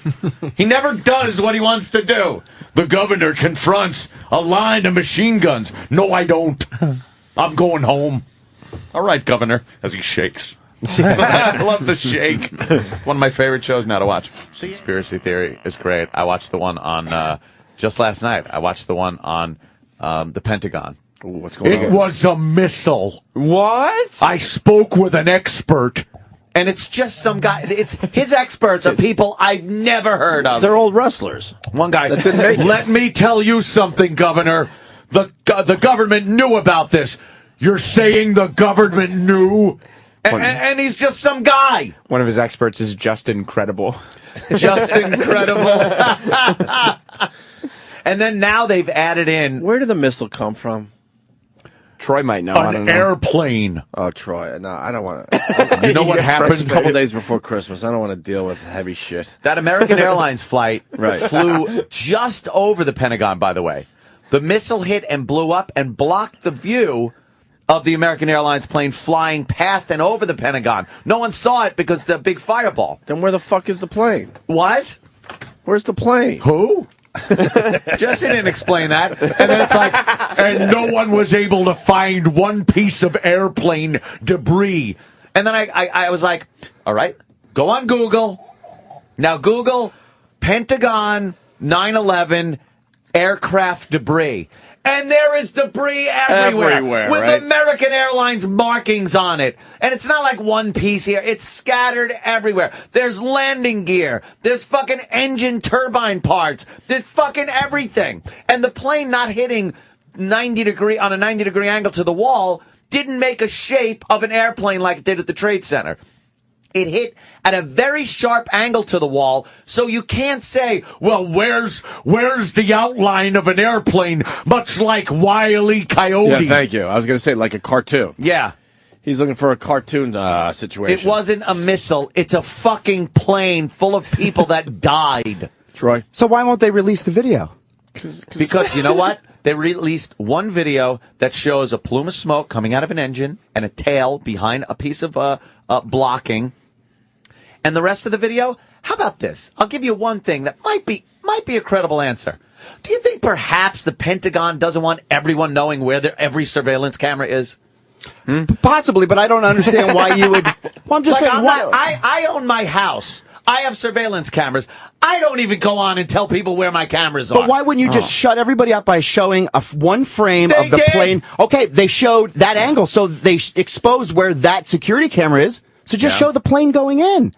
Speaker 2: He never does what he wants to do.
Speaker 19: The governor confronts a line of machine guns. "No, I don't. I'm going home." "All right, governor," as he shakes.
Speaker 2: I love the shake. One of my favorite shows now to watch. Conspiracy Theory is great. I watched the one on, just last night, I watched the one on the Pentagon.
Speaker 1: Ooh, what's going
Speaker 19: It
Speaker 1: on?
Speaker 19: was a missile.
Speaker 1: What?
Speaker 19: I spoke with an expert.
Speaker 2: And it's just some guy. It's his experts are people I've never heard of.
Speaker 1: They're old wrestlers.
Speaker 2: One guy
Speaker 1: That didn't make it.
Speaker 19: Let me tell you something, Governor. The government knew about this. You're saying the government knew?
Speaker 2: And he's just some guy.
Speaker 10: One of his experts is just incredible.
Speaker 2: Just incredible. And then now they've added in.
Speaker 1: Where did the missile come from?
Speaker 10: Troy might know. I don't
Speaker 2: An
Speaker 10: know.
Speaker 2: airplane.
Speaker 1: Oh, Troy. No, I don't want to.
Speaker 2: You know what happened?
Speaker 1: A couple days before Christmas. I don't want to deal with heavy shit.
Speaker 2: That American Airlines flight
Speaker 1: Right.
Speaker 2: flew just over the Pentagon, by the way. The missile hit and blew up and blocked the view of the American Airlines plane flying past and over the Pentagon. No one saw it because the big fireball.
Speaker 1: Then where the fuck is the plane?
Speaker 2: What?
Speaker 1: Where's the plane?
Speaker 2: Who? Jesse didn't explain that. And then it's like,
Speaker 19: And no one was able to find one piece of airplane debris.
Speaker 2: and then I was like, all right, go on Google. Now Google Pentagon 9/11 aircraft debris. And there is debris everywhere with
Speaker 1: right?
Speaker 2: American Airlines markings on it. And it's not like one piece here. It's scattered everywhere. There's landing gear. There's fucking engine turbine parts. There's fucking everything. And the plane not hitting 90 degree on a 90 degree angle to the wall didn't make a shape of an airplane like it did at the Trade Center. It hit at a very sharp angle to the wall, so you can't say,
Speaker 19: Well, where's the outline of an airplane, much like Wile E. Coyote?
Speaker 1: Yeah, thank you. I was going to say like a cartoon.
Speaker 2: yeah,
Speaker 1: He's looking for a cartoon situation.
Speaker 2: it wasn't a missile. It's a fucking plane full of people that died.
Speaker 1: Troy.
Speaker 7: So why won't they release the video?
Speaker 2: Because you know what? They released one video that shows a plume of smoke coming out of an engine and a tail behind a piece of blocking. And the rest of the video, how about this? I'll give you one thing that might be a credible answer. Do you think perhaps the Pentagon doesn't want everyone knowing where every surveillance camera is?
Speaker 7: Possibly, but I don't understand why you would. Well, I'm just
Speaker 2: Like,
Speaker 7: saying.
Speaker 2: I own my house. I have surveillance cameras. I don't even go on and tell people where my cameras are.
Speaker 7: But why wouldn't you just shut everybody up by showing one frame
Speaker 2: They
Speaker 7: of the
Speaker 2: did.
Speaker 7: plane? Okay, they showed that angle, so they exposed where that security camera is. So just show the plane going in.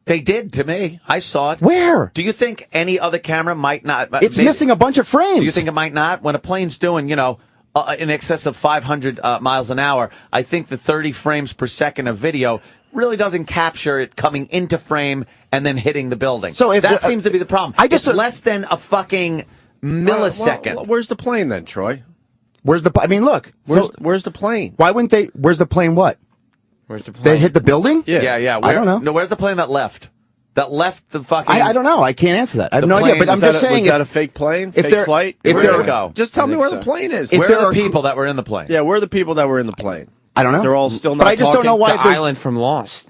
Speaker 2: They did to me. I saw it.
Speaker 7: Where?
Speaker 2: Do you think any other camera might not?
Speaker 7: It's missing a bunch of frames.
Speaker 2: Do you think it might not? When a plane's doing, in excess of 500 miles an hour, I think the 30 frames per second of video really doesn't capture it coming into frame and then hitting the building.
Speaker 7: So if
Speaker 2: that seems to be the problem. It's less than a fucking millisecond.
Speaker 1: Well, where's the plane then, Troy?
Speaker 7: Where's the? I mean, look.
Speaker 1: Where's the plane?
Speaker 7: Why wouldn't they? Where's the plane? What?
Speaker 1: Where's the plane?
Speaker 7: They hit the building?
Speaker 2: Yeah.
Speaker 7: I don't know.
Speaker 2: No, where's the plane that left? That left the fucking.
Speaker 7: I don't know. I can't answer that. I have
Speaker 2: The
Speaker 7: no idea.
Speaker 2: plane,
Speaker 7: But I'm just saying.
Speaker 1: Was that a fake plane?
Speaker 7: if
Speaker 1: Fake
Speaker 7: there-
Speaker 1: flight?
Speaker 7: if
Speaker 2: Where
Speaker 7: there-
Speaker 2: did it go?
Speaker 1: Just tell me where the plane is.
Speaker 2: Where are the people that were in the plane?
Speaker 1: Yeah, where are the people that were in the plane?
Speaker 7: I don't know.
Speaker 1: They're all still not
Speaker 7: But I just don't know why.
Speaker 1: talking?
Speaker 7: if there's-
Speaker 10: Island from Lost.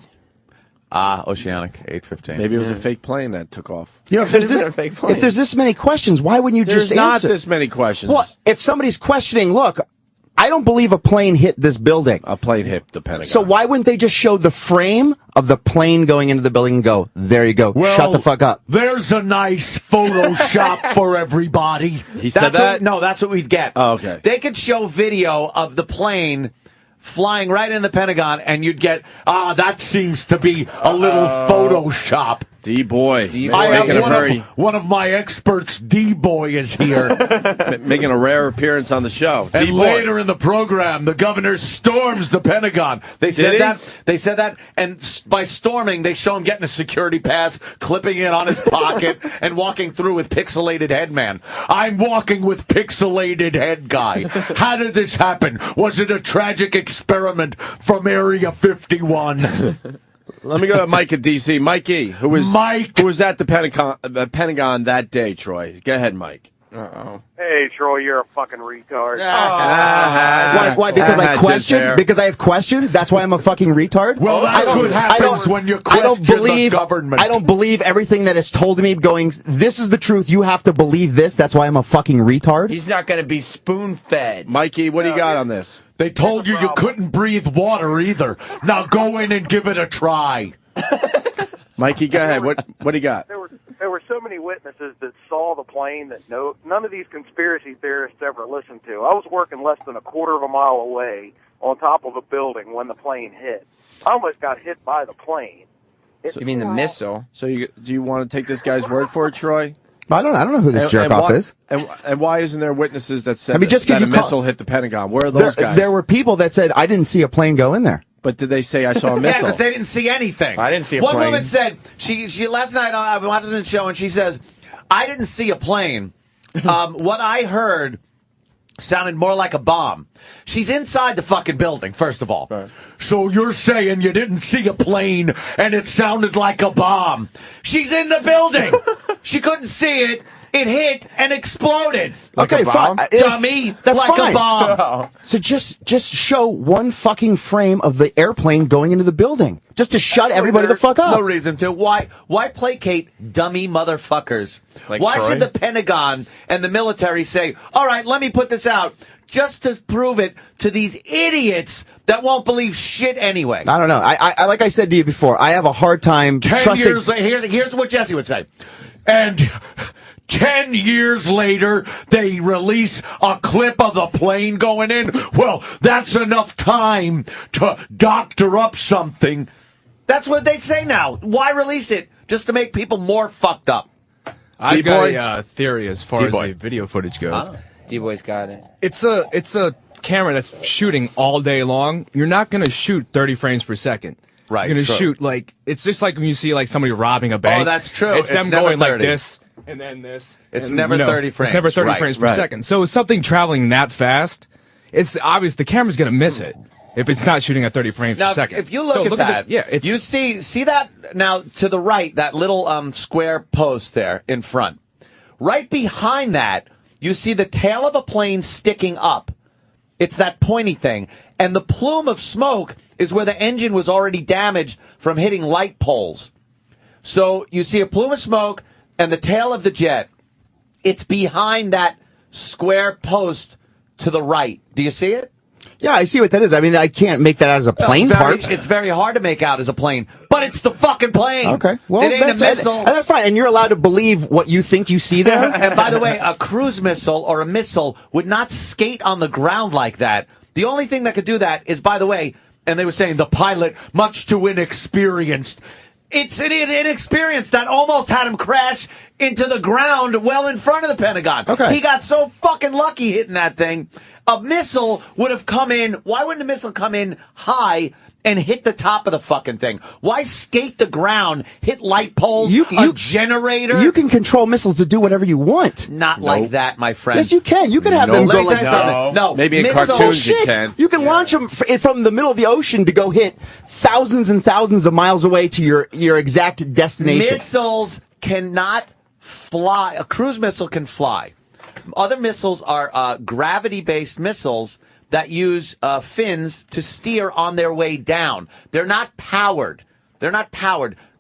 Speaker 2: Oceanic 815.
Speaker 1: Maybe it was a fake plane that took off.
Speaker 7: You know, if there's,
Speaker 1: Could've been
Speaker 7: this,
Speaker 1: a fake plane.
Speaker 7: if there's this many questions, why wouldn't you
Speaker 1: There's
Speaker 7: just
Speaker 1: not
Speaker 7: answer?
Speaker 1: this many questions.
Speaker 7: Well, if somebody's questioning, look, I don't believe a plane hit this building.
Speaker 1: A plane hit the Pentagon.
Speaker 7: So why wouldn't they just show the frame of the plane going into the building and go, there you go,
Speaker 19: Well,
Speaker 7: shut the fuck up.
Speaker 19: There's a nice Photoshop for everybody.
Speaker 1: He said that?
Speaker 2: No, that's what we'd get.
Speaker 1: Oh, okay.
Speaker 2: They could show video of the plane flying right in the Pentagon, and you'd get, that seems to be a little Photoshop.
Speaker 1: D-boy.
Speaker 2: I have
Speaker 1: Making
Speaker 19: One of my experts, D-Boy, is here.
Speaker 1: making a rare appearance on the show.
Speaker 19: And
Speaker 1: D-boy.
Speaker 19: later in the program, the governor storms the Pentagon.
Speaker 2: They said
Speaker 1: he?
Speaker 2: that. They said that, and by storming, they show him getting a security pass, clipping it on his pocket, and walking through with pixelated head man.
Speaker 19: I'm walking with pixelated head guy. How did this happen? Was it a tragic experiment from Area 51?
Speaker 1: Let me go to Mike at D.C. Mikey, who was at the Pentagon that day, Troy. Go ahead, Mike.
Speaker 10: Uh-oh.
Speaker 4: Hey, Troy, you're a fucking retard.
Speaker 7: Why? Because I question? Because I have questions? That's why I'm a fucking retard?
Speaker 19: Well, that's what happens when you question the government.
Speaker 7: I don't believe everything that is told to me going, this is the truth, you have to believe this. That's why I'm a fucking retard?
Speaker 10: He's not going to be spoon-fed.
Speaker 1: Mikey, what do you got on this?
Speaker 19: They told you couldn't breathe water either. Now go in and give it a try.
Speaker 1: Mikey, go ahead. What do you got?
Speaker 4: There were so many witnesses that saw the plane that none of these conspiracy theorists ever listened to. I was working less than a quarter of a mile away on top of a building when the plane hit. I almost got hit by the plane.
Speaker 10: You mean the missile?
Speaker 1: So do you want to take this guy's word for it, Troy?
Speaker 7: I don't know who this jerk-off is.
Speaker 1: And why isn't there witnesses that said
Speaker 7: I mean, just
Speaker 1: that a
Speaker 7: 'cause
Speaker 1: missile hit the Pentagon? Where are those guys?
Speaker 7: There were people that said, I didn't see a plane go in there.
Speaker 10: But did they say I saw a
Speaker 2: Yeah,
Speaker 10: missile?
Speaker 2: because they didn't see anything.
Speaker 10: I didn't see a
Speaker 2: One
Speaker 10: plane.
Speaker 2: woman said, she last night I was watching the show, and she says, I didn't see a plane. What I heard sounded more like a bomb. She's inside the fucking building, first of all.
Speaker 19: Right. So you're saying you didn't see a plane and it sounded like a bomb?
Speaker 2: She's in the building. She couldn't see it. It hit and exploded.
Speaker 7: Okay, fine.
Speaker 2: Dummy.
Speaker 7: That's
Speaker 2: like
Speaker 7: fine.
Speaker 2: a bomb.
Speaker 7: So just show one fucking frame of the airplane going into the building, just to shut everybody the fuck up.
Speaker 2: No reason to. Why placate dummy motherfuckers?
Speaker 10: Like
Speaker 2: Why
Speaker 10: Troy?
Speaker 2: should the Pentagon and the military say, all right, let me put this out just to prove it to these idiots that won't believe shit anyway?
Speaker 7: I don't know. I like I said to you before, I have a hard time
Speaker 2: 10
Speaker 7: trusting.
Speaker 2: years later, here's what Jesse would say.
Speaker 19: And 10 years later, they release a clip of the plane going in. Well, that's enough time to doctor up something.
Speaker 2: That's what they say now. Why release it? Just to make people more fucked up.
Speaker 15: I've got a theory as far as the video footage goes.
Speaker 10: D-Boy's got it.
Speaker 15: It's a camera that's shooting all day long. You're not going to shoot 30 frames per second.
Speaker 2: Right.
Speaker 15: You're going to
Speaker 2: true.
Speaker 15: shoot like, it's just like when you see like somebody robbing a bank.
Speaker 2: Oh, that's true.
Speaker 15: It's them
Speaker 2: never
Speaker 15: going
Speaker 2: 30.
Speaker 15: like this and then this.
Speaker 2: It's
Speaker 15: and,
Speaker 2: never 30 frames.
Speaker 15: It's never 30
Speaker 2: Right.
Speaker 15: frames per second. So something traveling that fast, it's obvious the camera's going to miss it if it's not shooting at 30 frames
Speaker 2: Now,
Speaker 15: per second.
Speaker 2: if you look at that, you see that now to the right, that little square post there in front. Right behind that, you see the tail of a plane sticking up. It's that pointy thing. And the plume of smoke is where the engine was already damaged from hitting light poles. So you see a plume of smoke and the tail of the jet. It's behind that square post to the right. Do you see it?
Speaker 7: Yeah, I see what that is. I mean, I can't make that out as a plane part.
Speaker 2: It's very hard to make out as a plane, but it's the fucking plane.
Speaker 7: Okay, well,
Speaker 2: it ain't
Speaker 7: that's
Speaker 2: a missile.
Speaker 7: And that's fine. And you're allowed to believe what you think you see there.
Speaker 2: And by the way, a cruise missile or a missile would not skate on the ground like that. The only thing that could do that is, by the way, and they were saying the pilot, much too inexperienced. It's an inexperience that almost had him crash into the ground well in front of the Pentagon.
Speaker 7: Okay.
Speaker 2: He got so fucking lucky hitting that thing. A missile would have come in. Why wouldn't a missile come in high and hit the top of the fucking thing? Why skate the ground, hit light poles, a generator?
Speaker 7: You can control missiles to do whatever you want.
Speaker 2: Not like that, my friend.
Speaker 7: Yes, you can. You can have them go like
Speaker 2: this. No,
Speaker 10: maybe in
Speaker 2: missiles-
Speaker 10: cartoons you
Speaker 7: Shit.
Speaker 10: can.
Speaker 7: You can launch them from the middle of the ocean to go hit thousands and thousands of miles away to your exact destination.
Speaker 2: Missiles cannot fly. A cruise missile can fly. Other missiles are gravity-based missiles that use fins to steer on their way down. They're not powered.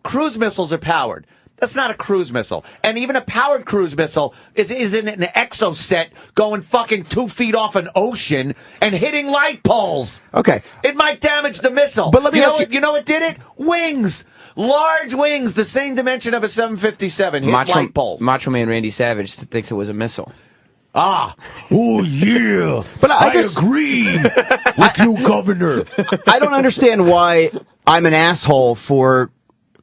Speaker 2: Cruise missiles are powered. That's not a cruise missile. And even a powered cruise missile isn't an exoset going fucking 2 feet off an ocean and hitting light poles.
Speaker 7: Okay.
Speaker 2: It might damage the missile.
Speaker 7: But let me ask you-
Speaker 2: You know what did it? Wings. Large wings, the same dimension of a 757, hit light poles.
Speaker 10: Macho Man Randy Savage thinks it was a missile.
Speaker 19: Oh yeah.
Speaker 7: But I
Speaker 19: agree with you, Governor.
Speaker 7: I don't understand why I'm an asshole for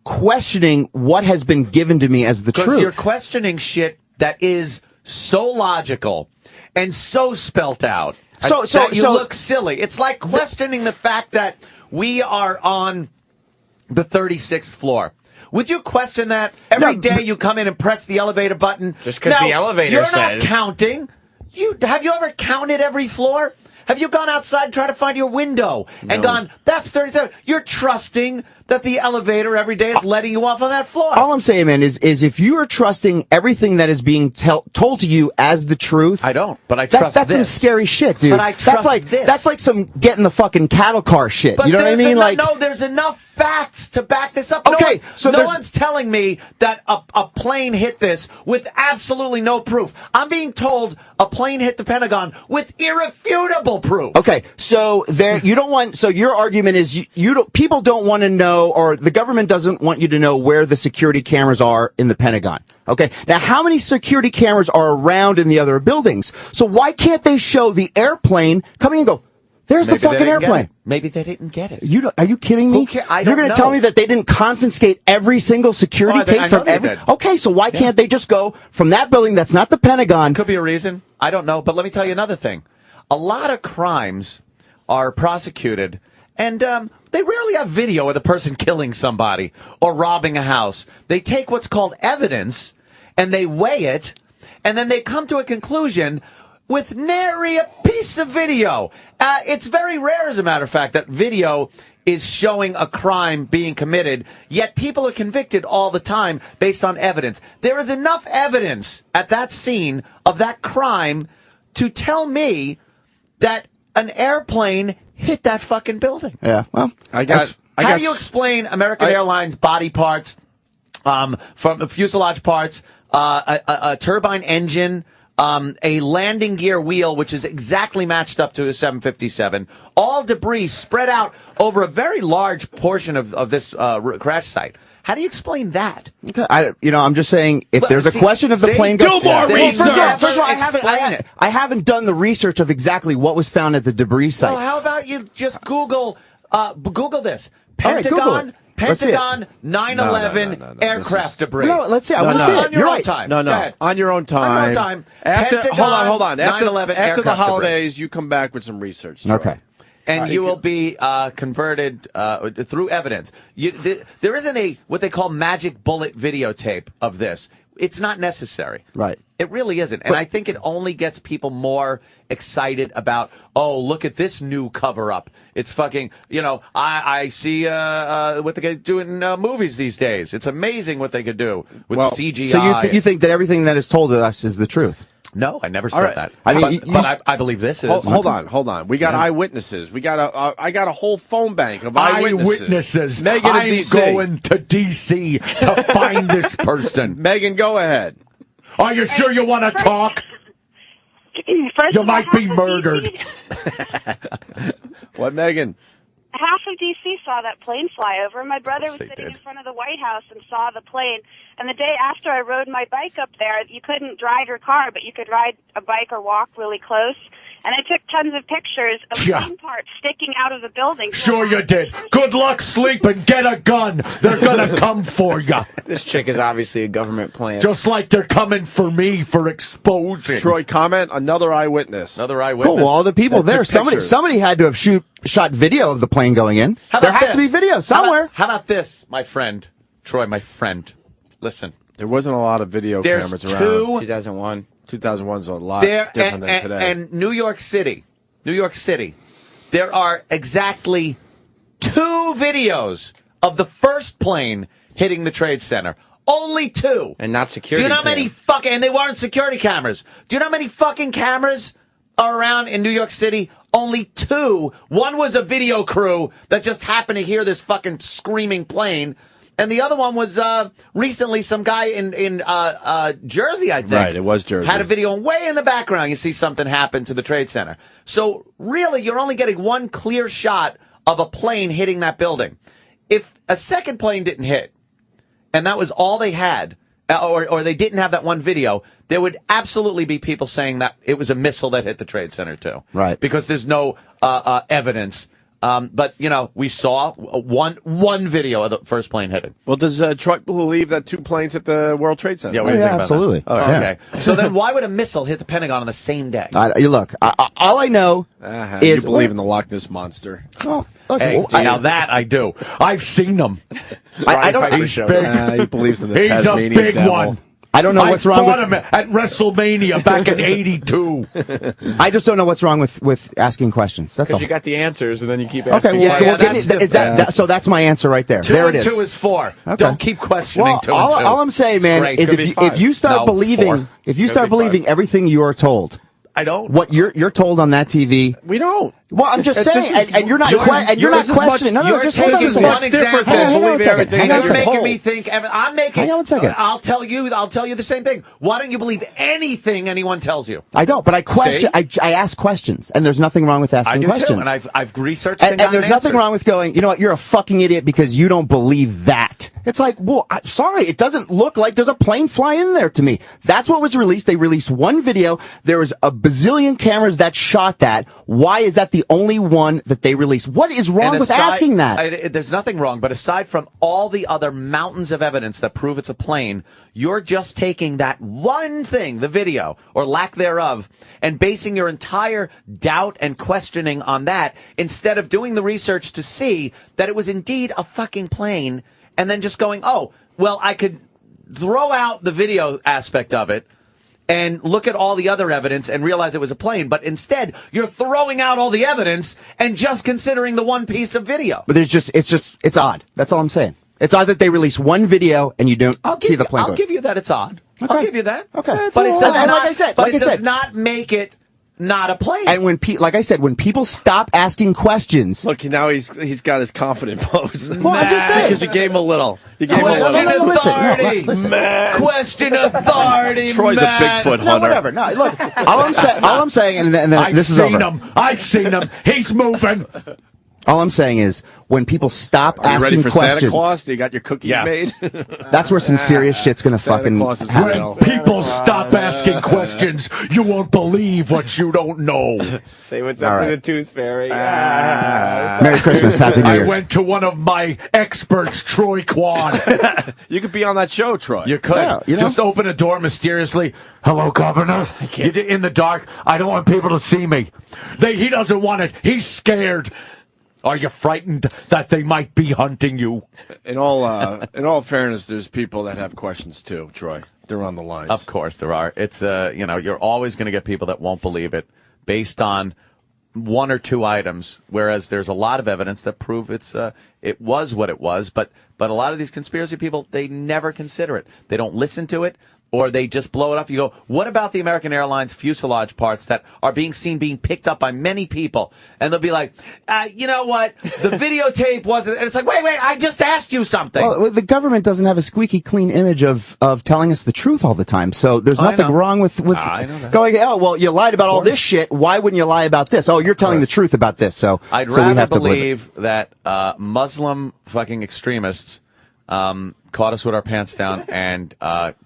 Speaker 7: questioning what has been given to me as the
Speaker 2: Because
Speaker 7: truth.
Speaker 2: you're questioning shit that is so logical and so spelt out that you look silly. It's like questioning the fact that we are on the 36th floor. Would you question that? Every day you come in and press the elevator button.
Speaker 10: Just 'cause the elevator
Speaker 2: you're
Speaker 10: says-
Speaker 2: not counting. Have you ever counted every floor? Have you gone outside and tried to find your window and gone, that's 37? You're trusting that the elevator every day is letting you off on that floor.
Speaker 7: All I'm saying, man, is if you are trusting everything that is being told to you as the truth,
Speaker 2: I don't, but I trust
Speaker 7: that's some
Speaker 2: this.
Speaker 7: scary shit, dude.
Speaker 2: But I trust this.
Speaker 7: That's like some getting the fucking cattle car shit.
Speaker 2: But
Speaker 7: You know what I mean?
Speaker 2: there's enough facts to back this up.
Speaker 7: Okay,
Speaker 2: no one's telling me that a plane hit this with absolutely no proof. I'm being told a plane hit the Pentagon with irrefutable proof.
Speaker 7: Okay, so your argument is people don't want to know, or the government doesn't want you to know where the security cameras are in the Pentagon. Okay, now how many security cameras are around in the other buildings? So why can't they show the airplane coming and go, there's the fucking airplane?
Speaker 2: Maybe they didn't get it.
Speaker 7: Are you kidding me? You're going to tell me that they didn't confiscate every single security tape from every? Okay, so why can't they just go from that building that's not the Pentagon?
Speaker 2: Could be a reason. I don't know. But let me tell you another thing. A lot of crimes are prosecuted, and they're They rarely have video of the person killing somebody or robbing a house. They take what's called evidence and they weigh it, and then they come to a conclusion with nary a piece of video. It's very rare, as a matter of fact, that video is showing a crime being committed, yet people are convicted all the time based on evidence. There is enough evidence at that scene of that crime to tell me that an airplane hit that fucking building.
Speaker 7: Yeah, well,
Speaker 2: How do you explain American Airlines body parts, from the fuselage parts, a turbine engine, a landing gear wheel, which is exactly matched up to a 757, all debris spread out over a very large portion of this crash site? How do you explain that?
Speaker 7: Okay, I'm just saying, if there's a question of the plane,
Speaker 2: do more research.
Speaker 7: First of all, I haven't done the research of exactly what was found at the debris site.
Speaker 2: Well, how about you just Google this?
Speaker 7: Pentagon.
Speaker 2: Pentagon 9/11 aircraft debris.
Speaker 7: No, let's see. I want to see it.
Speaker 2: On your
Speaker 7: You're
Speaker 2: own
Speaker 7: right.
Speaker 2: time.
Speaker 1: No,
Speaker 2: Go ahead.
Speaker 1: on your own time.
Speaker 2: On your own time.
Speaker 1: Hold on. After
Speaker 2: 9/11
Speaker 1: the
Speaker 2: aircraft
Speaker 1: holidays, you come back with some research. Troy.
Speaker 7: Okay.
Speaker 2: And you will be converted through evidence. There isn't what they call magic bullet videotape of this. It's not necessary.
Speaker 7: Right.
Speaker 2: It really isn't. And I think it only gets people more excited about, oh, look at this new cover-up. It's fucking, I see what they can do in movies these days. It's amazing what they could do with CGI.
Speaker 7: So you think that everything that is told to us is the truth?
Speaker 2: No, I never said that.
Speaker 7: I mean,
Speaker 2: but I believe this is.
Speaker 1: Hold on. We got eyewitnesses. I got a whole phone bank of eyewitnesses. Megan in D.C.
Speaker 19: I'm going to D.C. to find this person.
Speaker 1: Megan, go ahead.
Speaker 19: Are you sure you want to talk? You might be murdered.
Speaker 1: What, Megan?
Speaker 6: Half of D.C. saw that plane fly over. My brother was sitting in front of the White House and saw the plane. And the day after I rode my bike up there, you couldn't drive your car, but you could ride a bike or walk really close. And I took tons of pictures of plane parts sticking out of the building.
Speaker 19: Sure you did. Good luck sleeping. Get a gun. They're going to come for you.
Speaker 10: This chick is obviously a government plant.
Speaker 19: Just like they're coming for me for exposing.
Speaker 1: Troy, comment. Another eyewitness.
Speaker 7: Cool. Well, all the people there. Somebody had to have shot video of the plane going in. There has to be video somewhere.
Speaker 2: How about this, my friend? Troy, my friend. Listen.
Speaker 1: There wasn't a lot of video cameras around.
Speaker 10: 2001.
Speaker 1: 2001's a lot different than today.
Speaker 2: And New York City, there are exactly 2 videos of the first plane hitting the Trade Center. Only 2.
Speaker 10: And not security.
Speaker 2: Do you know how many and they weren't security cameras. Do you know how many fucking cameras are around in New York City? Only 2. One was a video crew that just happened to hear this fucking screaming plane. And the other one was recently some guy in Jersey, I think.
Speaker 1: Right, it was Jersey.
Speaker 2: Had a video, and way in the background you see something happen to the Trade Center. So really, you're only getting one clear shot of a plane hitting that building. If a second plane didn't hit, and that was all they had, or they didn't have that one video, there would absolutely be people saying that it was a missile that hit the Trade Center too.
Speaker 7: Right.
Speaker 2: Because there's no evidence. But, we saw one video of the first plane hitting.
Speaker 1: Well, does Troy believe that 2 planes hit the World Trade Center?
Speaker 2: Yeah, what do you think about
Speaker 7: absolutely.
Speaker 2: that? Oh, okay. So then why would a missile hit the Pentagon on the same day?
Speaker 7: Look, all I know is...
Speaker 1: You believe in the Loch Ness Monster.
Speaker 7: Oh, okay.
Speaker 2: Hey, now that I do. I've seen them.
Speaker 7: I don't...
Speaker 2: He's big.
Speaker 1: He believes in the
Speaker 19: He's
Speaker 1: Tasmanian
Speaker 19: a big
Speaker 1: devil.
Speaker 19: one.
Speaker 7: I don't know what's wrong with
Speaker 19: him at WrestleMania back in '82.
Speaker 7: I just don't know what's wrong with asking questions. That's all.
Speaker 10: Because you got the answers, and then you keep asking.
Speaker 7: Okay, well, give me, so that's my answer right there.
Speaker 2: 2
Speaker 7: there
Speaker 2: and
Speaker 7: it is.
Speaker 2: 2 is 4.
Speaker 7: Okay.
Speaker 2: Don't keep questioning 2 and 2.
Speaker 7: All I'm saying, man, is if you start believing everything you are told.
Speaker 2: I don't.
Speaker 7: What you're told on that TV.
Speaker 1: We don't.
Speaker 7: Well, I'm just saying, and you're not questioning. No, just hold on a second.
Speaker 1: Much different than believing everything.
Speaker 7: Hang on a second.
Speaker 2: You're making me think. Hang
Speaker 7: on one second.
Speaker 2: I'll tell you the same thing. Why don't you believe anything anyone tells you?
Speaker 7: I don't, but I question. I ask questions, and there's nothing wrong with asking questions.
Speaker 2: Too, and I've researched
Speaker 7: and there's nothing wrong with going, you know what, you're a fucking idiot because you don't believe that. It's like, well, sorry, it doesn't look like there's a plane flying in there to me. That's what was released. They released one video. There was a bazillion cameras that shot that. Why is that the only one that they released? What is wrong with asking that?
Speaker 2: There's nothing wrong, but aside from all the other mountains of evidence that prove it's a plane, you're just taking that one thing, the video, or lack thereof, and basing your entire doubt and questioning on that, instead of doing the research to see that it was indeed a fucking plane, and then just going, oh, well, I could throw out the video aspect of it and look at all the other evidence and realize it was a plane. But instead, you're throwing out all the evidence and just considering the one piece of video.
Speaker 7: But it's odd. That's all I'm saying. It's odd that they release one video and you don't see the plane.
Speaker 2: I'll give you that it's odd.
Speaker 7: Okay.
Speaker 2: I'll give you that.
Speaker 7: Okay.
Speaker 2: But it
Speaker 7: does
Speaker 2: not make it not a plane.
Speaker 7: And when like I said, when people stop asking questions,
Speaker 1: look, now he's got his confident pose.
Speaker 7: Well, I'm just saying,
Speaker 1: because you gave him a little. You gave him a
Speaker 2: Question
Speaker 1: little.
Speaker 2: authority.
Speaker 7: Listen.
Speaker 2: Question authority.
Speaker 1: Troy's
Speaker 2: Matt.
Speaker 1: a Bigfoot hunter.
Speaker 7: No, whatever. No, look. All I'm saying, and then this is over.
Speaker 19: I've seen him. He's moving.
Speaker 7: All I'm saying is, when people stop
Speaker 1: Are you
Speaker 7: asking
Speaker 1: ready for
Speaker 7: questions,
Speaker 1: Santa Claus? You got your cookies made?
Speaker 7: that's where some serious shit's gonna fucking happen.
Speaker 19: When people stop asking questions, you won't believe what you don't know.
Speaker 10: Say what's up to the Tooth Fairy.
Speaker 7: Merry Christmas, Happy New Year.
Speaker 19: I went to one of my experts, Troy Kwan.
Speaker 1: You could be on that show, Troy.
Speaker 2: You could.
Speaker 7: Yeah, you know?
Speaker 19: Just open a door mysteriously. Hello, Governor. In the dark. I don't want people to see me. He doesn't want it. He's scared. Are you frightened that they might be hunting you?
Speaker 1: In all fairness, there's people that have questions too, Troy. They're on the lines.
Speaker 2: Of course there are. It's you're always going to get people that won't believe it based on one or two items, whereas there's a lot of evidence that prove it was what it was. But a lot of these conspiracy people, they never consider it. They don't listen to it. Or they just blow it up. You go, what about the American Airlines fuselage parts that are being picked up by many people? And they'll be like, you know what? The videotape wasn't. And it's like, wait, I just asked you something.
Speaker 7: Well, the government doesn't have a squeaky clean image of telling us the truth all the time. So there's nothing wrong with going, oh, well, you lied about all this shit. Why wouldn't you lie about this? Oh, you're telling the truth about this. So
Speaker 2: I'd
Speaker 7: so
Speaker 2: rather
Speaker 7: we have
Speaker 2: believe that Muslim fucking extremists caught us with our pants down and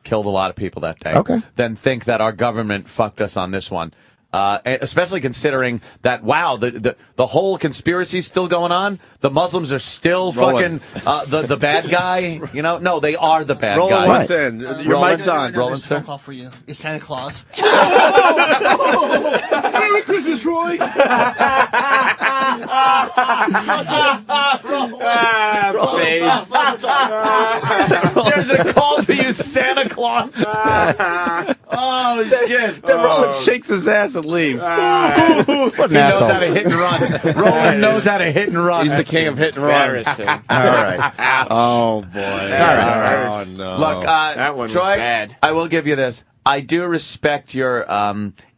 Speaker 2: killed a lot of people that day.
Speaker 7: Okay.
Speaker 2: Then think that our government fucked us on this one. Especially considering that, wow, the whole conspiracy's still going on. The Muslims are still fucking the bad guy. You know, no, they are the bad guy.
Speaker 1: Roland's in. Your mic's on.
Speaker 3: Roland, sir. Call for you. It's Santa Claus.
Speaker 19: Merry Christmas, Roy.
Speaker 2: There's a call for you, Santa Claus. Oh shit!
Speaker 1: Then Roland shakes his ass and leaves.
Speaker 7: What an
Speaker 2: He knows
Speaker 7: asshole.
Speaker 2: how to hit and run. Roland knows how to hit and run.
Speaker 1: He's the king of hit and run. All right. Oh boy. All right. Oh no.
Speaker 2: Look,
Speaker 10: That one was
Speaker 2: Troy,
Speaker 10: bad.
Speaker 2: I will give you this. I do respect your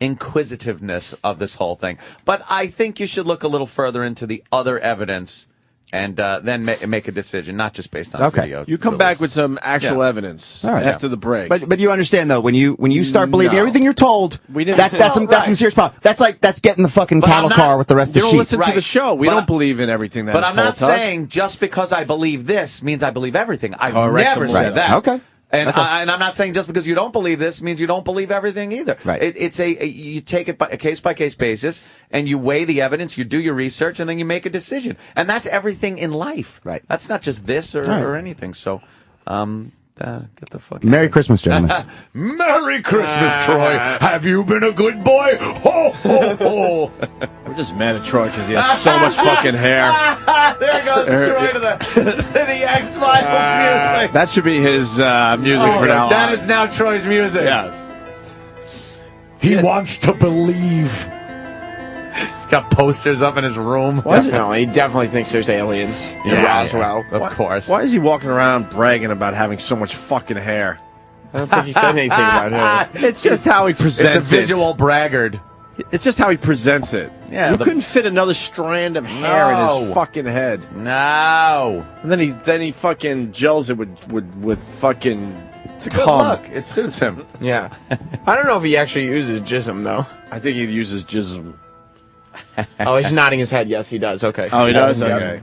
Speaker 2: inquisitiveness of this whole thing, but I think you should look a little further into the other evidence and then make a decision, not just based on video.
Speaker 1: You come back with some actual evidence after the break.
Speaker 7: But you understand though, when you start believing everything you're told, that's some serious problem. That's getting the fucking cattle car with the rest of the sheep.
Speaker 1: You don't listen to the show. We don't believe in everything that is told to us.
Speaker 2: But I'm not saying just because I believe this means I believe everything. I've never said that.
Speaker 7: Okay.
Speaker 2: And I'm not saying just because you don't believe this means you don't believe everything either.
Speaker 7: Right.
Speaker 2: You take it by a case-by-case basis, and you weigh the evidence, you do your research, and then you make a decision. And that's everything in life.
Speaker 7: Right.
Speaker 2: That's not just this or anything. So, get the fuck
Speaker 7: Merry Christmas, gentlemen.
Speaker 19: Merry Christmas, Troy. Have you been a good boy? Ho, ho, ho.
Speaker 1: We're just mad at Troy because he has so much fucking hair.
Speaker 2: There goes Troy to the X-Files music.
Speaker 1: That should be his music for now on.
Speaker 2: That is now Troy's music.
Speaker 1: Yes.
Speaker 19: He wants to believe.
Speaker 2: He's got posters up in his room.
Speaker 10: Definitely. He definitely thinks there's aliens in Roswell.
Speaker 2: Of course.
Speaker 1: Why is he walking around bragging about having so much fucking hair?
Speaker 10: I don't think he said anything about hair.
Speaker 1: It's just how he presents it.
Speaker 2: It's a visual braggart.
Speaker 1: It's just how he presents it.
Speaker 2: Yeah,
Speaker 1: you couldn't fit another strand of hair in his fucking head.
Speaker 2: No.
Speaker 1: And then he fucking gels it with fucking
Speaker 2: It's a good look. It suits him.
Speaker 10: Yeah. I don't know if he actually uses jism, though.
Speaker 1: I think he uses jism.
Speaker 10: Oh, he's nodding his head. Yes, he does. Okay.
Speaker 1: Oh, he does?
Speaker 10: Yeah.
Speaker 1: Okay.